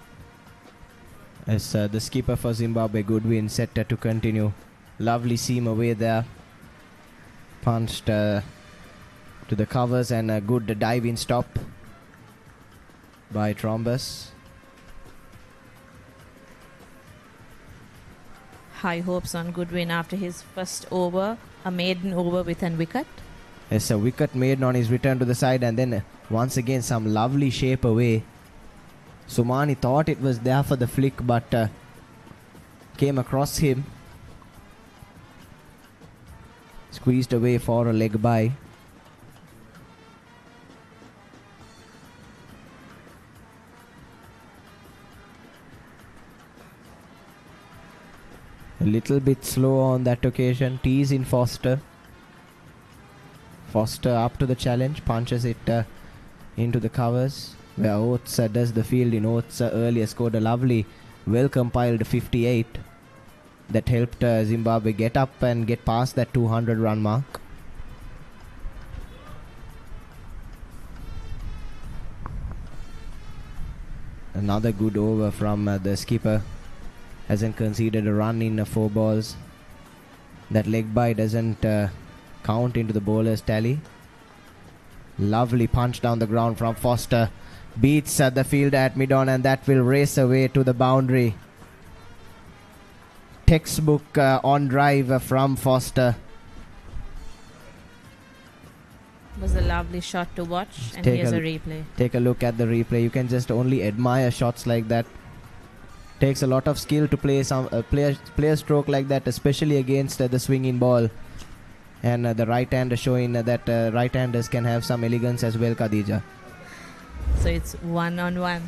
As the skipper for Zimbabwe, Goodwin, set to continue. Lovely seam away there. Punched to the covers and a good dive-in stop by Trombus. High hopes on Goodwin after his first over, a maiden over with a wicket. Yes, a wicket made on his return to the side, and then once again some lovely shape away. Somani thought it was there for the flick, but came across him. Squeezed away for a leg by. A little bit slow on that occasion. Tees in Foster. Foster up to the challenge, punches it into the covers, where Oates does the fielding. Oates earlier scored a lovely, well-compiled 58 that helped Zimbabwe get up and get past that 200-run mark. Another good over from the skipper. Hasn't conceded a run in 4 balls. That leg by doesn't count into the bowler's tally. Lovely punch down the ground from Foster. Beats the fielder at mid-on, and that will race away to the boundary. Textbook on drive from Foster. It was a lovely shot to watch, and here's a replay. Take a look at the replay. You can just only admire shots like that. Takes a lot of skill to play play a stroke like that, especially against the swinging ball. And the right-hander showing that right-handers can have some elegance as well, Khadija. So it's 1-on-1.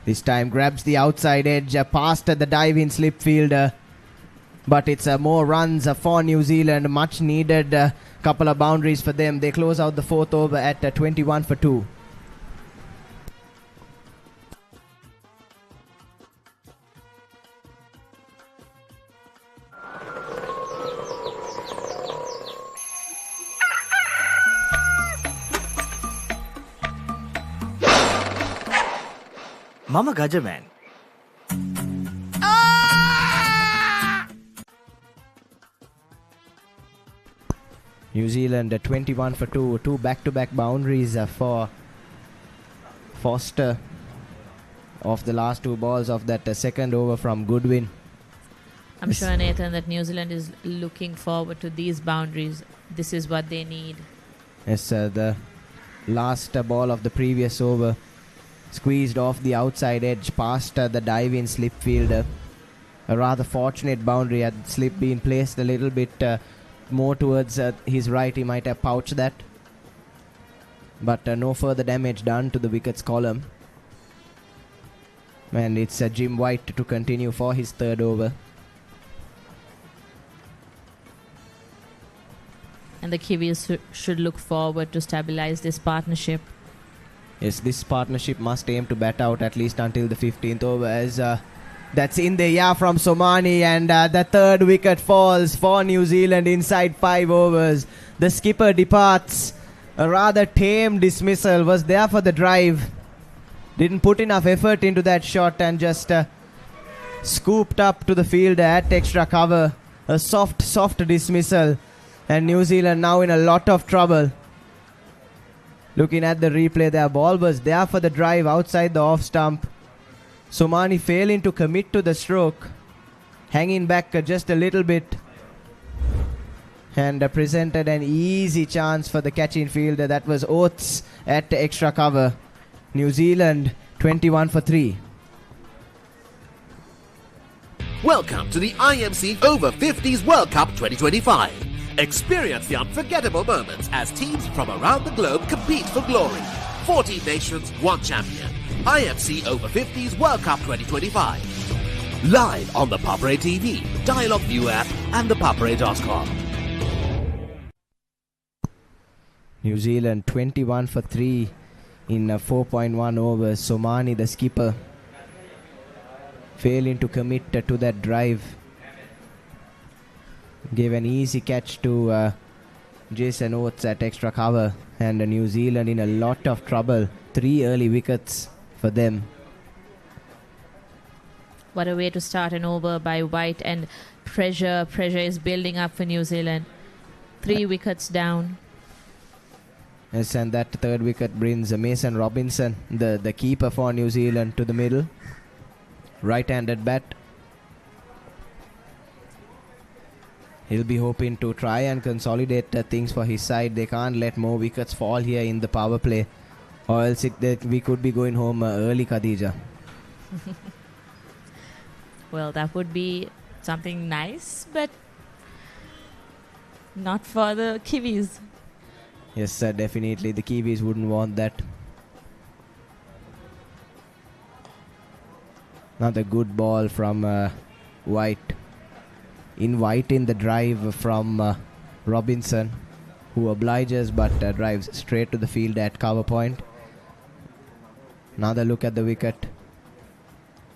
This time grabs the outside edge past the dive-in slip fielder. But it's more runs for New Zealand. Much needed couple of boundaries for them. They close out the 4th over at 21 for 2. Mama Gajaman. New Zealand 21 for 2. 2 back-to-back boundaries for Foster of the last 2 balls of that second over from Goodwin. I'm sure, Nathan, that New Zealand is looking forward to these boundaries. This is what they need. Yes, the last ball of the previous over squeezed off the outside edge past the dive-in slip fielder. A rather fortunate boundary. Had slip been placed a little bit more towards his right, he might have pouched that. But no further damage done to the wickets column. And it's Jim White to continue for his 3rd over. And the Kiwis should look forward to stabilize this partnership. Yes, this partnership must aim to bat out at least until the 15th over, as that's in the air from Somani, and the 3rd wicket falls for New Zealand inside 5 overs. The skipper departs. A rather tame dismissal, was there for the drive. Didn't put enough effort into that shot and just scooped up to the field at extra cover. A soft dismissal, and New Zealand now in a lot of trouble. Looking at the replay, their ball was there for the drive outside the off stump. Somani failing to commit to the stroke, hanging back just a little bit, and presented an easy chance for the catching fielder. That was Oates at extra cover. New Zealand 21 for 3. Welcome to the IMC Over-50s World Cup 2025. Experience the unforgettable moments as teams from around the globe compete for glory. 14 nations, 1 champion. IMC Over-50s World Cup 2025. Live on the Papare TV, Dialog ViU App and ThePapare.com. New Zealand 21 for 3 in 4.1 overs. Somani, the skipper, failing to commit to that drive. Gave an easy catch to Jason Oates at extra cover, and New Zealand in a lot of trouble. 3 early wickets for them. What a way to start an over by White, and pressure is building up for New Zealand. 3 wickets down. Yes, and that third wicket brings Mason Robinson, the keeper for New Zealand, to the middle. Right-handed bat. He'll be hoping to try and consolidate things for his side. They can't let more wickets fall here in the power play, or else we could be going home early, Khadija. Well, that would be something nice, but not for the Kiwis. Yes, sir, definitely. The Kiwis wouldn't want that. Another good ball from White. Inviting the drive from Robinson, who obliges but drives straight to the field at cover point. Another look at the wicket.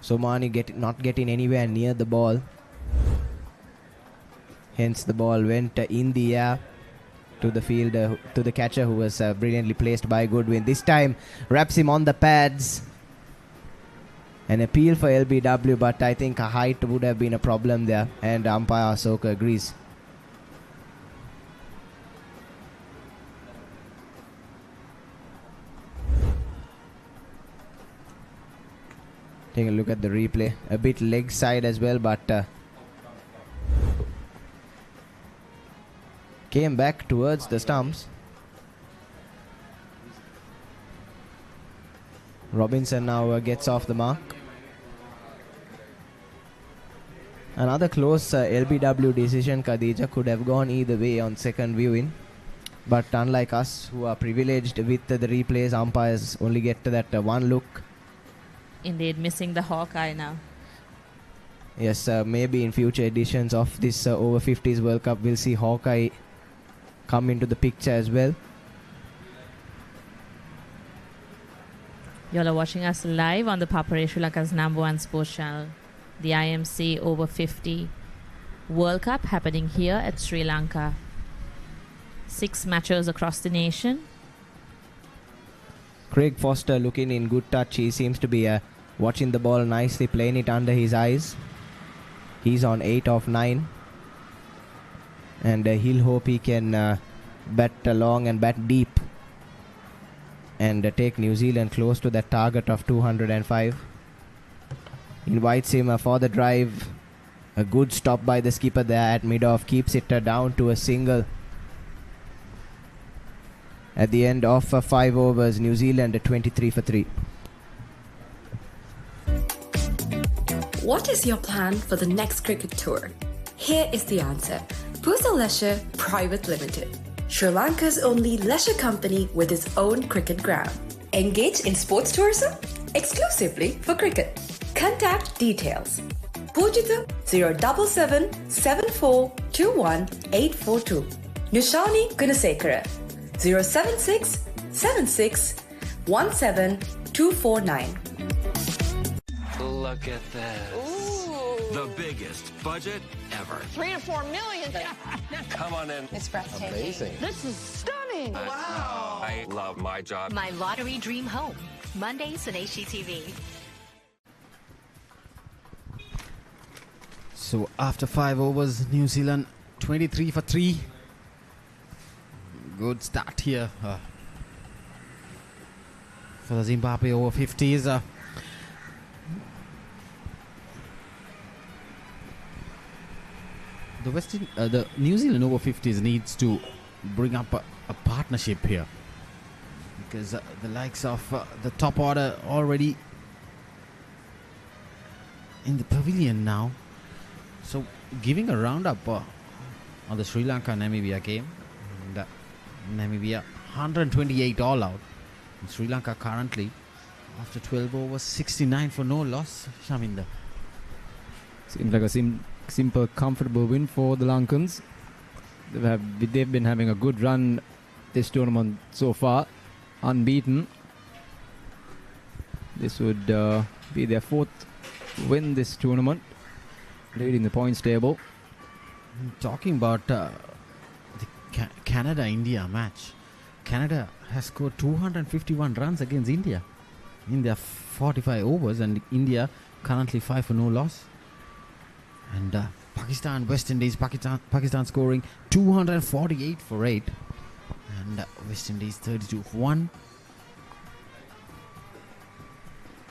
Somani not getting anywhere near the ball. Hence the ball went in the air to the field, to the catcher, who was brilliantly placed by Goodwin. This time wraps him on the pads. An appeal for LBW, but I think a height would have been a problem there, and umpire Asoka agrees. Take a look at the replay. A bit leg side as well, but came back towards the stumps. Robinson now gets off the mark. Another close LBW decision, Khadija. Could have gone either way on second viewing. But unlike us, who are privileged with the replays, umpires only get to that one look. Indeed, missing the Hawkeye now. Yes, maybe in future editions of this Over-50s World Cup, we'll see Hawkeye come into the picture as well. You all are watching us live on the Papare, Sri Lanka's #1 sports channel. The IMC Over-50 World Cup happening here at Sri Lanka. 6 matches across the nation. Craig Foster looking in good touch. He seems to be watching the ball nicely, playing it under his eyes. He's on 8 of 9. And he'll hope he can bat long and bat deep and take New Zealand close to that target of 205. Invites him for the drive. A good stop by the skipper there at mid-off. Keeps it down to a single. At the end of 5 overs, New Zealand 23 for 3. What is your plan for the next cricket tour? Here is the answer. Pusa Leisure Private Limited, Sri Lanka's only leisure company with its own cricket ground. Engage in sports tourism exclusively for cricket. Contact details. Pujita 077 7421 842. Nushani Gunasekara 076 76 17 249. Look at this. Ooh. The biggest budget ever. 3 to 4 million. Come on in. It's breathtaking. Amazing. This is stunning. Wow. I love my job. My lottery dream home. Mondays on HGTV. So after 5 overs, New Zealand 23 for 3. Good start here for the Zimbabwe Over-50s. The New Zealand Over-50s needs to bring up a partnership here, because the likes of the top order already in the pavilion now. So giving a roundup on the Sri Lanka-Namibia game. And, Namibia 128 all out. In Sri Lanka currently, after 12 overs, 69 for no loss. Shaminder. Seems like a simple, comfortable win for the Lankans. They've been having a good run this tournament so far, unbeaten. This would be their 4th win this tournament, leading the points table. Talking about the Canada-India match, Canada has scored 251 runs against India in their 45 overs, and India currently 5 for no loss. And Pakistan, West Indies, Pakistan scoring 248 for 8, and West Indies 32 for 1.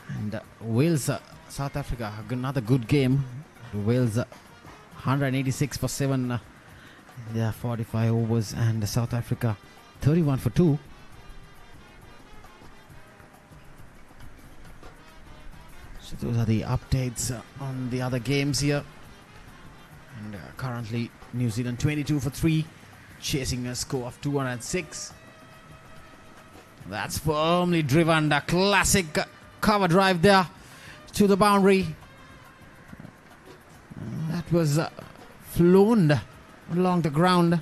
And Wales, South Africa, another good game. Wales 186 for 7. They are 45 overs, and South Africa 31 for 2. So those are the updates on the other games here. And currently New Zealand 22 for 3, chasing a score of 206. That's firmly driven. The classic cover drive there to the boundary. That was flown along the ground.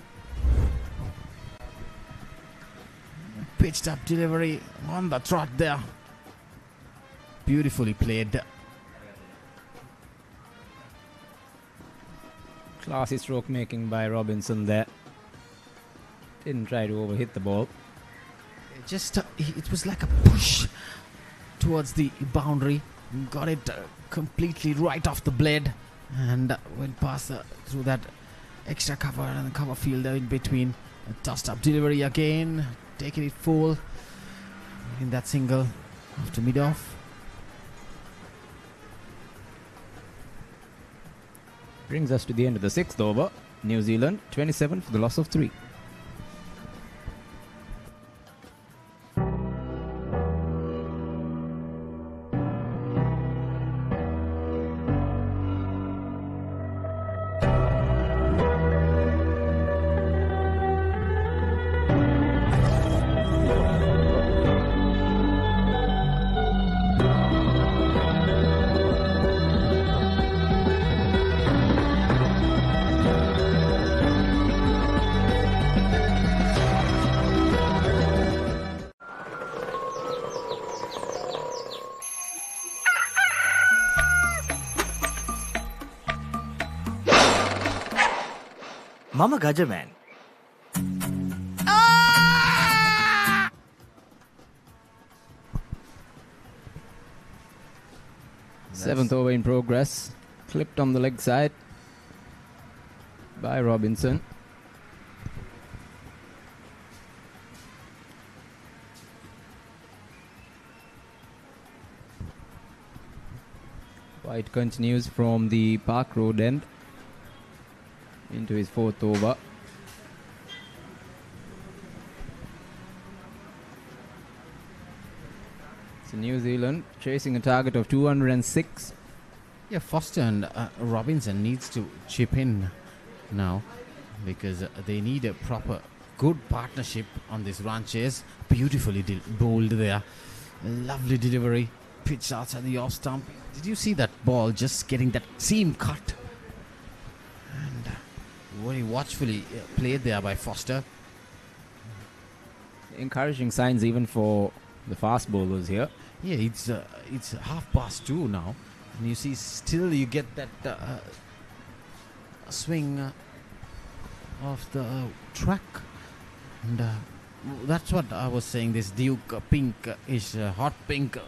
Pitched up delivery on the trot there. Beautifully played. Classy stroke making by Robinson there. Didn't try to overhit the ball. It was like a push towards the boundary. Got it completely right off the blade and went past through that extra cover and cover field in between. A tossed up delivery again, taking it full in that single after mid-off. Brings us to the end of the 6th over. New Zealand 27 for the loss of 3. මම Gajaman. Seventh over in progress. Clipped on the leg side by Robinson. White continues from the Park Road end into his 4th over. So New Zealand chasing a target of 206. Yeah, Foster and Robinson needs to chip in now because they need a proper good partnership on this run chase. Beautifully bowled there. Lovely delivery. Pitch outside the off stump. Did you see that ball just getting that seam cut? And very watchfully played there by Foster. Encouraging signs even for the fast bowlers here. Yeah, it's 2:30 now, and you see still you get that swing off the track, and that's what I was saying. This Duke pink-ish, hot pink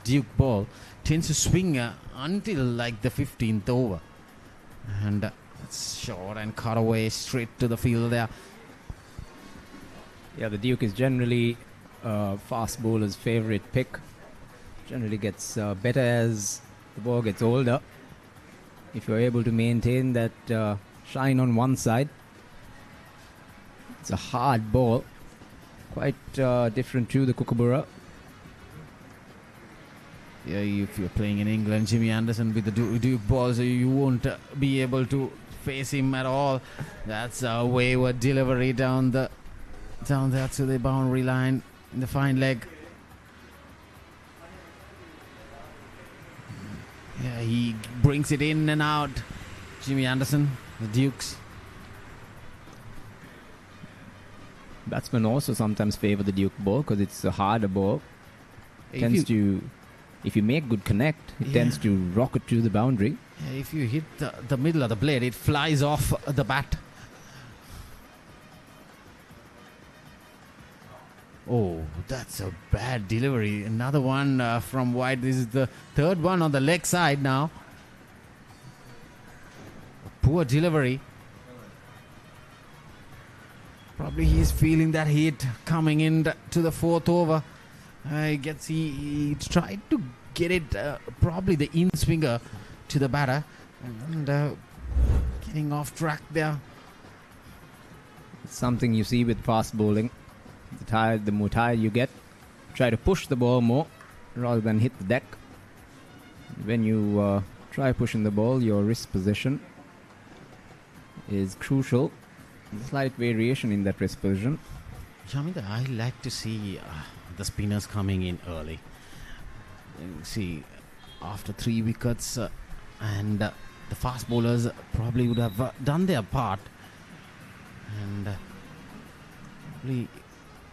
Duke ball tends to swing until like the 15th over, and it's short and cut away straight to the field there. Yeah, the Duke is generally fast bowler's favorite pick. Generally gets better as the ball gets older. If you're able to maintain that shine on one side. It's a hard ball. Quite different to the Kookaburra. Yeah, if you're playing in England, Jimmy Anderson with the Duke balls, you won't be able to face him at all. That's a wayward delivery down there to the boundary line in the fine leg. Yeah, he brings it in and out. Jimmy Anderson, the Dukes. Batsmen also sometimes favor the Duke ball because it's a harder ball. If you make good connect, it tends to rocket to the boundary. If you hit the middle of the blade, it flies off the bat. Oh, that's a bad delivery. Another one from White. This is the third one on the leg side now. Poor delivery. Probably he's feeling that hit coming in to the fourth over. He tried to get it, probably the in-swinger to the batter. And getting off track there. It's something you see with fast bowling. The more tired you get, try to push the ball more rather than hit the deck. When you try pushing the ball, your wrist position is crucial. Slight variation in that wrist position. Jamida, I like to see the spinners coming in early. See, after 3 wickets, and the fast bowlers probably would have done their part. And probably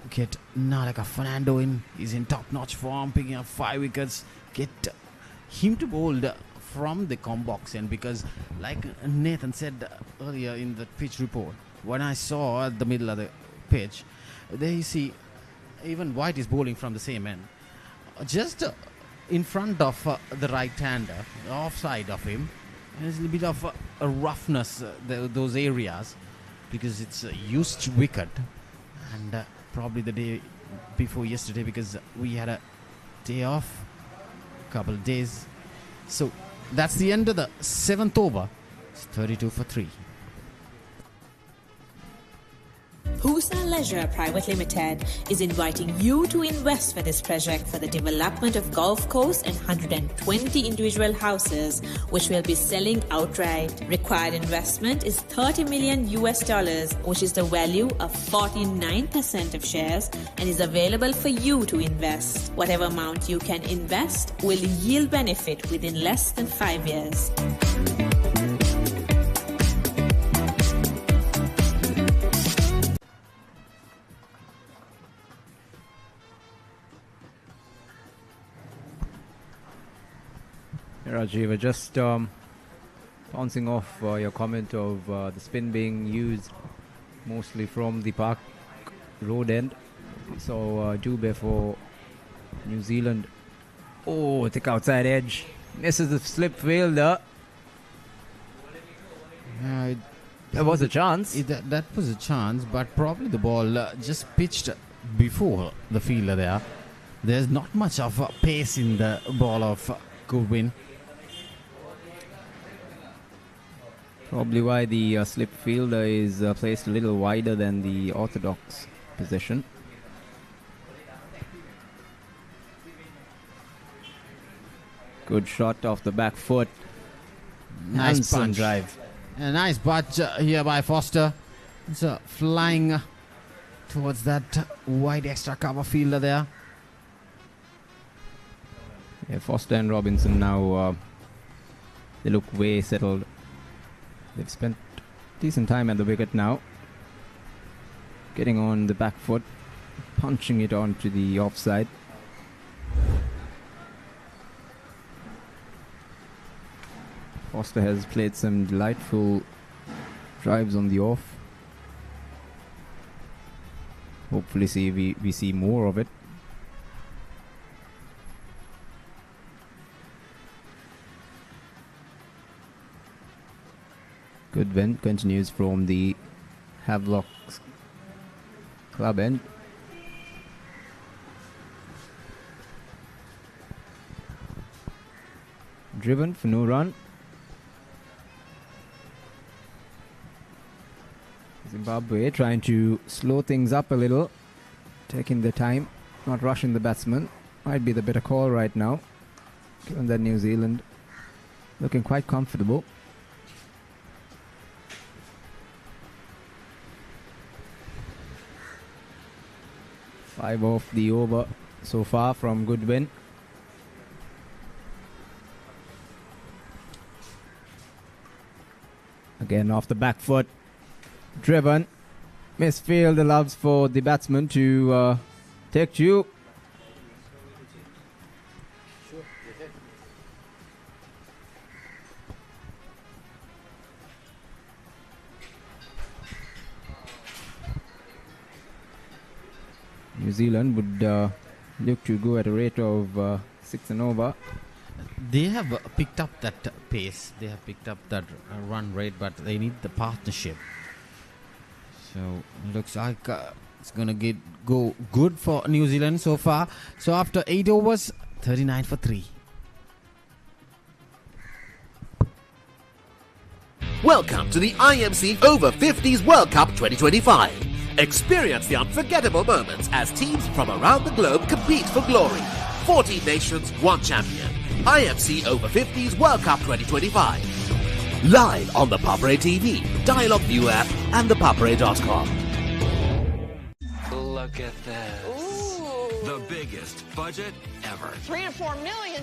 get Nalaka Fernando in. He's in top-notch form, picking up 5 wickets. Get him to bowl from the com-box end, because like Nathan said earlier in the pitch report, when I saw at the middle of the pitch, there you see even White is bowling from the same end. Just in front of the right-hander, offside of him. There's a little bit of a roughness, those areas, because it's a used wicket. And probably the day before yesterday, because we had a day off, couple of days. So that's the end of the 7th over. It's 32 for 3. Pusa Leisure Private Limited is inviting you to invest for this project for the development of golf course and 120 individual houses, which will be selling outright. Required investment is $30 million, which is the value of 49% of shares, and is available for you to invest. Whatever amount you can invest will yield benefit within less than 5 years. Rajiv, just bouncing off your comment of the spin being used mostly from the Park Road end. So Dubé for New Zealand. Oh, thick outside edge. Misses the slip fielder. There was a chance. That was a chance, but probably the ball just pitched before the fielder there. There's not much of pace in the ball of Goodwin. Probably why the slip fielder is placed a little wider than the orthodox position. Good shot off the back foot. Nice punch. Drive. A nice punch here by Foster. It's flying towards that wide extra cover fielder there. Yeah, Foster and Robinson now, they look way settled. They've spent decent time at the wicket now. Getting on the back foot, punching it onto the offside. Foster has played some delightful drives on the off. Hopefully we see more of it. Goodwin continues from the Havelock club end. Driven for no run. Zimbabwe trying to slow things up a little, taking the time, not rushing the batsman. Might be the better call right now, given that New Zealand looking quite comfortable. Five off the over so far from Goodwin. Again off the back foot. Driven. Misfield allows for the batsman to take two. New Zealand would look to go at a rate of 6 and over. They have picked up that pace. They have picked up that run rate, but they need the partnership. So looks like it's going to go good for New Zealand so far. So after 8 overs, 39 for 3. Welcome to the IMC Over-50s World Cup 2025. Experience the unforgettable moments as teams from around the globe compete for glory. 14 nations, 1 champion. IMC Over-50s World Cup 2025. Live on the Papare TV, Dialog ViU App and ThePapare.com. Look at this. The biggest budget ever. 3 to 4 million.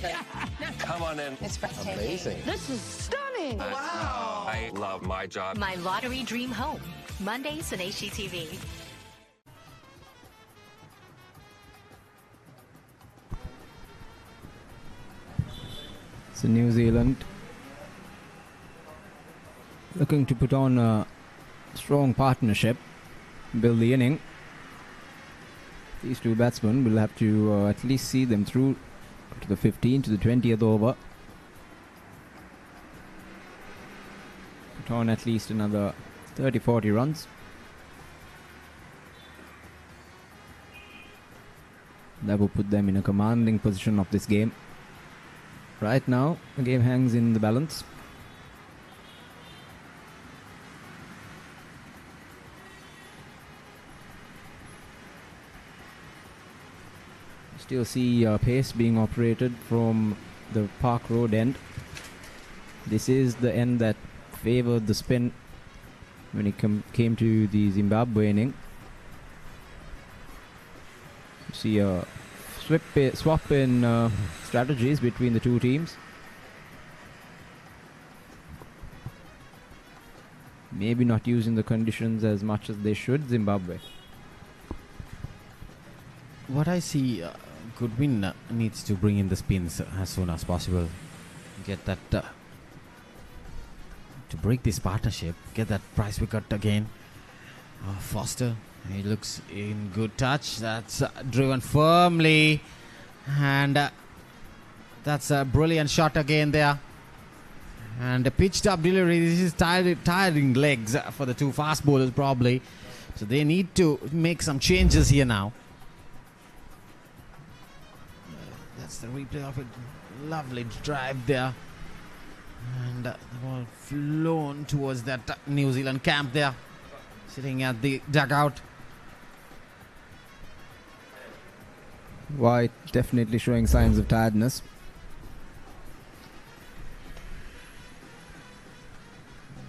Come on in. It's breathtaking. Amazing. This is stunning. Wow. I love my job. My lottery dream home. Mondays on HGTV. So New Zealand looking to put on a strong partnership, build the inning. These two batsmen will have to at least see them through to the 15th to the 20th over. Put on at least another 30-40 runs. That will put them in a commanding position of this game. Right now, the game hangs in the balance. Still see pace being operated from the Park Road end. This is the end that favored the spin when it came to the Zimbabwe inning. You see a swap in strategies between the two teams. Maybe not using the conditions as much as they should, Zimbabwe. What I see, Goodwin needs to bring in the spins as soon as possible. Get that to break this partnership. Get that price wicket again. Foster, he looks in good touch. That's driven firmly, and that's a brilliant shot again there. And a pitched up delivery. This is tiring legs for the two fast bowlers probably. So they need to make some changes here now. That's the replay of it. Lovely drive there. And the ball flown towards that New Zealand camp there. Sitting at the dugout. White definitely showing signs of tiredness.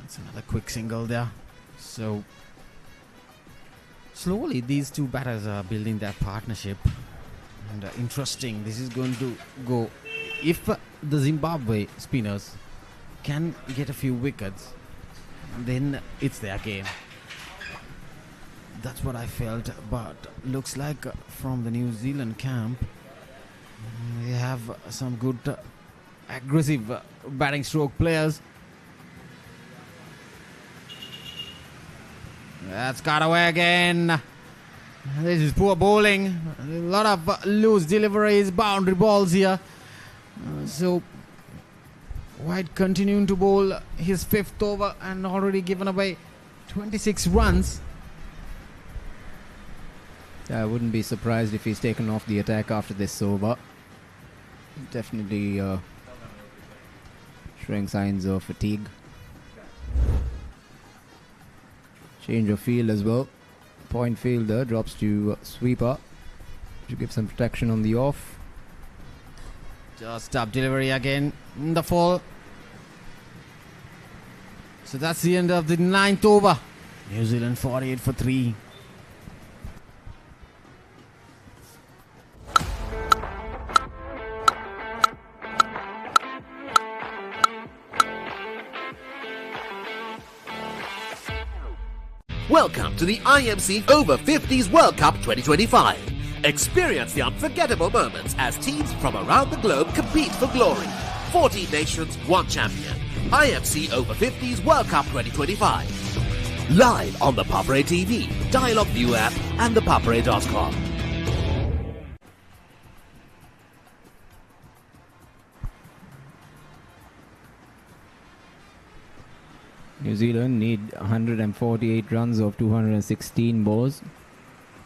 That's another quick single there. So slowly these two batters are building their partnership. And interesting, this is going to go. If the Zimbabwe spinners can get a few wickets, then it's their game. That's what I felt, but looks like from the New Zealand camp, they have some good aggressive batting stroke players. That's got away again. This is poor bowling. A lot of loose deliveries, boundary balls here. So White continuing to bowl his 5th over and already given away 26 runs. I wouldn't be surprised if he's taken off the attack after this over. Definitely showing signs of fatigue. Change of field as well. Point fielder drops to sweeper to give some protection on the off. Just up delivery again in the fall. So that's the end of the 9th over. New Zealand 48 for 3. Welcome to the IMC Over-50s World Cup 2025. Experience the unforgettable moments as teams from around the globe compete for glory. 14 nations, 1 champion. IMC Over-50s World Cup 2025. Live on the Papare TV, Dialog ViU App and ThePapare.com. New Zealand need 148 runs of 216 balls.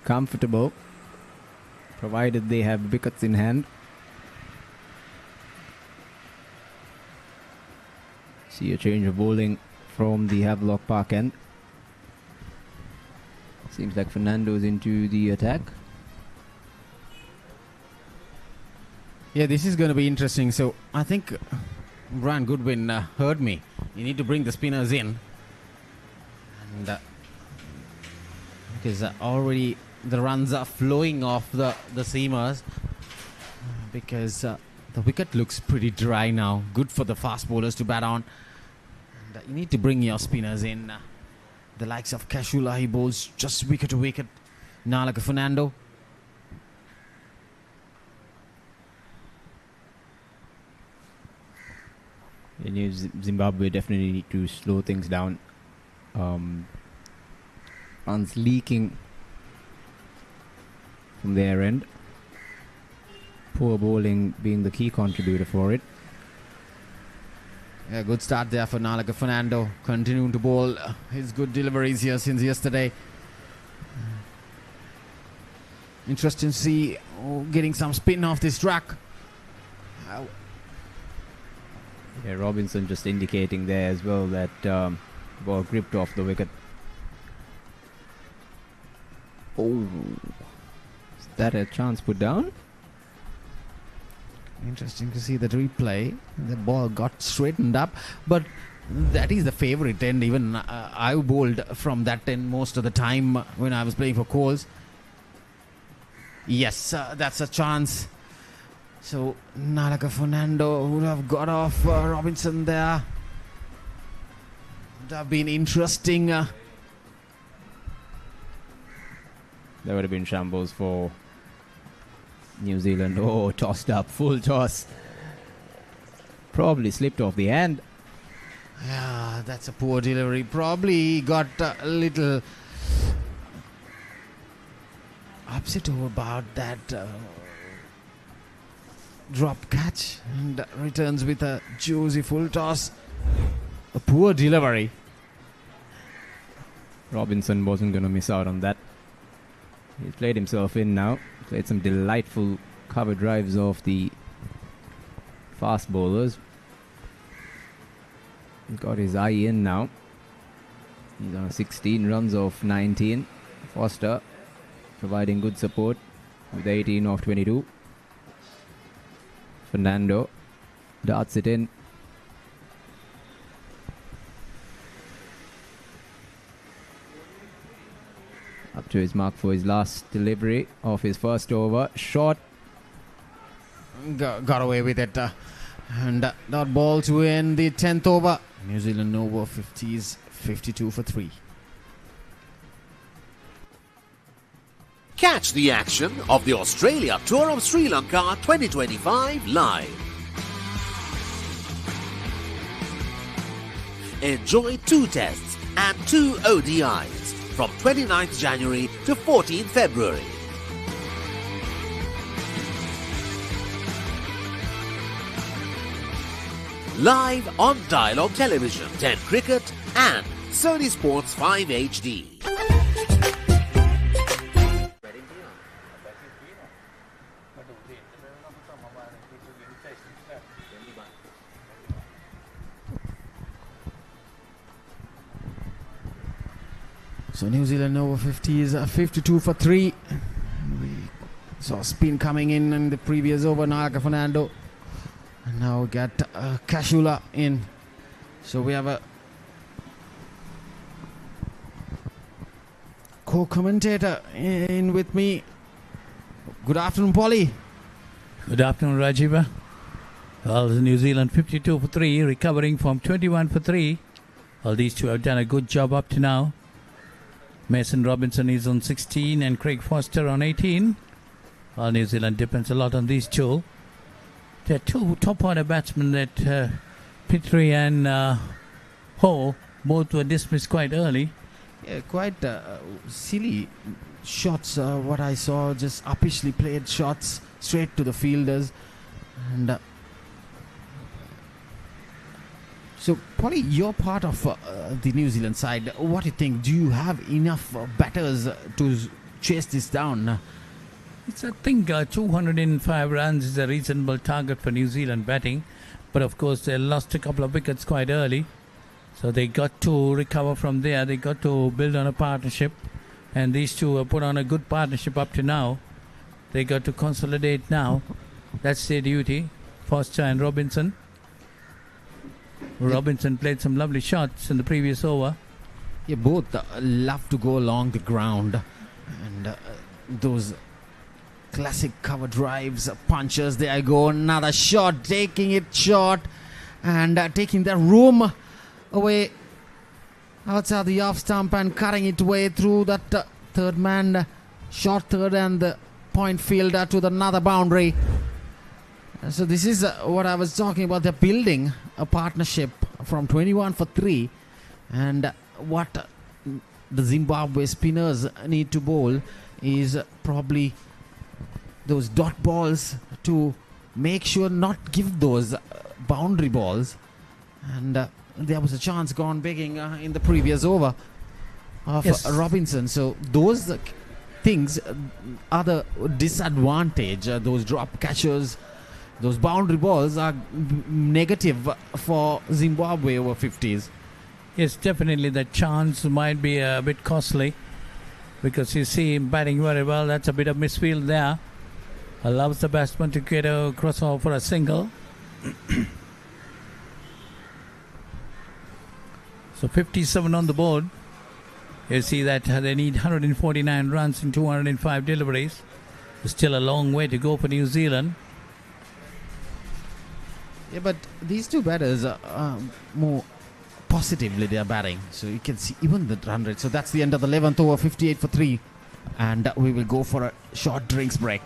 Comfortable, provided they have wickets in hand. See a change of bowling from the Havelock Park end. Seems like Fernando's into the attack. Yeah, this is going to be interesting. So I think Brian Goodwin heard me. You need to bring the spinners in. And because already the runs are flowing off the seamers. Because the wicket looks pretty dry now. Good for the fast bowlers to bat on. And you need to bring your spinners in. The likes of Kashula, he bowls just wicket to wicket. Now like a Fernando. Zimbabwe definitely need to slow things down. Runs leaking from their end. Poor bowling being the key contributor for it. Yeah, good start there for Nalaka Fernando. Continuing to bowl his good deliveries here since yesterday. Interesting to see getting some spin off this track. Yeah, Robinson just indicating there as well that ball gripped off the wicket. Oh, is that a chance put down? Interesting to see that replay. The ball got straightened up, but that is the favourite end. Even I bowled from that end most of the time when I was playing for Coles. Yes, that's a chance. So Nalaka Fernando would have got off Robinson there. Would have been interesting. There would have been shambles for New Zealand. Oh, tossed up, full toss. Probably slipped off the hand. Yeah, that's a poor delivery. Probably got a little upset about that drop catch, and returns with a juicy full toss. A poor delivery. Robinson wasn't going to miss out on that. He's played himself in now. Played some delightful cover drives off the fast bowlers. Got his eye in now. He's on 16 runs of 19. Foster providing good support with 18 of 22. Fernando darts it in. Up to his mark for his last delivery of his first over. Short. Got away with it. And that ball to end the 10th over. New Zealand Over-50s 52 for 3. Catch the action of the Australia Tour of Sri Lanka 2025 live. Enjoy 2 tests and 2 ODIs from 29th January to 14th February. Live on Dialog Television, 10 Cricket and Sony Sports 5 HD. So New Zealand Over-50s 52 for 3. We saw spin coming in the previous over, Nalaka Fernando. And now we got Kashula in. So we have a co-commentator in with me. Good afternoon, Polly. Good afternoon, Rajiva. Well, New Zealand 52 for 3, recovering from 21 for 3. Well, these two have done a good job up to now. Mason Robinson is on 16 and Craig Foster on 18. Well, New Zealand depends a lot on these two. There are two top-order batsmen that Petrie and Ho both were dismissed quite early. Yeah, quite silly shots. What I saw, just uppishly played shots straight to the fielders. And So, Polly, you're part of the New Zealand side. What do you think? Do you have enough batters to chase this down? I think 205 runs is a reasonable target for New Zealand batting. But of course, they lost a couple of wickets quite early. So they got to recover from there. They got to build on a partnership. And these two have put on a good partnership up to now. They got to consolidate now. That's their duty. Foster and Robinson. Robinson played some lovely shots in the previous over. Yeah, both love to go along the ground. And those classic cover drives, punches. There I go. Another shot. Taking it short. And taking the room away outside the off stump and cutting it way through that third man. Short third and the point fielder to another boundary. So this is what I was talking about. They're building a partnership from 21 for 3. And what the Zimbabwe spinners need to bowl is probably those dot balls to make sure not give those boundary balls. And there was a chance gone begging in the previous over of Robinson. So those things are the disadvantage. Those drop catchers, those boundary balls are negative for Zimbabwe Over-50s. Yes, definitely the chance might be a bit costly because you see him batting very well. That's a bit of misfield there. Allows the batsman to get a crossover for a single. So 57 on the board. You see that they need 149 runs in 205 deliveries. There's still a long way to go for New Zealand. Yeah, but these two batters are more positively they are batting. So you can see even the run rate. So that's the end of the 11th over, 58 for 3. And we will go for a short drinks break.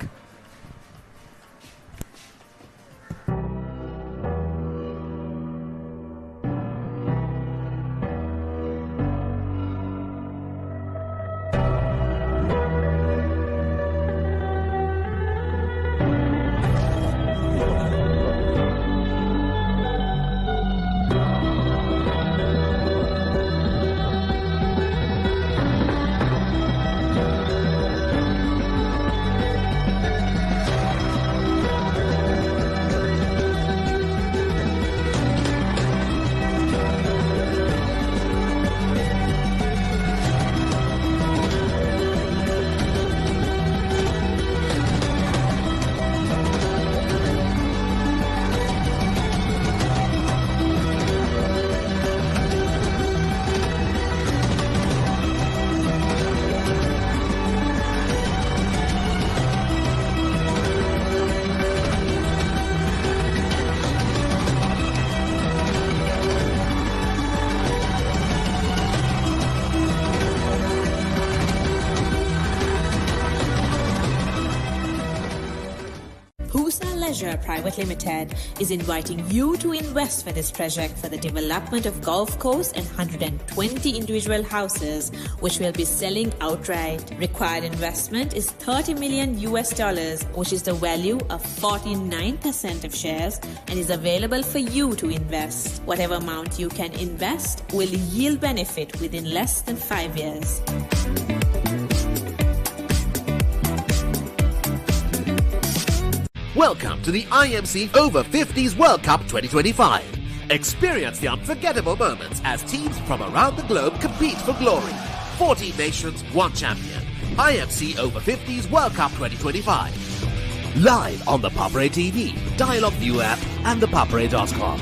Private Limited is inviting you to invest for this project for the development of golf course and 120 individual houses, which will be selling outright. Required investment is $30 million, which is the value of 49% of shares, and is available for you to invest. Whatever amount you can invest will yield benefit within less than 5 years. Welcome to the IMC Over-50s World Cup 2025. Experience the unforgettable moments as teams from around the globe compete for glory. 14 nations, 1 champion. IMC Over-50s World Cup 2025. Live on the Papare TV, Dialog ViU App and ThePapare.com.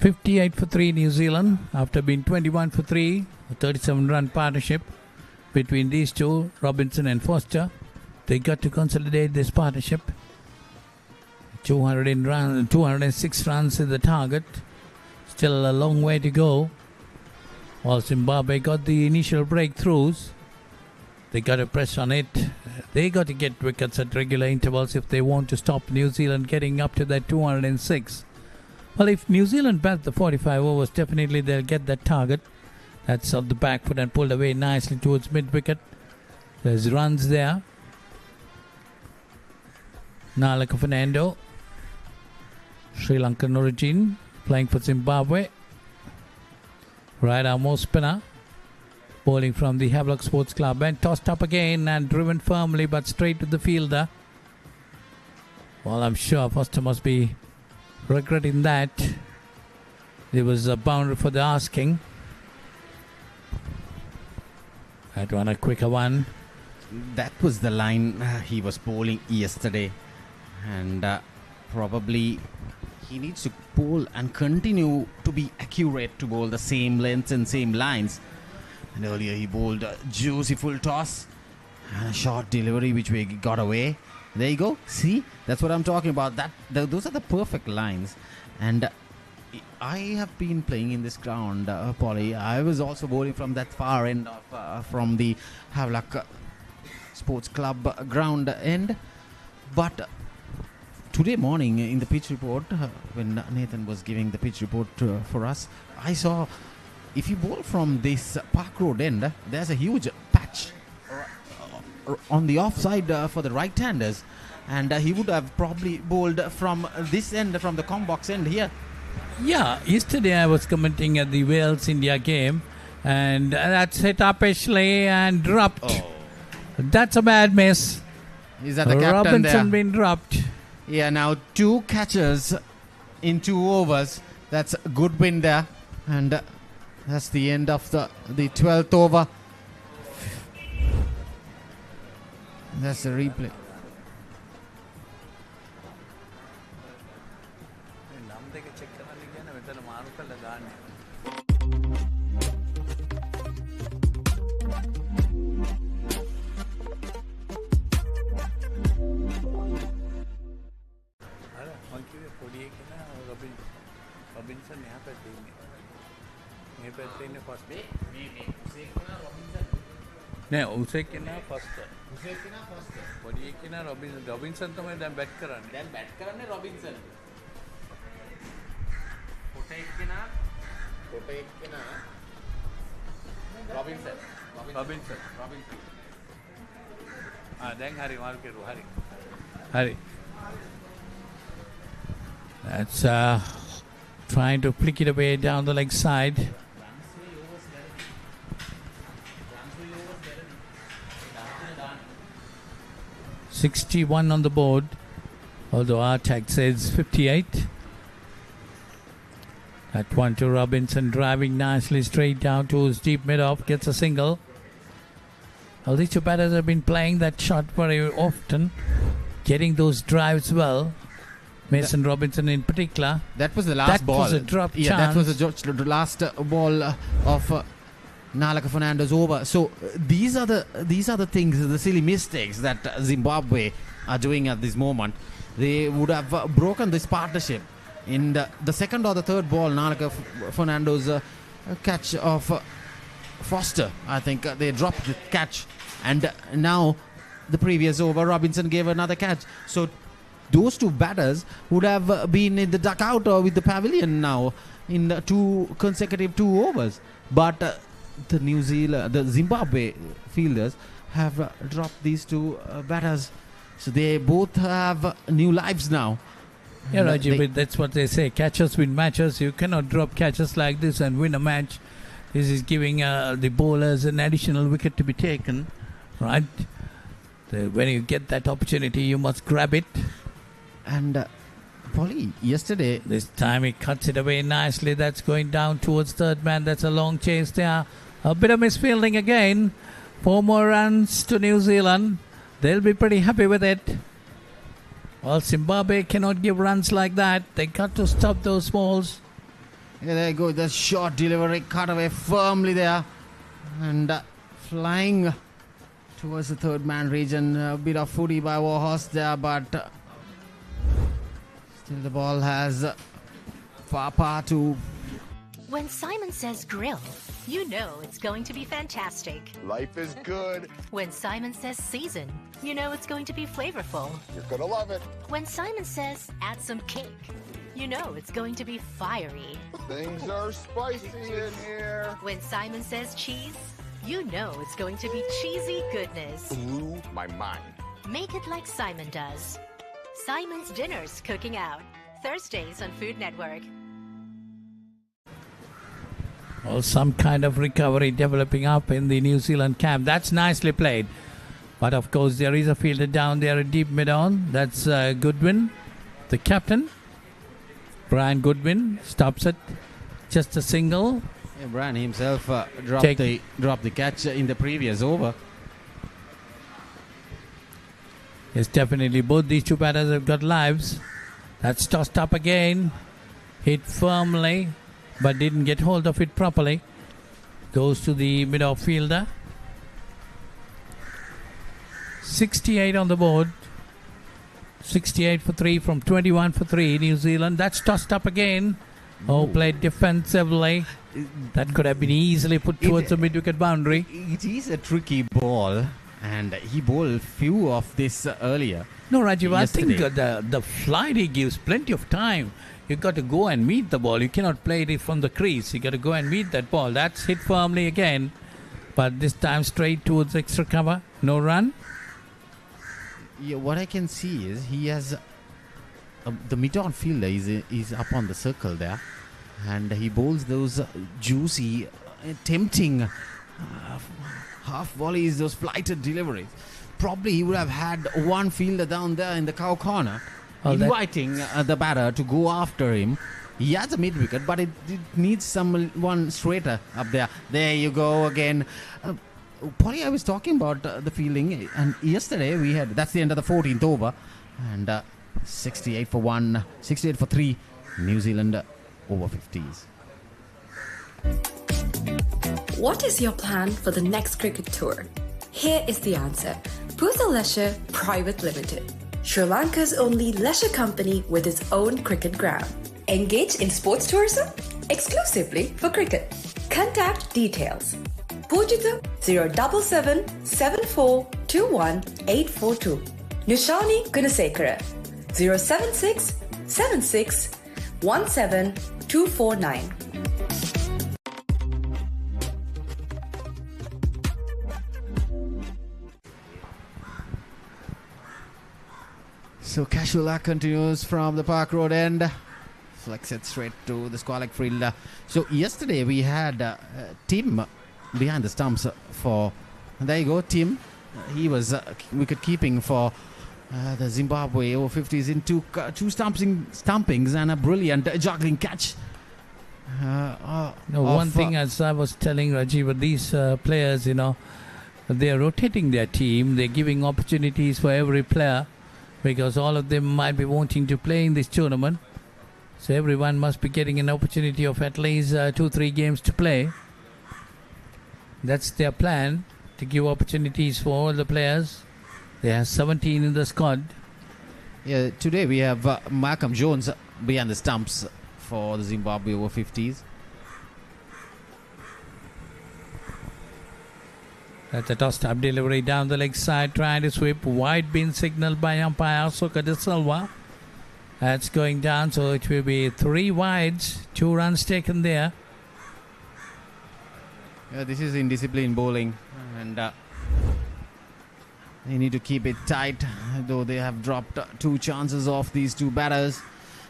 58 for 3 New Zealand after being 21 for 3, a 37-run partnership between these two, Robinson and Foster. They got to consolidate this partnership. 206 runs is the target. Still a long way to go. While Zimbabwe got the initial breakthroughs, they got to press on it. They got to get wickets at regular intervals if they want to stop New Zealand getting up to that 206. Well, if New Zealand bat the 45 overs, definitely they'll get that target. That's off the back foot and pulled away nicely towards mid-wicket. There's runs there. Nalaka Fernando, Sri Lankan origin, playing for Zimbabwe. Right arm off spinner, bowling from the Havelock Sports Club, and tossed up again and driven firmly but straight to the fielder. Well, I'm sure Foster must be regretting that. There was a boundary for the asking. That one a quicker one. That was the line he was bowling yesterday, and probably he needs to bowl and continue to be accurate to bowl the same lengths and same lines. And earlier he bowled a juicy full toss and a short delivery which we got away. There you go. See, that's what I'm talking about. Those are the perfect lines. And I have been playing in this ground, Polly. I was also bowling from that far end of from the Havelock Sports Club ground end. But today morning in the pitch report, when Nathan was giving the pitch report for us, I saw if you bowl from this Park Road end, there's a huge patch on the offside for the right-handers, and he would have probably bowled from this end, from the Combox end here. Yeah, yesterday I was commenting at the Wales-India game, and that's hit up Ashley and dropped. Oh. That's a bad miss. Is that the captain Robinson there? been dropped. Yeah, now 2 catches in 2 overs. That's a good win there. And that's the end of the 12th over. That's the replay. Robinson यहाँ पे first नहीं उसे के ना first बड़ी के ना Robinson तो मैं बैट कराने रॉबिन्सन कोटे के ना रॉबिन्सन हाँ देंग हरी मार के रो हरी that's trying to flick it away down the leg side. $61 on the board, although our tag says 58. That one to Robinson, driving nicely straight down towards deep mid-off, gets a single. Well, these two batters have been playing that shot very often, getting those drives well. Mason Robinson in particular. That was the last ball. That was a drop chance. That was the last ball of Nalaka Fernando's over. So these are the things, the silly mistakes that Zimbabwe are doing at this moment. They would have broken this partnership. In the second or the third ball, Nalaka Fernando's catch of Foster, I think they dropped the catch. And now the previous over, Robinson gave another catch. So those two batters would have been in the dugout or with the pavilion now in 2 consecutive 2 overs. But the Zimbabwe fielders have dropped these 2 batters. So they both have new lives now. Yeah, Rajiv, but that's what they say. Catchers win matches. You cannot drop catches like this and win a match. This is giving the bowlers an additional wicket to be taken, right? When you get that opportunity, you must grab it. And Polly, yesterday... This time he cuts it away nicely. That's going down towards third man. That's a long chase there. A bit of misfielding again. 4 more runs to New Zealand. They'll be pretty happy with it. Well, Zimbabwe cannot give runs like that. They got to stop those balls. Here they go, the short delivery, cut away firmly there. And flying towards the third man region. A bit of footy by Warhorse there, but still the ball has Papare to. When Simon says grill, you know it's going to be fantastic. Life is good. When Simon says season, you know it's going to be flavorful. You're gonna love it. When Simon says add some kick, you know it's going to be fiery. Things are spicy in here. When Simon says cheese, you know it's going to be cheesy goodness. Blew my mind. Make it like Simon does. Simon's Dinners Cooking Out. Thursdays on Food Network. Well, some kind of recovery developing up in the New Zealand camp. That's nicely played. But of course, there is a fielder down there, a deep mid-on. That's Goodwin, the captain. Brian Goodwin stops it. Just a single. Yeah, Brian himself dropped the catch in the previous over. Yes, definitely. Both these two batters have got lives. That's tossed up again. Hit firmly, but didn't get hold of it properly. Goes to the mid-off fielder. 68 on the board. 68 for 3 from 21 for 3. New Zealand. That's tossed up again. Oh, played defensively. That could have been easily put towards the mid-wicket boundary. It is a tricky ball, and he bowled few of this earlier. No, Rajiv, yesterday. I think the flight he gives plenty of time. You got to go and meet the ball. You cannot play it from the crease. You got to go and meet that ball. That's hit firmly again, but this time straight towards extra cover. No run. Yeah, what I can see is he has the mid-on fielder is up on the circle there, and he bowls those juicy, tempting half volleys, those flighted deliveries. Probably he would have had one fielder down there in the cow corner, inviting the batter to go after him. He has a mid-wicket, but it needs someone straighter up there. There you go again. Polly, I was talking about the fielding, and yesterday we had, that's the end of the 14th over, and 68 for 1, 68 for 3, New Zealand Over-50s. What is your plan for the next cricket tour? Here is the answer. Pusal Leisure Private Limited, Sri Lanka's only leisure company with its own cricket ground. Engage in sports tourism exclusively for cricket. Contact details. Pujita 077 7421 842. Nishani Gunasekara 076 76 17 249. So Casuala continues from the Park Road end. Flex it straight to the square leg fielder. So yesterday we had Tim behind the stumps for, and there you go, Tim. He was wicket keeping for the Zimbabwe Over-50s in two stumpings and a brilliant juggling catch. One thing, as I was telling Rajiv, these players, they are rotating their team. They're giving opportunities for every player, because all of them might be wanting to play in this tournament. So everyone must be getting an opportunity of at least 2-3 games to play. That's their plan, to give opportunities for all the players. They have 17 in the squad. Yeah, today we have Malcolm Jones behind the stumps for the Zimbabwe Over-50s. That's a tossed-up delivery down the leg side, trying to sweep. Wide been signaled by umpire Soka de Silva. That's going down, so it will be 3 wides, 2 runs taken there. Yeah, this is indisciplined bowling, and they need to keep it tight, though they have dropped 2 chances off these 2 batters.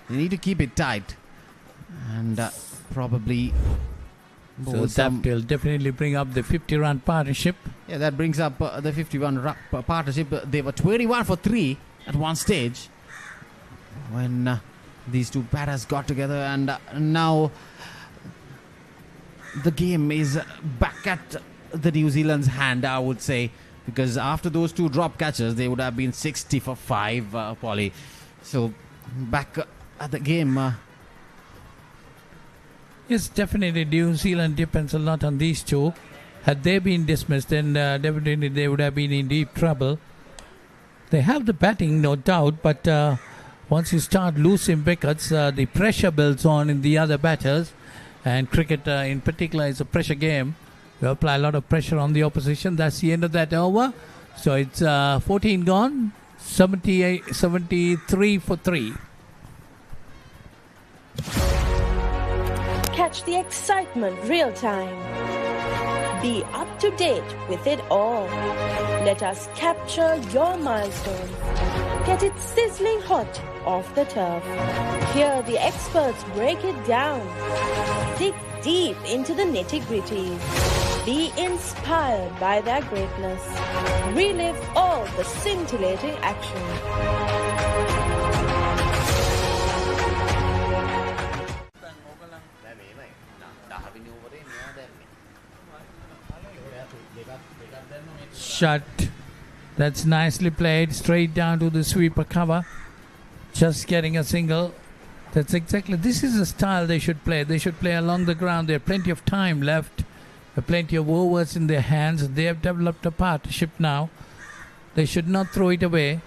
They need to keep it tight, and probably... So that will definitely bring up the 50-run partnership. Yeah, that brings up the 51 partnership. They were 21 for 3 at one stage when these 2 batters got together, and now the game is back at the New Zealand's hand, I would say, because after those 2 drop catches, they would have been 60 for 5, Polly. So back at the game. Yes, definitely. New Zealand depends a lot on these two. Had they been dismissed, then definitely they would have been in deep trouble. They have the batting, no doubt, but once you start losing wickets, the pressure builds on in the other batters. And cricket in particular is a pressure game. You apply a lot of pressure on the opposition. That's the end of that over. So it's 14 gone, 73 for 3. Catch the excitement real time. Be up to date with it all. Let us capture your milestones. Get it sizzling hot off the turf. Hear the experts break it down. Dig deep into the nitty-gritties. Be inspired by their greatness. Relive all the scintillating action. Shot. That's nicely played. Straight down to the sweeper cover. Just getting a single. That's exactly. This is the style they should play. They should play along the ground. There are plenty of time left. Plenty of overs in their hands. They have developed a partnership now. They should not throw it away.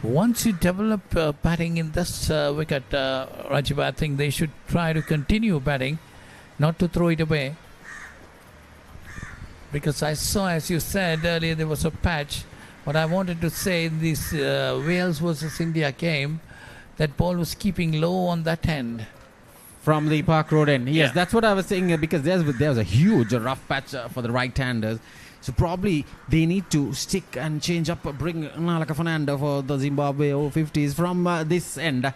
Once you develop batting in this wicket, Rajiv, I think they should try to continue batting, not to throw it away. Because I saw, as you said earlier, there was a patch. What I wanted to say in this Wales versus India game, that ball was keeping low on that end. From the Park Road end. Yes, that's what I was saying, because there was a huge rough patch for the right-handers. So probably they need to stick and change up, bring Nalaka Fernando for the Zimbabwe Over-50s from this end,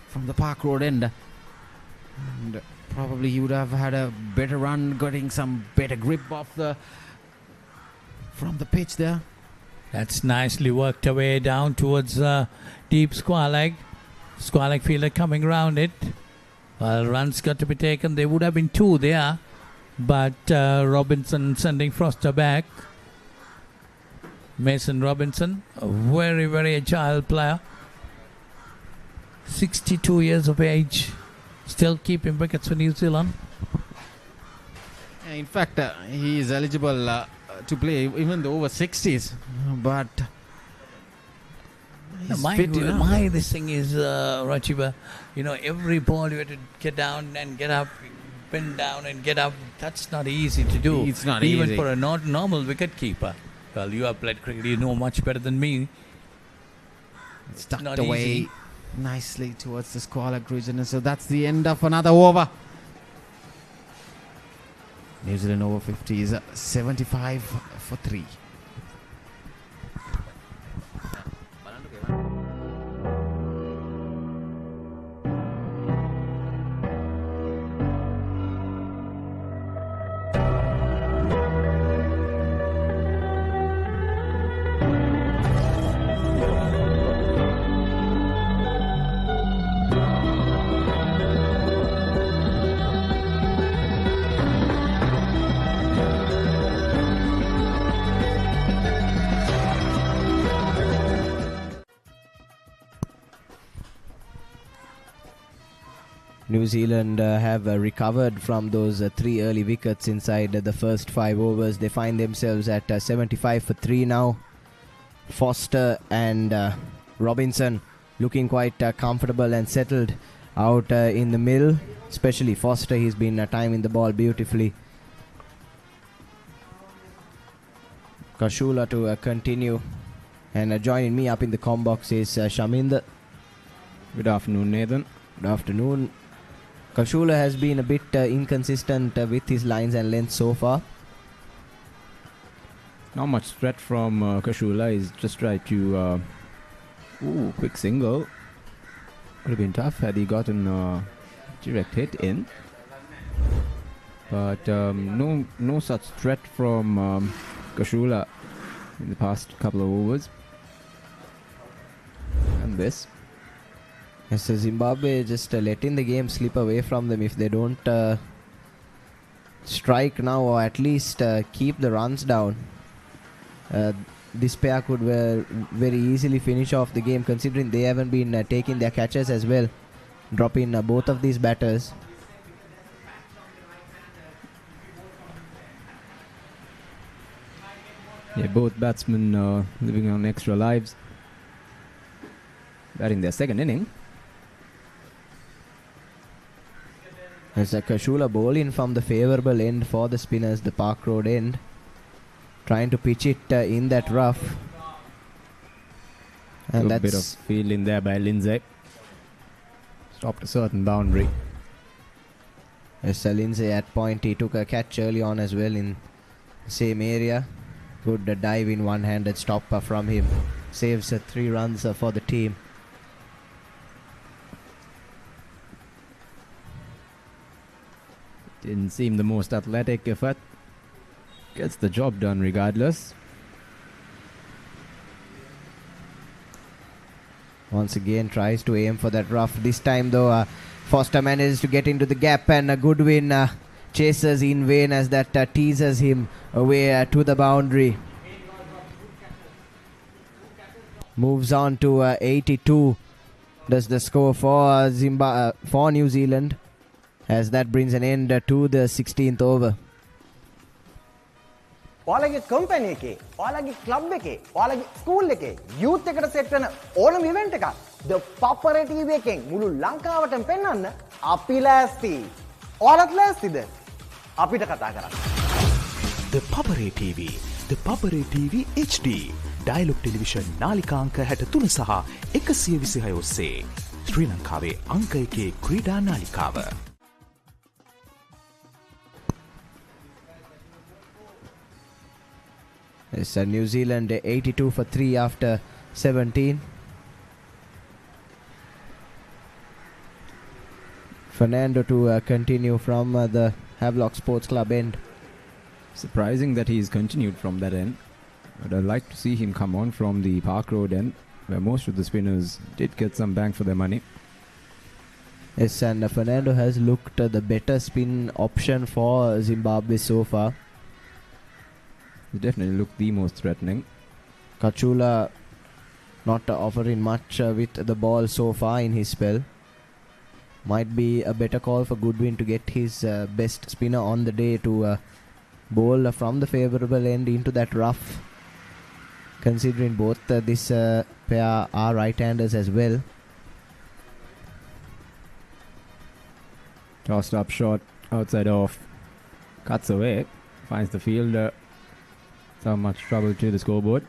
from the Park Road end. And probably he would have had a better run, getting some better grip from the pitch there. That's nicely worked away down towards deep square leg. Square leg fielder coming round it. Well, runs got to be taken. There would have been 2 there. But Robinson sending Foster back. Mason Robinson, a very, very agile player. 62 years of age. Still keeping wickets for New Zealand. In fact, he is eligible to play even the over-60s. But this thing is, Rajiva, every ball you have to get down and get up, bend down and get up. That's not easy to do. It's not even easy. For a normal wicket keeper. Well, you have played cricket, you know much better than me. It's tucked away nicely towards the square region. So that's the end of another over. New Zealand Over-50s 75 for 3. New Zealand have recovered from those 3 early wickets inside the first 5 overs. They find themselves at 75 for 3 now. Foster and Robinson looking quite comfortable and settled out in the middle. Especially Foster, he's been timing the ball beautifully. Kashula to continue. And joining me up in the comm box is Shaminder. Good afternoon, Nathan. Good afternoon. Kashula has been a bit inconsistent with his lines and length so far. Not much threat from Kashula. He's just tried to... quick single. Would have been tough had he gotten a direct hit in. But no such threat from Kashula in the past couple of overs. And this. Yes, so Zimbabwe just letting the game slip away from them if they don't strike now, or at least keep the runs down. This pair could very easily finish off the game, considering they haven't been taking their catches as well, dropping both of these batters. Yeah, both batsmen living on extra lives. Batting their second inning. There's a Kashula bowling from the favourable end for the spinners, the Park Road end. Trying to pitch it in that rough. And Good bit of fielding there by Lindsay. Stopped a certain boundary. Yes, Lindsay at point. He took a catch early on as well in the same area. Good dive in one-handed stop from him. Saves 3 runs for the team. Didn't seem the most athletic effort. Gets the job done regardless. Once again tries to aim for that rough. This time though, Foster manages to get into the gap, and Goodwin chases in vain as that teases him away to the boundary. Moves on to 82. Does the score for for New Zealand, as that brings an end to the 16th over. ඔයාලගේ company එකේ, ඔයාලගේ club එකේ, ඔයාලගේ school එකේ youth එකට set වෙන ඕනම event එකක් The Papare TV එකෙන් මුළු ලංකාවටම පෙන්වන්න අපි ලෑස්ති. ඔයාලත් ලෑස්තිද? අපිට කතා කරන්න. The Papare TV, The Papare TV HD. Dialog Television නාලිකා අංක 63 සහ 126 ඔස්සේ ශ්‍රී ලංකාවේ අංක 1 ක්‍රීඩා නාලිකාව. It's New Zealand 82 for 3 after 17. Fernando to continue from the Havelock Sports Club end. Surprising that he's continued from that end. But I'd like to see him come on from the Park Road end, where most of the spinners did get some bang for their money. Yes, and Fernando has looked the better spin option for Zimbabwe so far. He definitely looked the most threatening. Kachula not offering much with the ball so far in his spell. Might be a better call for Goodwin to get his best spinner on the day to bowl from the favourable end into that rough. Considering both this pair are right-handers as well. Tossed up short, outside off. Cuts away. Finds the fielder. Not much trouble to the scoreboard.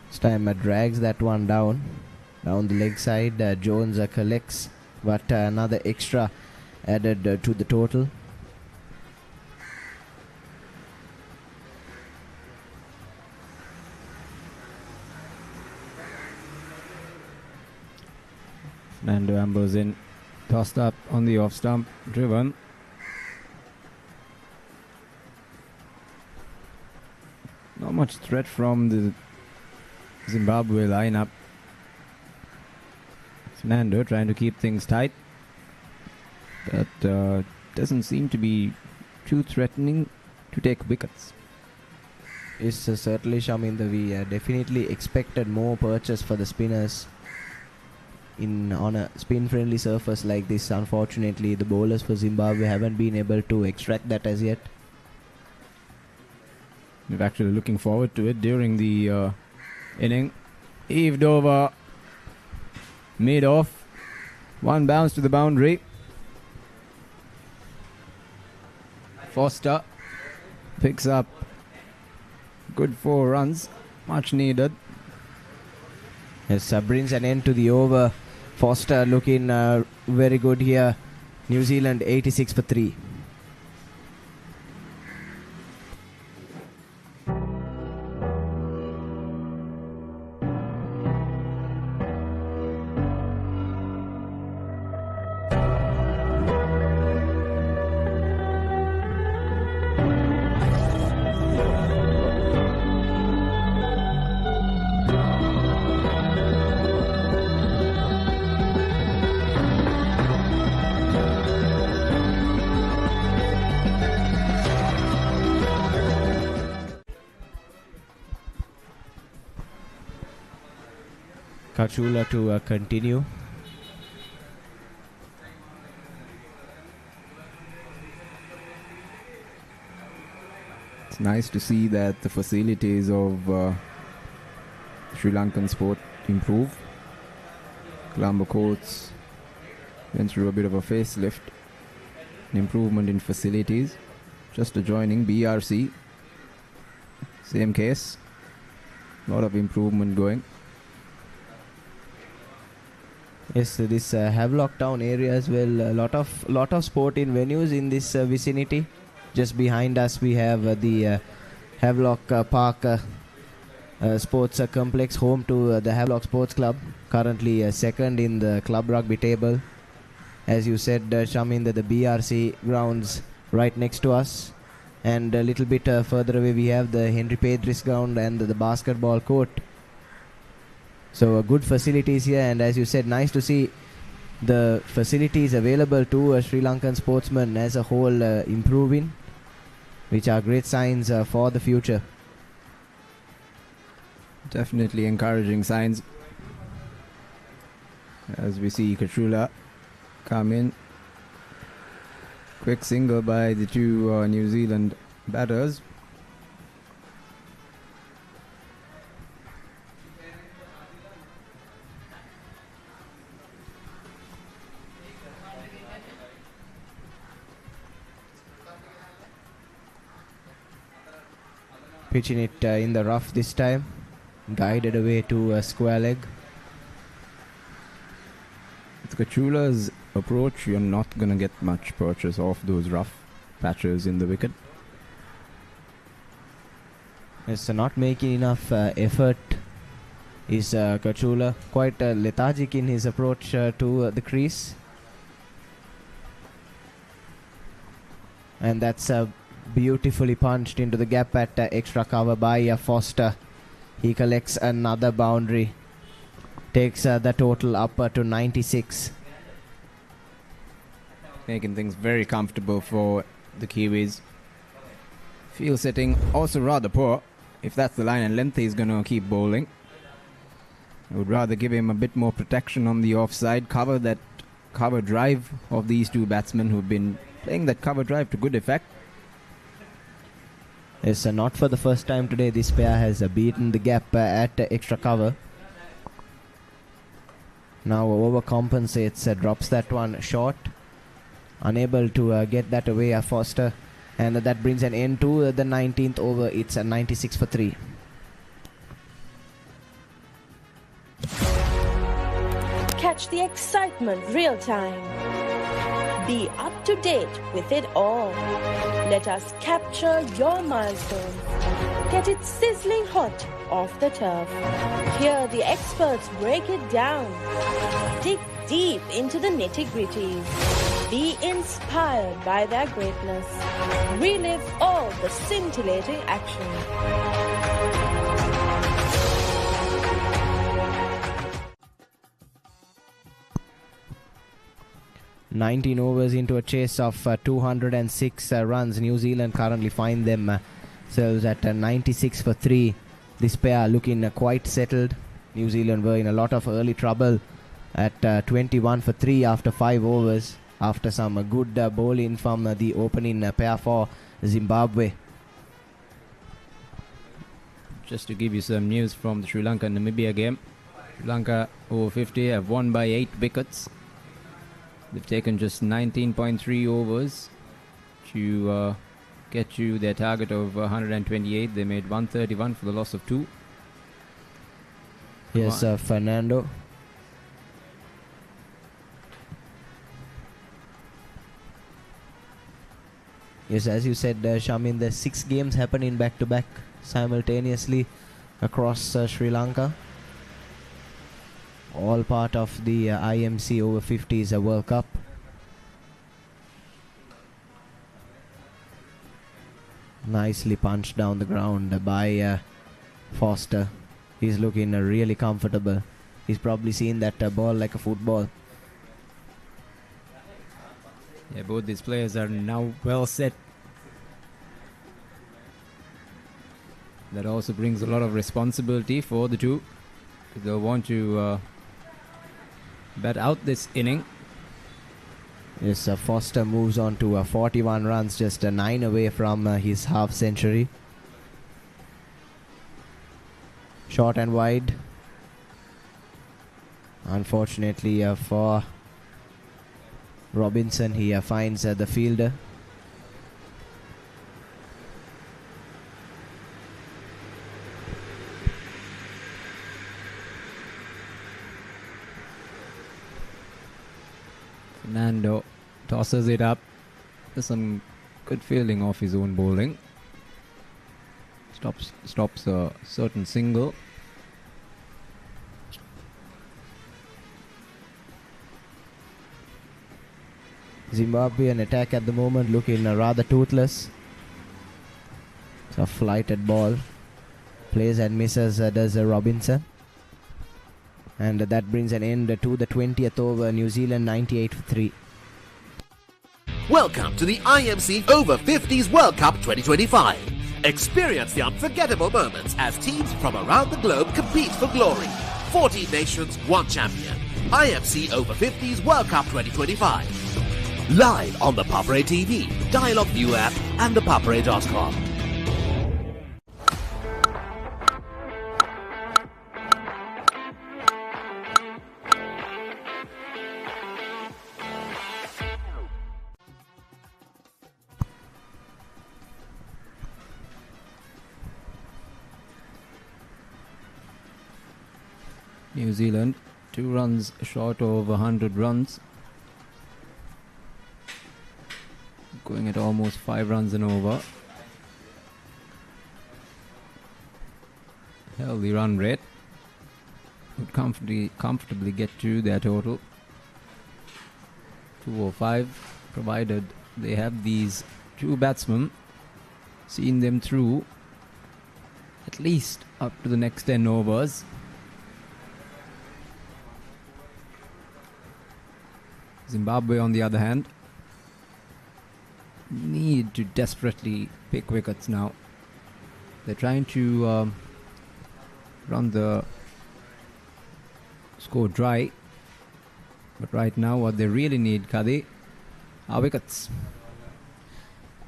This time drags that one down the leg side. Jones collects, but another extra added to the total. Fernando ambos in, tossed up on the off stump, driven. Not much threat from the Zimbabwe lineup. Fernando trying to keep things tight, but doesn't seem to be too threatening to take wickets. It's certainly Shamin that we definitely expected more purchase for the spinners on a spin-friendly surface like this. Unfortunately, the bowlers for Zimbabwe haven't been able to extract that as yet. We're actually looking forward to it during the inning. Heaved over, mid off, one bounce to the boundary. Foster picks up good 4 runs, much needed. Yes, brings an end to the over. Foster looking very good here. New Zealand 86 for 3. Kachula to continue. It's nice to see that the facilities of Sri Lankan sport improve. Colombo courts went through a bit of a facelift, an improvement in facilities. Just adjoining BRC, same case, a lot of improvement going. Yes, this Havelock Town area as well. A lot of sporting venues in this vicinity. Just behind us, we have the Havelock Park Sports Complex, home to the Havelock Sports Club. Currently second in the club rugby table. As you said, Shamin, the BRC grounds right next to us. And a little bit further away, we have the Henry Pedris ground and the basketball court. So good facilities here, and as you said, nice to see the facilities available to Sri Lankan sportsmen as a whole improving, which are great signs for the future. Definitely encouraging signs. As we see Kachula come in. Quick single by the two New Zealand batters. Pitching it in the rough this time, guided away to a square leg. With Kachula's approach, you're not going to get much purchase off those rough patches in the wicket. It's not making enough effort. Is Kachula quite lethargic in his approach to the crease? And that's beautifully punched into the gap at extra cover by Foster. He collects another boundary. Takes the total up to 96. Making things very comfortable for the Kiwis. Field setting also rather poor. If that's the line and length, he's going to keep bowling. I would rather give him a bit more protection on the offside. Cover that cover drive of these two batsmen who've been playing that cover drive to good effect. Yes, not for the first time today. This pair has beaten the gap at extra cover. Now overcompensates, drops that one short. Unable to get that away, Foster. And that brings an end to the 19th over. It's 96 for 3. Catch the excitement real time. Be up to date with it all. Let us capture your milestones. Get it sizzling hot off the turf. Hear the experts break it down. Dig deep into the nitty-gritties. Be inspired by their greatness. Relive all the scintillating action. 19 overs into a chase of 206 runs. New Zealand currently find themselves at 96 for 3. This pair looking quite settled. New Zealand were in a lot of early trouble at 21 for 3 after 5 overs. After some good bowling from the opening pair for Zimbabwe. Just to give you some news from the Sri Lanka-Namibia game. Sri Lanka over-50 have won by 8 wickets. They've taken just 19.3 overs to get you their target of 128. They made 131 for the loss of 2. Yes, Fernando. Yes, as you said, Shamin, there's 6 games happening back-to-back simultaneously across Sri Lanka. All part of the IMC Over-50s World Cup. Nicely punched down the ground by Foster. He's looking really comfortable. He's probably seen that ball like a football. Yeah, both these players are now well set. That also brings a lot of responsibility for the two. They'll want to bat out this inning. Yes, Foster moves on to 41 runs, just 9 away from his half century. Short and wide. Unfortunately for Robinson, he finds the fielder. Fernando tosses it up. There's some good fielding off his own bowling. Stops a certain single. Zimbabwean attack at the moment looking rather toothless. It's a flighted ball. Plays and misses does Robinson. And that brings an end to the 20th over. New Zealand 98 for 3. Welcome to the IMC Over-50s World Cup 2025. Experience the unforgettable moments as teams from around the globe compete for glory. 14 nations, 1 champion. IMC Over-50s World Cup 2025. Live on the Papare TV, Dialog ViU App and ThePapare.com. New Zealand 2 runs short of 100 runs. Going at almost 5 runs and over. Healthy run rate. Would comfortably get to their total. 205, provided they have these 2 batsmen, seeing them through at least up to the next 10 overs. Zimbabwe, on the other hand, need to desperately pick wickets now. They're trying to run the score dry, but right now what they really need, Kadi, are wickets.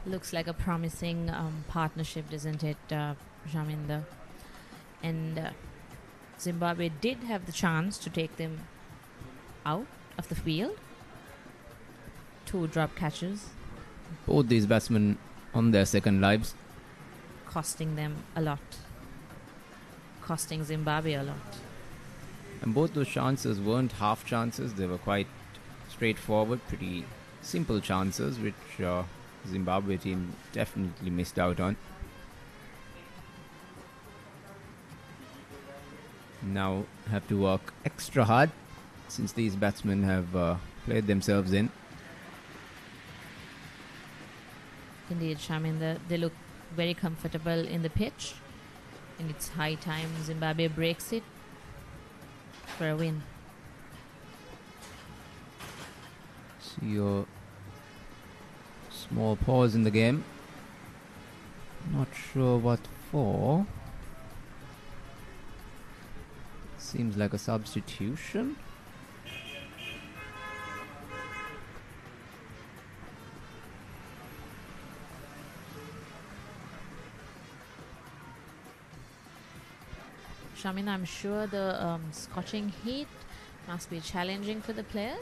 Looks like a promising partnership, doesn't it, Jaminder? And Zimbabwe did have the chance to take them out of the field. 2 drop catches. Both these batsmen on their second lives. Costing them a lot. Costing Zimbabwe a lot. And both those chances weren't half chances. They were quite straightforward, pretty simple chances, which Zimbabwe team definitely missed out on. Now have to work extra hard since these batsmen have played themselves in. Indeed, Shamin, they look very comfortable in the pitch, and it's high time Zimbabwe breaks it for a win. See a small pause in the game. Not sure what for. Seems like a substitution. Shamin, I'm sure the scorching heat must be challenging for the players.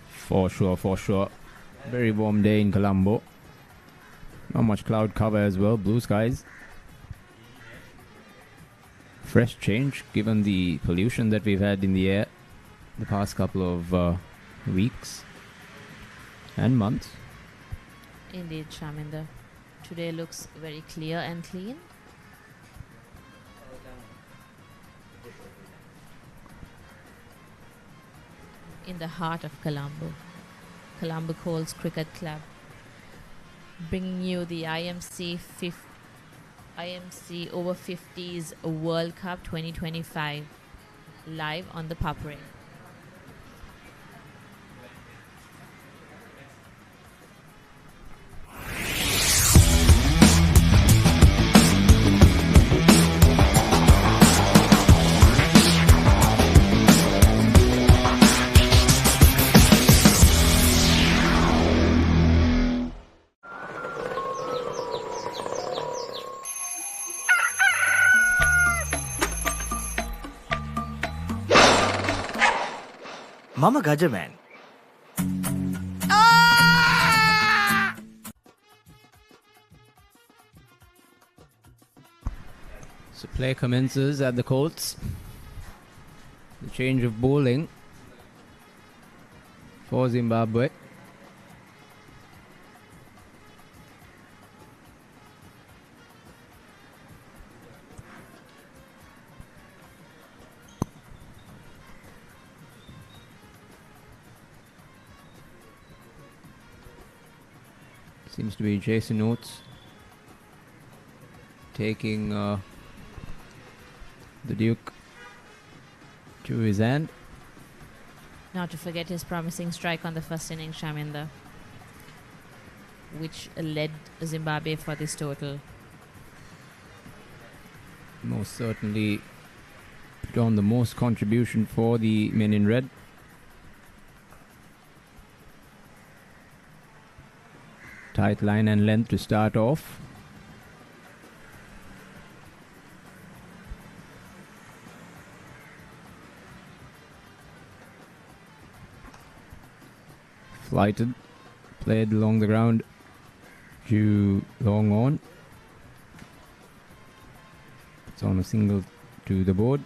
For sure. Very warm day in Colombo. Not much cloud cover as well, blue skies. Fresh change given the pollution that we've had in the air the past couple of weeks and months. Indeed, Shamin, today looks very clear and clean. In the heart of Colombo, Colombo Colts Cricket Club, bringing you the IMC Over-50s World Cup 2025 live on the Papare. මම Gajaman. So play commences at the Colts. The change of bowling for Zimbabwe. Seems to be Jason Oates taking the Duke to his end. Not to forget his promising strike on the first innings, Shaminder, which led Zimbabwe for this total. Most certainly put on the most contribution for the men in red. Tight line and length to start off. Flighted, played along the ground to long on. It's on a single to the board.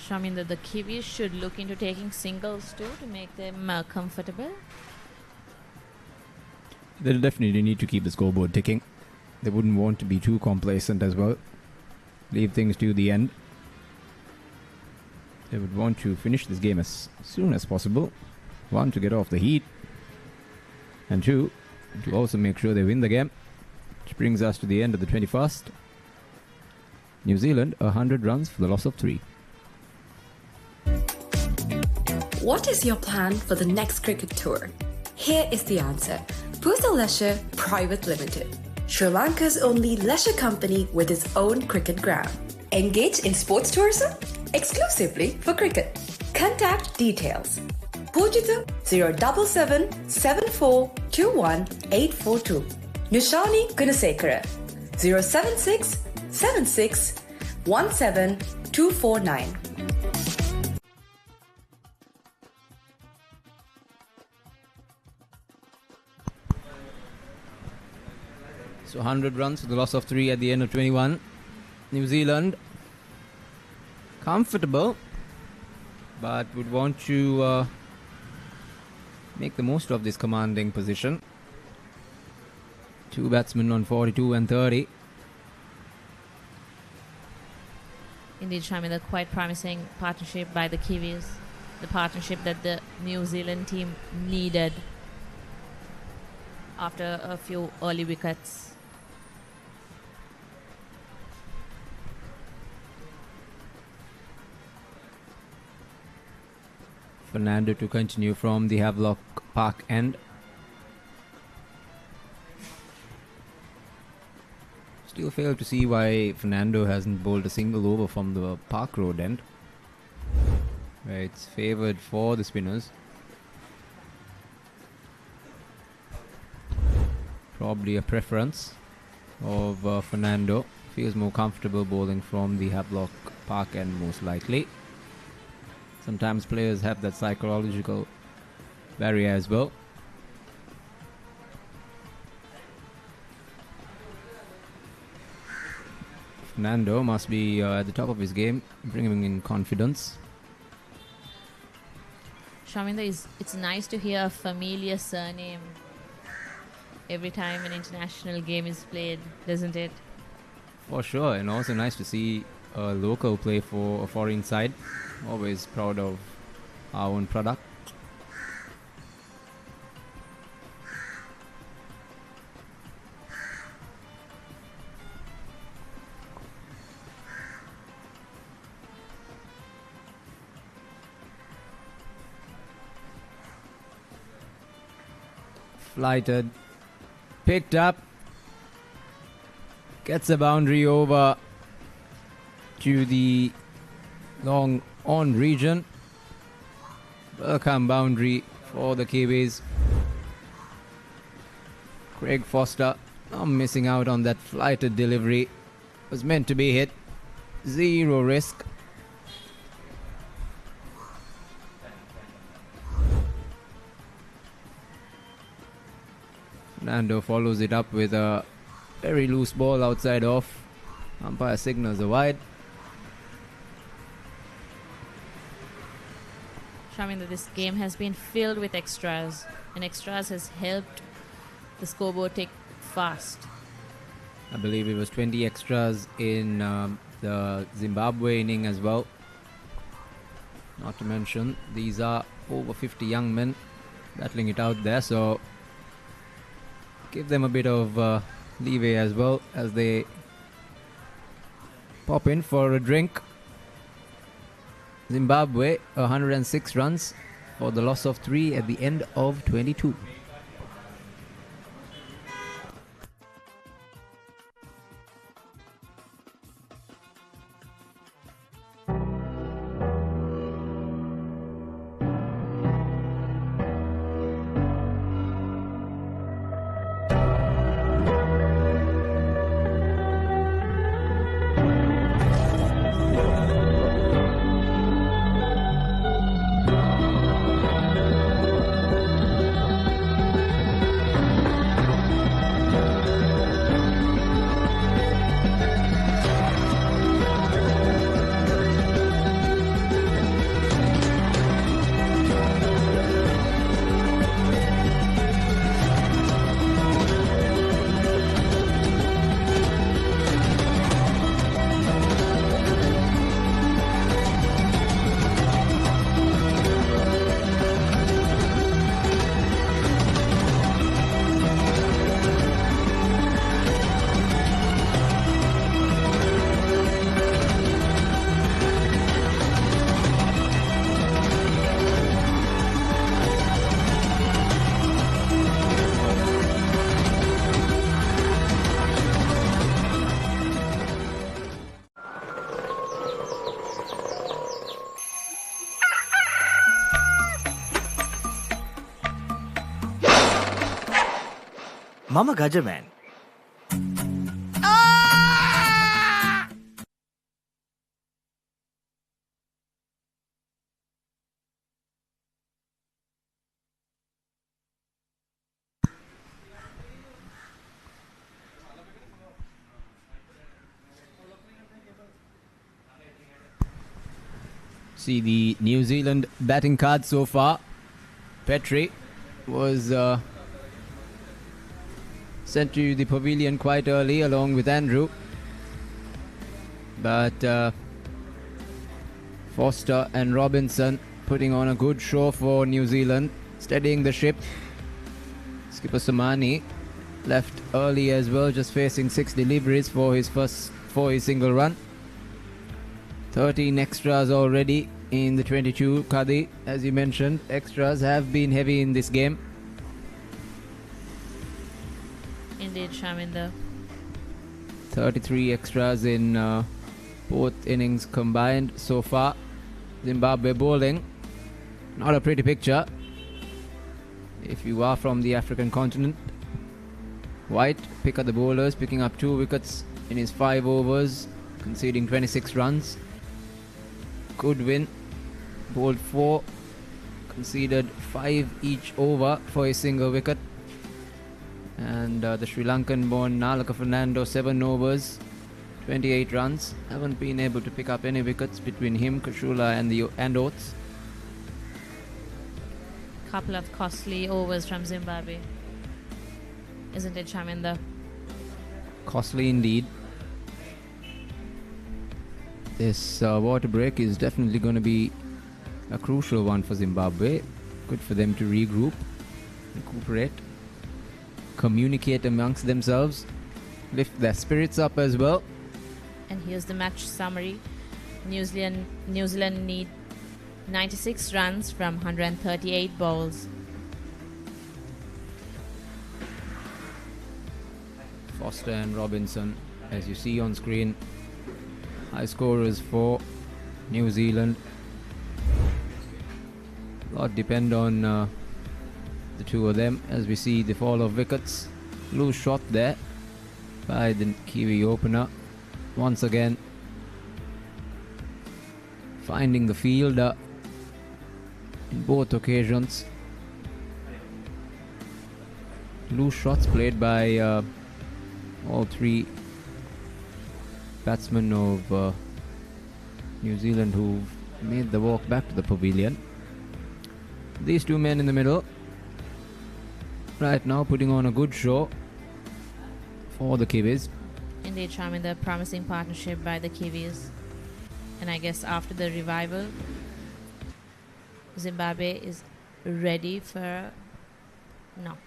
Shaminder, the Kiwis should look into taking singles too to make them comfortable. They'll definitely need to keep the scoreboard ticking. They wouldn't want to be too complacent as well. Leave things to the end. They would want to finish this game as soon as possible. One, to get off the heat. And two, to also make sure they win the game. Which brings us to the end of the 21st. New Zealand, 100 runs for the loss of 3. What is your plan for the next cricket tour? Here is the answer. Pusa Leisure Private Limited, Sri Lanka's only leisure company with its own cricket ground. Engage in sports tourism exclusively for cricket. Contact details. Pujitha 077 7421 842. Nushani Gunasekara 076 76 17 249. So 100 runs for the loss of 3 at the end of 21. New Zealand comfortable, but would want to make the most of this commanding position. 2 batsmen on 42 and 30. Indeed, Shaminder, quite promising partnership by the Kiwis. The partnership that the New Zealand team needed after a few early wickets. Fernando to continue from the Havelock Park end. Still fail to see why Fernando hasn't bowled a single over from the Park Road end, where it's favoured for the spinners. Probably a preference of Fernando. Feels more comfortable bowling from the Havelock Park end, most likely. Sometimes players have that psychological barrier as well. Fernando must be at the top of his game, bringing in confidence. Shaminder, it's nice to hear a familiar surname every time an international game is played, doesn't it? For sure, and also nice to see a local play for a foreign side. Always proud of our own product. Flighted, picked up, gets a boundary over to the long on region. Welcome boundary for the Kiwis. Craig Foster missing out on that flighted delivery. Was meant to be hit. Zero risk. Fernando follows it up with a very loose ball outside off. Umpire signals a wide. Showing that this game has been filled with extras, and extras has helped the scoreboard tick fast. I believe it was 20 extras in the Zimbabwe inning as well. Not to mention, these are over 50 young men battling it out there, so give them a bit of leeway as well as they pop in for a drink. Zimbabwe 106 runs for the loss of 3 at the end of 22. මම Gajaman. See the New Zealand batting card so far. Petrie was sent to the pavilion quite early along with Andrew. But Foster and Robinson putting on a good show for New Zealand, steadying the ship. Skipper Somani left early as well, just facing 6 deliveries for his single run. 13 extras already in the 22. Kadi, as you mentioned, extras have been heavy in this game. Indeed, Shaminder. 33 extras in both innings combined so far. Zimbabwe bowling, not a pretty picture if you are from the African continent. White, pick up the bowlers, picking up 2 wickets in his 5 overs, conceding 26 runs. Goodwin bowled 4, conceded 5 each over for a single wicket. And the Sri Lankan born Nalaka Fernando, 7 overs, 28 runs. Haven't been able to pick up any wickets between him, Kashula and Oates. Couple of costly overs from Zimbabwe, isn't it, Shaminder? Costly indeed. This water break is definitely going to be a crucial one for Zimbabwe. Good for them to regroup, recuperate, communicate amongst themselves, lift their spirits up as well. And here's the match summary. New Zealand need 96 runs from 138 balls. Foster and Robinson, as you see on screen, high scorers for New Zealand. A lot depend on the two of them as we see the fall of wickets. Loose shot there by the Kiwi opener. Once again finding the fielder in both occasions. Loose shots played by all three batsmen of New Zealand who made the walk back to the pavilion. These two men in the middle right now putting on a good show for the Kiwis. Indeed, Charmin, the promising partnership by the Kiwis. And I guess after the revival, Zimbabwe is ready for a knock.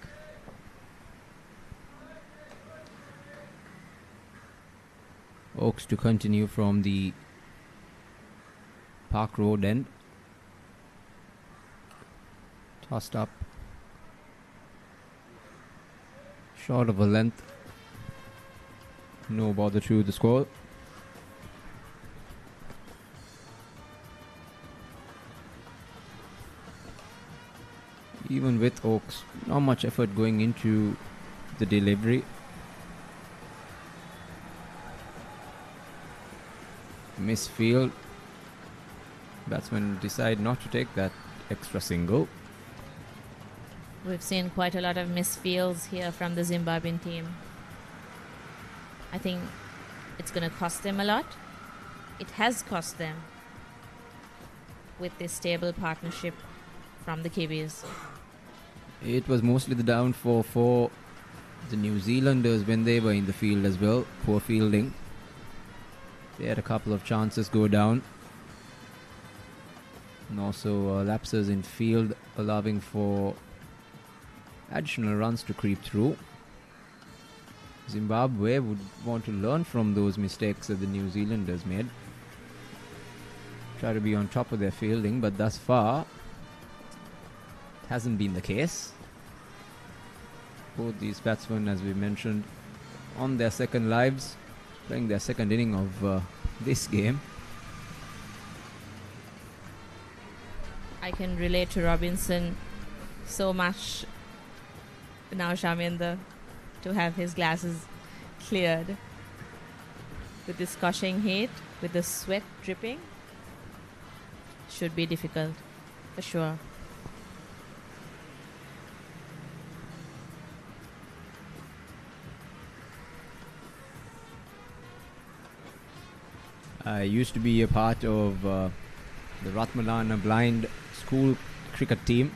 Oaks to continue from the Park Road end. Tossed up. Short of a length. No bother to the score. Even with Oaks, not much effort going into the delivery. Misfield. Batsmen decide not to take that extra single. We've seen quite a lot of misfields here from the Zimbabwean team. I think it's going to cost them a lot. It has cost them with this stable partnership from the Kiwis. It was mostly the downfall for the New Zealanders when they were in the field as well. Poor fielding. They had a couple of chances go down. And also lapses in field allowing for additional runs to creep through. Zimbabwe would want to learn from those mistakes that the New Zealanders made. Try to be on top of their fielding, but thus far it hasn't been the case. Both these batsmen, as we mentioned, on their second lives, playing their second inning of this game. I can relate to Robinson so much now, Shaminder, to have his glasses cleared. With the scorching heat, with the sweat dripping, should be difficult, for sure. I used to be a part of the Ratmalana blind school cricket team,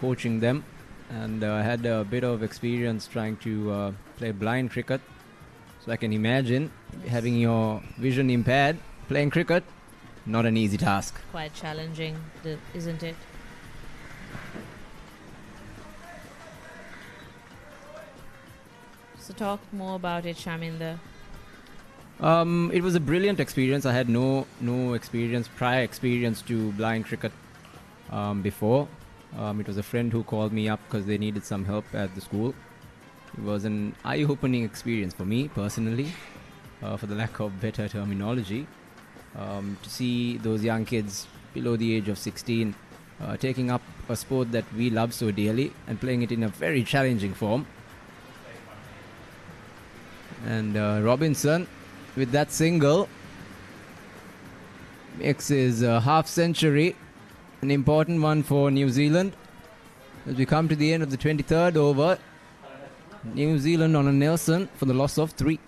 coaching them, and I had a bit of experience trying to play blind cricket. So I can imagine having your vision impaired, playing cricket, not an easy task. Quite challenging, isn't it? So talk more about it, Shaminder. It was a brilliant experience. I had no prior experience to blind cricket before. It was a friend who called me up because they needed some help at the school. It was an eye-opening experience for me personally, for the lack of better terminology. To see those young kids below the age of 16 taking up a sport that we love so dearly and playing it in a very challenging form. And Robinson, with that single, makes his half century, an important one for New Zealand. As we come to the end of the 23rd over, New Zealand on a Nelson for the loss of 3.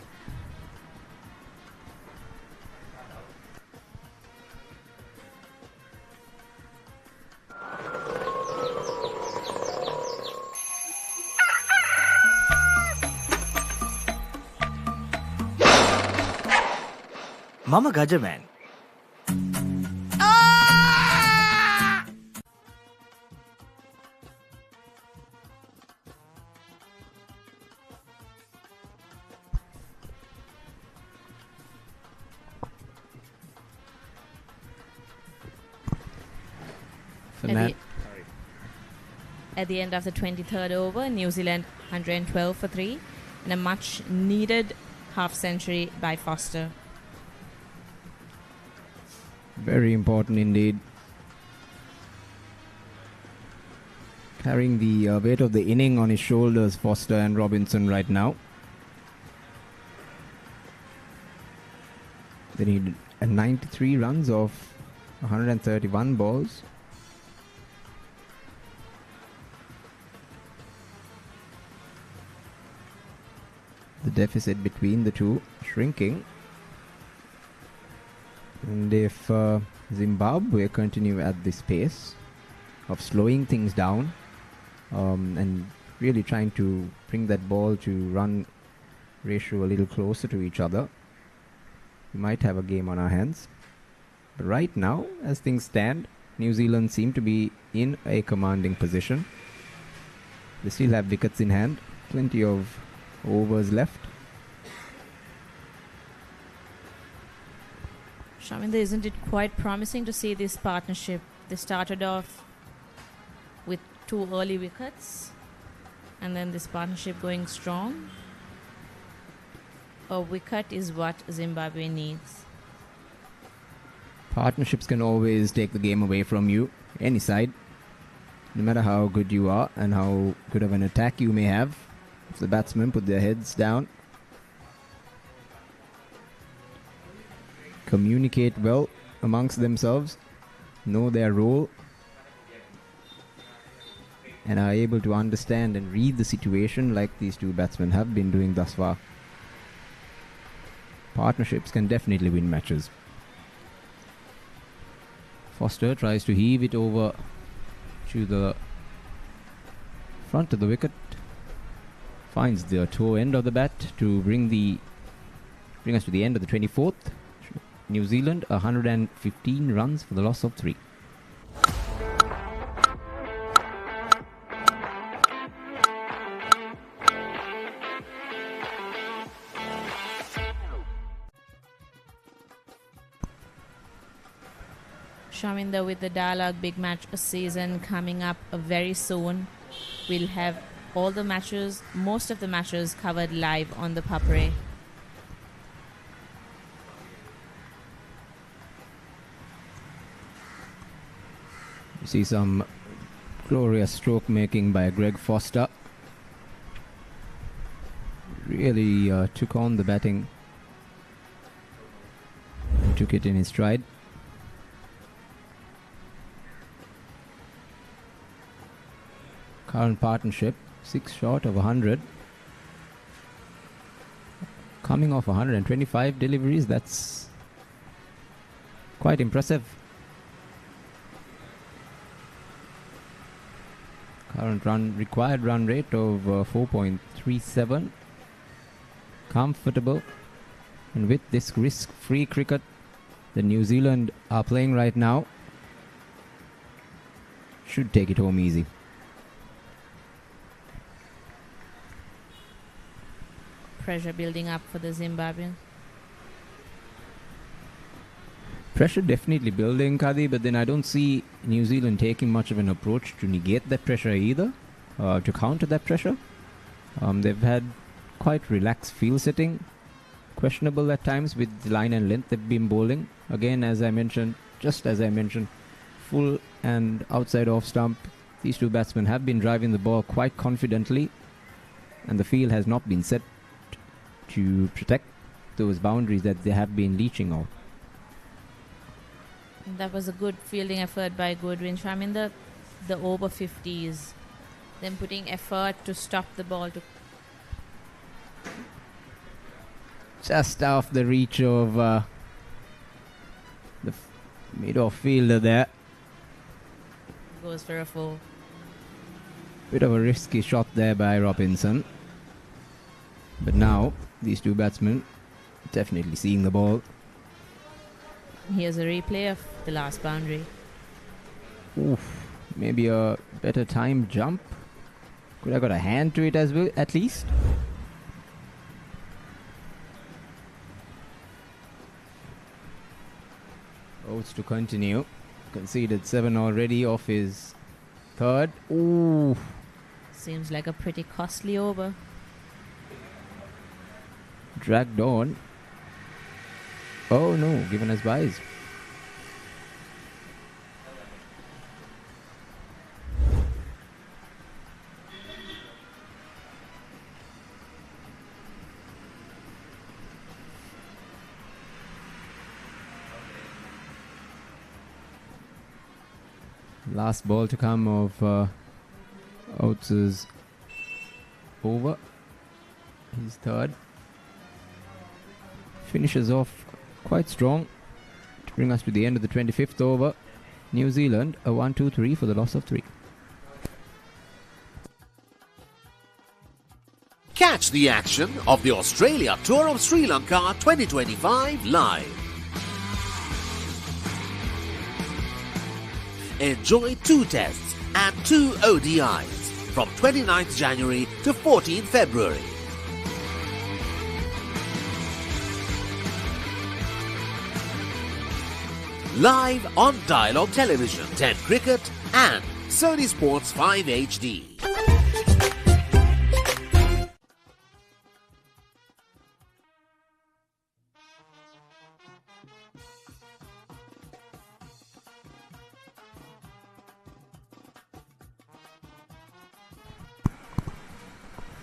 Mama Gajaman. At the end of the 23rd over, New Zealand 112 for 3 and a much needed half century by Foster. Very important indeed. Carrying the weight of the inning on his shoulders, Foster and Robinson right now. They need 93 runs off 131 balls. The deficit between the two shrinking. And if Zimbabwe continue at this pace of slowing things down and really trying to bring that ball to run ratio a little closer to each other, we might have a game on our hands. But right now, as things stand, New Zealand seem to be in a commanding position. They still have wickets in hand, plenty of overs left. Shaminda, isn't it quite promising to see this partnership? They started off with 2 early wickets and then this partnership going strong. A wicket is what Zimbabwe needs. Partnerships can always take the game away from you, any side. No matter how good you are and how good of an attack you may have, if the batsmen put their heads down, communicate well amongst themselves, know their role, and are able to understand and read the situation like these two batsmen have been doing thus far, partnerships can definitely win matches. Foster tries to heave it over to the front of the wicket, finds the toe end of the bat to bring us to the end of the 24th. New Zealand 115 runs for the loss of 3. Shaminda, with the Dialog Big Match season coming up very soon, we'll have all the matches, most of the matches covered live on the Papare. You see some glorious stroke making by Greg Foster. Really took on the batting, took it in his stride. Current partnership 6 short of 100, coming off 125 deliveries. That's quite impressive. Current required run rate of 4.37. Comfortable. And with this risk-free cricket that New Zealand are playing right now, should take it home easy. Pressure building up for the Zimbabwean. Pressure definitely building, Kadi, but then I don't see New Zealand taking much of an approach to negate that pressure either, to counter that pressure. They've had quite relaxed field setting, questionable at times with the line and length they've been bowling. Again, as I mentioned, full and outside off stump. These two batsmen have been driving the ball quite confidently, and the field has not been set to protect those boundaries that they have been leaching out. That was a good fielding effort by Goodwin. I mean, the over-50s, them putting effort to stop the ball. Just off the reach of the mid-off fielder there. Goes for a 4. Bit of a risky shot there by Robinson. But now, these two batsmen definitely seeing the ball. Here's a replay of the last boundary. Oof, maybe a better timed jump. Could have got a hand to it as well, at least. Oates to continue. Conceded 7 already off his 3rd. Ooh. Seems like a pretty costly over. Dragged on. Oh no, given as buys. Last ball to come of Oates' over. His third. Finishes off quite strong to bring us to the end of the 25th over. New Zealand a 1-2-3 for the loss of 3. Catch the action of the Australia Tour of Sri Lanka 2025 live. Enjoy 2 tests and 2 ODIs from 29th January to 14th February. Live on Dialog Television 10 Cricket and Sony Sports 5 HD.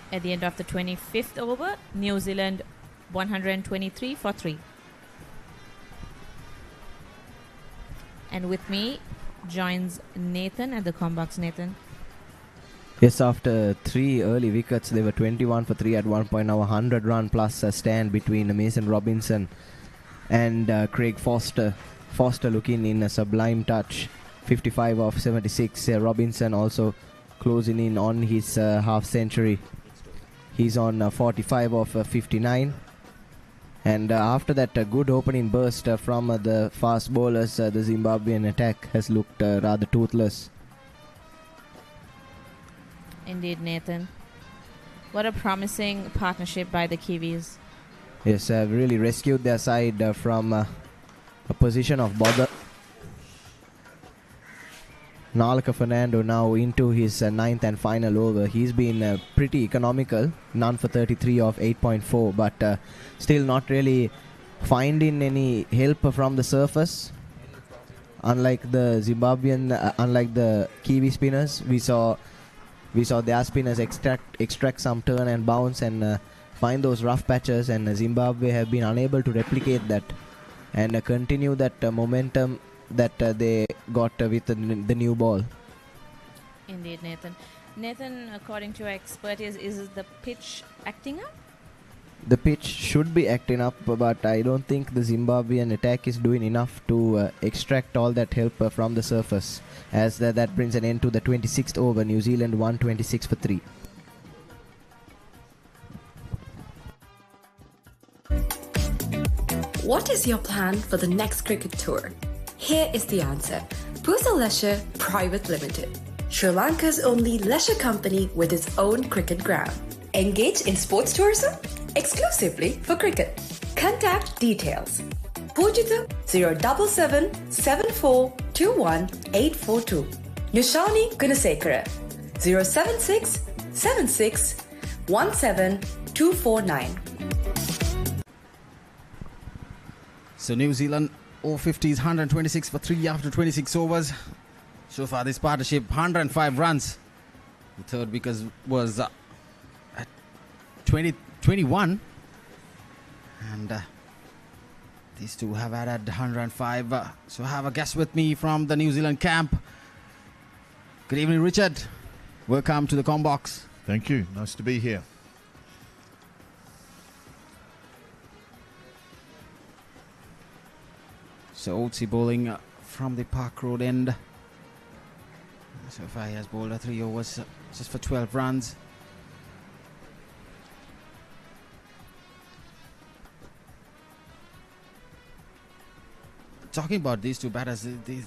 At the end of the 25th over, New Zealand 123 for 3. And with me joins Nathan at the Combox. Nathan. Yes, after 3 early wickets, they were 21 for 3 at one point. Now 100 run plus a stand between Mason Robinson and Craig Foster. Foster looking in a sublime touch. 55 of 76. Robinson also closing in on his half century. He's on 45 of 59. And after that good opening burst from the fast bowlers, the Zimbabwean attack has looked rather toothless. Indeed, Nathan. What a promising partnership by the Kiwis. Yes, really rescued their side from a position of bother. Nalaka Fernando now into his 9th and final over. He's been pretty economical, none for 33 of 8.4, but still not really finding any help from the surface. Unlike the Zimbabwean, unlike the Kiwi spinners, we saw their spinners extract some turn and bounce and find those rough patches, and Zimbabwe have been unable to replicate that and continue that momentum that they got with the new ball. Indeed, Nathan. Nathan, according to your expertise, is the pitch acting up? The pitch should be acting up, but I don't think the Zimbabwean attack is doing enough to extract all that help from the surface. As that brings an end to the 26th over. New Zealand 126 for 3. What is your plan for the next cricket tour? Here is the answer. Pusa Leisure Private Limited, Sri Lanka's only leisure company with its own cricket ground. Engage in sports tourism exclusively for cricket. Contact details. Pujita 077 7421 842. Nushani Gunasekara 076 76 17 249. So New Zealand Over-50s 126 for 3 after 26 overs. So far this partnership 105 runs. The third wicket was at 21. And these two have added 105. So I have a guest with me from the New Zealand camp. Good evening, Richard. Welcome to the Combox. Thank you. Nice to be here. So Oatsy bowling from the Park Road end. So far he has bowled 3 overs just for 12 runs. Talking about these two batters, they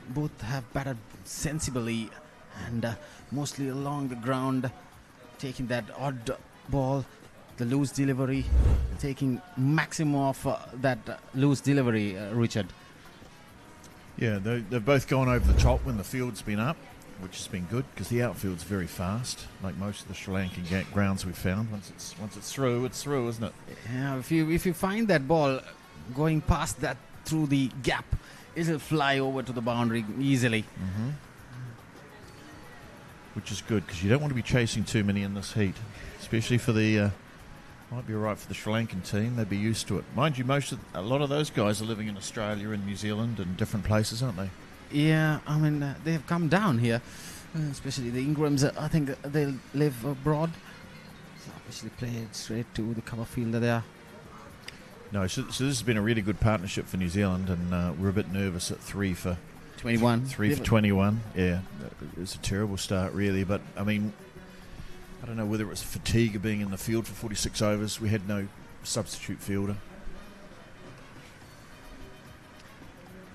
both have batted sensibly and mostly along the ground, taking that odd ball, the loose delivery, taking maximum of that loose delivery, Richard. Yeah, they've both gone over the top when the field's been up, which has been good because the outfield's very fast, like most of the Sri Lankan grounds we've found. Once it's through, isn't it? Yeah, if you find that ball going past that through the gap, it'll fly over to the boundary easily. Mm-hmm. Which is good because you don't want to be chasing too many in this heat, especially for the. Might be all right for the Sri Lankan team. They'd be used to it. Mind you, a lot of those guys are living in Australia and New Zealand and different places, aren't they? Yeah, I mean, they have come down here, especially the Ingrams. I think they'll live abroad. So obviously played straight to the cover fielder there. No, so this has been a really good partnership for New Zealand, and we're a bit nervous at 3 for 21. 3 for 21. Yeah, it was a terrible start, really. But I mean, I don't know whether it was fatigue of being in the field for 46 overs. We had no substitute fielder.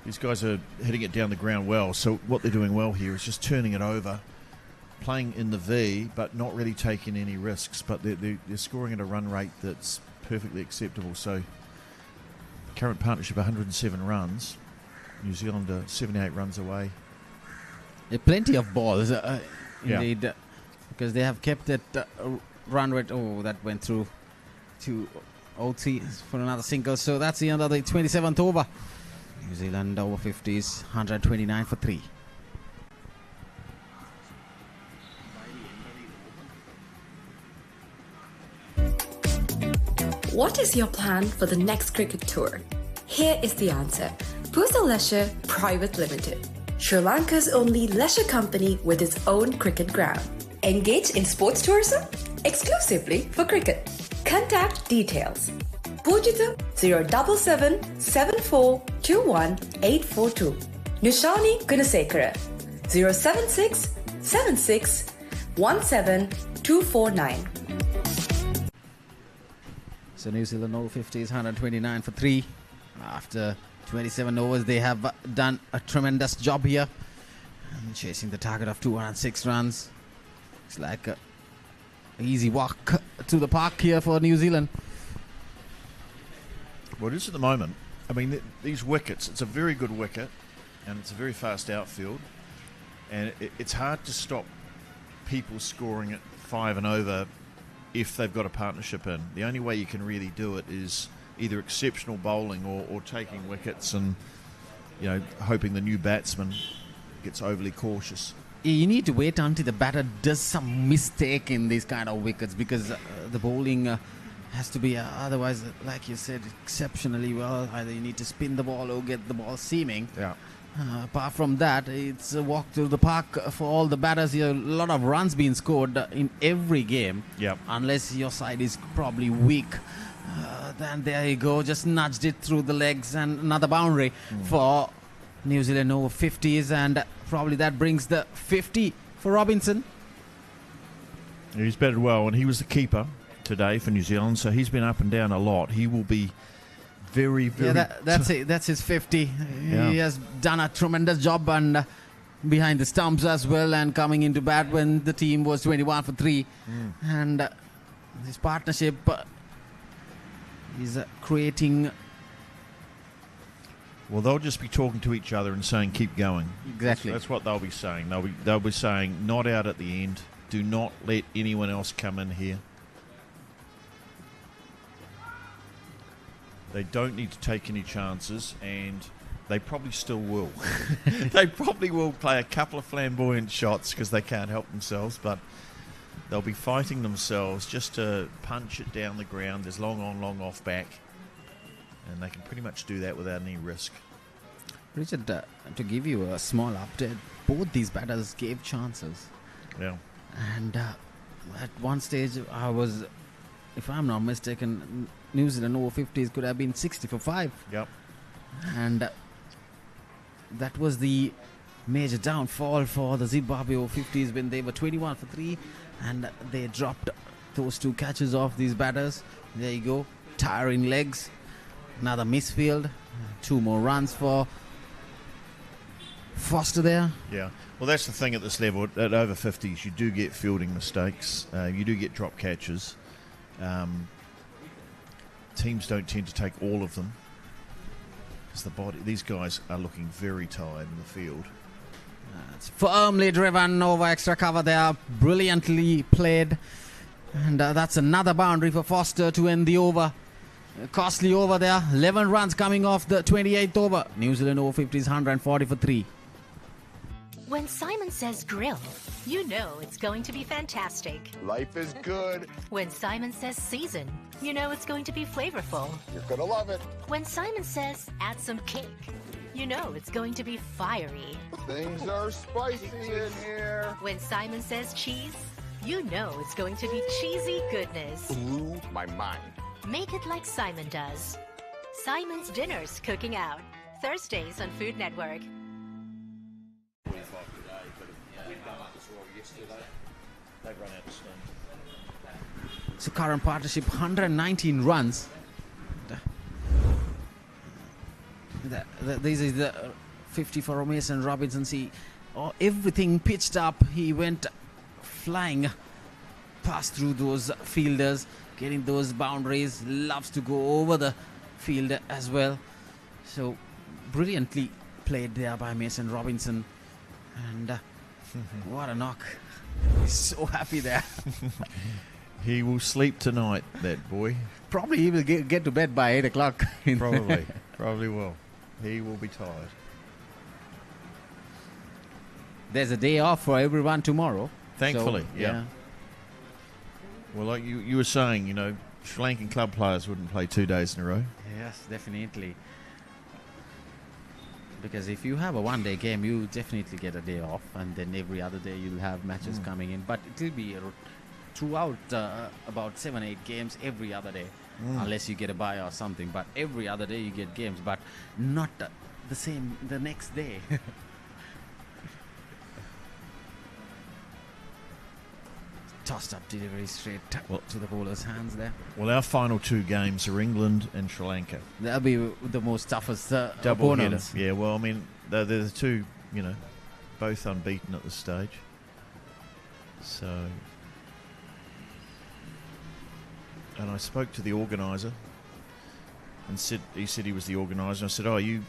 These guys are hitting it down the ground well, so what they're doing well here is just turning it over, playing in the V, but not really taking any risks. But they're scoring at a run rate that's perfectly acceptable. So current partnership 107 runs. New Zealand are 78 runs away. Plenty of balls, indeed, because they have kept that run rate. Oh, that went through to OT for another single. So that's the end of the 27th over. New Zealand Over-50s, 129 for 3. What is your plan for the next cricket tour? Here is the answer. Pusa Leisure Private Limited, Sri Lanka's only leisure company with its own cricket ground. Engage in sports tourism exclusively for cricket. Contact details. Pujita 077 7421 842. Nushani Gunasekara 076 76 17 249. So New Zealand Over-50s 129 for 3. After 27 overs, they have done a tremendous job here. And chasing the target of 206 runs. It's like an easy walk to the park here for New Zealand. Well, it is at the moment. I mean, these wickets, it's a very good wicket, and it's a very fast outfield. And it's hard to stop people scoring at 5 and over if they've got a partnership in. The only way you can really do it is either exceptional bowling or taking wickets and, you know, hoping the new batsman gets overly cautious. You need to wait until the batter does some mistake in these kind of wickets, because the bowling has to be otherwise, like you said, exceptionally well. Either you need to spin the ball or get the ball seaming. Yeah. Apart from that, it's a walk through the park for all the batters here. A lot of runs being scored in every game. Yep. Unless your side is probably weak. Then there you go, just nudged it through the legs, and another boundary for New Zealand Over-50s, and probably that brings the 50 for Robinson. He's batted well, and he was the keeper today for New Zealand, so he's been up and down a lot. He will be very, very... Yeah, that's it. That's his 50. Yeah. He has done a tremendous job, and behind the stumps as well, and coming into bat when the team was 21 for 3. And his partnership is creating... Well, they'll just be talking to each other and saying, keep going. Exactly. That's what they'll be saying. They'll be saying, not out at the end. Do not let anyone else come in here. They don't need to take any chances, and they probably still will. They probably will play a couple of flamboyant shots because they can't help themselves, but they'll be fighting themselves just to punch it down the ground. There's long on, long off back, and they can pretty much do that without any risk. Richard, to give you a small update, both these batters gave chances. Yeah. And at one stage, I was, if I'm not mistaken, New Zealand Over-50s could have been 60 for 5. Yep. And that was the major downfall for the Zimbabwe Over-50s when they were 21 for 3, and they dropped those 2 catches off these batters. There you go, tiring legs, another misfield, 2 more runs for Foster there. Yeah, well, that's the thing at this level. At over-50s, you do get fielding mistakes. You do get drop catches. Teams don't tend to take all of them because these guys are looking very tired in the field. It's firmly driven over extra cover there, brilliantly played, and that's another boundary for Foster to end the over. Costly over there, 11 runs coming off the 28th over. New Zealand Over-50s 140 for 3. When Simon says grill, you know it's going to be fantastic. Life is good. When Simon says season, you know it's going to be flavorful. You're gonna love it. When Simon says add some kick, you know it's going to be fiery. Things are spicy in here. When Simon says cheese, you know it's going to be cheesy goodness. Blew my mind. Make it like Simon does. Simon's Dinners Cooking Out. Thursdays on Food Network. So current partnership 119 runs. This is the 50 for Mason Robinson. See, everything pitched up. He went flying past through those fielders, getting those boundaries. Loves to go over the field as well. So brilliantly played there by Mason Robinson. And what a knock. He's so happy there. He will sleep tonight, that boy. Probably he will get to bed by 8 o'clock. Probably will. He will be tired. There's a day off for everyone tomorrow. Thankfully, so, yeah. Well, like you were saying, you know, Sri Lankan club players wouldn't play 2 days in a row. Yes, definitely. Because if you have a one-day game, you definitely get a day off, and then every other day you'll have matches coming in. But it will be throughout about 7-8 games every other day, unless you get a bye or something. But every other day you get games, but not the same the next day. Tossed up delivery straight to the bowler's hands there. Well, our final 2 games are England and Sri Lanka. That'll be the most toughest Double opponents. header. Yeah, well, I mean, they're the 2, you know, both unbeaten at this stage. So, and I spoke to the organiser and he said he was the organiser. I said, oh, you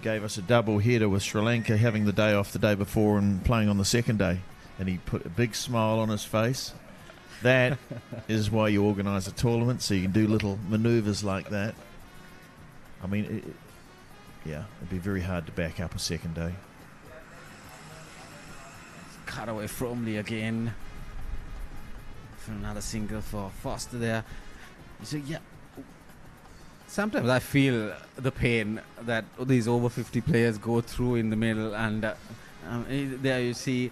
gave us a double header with Sri Lanka having the day off the day before and playing on the second day. And he put a big smile on his face. That is why you organise a tournament, so you can do little manoeuvres like that. I mean, it'd be very hard to back up a second day. Cut away firmly again. For another single for Foster there. So, yeah. Sometimes I feel the pain that these over 50 players go through in the middle, and there you see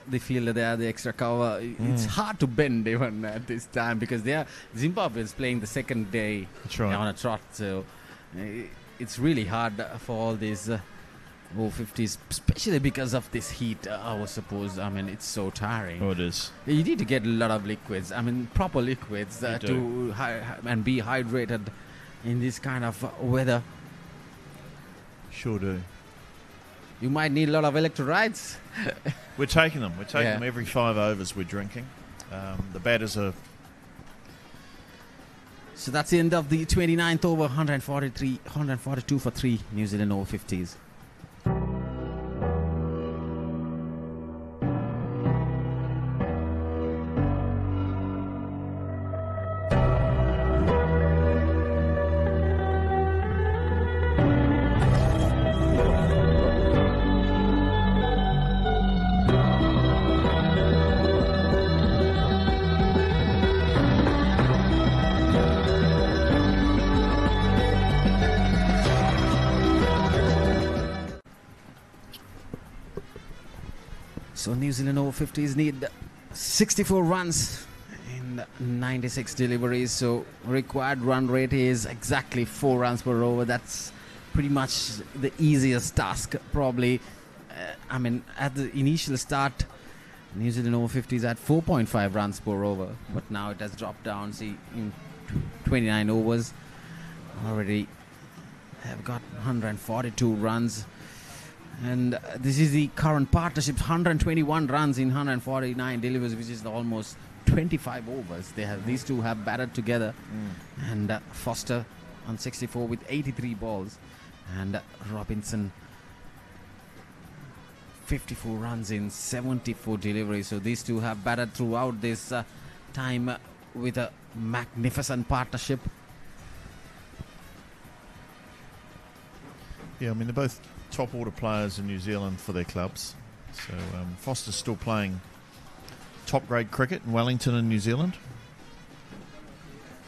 the fielder there, the extra cover. It's hard to bend even at this time because they are Zimbabweans playing the second day on a trot. So it's really hard for all these over-50s, especially because of this heat. I suppose. I mean, it's so tiring. Oh, it is. You need to get a lot of liquids. I mean, proper liquids to and be hydrated in this kind of weather. Sure do. You might need a lot of electrolytes. We're taking them. We're taking them every 5 overs. We're drinking. The batters are. So that's the end of the 29th over. 142 for 3 New Zealand over-50s. So New Zealand over-50s need 64 runs in 96 deliveries. So required run rate is exactly 4 runs per over. That's pretty much the easiest task, probably. I mean, at the initial start, New Zealand over-50s had 4.5 runs per over. But now it has dropped down. See, in 29 overs, already have got 142 runs. And this is the current partnership, 121 runs in 149 deliveries, which is almost 25 overs. These two have batted together. And Foster on 64 with 83 balls. And Robinson 54 runs in 74 deliveries. So these two have batted throughout this time with a magnificent partnership. Yeah, I mean, they're both top order players in New Zealand for their clubs. So Foster's still playing top grade cricket in Wellington and New Zealand.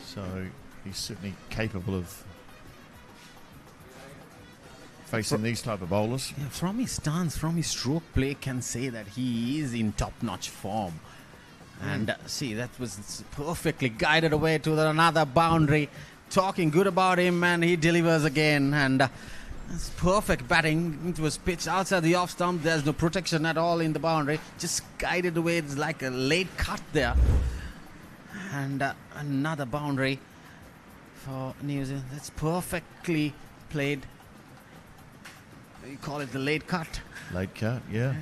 So he's certainly capable of facing these type of bowlers. Yeah, from his stance, from his stroke play, can say that he is in top-notch form. And see, that was perfectly guided away to another boundary. Talking good about him, and he delivers again. And it's perfect batting. It was pitched outside the off stump. There's no protection at all in the boundary. Just guided away. It's like a late cut there. And another boundary for New Zealand. That's perfectly played. You call it the late cut. Late cut, yeah.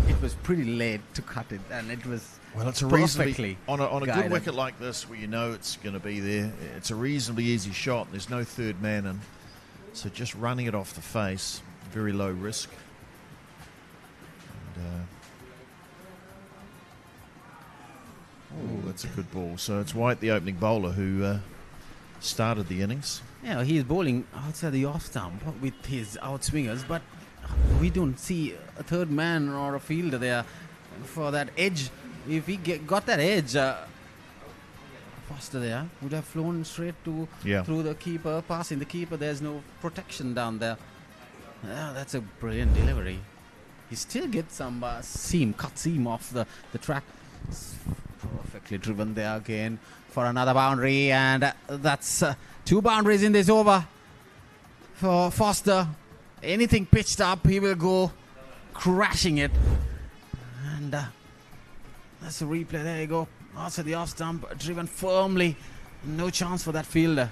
It was pretty late to cut it, and it was it's a perfectly reasonably on a guided. good wicket like this, where you know it's going to be there. It's a reasonably easy shot. There's no third man in, so just running it off the face, very low risk. And, that's a good ball. So it's White, the opening bowler, who started the innings. Yeah, he's bowling outside the off stump with his outswingers, but we don't see a third man or a fielder there for that edge. If he got that edge, Foster there would have flown straight to through the keeper, passing the keeper. There's no protection down there. Yeah, that's a brilliant delivery. He still gets some cut seam off the track. It's perfectly driven there again for another boundary, and that's 2 boundaries in this over for Foster. Anything pitched up, he will go crashing it. And that's a replay. There you go. Also the off stump, driven firmly. No chance for that fielder.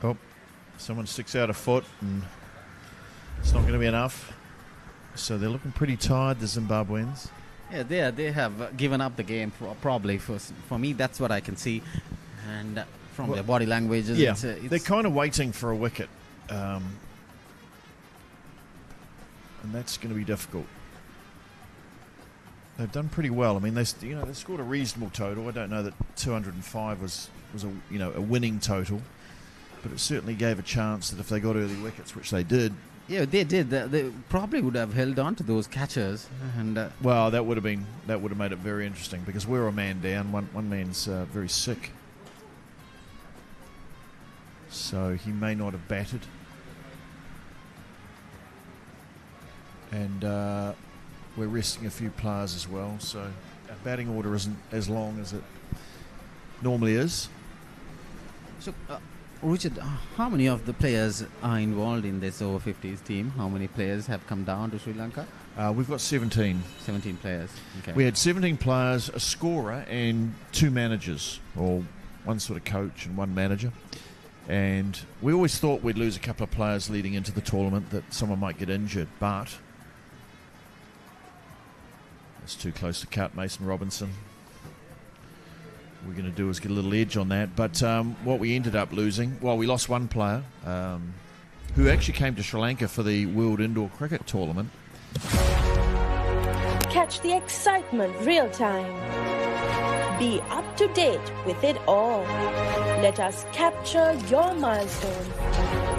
Oh, someone sticks out a foot, and it's not going to be enough. So they're looking pretty tired, the Zimbabweans. Yeah, they have given up the game probably. For me, that's what I can see. And from their body languages, yeah, it's they're kind of waiting for a wicket, and that's going to be difficult. They've done pretty well. I mean, they scored a reasonable total. I don't know that 205 was a winning total, but it certainly gave a chance that if they got early wickets, which they did. Yeah, they did. They probably would have held on to those catchers, and well, that would have made it very interesting, because we're a man down. One man's very sick, so he may not have batted. And we're resting a few players as well, so our batting order isn't as long as it normally is. So, Richard, how many of the players are involved in this over-50s team? How many players have come down to Sri Lanka? We've got 17. 17 players. Okay. We had 17 players, a scorer, and 2 managers, or one sort of coach and one manager. And we always thought we'd lose a couple of players leading into the tournament, that someone might get injured, but it's too close to cut. Mason Robinson. We're going to do is get a little edge on that. But what we ended up losing, we lost one player who actually came to Sri Lanka for the World Indoor Cricket Tournament. Catch the excitement real time. Be up to date with it all. Let us capture your milestones.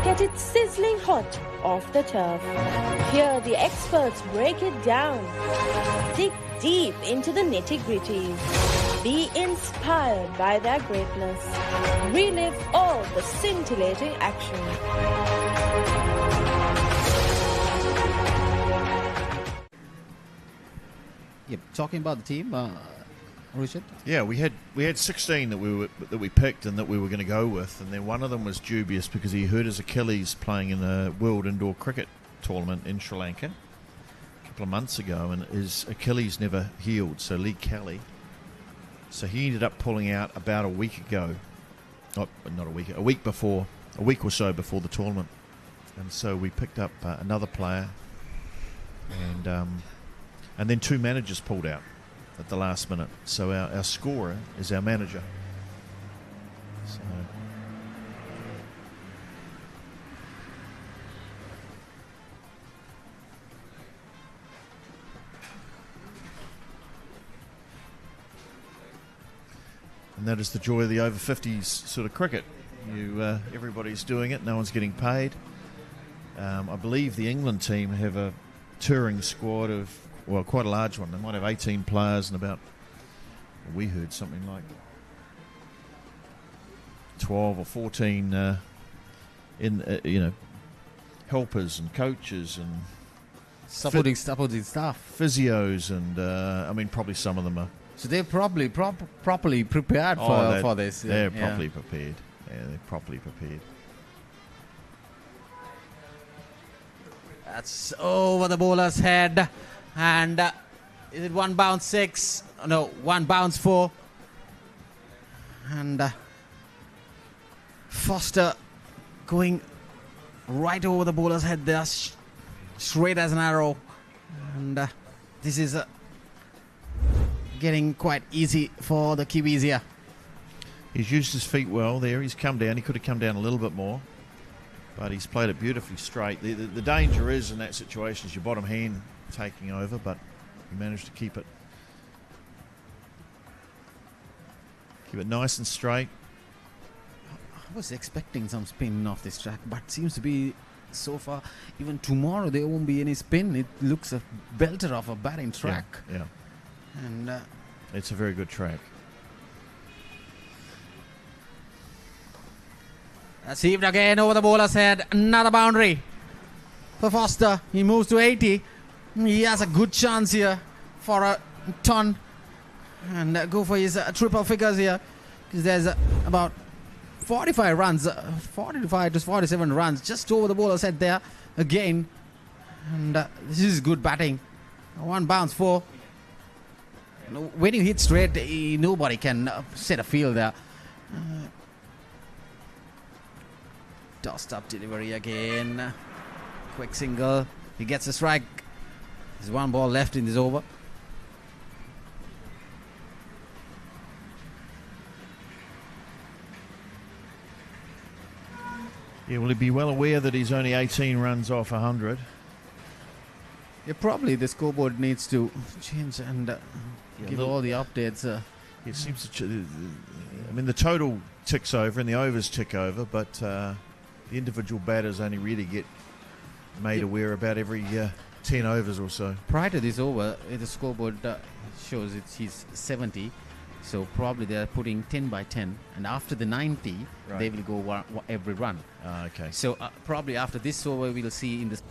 Get it sizzling hot off the turf. Hear the experts break it down. Dig deep into the nitty-gritty. Be inspired by their greatness. Relive all the scintillating action. Yep. Talking about the team, Richard. Yeah, we had 16 that we picked and that we were going to go with, and then one of them was dubious because he hurt his Achilles playing in a World Indoor Cricket Tournament in Sri Lanka a couple of months ago, and his Achilles never healed. So Lee Kelly. So he ended up pulling out about a week ago. Not a week. A week or so before the tournament. And so we picked up another player, and then 2 managers pulled out at the last minute. So our scorer is our manager. So and that is the joy of the over-50s sort of cricket. Everybody's doing it. No one's getting paid. I believe the England team have a touring squad of, quite a large one. They might have 18 players and about, we heard something like 12 or 14 helpers and coaches and supporting staff, physios, and probably some of them are. So they're probably properly prepared for this. They're properly prepared. Yeah, they're properly prepared. That's over the bowler's head, and is it 1 bounce 6? No, 1 bounce 4, and Foster going right over the bowler's head there, straight as an arrow, and this is getting quite easy for the Kiwis here. He's used his feet well there. He's come down. He could have come down a little bit more, but he's played it beautifully straight. The danger is in that situation is your bottom hand taking over, but he managed to keep it nice and straight. I was expecting some spin off this track, but seems to be so far. Even tomorrow there won't be any spin. It looks a belter of a batting track. Yeah. And it's a very good track. Received again over the bowler's head. Another boundary for Foster. He moves to 80. He has a good chance here for a ton and go for his triple figures here, because there's about 45 runs, 45 to 47 runs just over the bowler's head there again. And this is good batting. 1 bounce 4. When you hit straight, nobody can set a field there. Tossed up delivery again. Quick single. He gets a strike. There's 1 ball left in this over. Yeah, will he be well aware that he's only 18 runs off 100? Yeah, probably the scoreboard needs to change and give all the updates. It seems to. The total ticks over and the overs tick over, but the individual batters only really get made aware about every 10 overs or so. Prior to this over, the scoreboard shows he's 70. So probably they're putting 10 by 10, and after the 90, they will go every run. Okay. So probably after this over, we'll see in this.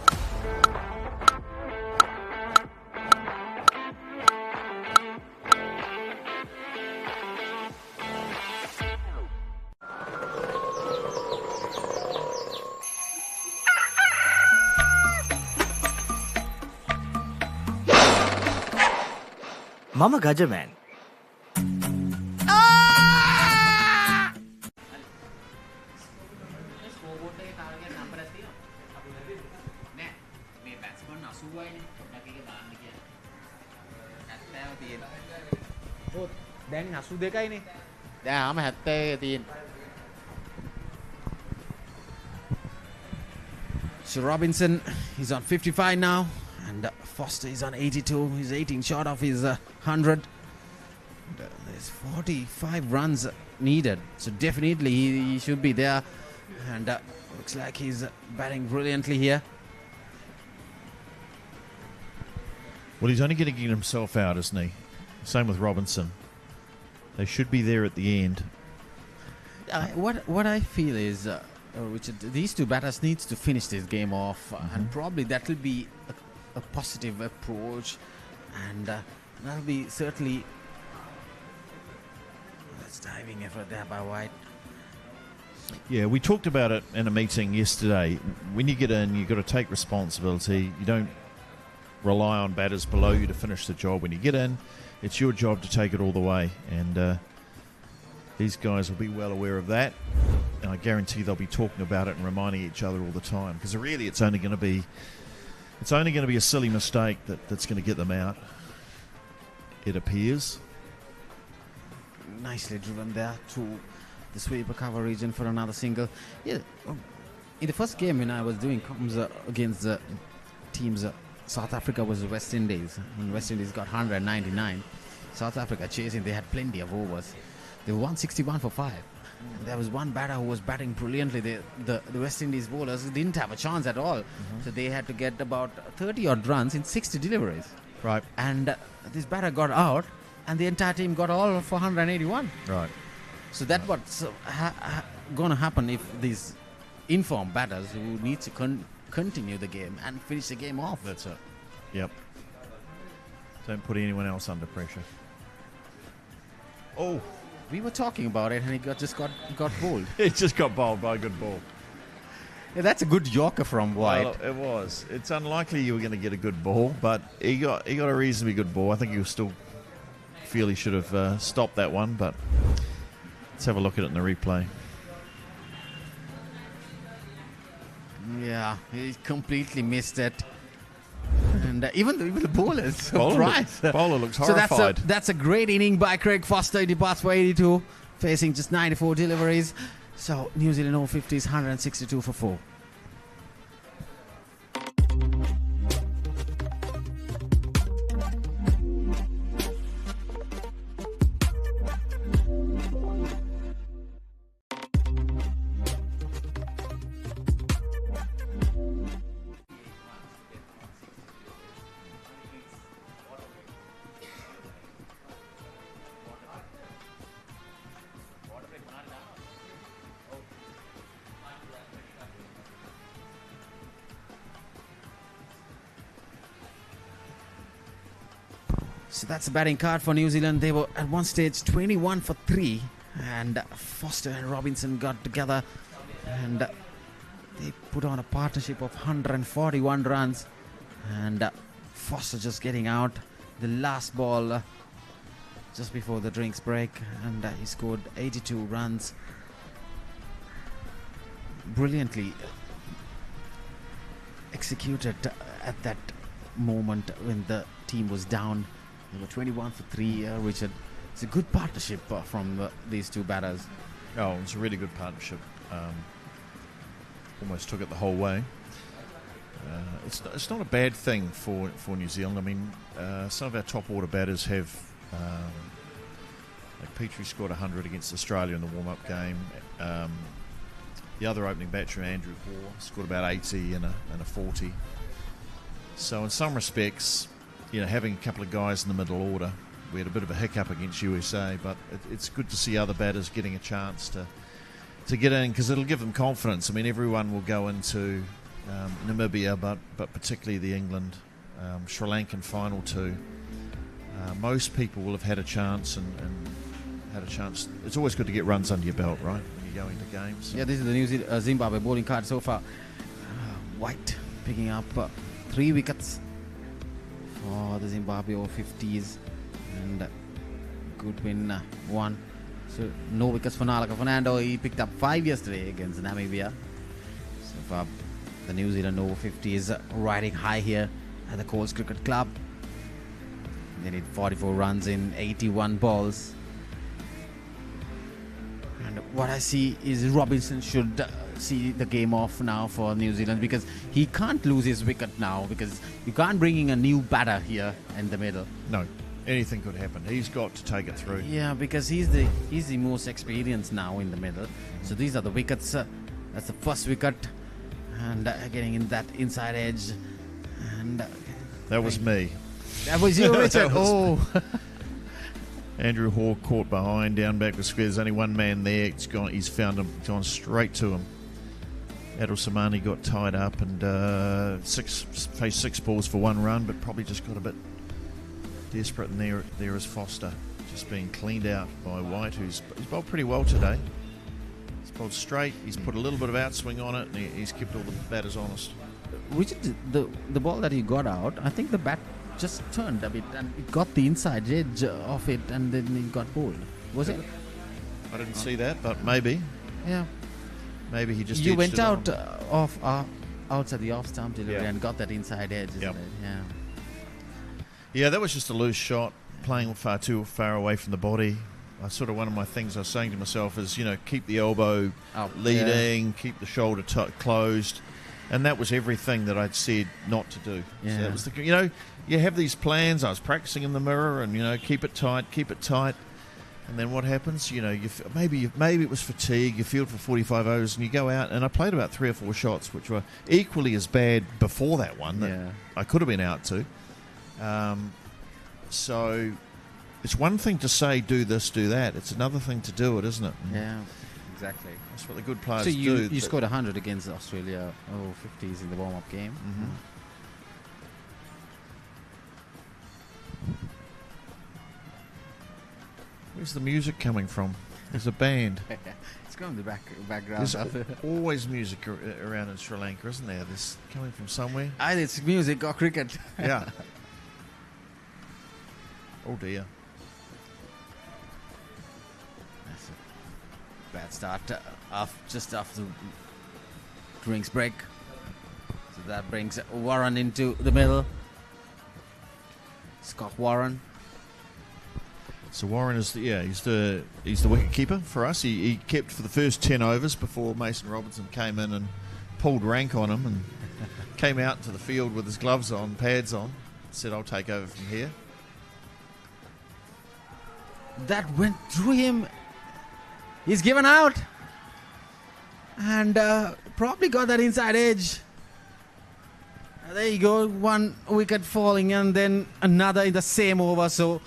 Mama Gajaman. දැන් 82යිනේ. දැන් 70 තියෙන. So Robinson, he's on 55 now, and Foster is on 82. He's 18 short of his 100. There's 45 runs needed, so definitely he should be there. And looks like he's batting brilliantly here. Well, he's only going to get himself out, isn't he? Same with Robinson. They should be there at the end. What I feel is, Richard, these two batters needs to finish this game off, and probably that will be a positive approach, and that'll be certainly. That's diving effort there by White. Yeah, we talked about it in a meeting yesterday. When you get in, you've got to take responsibility. You don't rely on batters below you to finish the job. When you get in, it's your job to take it all the way, and these guys will be well aware of that, and I guarantee they'll be talking about it and reminding each other all the time, because really it's only going to be a silly mistake that's going to get them out, it appears. Nicely driven there to the sweeper cover region for another single. Yeah, in the first game when I was doing comms against the teams, South Africa was West Indies, and West Indies got 199. South Africa chasing, they had plenty of overs. They were 161 for 5. There was one batter who was batting brilliantly. The West Indies bowlers didn't have a chance at all. So they had to get about 30 odd runs in 60 deliveries. Right. And this batter got out, and the entire team got all for 181. Right. So that what going to happen if these informed batters who need to continue the game and finish the game off. That's it. Yep. Don't put anyone else under pressure. Oh, we were talking about it, and he just got bowled. He just got bowled by a good ball. Yeah, that's a good Yorker from White. Well, it was. It's unlikely you were going to get a good ball, but he got a reasonably good ball. I think he still feel he should have stopped that one, but let's have a look at it in the replay. Yeah, he completely missed it. And even the bowler is surprised. Bowler looks horrified. So that's a great inning by Craig Foster. He departs for 82, facing just 94 deliveries. So New Zealand Over-50s 162 for 4. So that's the batting card for New Zealand. They were at one stage 21 for 3, and Foster and Robinson got together and they put on a partnership of 141 runs, and Foster just getting out the last ball just before the drinks break, and he scored 82 runs. Brilliantly executed at that moment when the team was down. They were 21 for 3, Richard. It's a good partnership from these two batters. Oh, it was a really good partnership. Almost took it the whole way. It's not a bad thing for New Zealand. I mean, some of our top order batters have. Like Petrie scored 100 against Australia in the warm-up game. The other opening batsman, Andrew Hoare, scored about 80 and a 40. So in some respects, you know, having a couple of guys in the middle order, we had a bit of a hiccup against USA, but it's good to see other batters getting a chance to get in, because it'll give them confidence. I mean, everyone will go into Namibia, but particularly the England, Sri Lankan final two. Most people will have had a chance and had a chance. It's always good to get runs under your belt, right, when you go into games. Yeah, this is the New Zealand Zimbabwe bowling card so far. White picking up 3 wickets for the Zimbabwe Over-50s, and Goodwin 1. So no wickets for Nalaka Fernando. He picked up 5 yesterday against Namibia. So far, the New Zealand Over-50s riding high here at the Colts Cricket Club. They need 44 runs in 81 balls. And what I see is Robinson should see the game off now for New Zealand, because he can't lose his wicket now, because you can't bring in a new batter here in the middle. No, anything could happen. He's got to take it through. Yeah, because he's the most experienced now in the middle. So these are the wickets. That's the first wicket, and getting in that inside edge. And that was me. That was you, Richard. Andrew Hoare caught behind, down back the square. There's only one man there. He's found him, gone straight to him. Adil Samani got tied up and faced 6 balls for 1 run, but probably just got a bit desperate. And there is Foster, just being cleaned out by White, he's bowled pretty well today. He's bowled straight. He's put a little bit of outswing on it, and he's kept all the batters honest. Richard, the ball that he got out, I think the bat just turned a bit and it got the inside edge of it, and then he got bowled. Was it? I didn't see that, but maybe. Yeah. Maybe he just. You went out outside the off stump delivery and got that inside edge. Isn't it? Yeah. Yeah, that was just a loose shot, playing far too far away from the body. One of my things I was saying to myself is, keep the elbow leading, keep the shoulder closed. And that was everything that I'd said not to do. Yeah. So that was you have these plans. I was practicing in the mirror, and keep it tight. And then what happens? Maybe it was fatigue. You field for 45 overs, and you go out. And I played about 3 or 4 shots, which were equally as bad before that one that I could have been out to. So it's one thing to say do this, do that. It's another thing to do it, isn't it? Yeah. exactly. That's what the good players so do. You scored 100 against Australia Over-50s in the warm-up game. Mm-hmm. Where's the music coming from? There's a band. It's going in the background. There's always music around in Sri Lanka, isn't there? This coming from somewhere. Either it's music or cricket. Yeah. Oh dear. That's a bad start just after the drinks break. So that brings Warren into the middle. Scott Warren. So Warren is he's the wicket keeper for us. He kept for the first 10 overs before Mason Robinson came in and pulled rank on him and came out into the field with his gloves on, pads on, said I'll take over from here. That went through him. He's given out. And probably got that inside edge. There you go. One wicket falling and then another in the same over. So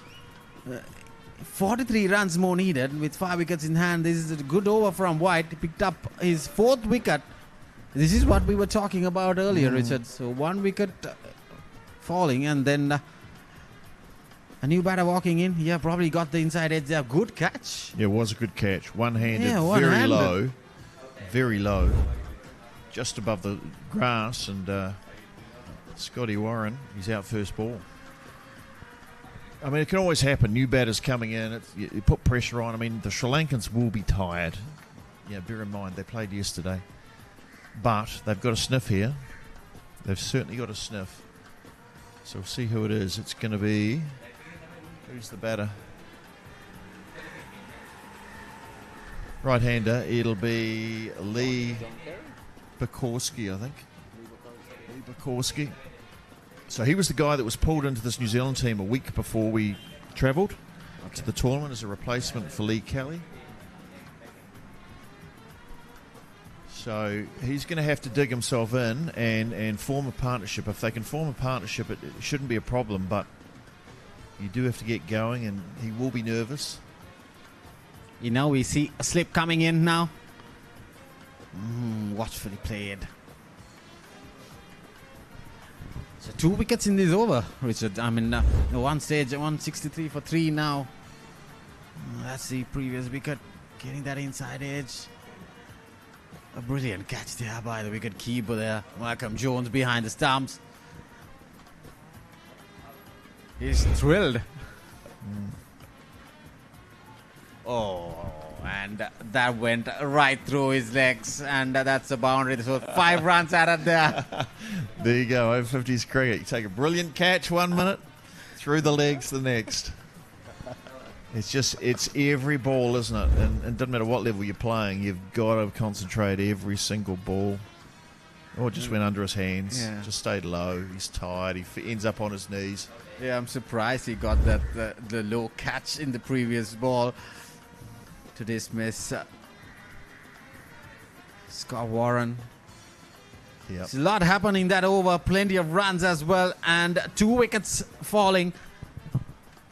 43 runs more needed with 5 wickets in hand. This is a good over from White. He picked up his 4th wicket. This is what we were talking about earlier, Richard. So 1 wicket falling and then a new batter walking in. Yeah, probably got the inside edge there. Good catch. Yeah, it was a good catch. One-handed, one-handed. Very low. Just above the grass. And Scotty Warren, he's out first ball. I mean, it can always happen. New batters coming in. You put pressure on. I mean, the Sri Lankans will be tired. Yeah, bear in mind, they played yesterday. But they've got a sniff here. They've certainly got a sniff. So we'll see who it is. It's going to be... Who's the batter? Right-hander. It'll be Lee Bukorski, I think. Lee Bukorski. So he was the guy that was pulled into this New Zealand team a week before we travelled to the tournament as a replacement for Lee Kelly. So he's going to have to dig himself in and form a partnership. If they can form a partnership, it shouldn't be a problem, but you do have to get going, and he will be nervous. You know, we see a slip coming in now. Watchfully played. So 2 wickets in this over, Richard. I mean, one stage, 163 for 3 now. That's the previous wicket. Getting that inside edge. A brilliant catch there by the wicket keeper there. Malcolm Jones behind the stumps. He's thrilled. Oh, and that went right through his legs, and that's a boundary. So 5 runs added there. There you go, over-50s cricket. You take a brilliant catch 1 minute, through the legs the next. It's every ball, isn't it? And it doesn't matter what level you're playing, you've got to concentrate every single ball. Oh, it just went under his hands. Yeah. Just stayed low. He's tired. He ends up on his knees. Yeah, I'm surprised he got that the low catch in the previous ball to dismiss Scott Warren. Yep. There's a lot happening that over. Plenty of runs as well, and 2 wickets falling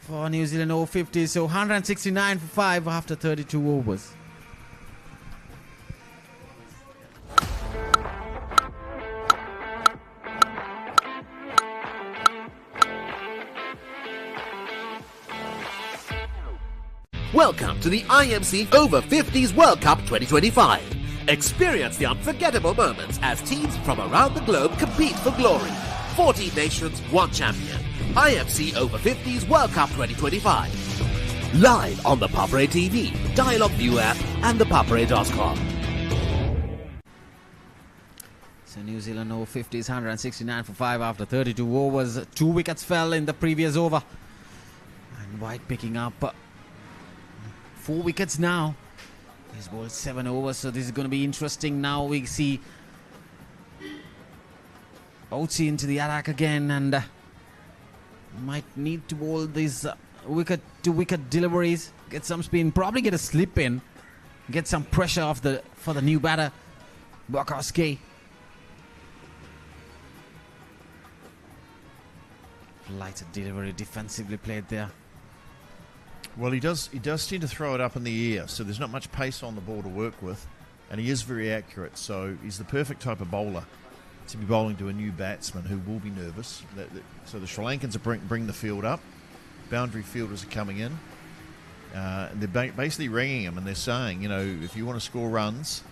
for New Zealand Over-50s. So 169 for 5 after 32 overs. Welcome to the IMC Over-50s World Cup 2025. Experience the unforgettable moments as teams from around the globe compete for glory. 14 nations, 1 champion. IMC Over-50s World Cup 2025. Live on the Papare TV, Dialog ViU App, and ThePapare.com. So New Zealand Over-50s 169 for 5 after 32 overs. 2 wickets fell in the previous over. And White picking up 4 wickets now. He's bowled 7 overs, so this is going to be interesting. Now we see Oatsy into the attack again, and might need to bowl these wicket deliveries, get some spin, probably get a slip in, get some pressure for the new batter, Bukorski. Lighter delivery, defensively played there. Well, he does tend to throw it up in the air, so there's not much pace on the ball to work with, and he is very accurate, so he's the perfect type of bowler to be bowling to a new batsman who will be nervous. So the Sri Lankans are bring the field up, boundary fielders are coming in, and they're basically ringing him, and they're saying, you know, if you want to score runs,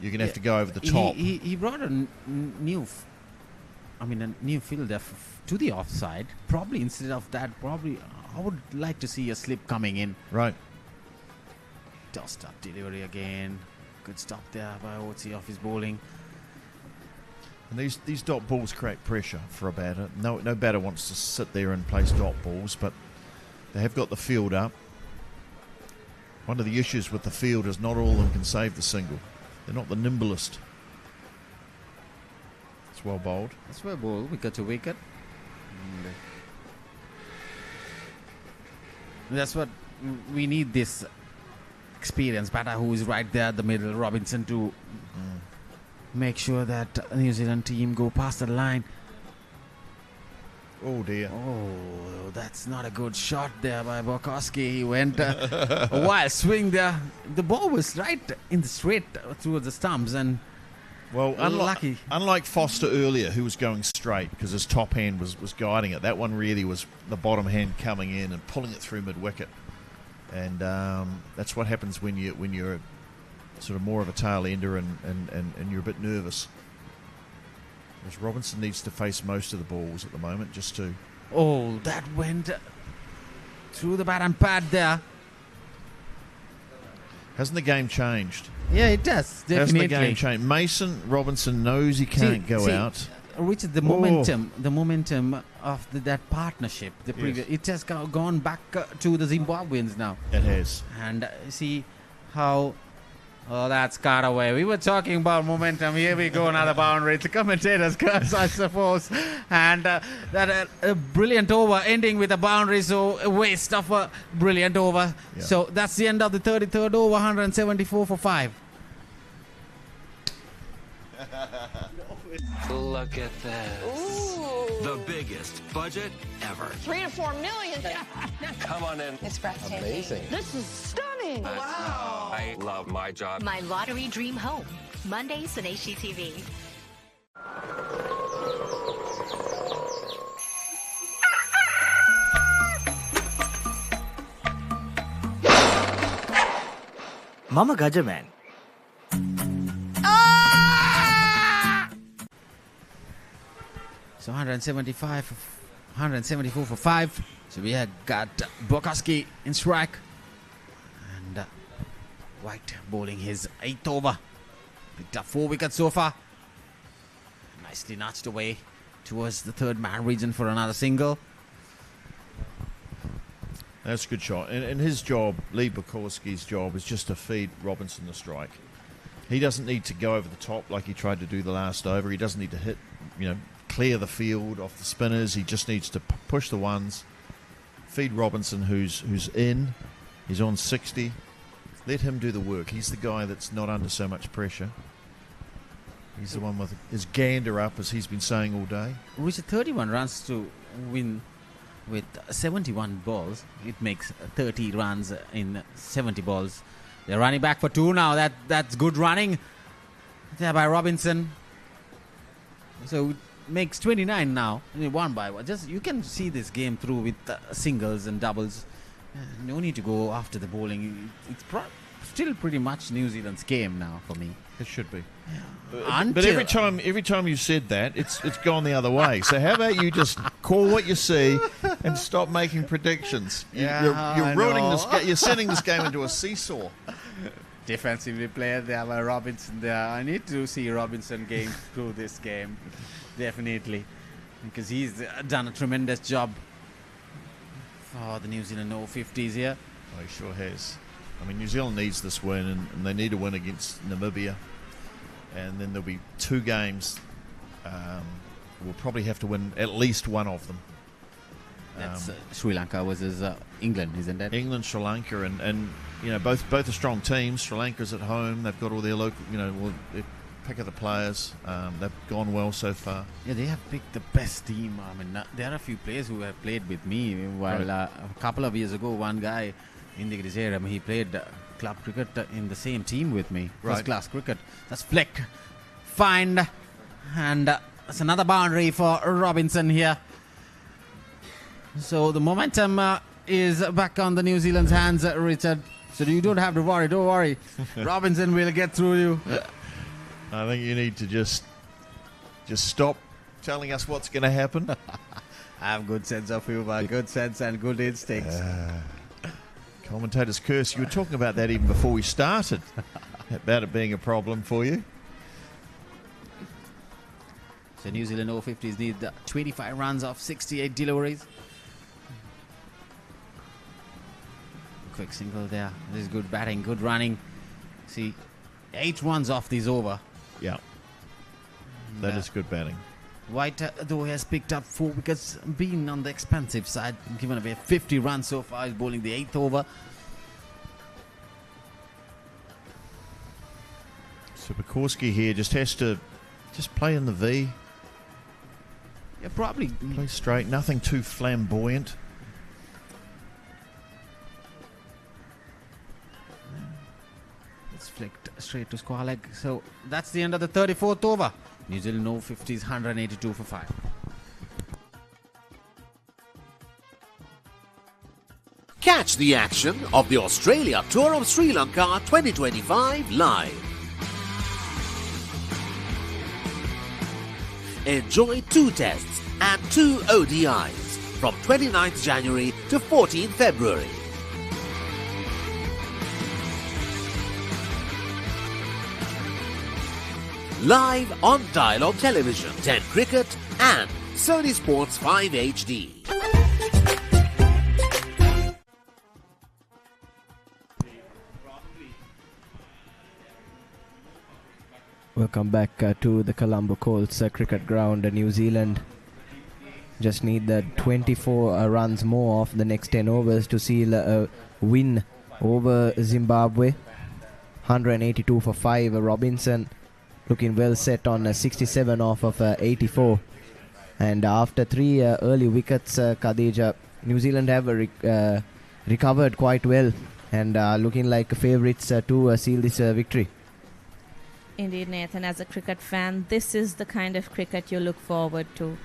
you're going to have to go over the top. He brought a new fielder to the offside. Probably instead of that, I would like to see a slip coming in. Right. Tossed up delivery again. Good stop there by OT off his bowling. And these dot balls create pressure for a batter. No batter wants to sit there and place dot balls, but they have got the field up. One of the issues with the field is not all of them can save the single. They're not the nimblest. It's well bowled. That's well bowled. Wicket to wicket. That's what we need, this experienced batter who is right there at the middle, Robinson, to make sure that the New Zealand team go past the line. Oh dear. Oh, that's not a good shot there by Bokowski. He went a wild swing there. The ball was right in the straight towards the stumps, and well, unlucky. Unlike Foster earlier, who was going straight because his top hand was guiding it, that one really was the bottom hand coming in and pulling it through mid-wicket. And that's what happens when you're sort of more of a tail ender and you're a bit nervous. Because Robinson needs to face most of the balls at the moment, just to... Oh, that went through the bat and pad there. Hasn't the game changed? Yeah, it does, definitely. Hasn't the game changed? Mason Robinson knows he can't go out. Richard, the momentum of that partnership, the previous, it has gone back to the Zimbabweans now. It has. And see how... Oh, that's cut away. We were talking about momentum. Here we go, another boundary. It's the commentator's curse, I suppose. And that a brilliant over ending with a boundary, so a waste of a brilliant over. Yeah. So that's the end of the 33rd over, 174 for 5. Look at this. Ooh. The biggest budget ever. 3 to 4 million. Come on in. It's breathtaking. Amazing. This is stunning. Wow. I love my job. My lottery dream home. Mondays on HGTV. Mama Gajaman. So 174 for 5. So we have got Bokowski in strike. And White bowling his 8th over. Picked up 4 wickets so far. Nicely notched away towards the third man region for another single. That's a good shot. And his job, Lee Bukowski's job, is just to feed Robinson the strike. He doesn't need to go over the top like he tried to do the last over. He doesn't need to hit, clear the field off the spinners. He just needs to push the ones, feed Robinson, who's in. He's on 60. Let him do the work. He's the guy that's not under so much pressure. He's the one with his gander up, as he's been saying all day. Reached 31 runs to win with 71 balls. It makes 30 runs in 70 balls. They're running back for 2 now. That's good running there by Robinson. So it makes 29 now. 1 by 1. Just you can see this game through with singles and doubles. No need to go after the bowling. It's still pretty much New Zealand's game now for me. It should be. Yeah. But every time you've said that, it's gone the other way. So how about you just call what you see and stop making predictions? You're ruining this. You're sending this game into a seesaw. Defensively played there by Robinson there. I need to see Robinson game through this game. Definitely. Because he's done a tremendous job for the New Zealand Over-50s here. Oh, he sure has. I mean, New Zealand needs this win, and they need a win against Namibia. And then there'll be 2 games. We'll probably have to win at least one of them. That's Sri Lanka versus England, isn't it? England, Sri Lanka, and both are strong teams. Sri Lanka's at home. They've got all their local, pick of the players. They've gone well so far. Yeah, they have picked the best team. I mean, there are a few players who have played with me. While a couple of years ago, one guy in the Grisera, he played club cricket in the same team with me. First class cricket. That's flick. Find. And that's another boundary for Robinson here. So the momentum is back on the New Zealand's hands, Richard. So you don't have to worry. Don't worry. Robinson will get through you. I think you need to just stop telling us what's going to happen. I have good sense of humor, good sense and good instincts. Commentator's curse. You were talking about that even before we started, about it being a problem for you. So New Zealand Over-50s need 25 runs off 68 deliveries. Quick single there. This is good batting, good running. See, 8 runs off this over. Yeah. That is good batting. White, though, has picked up 4 wickets, been on the expensive side, given away 50 runs so far. He's bowling the 8th over. So Pekorski here just has to play in the V. Yeah, probably. Play straight, nothing too flamboyant. It's flicked straight to square leg. So that's the end of the 34th over. New Zealand Over-50s 182 for 5. Catch the action of the Australia Tour of Sri Lanka 2025 live. Enjoy 2 tests and 2 ODIs from 29th January to 14th February. Live on Dialog Television, 10 Cricket and Sony Sports 5 HD. Welcome back to the Colombo Colts Cricket Ground. New Zealand just need the 24 runs more of the next 10 overs to seal a win over Zimbabwe. 182 for 5. Robinson looking well set on 67 off of 84. And after 3 early wickets, Khadija, New Zealand have recovered quite well and looking like favourites to seal this victory. Indeed, Nathan, as a cricket fan, this is the kind of cricket you look forward to.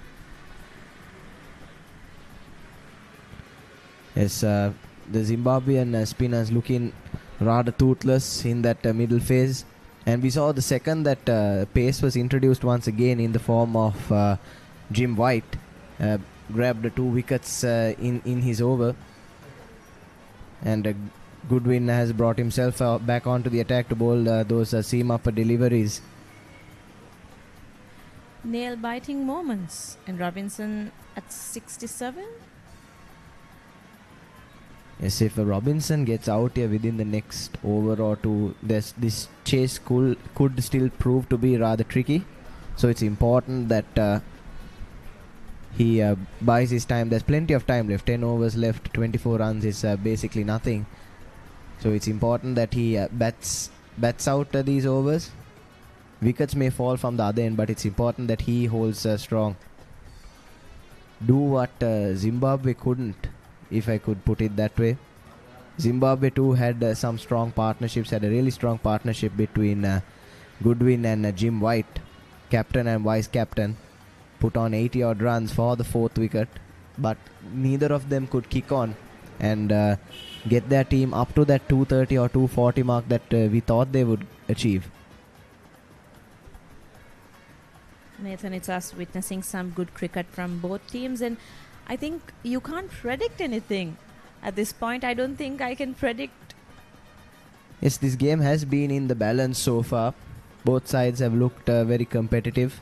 Yes, the Zimbabwean spinners looking rather toothless in that middle phase. And we saw the second that pace was introduced once again in the form of Jim White. Grabbed 2 wickets in his over. And Goodwin has brought himself back onto the attack to bowl those seam-up deliveries. Nail-biting moments. And Robinson at 67? Yes, if Robinson gets out here within the next over or 2, this chase could still prove to be rather tricky. So it's important that he buys his time. There's plenty of time left. 10 overs left. 24 runs is basically nothing. So it's important that he bats out these overs. Wickets may fall from the other end, but it's important that he holds strong. Do what Zimbabwe couldn't, if I could put it that way. Zimbabwe too had some strong partnerships, had a really strong partnership between Goodwin and Jim White, captain and vice captain. Put on 80 odd runs for the 4th wicket, but neither of them could kick on and get their team up to that 230 or 240 mark that we thought they would achieve. Nathan, it's us witnessing some good cricket from both teams, and I think you can't predict anything. At this point, I don't think I can predict. Yes, this game has been in the balance so far. Both sides have looked very competitive.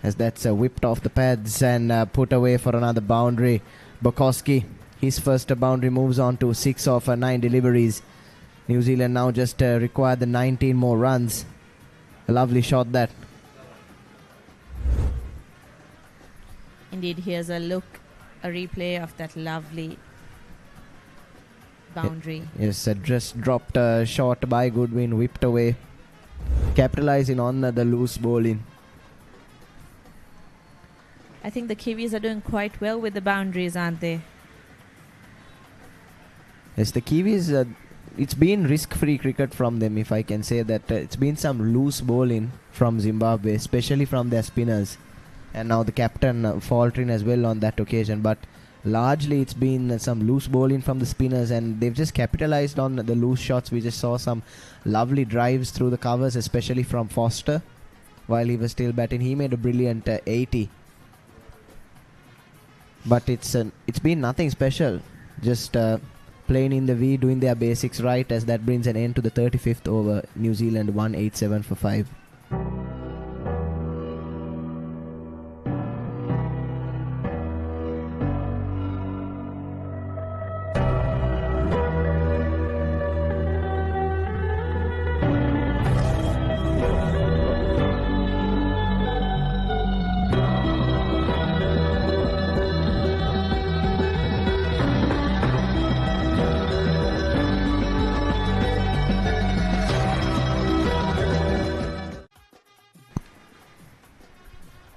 As that's whipped off the pads and put away for another boundary. Pekorski, his first boundary, moves on to 6 of 9 deliveries. New Zealand now just require the 19 more runs. A lovely shot that. Indeed, here's a look, a replay of that lovely boundary. Yes, just dropped short by Goodwin, whipped away, capitalizing on the loose bowling. I think the Kiwis are doing quite well with the boundaries, aren't they? Yes, the Kiwis, it's been risk-free cricket from them, if I can say that. It's been some loose bowling from Zimbabwe, especially from their spinners. And now the captain faltering as well on that occasion. But largely it's been some loose bowling from the spinners, and they've just capitalized on the loose shots. We just saw some lovely drives through the covers, especially from Foster while he was still batting. He made a brilliant 80. But it's been nothing special. Just playing in the V, doing their basics right, as that brings an end to the 35th over. New Zealand 187 for 5.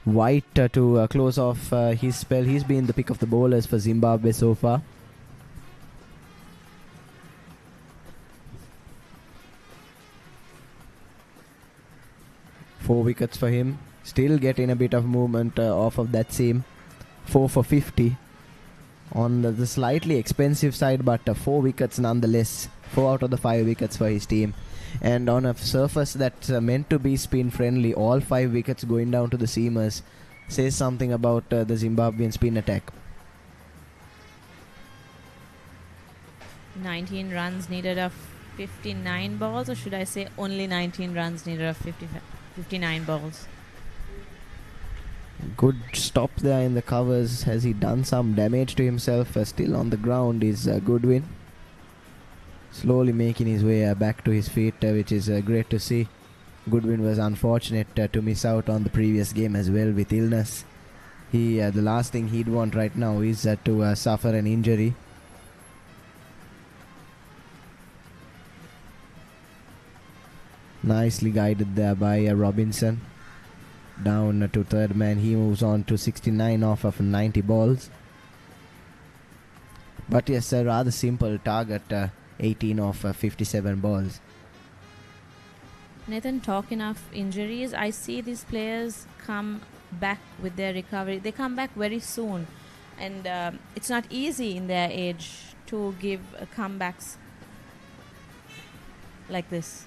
White to close off his spell. He's been the pick of the bowlers for Zimbabwe so far. Four wickets for him. Still getting a bit of movement off of that seam. 4 for 50. On the slightly expensive side, but 4 wickets nonetheless. 4 out of the 5 wickets for his team. And on a surface that's meant to be spin friendly, all 5 wickets going down to the seamers says something about the Zimbabwean spin attack. 19 runs needed of 59 balls, or should I say only 19 runs needed of 59 balls? Good stop there in the covers. Has he done some damage to himself? Still on the ground is Goodwin. Slowly making his way back to his feet, which is great to see. Goodwin was unfortunate to miss out on the previous game as well with illness. The last thing he'd want right now is to suffer an injury. Nicely guided there by Robinson. Down to third man. He moves on to 69 off of 90 balls. But yes, a rather simple target. 18 off 57 balls. Nathan, talking of injuries, I see these players come back with their recovery. They come back very soon, and it's not easy in their age to give comebacks like this.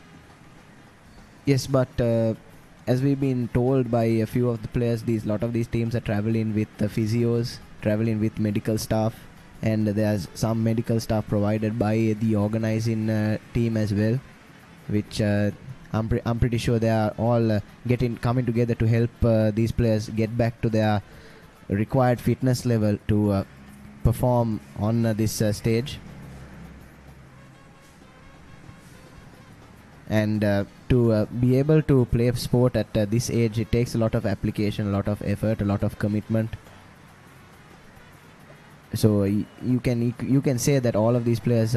Yes, but as we've been told by a few of the players, lot of these teams are traveling with physios, traveling with medical staff. And there's some medical staff provided by the organizing team as well, which I'm pretty sure they are all coming together to help these players get back to their required fitness level to perform on this stage. And to be able to play sport at this age, it takes a lot of application, a lot of effort, a lot of commitment. So you can say that all of these players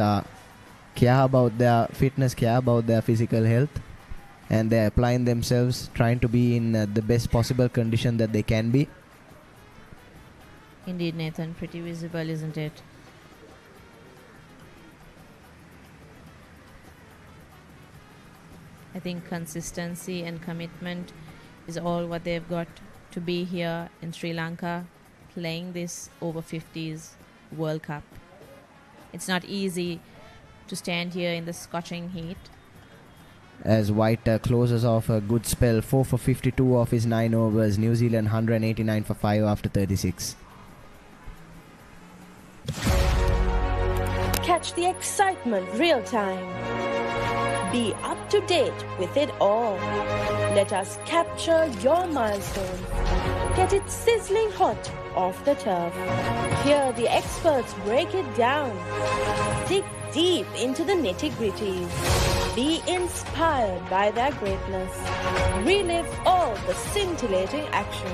care about their fitness, care about their physical health, and they're applying themselves, trying to be in the best possible condition that they can be. Indeed, Nathan, pretty visible, isn't it? I think consistency and commitment is all what they've got to be here in Sri Lanka, playing this Over-50s World Cup. It's not easy to stand here in the scorching heat. As White closes off a good spell, 4 for 52 off his 9 overs. New Zealand 189 for 5 after 36. Catch the excitement real time. Be up to date with it all. Let us capture your milestones. Get it sizzling hot off the turf. Hear the experts break it down. Dig deep into the nitty-gritties. Be inspired by their greatness. Relive all the scintillating action.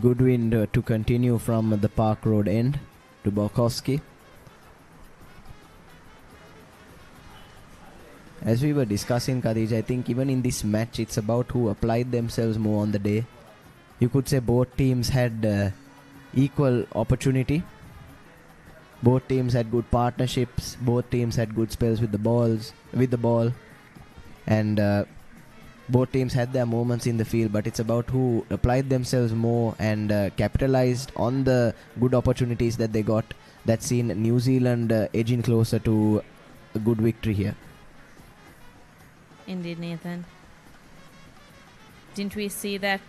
good wind to continue from the Park Road end to Borkowski. As we were discussing, Khadija, I think even in this match, it's about who applied themselves more on the day. You could say both teams had equal opportunity. Both teams had good partnerships. Both teams had good spells with the ball, and both teams had their moments in the field. But it's about who applied themselves more and capitalized on the good opportunities that they got. That's seen New Zealand edging closer to a good victory here. Indeed, Nathan. Didn't we see that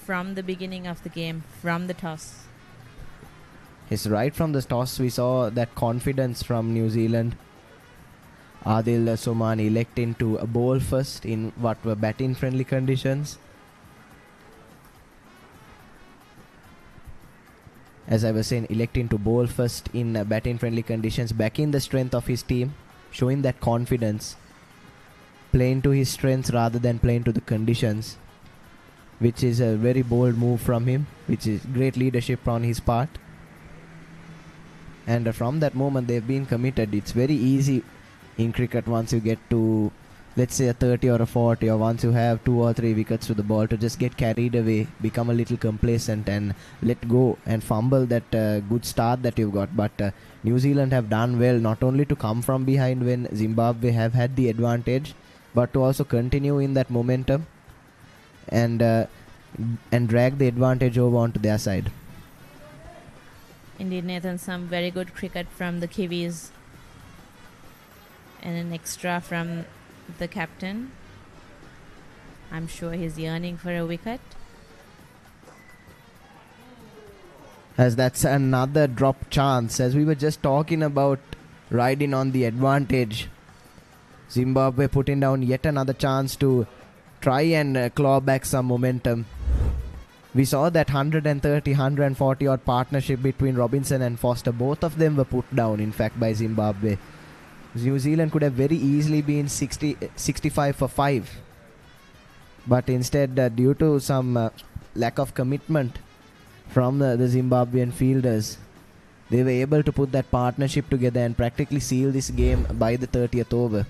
from the beginning of the game, from the toss? Yes, right from the toss we saw that confidence from New Zealand. Adil Somani electing to bowl first in what were batting friendly conditions. As I was saying, electing to bowl first in batting friendly conditions, backing the strength of his team, showing that confidence, playing to his strengths rather than playing to the conditions, which is a very bold move from him, which is great leadership on his part. And from that moment they've been committed. It's very easy in cricket once you get to, let's say, a 30 or a 40, or once you have 2 or 3 wickets to the ball, to just get carried away, become a little complacent and let go and fumble that good start that you've got. But New Zealand have done well, not only to come from behind when Zimbabwe have had the advantage, but to also continue in that momentum and drag the advantage over onto their side. Indeed, Nathan, some very good cricket from the Kiwis. And an extra from the captain. I'm sure he's yearning for a wicket. As that's another drop chance. As we were just talking about riding on the advantage, Zimbabwe putting down yet another chance to try and claw back some momentum. We saw that 130, 140 odd partnership between Robinson and Foster. Both of them were put down, in fact, by Zimbabwe. New Zealand could have very easily been 65 for 5. But instead, due to some lack of commitment from the Zimbabwean fielders, they were able to put that partnership together and practically seal this game by the 30th over.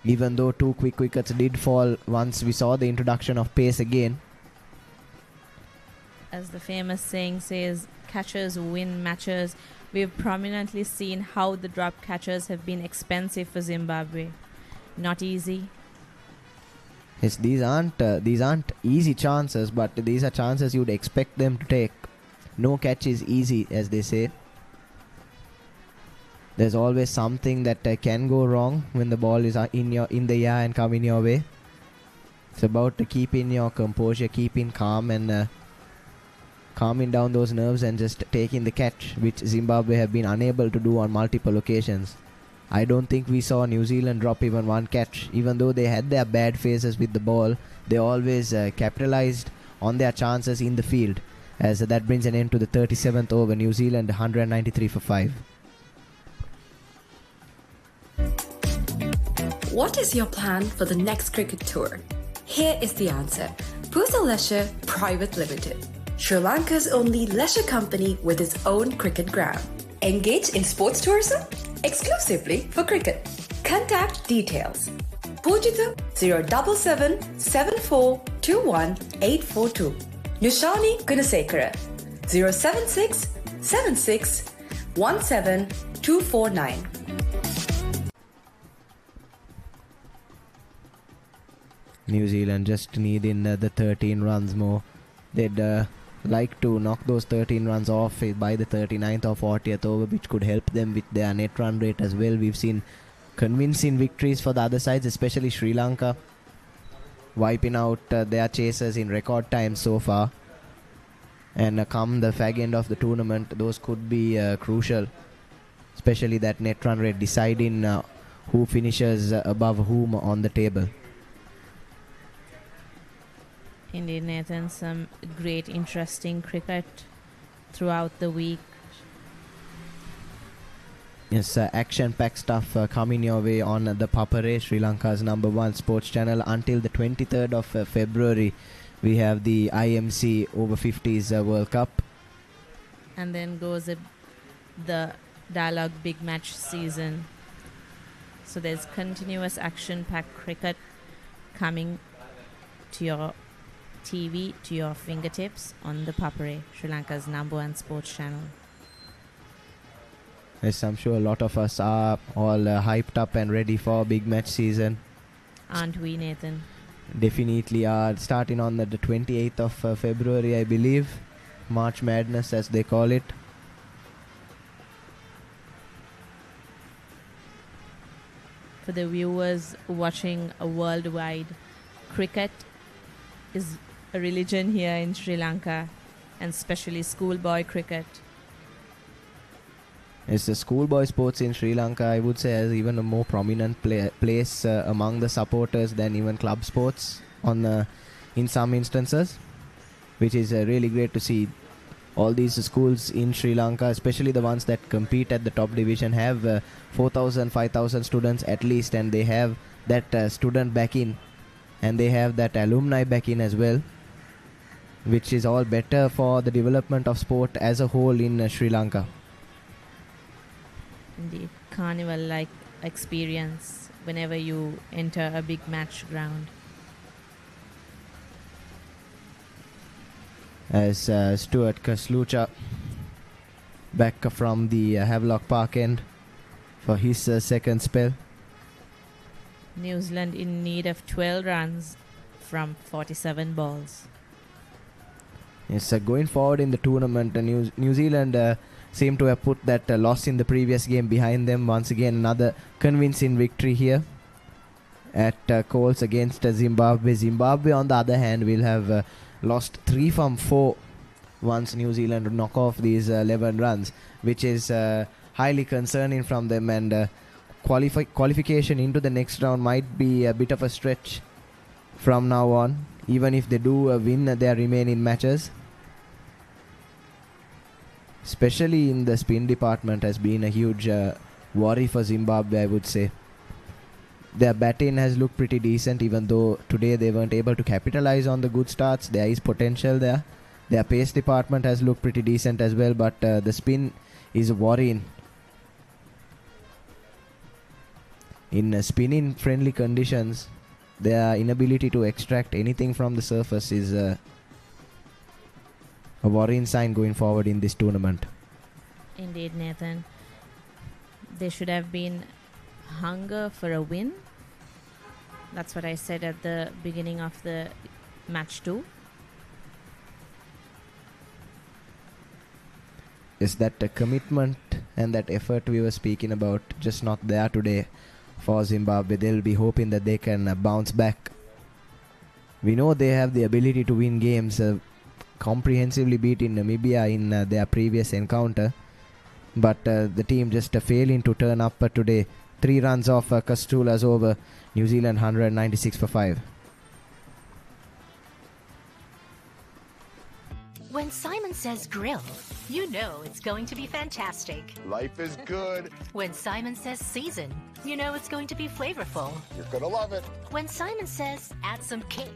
Even though 2 quick wickets did fall once we saw the introduction of pace again. As the famous saying says, catchers win matches. We've prominently seen how the drop catchers have been expensive for Zimbabwe. Not easy. Yes, these aren't easy chances, but these are chances you'd expect them to take. No catch is easy, as they say. There's always something that can go wrong when the ball is in the air and come in your way. It's about keeping your composure, keeping calm and calming down those nerves and just taking the catch, which Zimbabwe have been unable to do on multiple occasions. I don't think we saw New Zealand drop even one catch. Even though they had their bad phases with the ball, they always capitalized on their chances in the field. As that brings an end to the 37th over. New Zealand 193 for 5. What is your plan for the next cricket tour? Here is the answer. Pusa Leisure Private Limited, Sri Lanka's only leisure company with its own cricket ground. Engage in sports tourism exclusively for cricket. Contact details. Pujita 077 7421 842. Nushani Gunasekara 076 76 17 249. New Zealand just needing the 13 runs more. They'd like to knock those 13 runs off by the 39th or 40th over, which could help them with their net run rate as well. We've seen convincing victories for the other sides, especially Sri Lanka, wiping out their chasers in record time so far. And come the fag end of the tournament, those could be crucial, especially that net run rate deciding who finishes above whom on the table. Indeed, Nathan, some great, interesting cricket throughout the week. Yes, action-packed stuff coming your way on the Papare, Sri Lanka's #1 sports channel, until the 23rd of February, we have the IMC Over-50s World Cup. And then goes the Dialog Big Match season. So there's continuous action-packed cricket coming to your TV, to your fingertips on the Papare, Sri Lanka's #1 sports channel. Yes, I'm sure a lot of us are all hyped up and ready for big match season. Aren't we, Nathan? Definitely are. Starting on the 28th of February, I believe. March Madness, as they call it. For the viewers watching worldwide, cricket is a religion here in Sri Lanka, and especially schoolboy cricket. It's the schoolboy sports in Sri Lanka, I would say, has even a more prominent place among the supporters than even club sports in some instances, which is really great to see. All these schools in Sri Lanka, especially the ones that compete at the top division, have 4,000, 5,000 students at least, and they have that student back-in, and they have that alumni back-in as well, which is all better for the development of sport as a whole in Sri Lanka. Indeed, carnival-like experience whenever you enter a big match ground. As Stuart Kaslucha back from the Havelock Park end for his second spell. New Zealand in need of 12 runs from 47 balls. Yes, going forward in the tournament, New Zealand seem to have put that loss in the previous game behind them. Once again, another convincing victory here at Colts against Zimbabwe. Zimbabwe, on the other hand, will have lost 3 from 4 once New Zealand knock off these 11 runs, which is highly concerning from them, and qualification into the next round might be a bit of a stretch from now on, even if they do win their remaining matches. Especially in the spin department has been a huge worry for Zimbabwe, I would say. Their batting has looked pretty decent, even though today they weren't able to capitalize on the good starts. There is potential there. Their pace department has looked pretty decent as well, but the spin is worrying. In spinning friendly conditions, their inability to extract anything from the surface is a worrying sign going forward in this tournament. Indeed, Nathan. There should have been hunger for a win. That's what I said at the beginning of the match 2. Is that the commitment and that effort we were speaking about just not there today for Zimbabwe? They'll be hoping that they can bounce back. We know they have the ability to win games, comprehensively beating Namibia in their previous encounter, but the team just failing to turn up today. 3 runs off Kastula's over. New Zealand 196 for 5. When Simon says grill, you know it's going to be fantastic. Life is good. When Simon says season, you know it's going to be flavorful. You're gonna love it. When Simon says add some cake,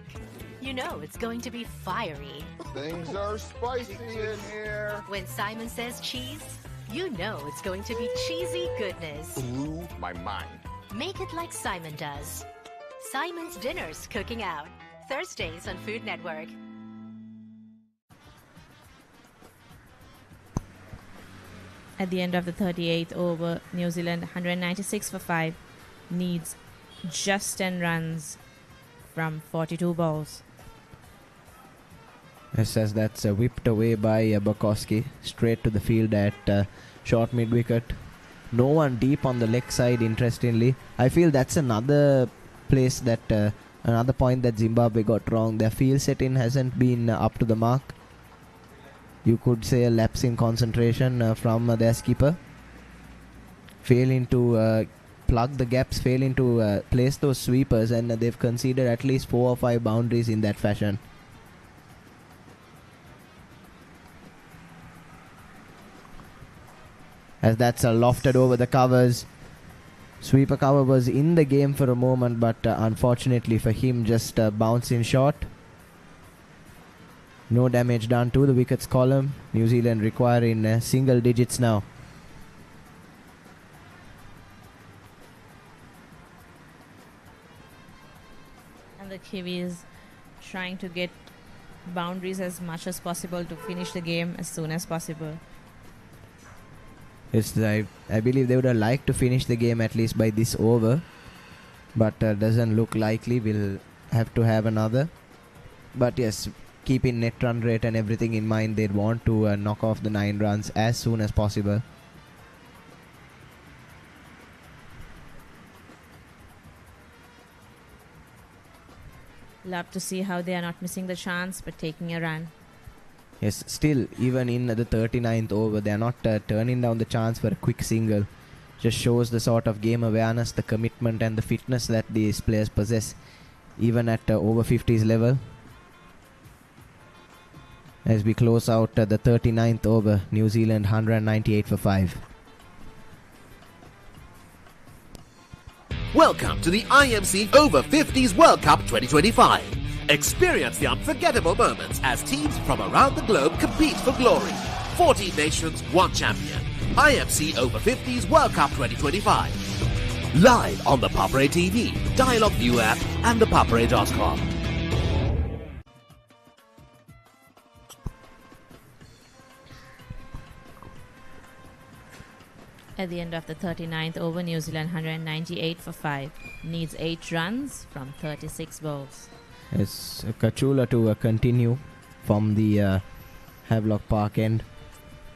you know it's going to be fiery. Things are spicy in here. When Simon says cheese, you know it's going to be cheesy goodness. Blew my mind. Make it like Simon does. Simon's Dinners Cooking Out. Thursdays on Food Network. At the end of the 38th over, New Zealand 196 for 5 needs just 10 runs from 42 balls. Yes, as that's whipped away by Bukowski straight to the field at short mid-wicket. No one deep on the leg side, interestingly. I feel that's another place that, another point that Zimbabwe got wrong. Their field setting hasn't been up to the mark. You could say a lapse in concentration from their skipper. Failing to plug the gaps, failing to place those sweepers, and they've conceded at least 4 or 5 boundaries in that fashion. As that's lofted over the covers. Sweeper cover was in the game for a moment, but unfortunately for him, just bouncing short. No damage done to the wickets column. New Zealand requiring single digits now. And the Kiwis trying to get boundaries as much as possible to finish the game as soon as possible. Yes, I believe they would have liked to finish the game at least by this over, but doesn't look likely. We'll have to have another. But yes, keeping net run rate and everything in mind, they'd want to knock off the 9 runs as soon as possible. Love to see how they are not missing the chance but taking a run. Yes, still, even in the 39th over, they are not turning down the chance for a quick single. Just shows the sort of game awareness, the commitment and the fitness that these players possess, even at over 50s level. As we close out the 39th over, New Zealand 198 for 5. Welcome to the IMC Over-50s World Cup 2025. Experience the unforgettable moments as teams from around the globe compete for glory. 14 nations, 1 champion. IMC Over-50s World Cup 2025. Live on the Papare TV, Dialog ViU App and ThePapare.com. At the end of the 39th over, New Zealand 198 for 5. Needs 8 runs from 36 balls. It's Kachula to continue from the Havelock Park end.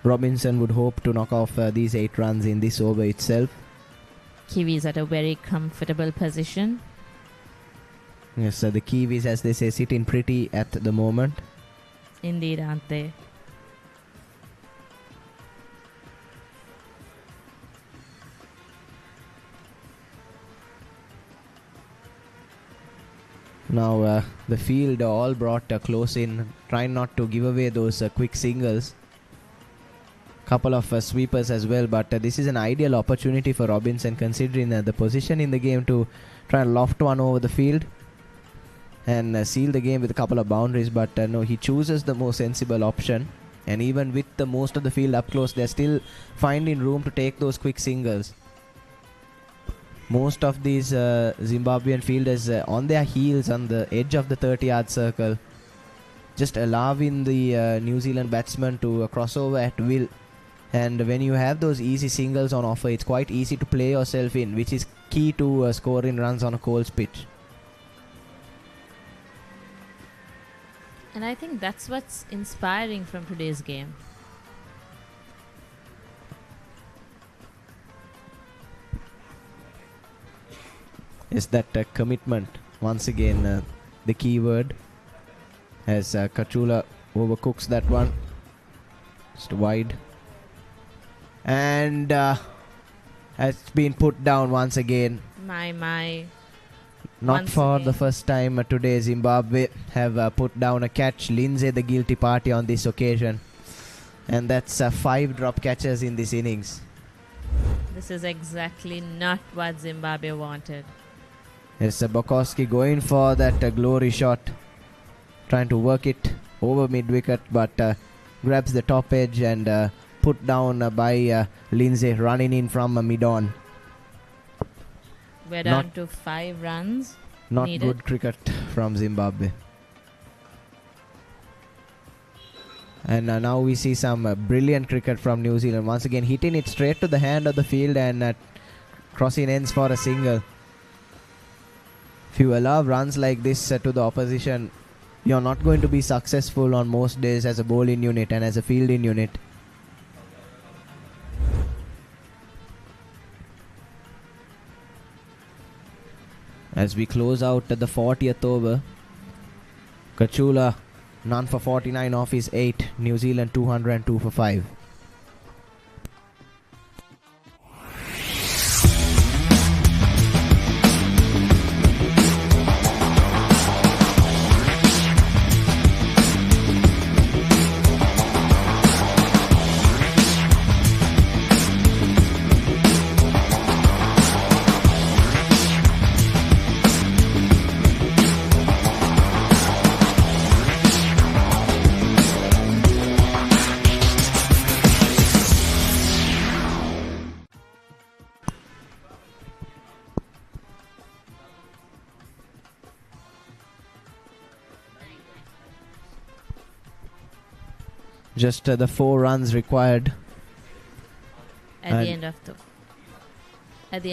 Robinson would hope to knock off these 8 runs in this over itself. Kiwis at a very comfortable position. Yes, the Kiwis, as they say, sitting pretty at the moment. Indeed, aren't they? Now the field all brought close in, trying not to give away those quick singles. Couple of sweepers as well, but this is an ideal opportunity for Robinson considering the position in the game to try and loft one over the field and seal the game with a couple of boundaries. But no, he chooses the more sensible option, and even with the most of the field up close, they're still finding room to take those quick singles. Most of these Zimbabwean fielders on their heels on the edge of the 30-yard circle, just allowing the New Zealand batsmen to cross over at will. And when you have those easy singles on offer, it's quite easy to play yourself in, which is key to scoring runs on a Colts pitch. And I think that's what's inspiring from today's game. Is that commitment, once again the key word, as Kachula overcooks that one, just wide, and has been put down once again. My. Not for the first time today, Zimbabwe have put down a catch. Lindsay the guilty party on this occasion, and that's 5 drop catches in this innings. This is exactly not what Zimbabwe wanted. Yes, Bukowski going for that glory shot, trying to work it over mid-wicket, but grabs the top edge and put down by Lindsay, running in from mid-on. We're down to 5 runs. Not needed. Good cricket from Zimbabwe. And now we see some brilliant cricket from New Zealand. Once again, hitting it straight to the hand of the field and crossing ends for a single. If you allow runs like this to the opposition, you're not going to be successful on most days as a bowling unit and as a fielding unit. As we close out the 40th over, Kachula none for 49 off his 8, New Zealand 202 for 5. Just the 4 runs required. At the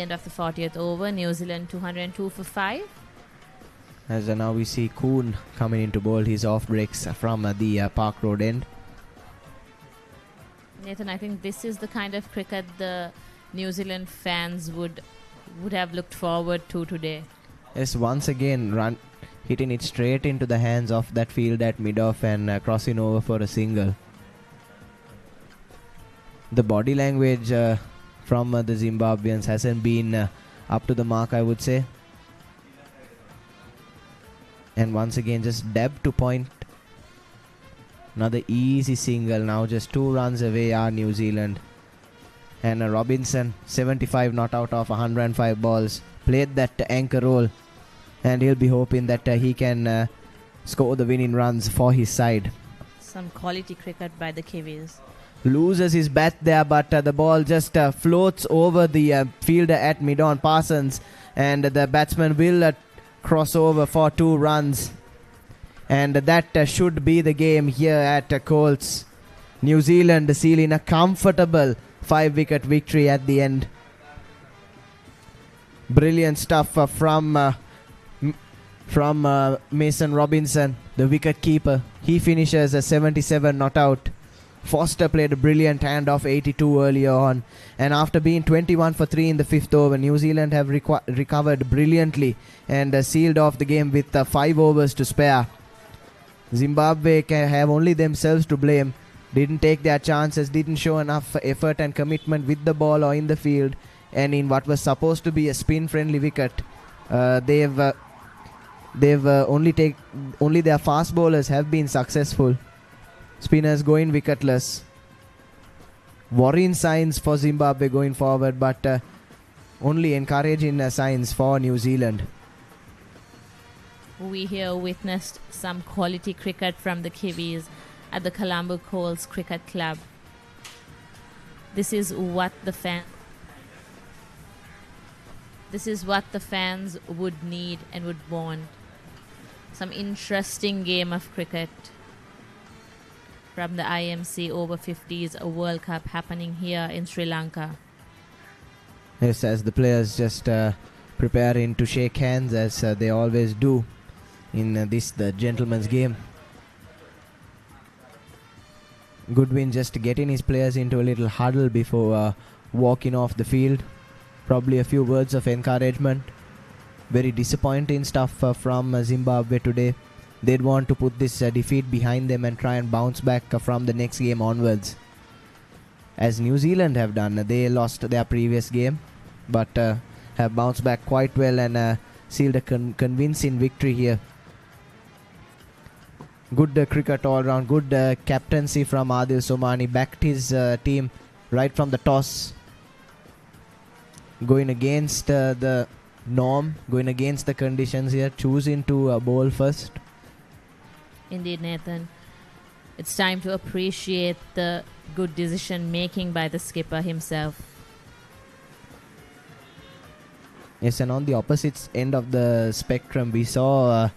end of the 40th over, New Zealand 202 for 5. As now we see Kuhn coming into bowl. His off breaks from the Park Road end. Nathan, I think this is the kind of cricket the New Zealand fans would have looked forward to today. Yes, once again hitting it straight into the hands of that field at mid-off and crossing over for a single. The body language from the Zimbabweans hasn't been up to the mark, I would say. And once again, just dab to point. Another easy single. Now just 2 runs away are New Zealand. And Robinson, 75 not out of 105 balls. Played that anchor role. And he'll be hoping that he can score the winning runs for his side. Some quality cricket by the Kiwis. Loses his bat there, but the ball just floats over the fielder at mid-on, Parsons. And the batsman will cross over for 2 runs. And that should be the game here at Colts. New Zealand sealing a comfortable 5-wicket victory at the end. Brilliant stuff from Mason Robinson, the wicket keeper. He finishes a 77 not out. Foster played a brilliant handoff 82 earlier on. And after being 21 for 3 in the 5th over, New Zealand have recovered brilliantly and sealed off the game with 5 overs to spare. Zimbabwe can have only themselves to blame. Didn't take their chances, didn't show enough effort and commitment with the ball or in the field. And in what was supposed to be a spin-friendly wicket, they've only their fast bowlers have been successful. Spinners going wicketless. Worrying signs for Zimbabwe going forward, but only encouraging signs for New Zealand. We here witnessed some quality cricket from the Kiwis at the Colombo Colts Cricket Club. This is what the fans would need and would want. Some interesting game of cricket from the IMC Over-50s World Cup happening here in Sri Lanka. Yes, as the players just preparing to shake hands as they always do in the gentleman's game. Goodwin just getting his players into a little huddle before walking off the field. Probably a few words of encouragement. Very disappointing stuff from Zimbabwe today. They'd want to put this defeat behind them and try and bounce back from the next game onwards. As New Zealand have done, they lost their previous game, but have bounced back quite well and sealed a convincing victory here. Good cricket all round, good captaincy from Adil Somani. Backed his team right from the toss. Going against the norm, going against the conditions here, choosing to bowl first. Indeed, Nathan. It's time to appreciate the good decision making by the skipper himself. Yes, and on the opposite end of the spectrum, we saw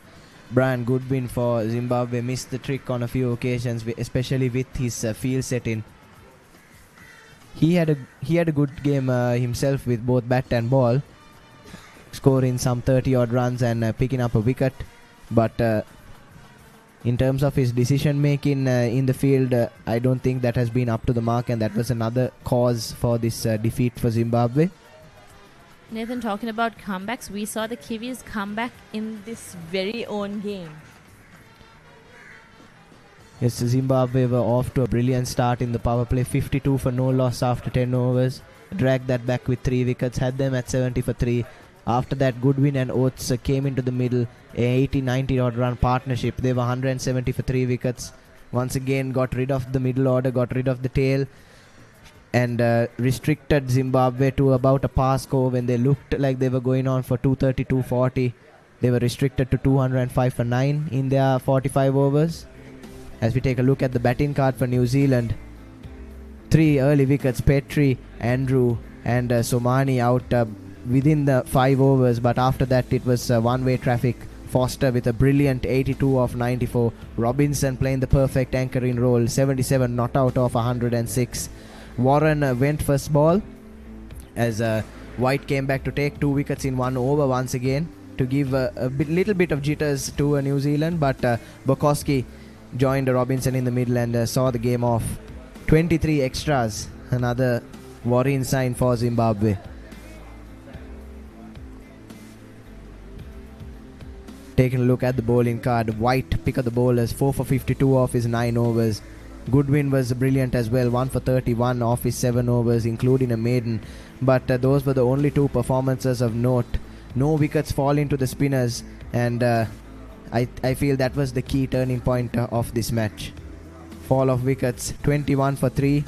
Brian Goodwin for Zimbabwe miss the trick on a few occasions, especially with his field setting. He had a good game himself with both bat and ball, scoring some 30 odd runs and picking up a wicket. But in terms of his decision making in the field, I don't think that has been up to the mark, and that was another cause for this defeat for Zimbabwe. Nathan, talking about comebacks, we saw the Kiwis come back in this very own game. Yes, Zimbabwe were off to a brilliant start in the power play. 52 for no loss after 10 overs. Dragged that back with 3 wickets. Had them at 70 for 3. After that, Goodwin and Oates came into the middle. A 80-90 odd run partnership. They were 170 for 3 wickets. Once again, got rid of the middle order, got rid of the tail, and restricted Zimbabwe to about a par score when they looked like they were going on for 230, 240. They were restricted to 205 for 9 in their 45 overs. As we take a look at the batting card for New Zealand, 3 early wickets, Petrie, Andrew and Somani out within the 5 overs, but after that it was one-way traffic Foster with a brilliant 82 of 94. Robinson playing the perfect anchoring role, 77 not out of 106. Warren went first ball as White came back to take 2 wickets in 1 over once again to give little bit of jitters to New Zealand, but Bukowski joined Robinson in the middle and saw the game off. 23 extras, another worrying sign for Zimbabwe. Taking a look at the bowling card, White pick of the bowlers, 4 for 52 off his 9 overs. Goodwin was brilliant as well, 1 for 31 off his 7 overs, including a maiden. But those were the only 2 performances of note. No wickets fall into the spinners, and I feel that was the key turning point of this match. Fall of wickets, 21 for 3,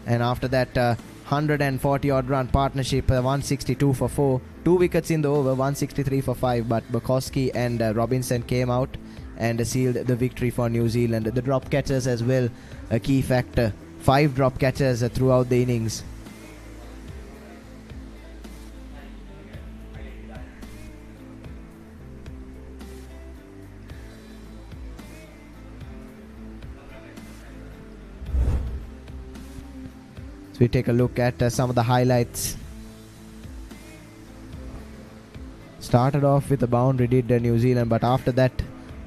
and after that 140 odd run partnership, 162 for 4. 2 wickets in the over, 163 for 5, but Bukowski and Robinson came out and sealed the victory for New Zealand. The drop catches as well, a key factor. 5 drop catches throughout the innings. So we take a look at some of the highlights. Started off with a boundary, did New Zealand, but after that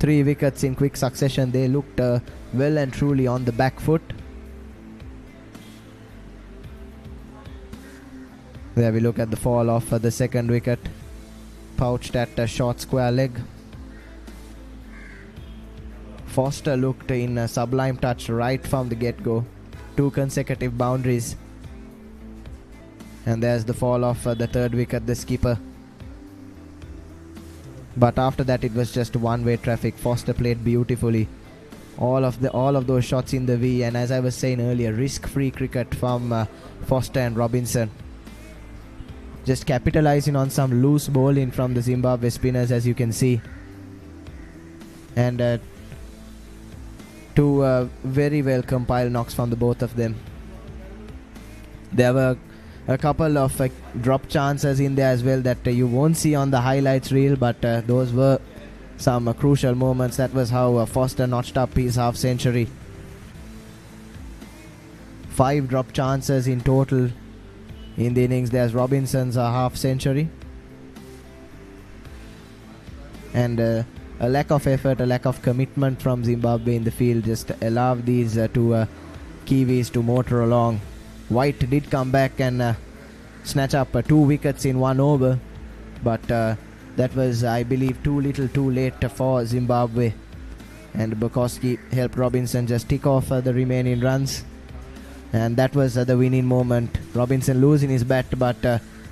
3 wickets in quick succession. They looked well and truly on the back foot. There we look at the fall of the second wicket, pouched at a short square leg. Foster looked in a sublime touch right from the get-go. 2 consecutive boundaries. And there's the fall of the third wicket, the skipper. But after that it was just one-way traffic. Foster played beautifully. All of those shots in the V, and as I was saying earlier, risk-free cricket from Foster and Robinson. Just capitalizing on some loose bowling from the Zimbabwe spinners, as you can see. And 2 very well compiled knocks from the both of them. There were a couple of drop chances in there as well that you won't see on the highlights reel, but those were some crucial moments. That was how Foster notched up his half century. 5 drop chances in total in the innings. There's Robinson's half century. And a lack of effort, a lack of commitment from Zimbabwe in the field just allowed these 2 Kiwis to motor along. White did come back and snatch up 2 wickets in 1 over, but that was, I believe, too little too late for Zimbabwe, and Bukowski helped Robinson just tick off the remaining runs, and that was the winning moment. Robinson losing his bat, but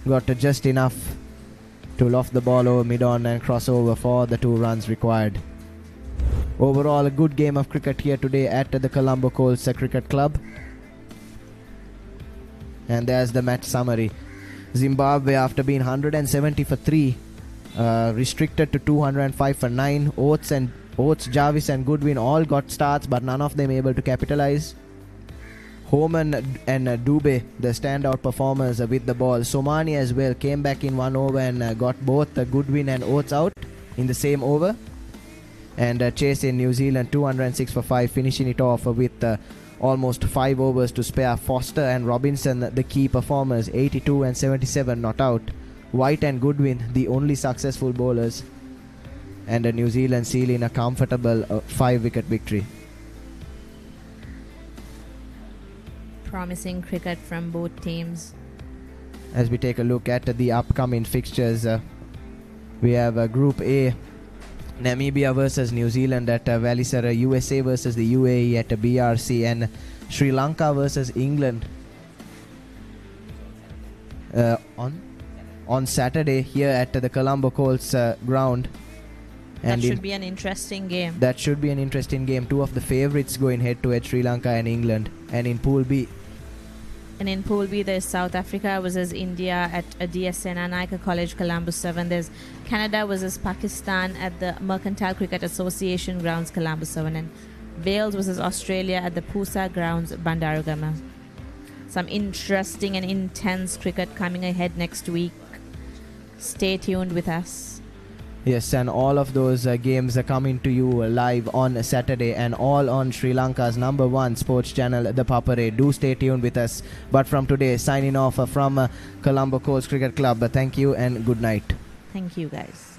got just enough to loft the ball over mid-on and cross over for the 2 runs required. Overall, a good game of cricket here today at the Colombo Colts Cricket Club. And there's the match summary. Zimbabwe, after being 170 for 3, restricted to 205 for 9. Oates, Jarvis and Goodwin all got starts, but none of them able to capitalize. Homan and Dube, the standout performers with the ball. Somani as well came back in 1 over and got both Goodwin and Oates out in the same over. And chasing New Zealand 206 for 5, finishing it off with almost 5 overs to spare. Foster and Robinson, the key performers, 82 and 77 not out. White and Goodwin, the only successful bowlers. And New Zealand sealing a comfortable 5-wicket victory. Promising cricket from both teams. As we take a look at the upcoming fixtures, we have Group A, Namibia versus New Zealand at Valisara, USA versus the UAE at BRC, and Sri Lanka versus England on Saturday here at the Colombo Colts ground. And that should be an interesting game. That should be an interesting game. 2 of the favourites going head-to-head, Sri Lanka and England. And in Pool B, there's South Africa versus India at DSN Anaika College, Colombo 7. There's Canada versus Pakistan at the Mercantile Cricket Association grounds, Colombo 7. And Wales versus Australia at the Pusa grounds, Bandaragama. Some interesting and intense cricket coming ahead next week. Stay tuned with us. Yes, and all of those games are coming to you live on Saturday and all on Sri Lanka's #1 sports channel, ThePapare. Do stay tuned with us. But from today, signing off from Colombo Colts Cricket Club. Thank you and good night. Thank you, guys.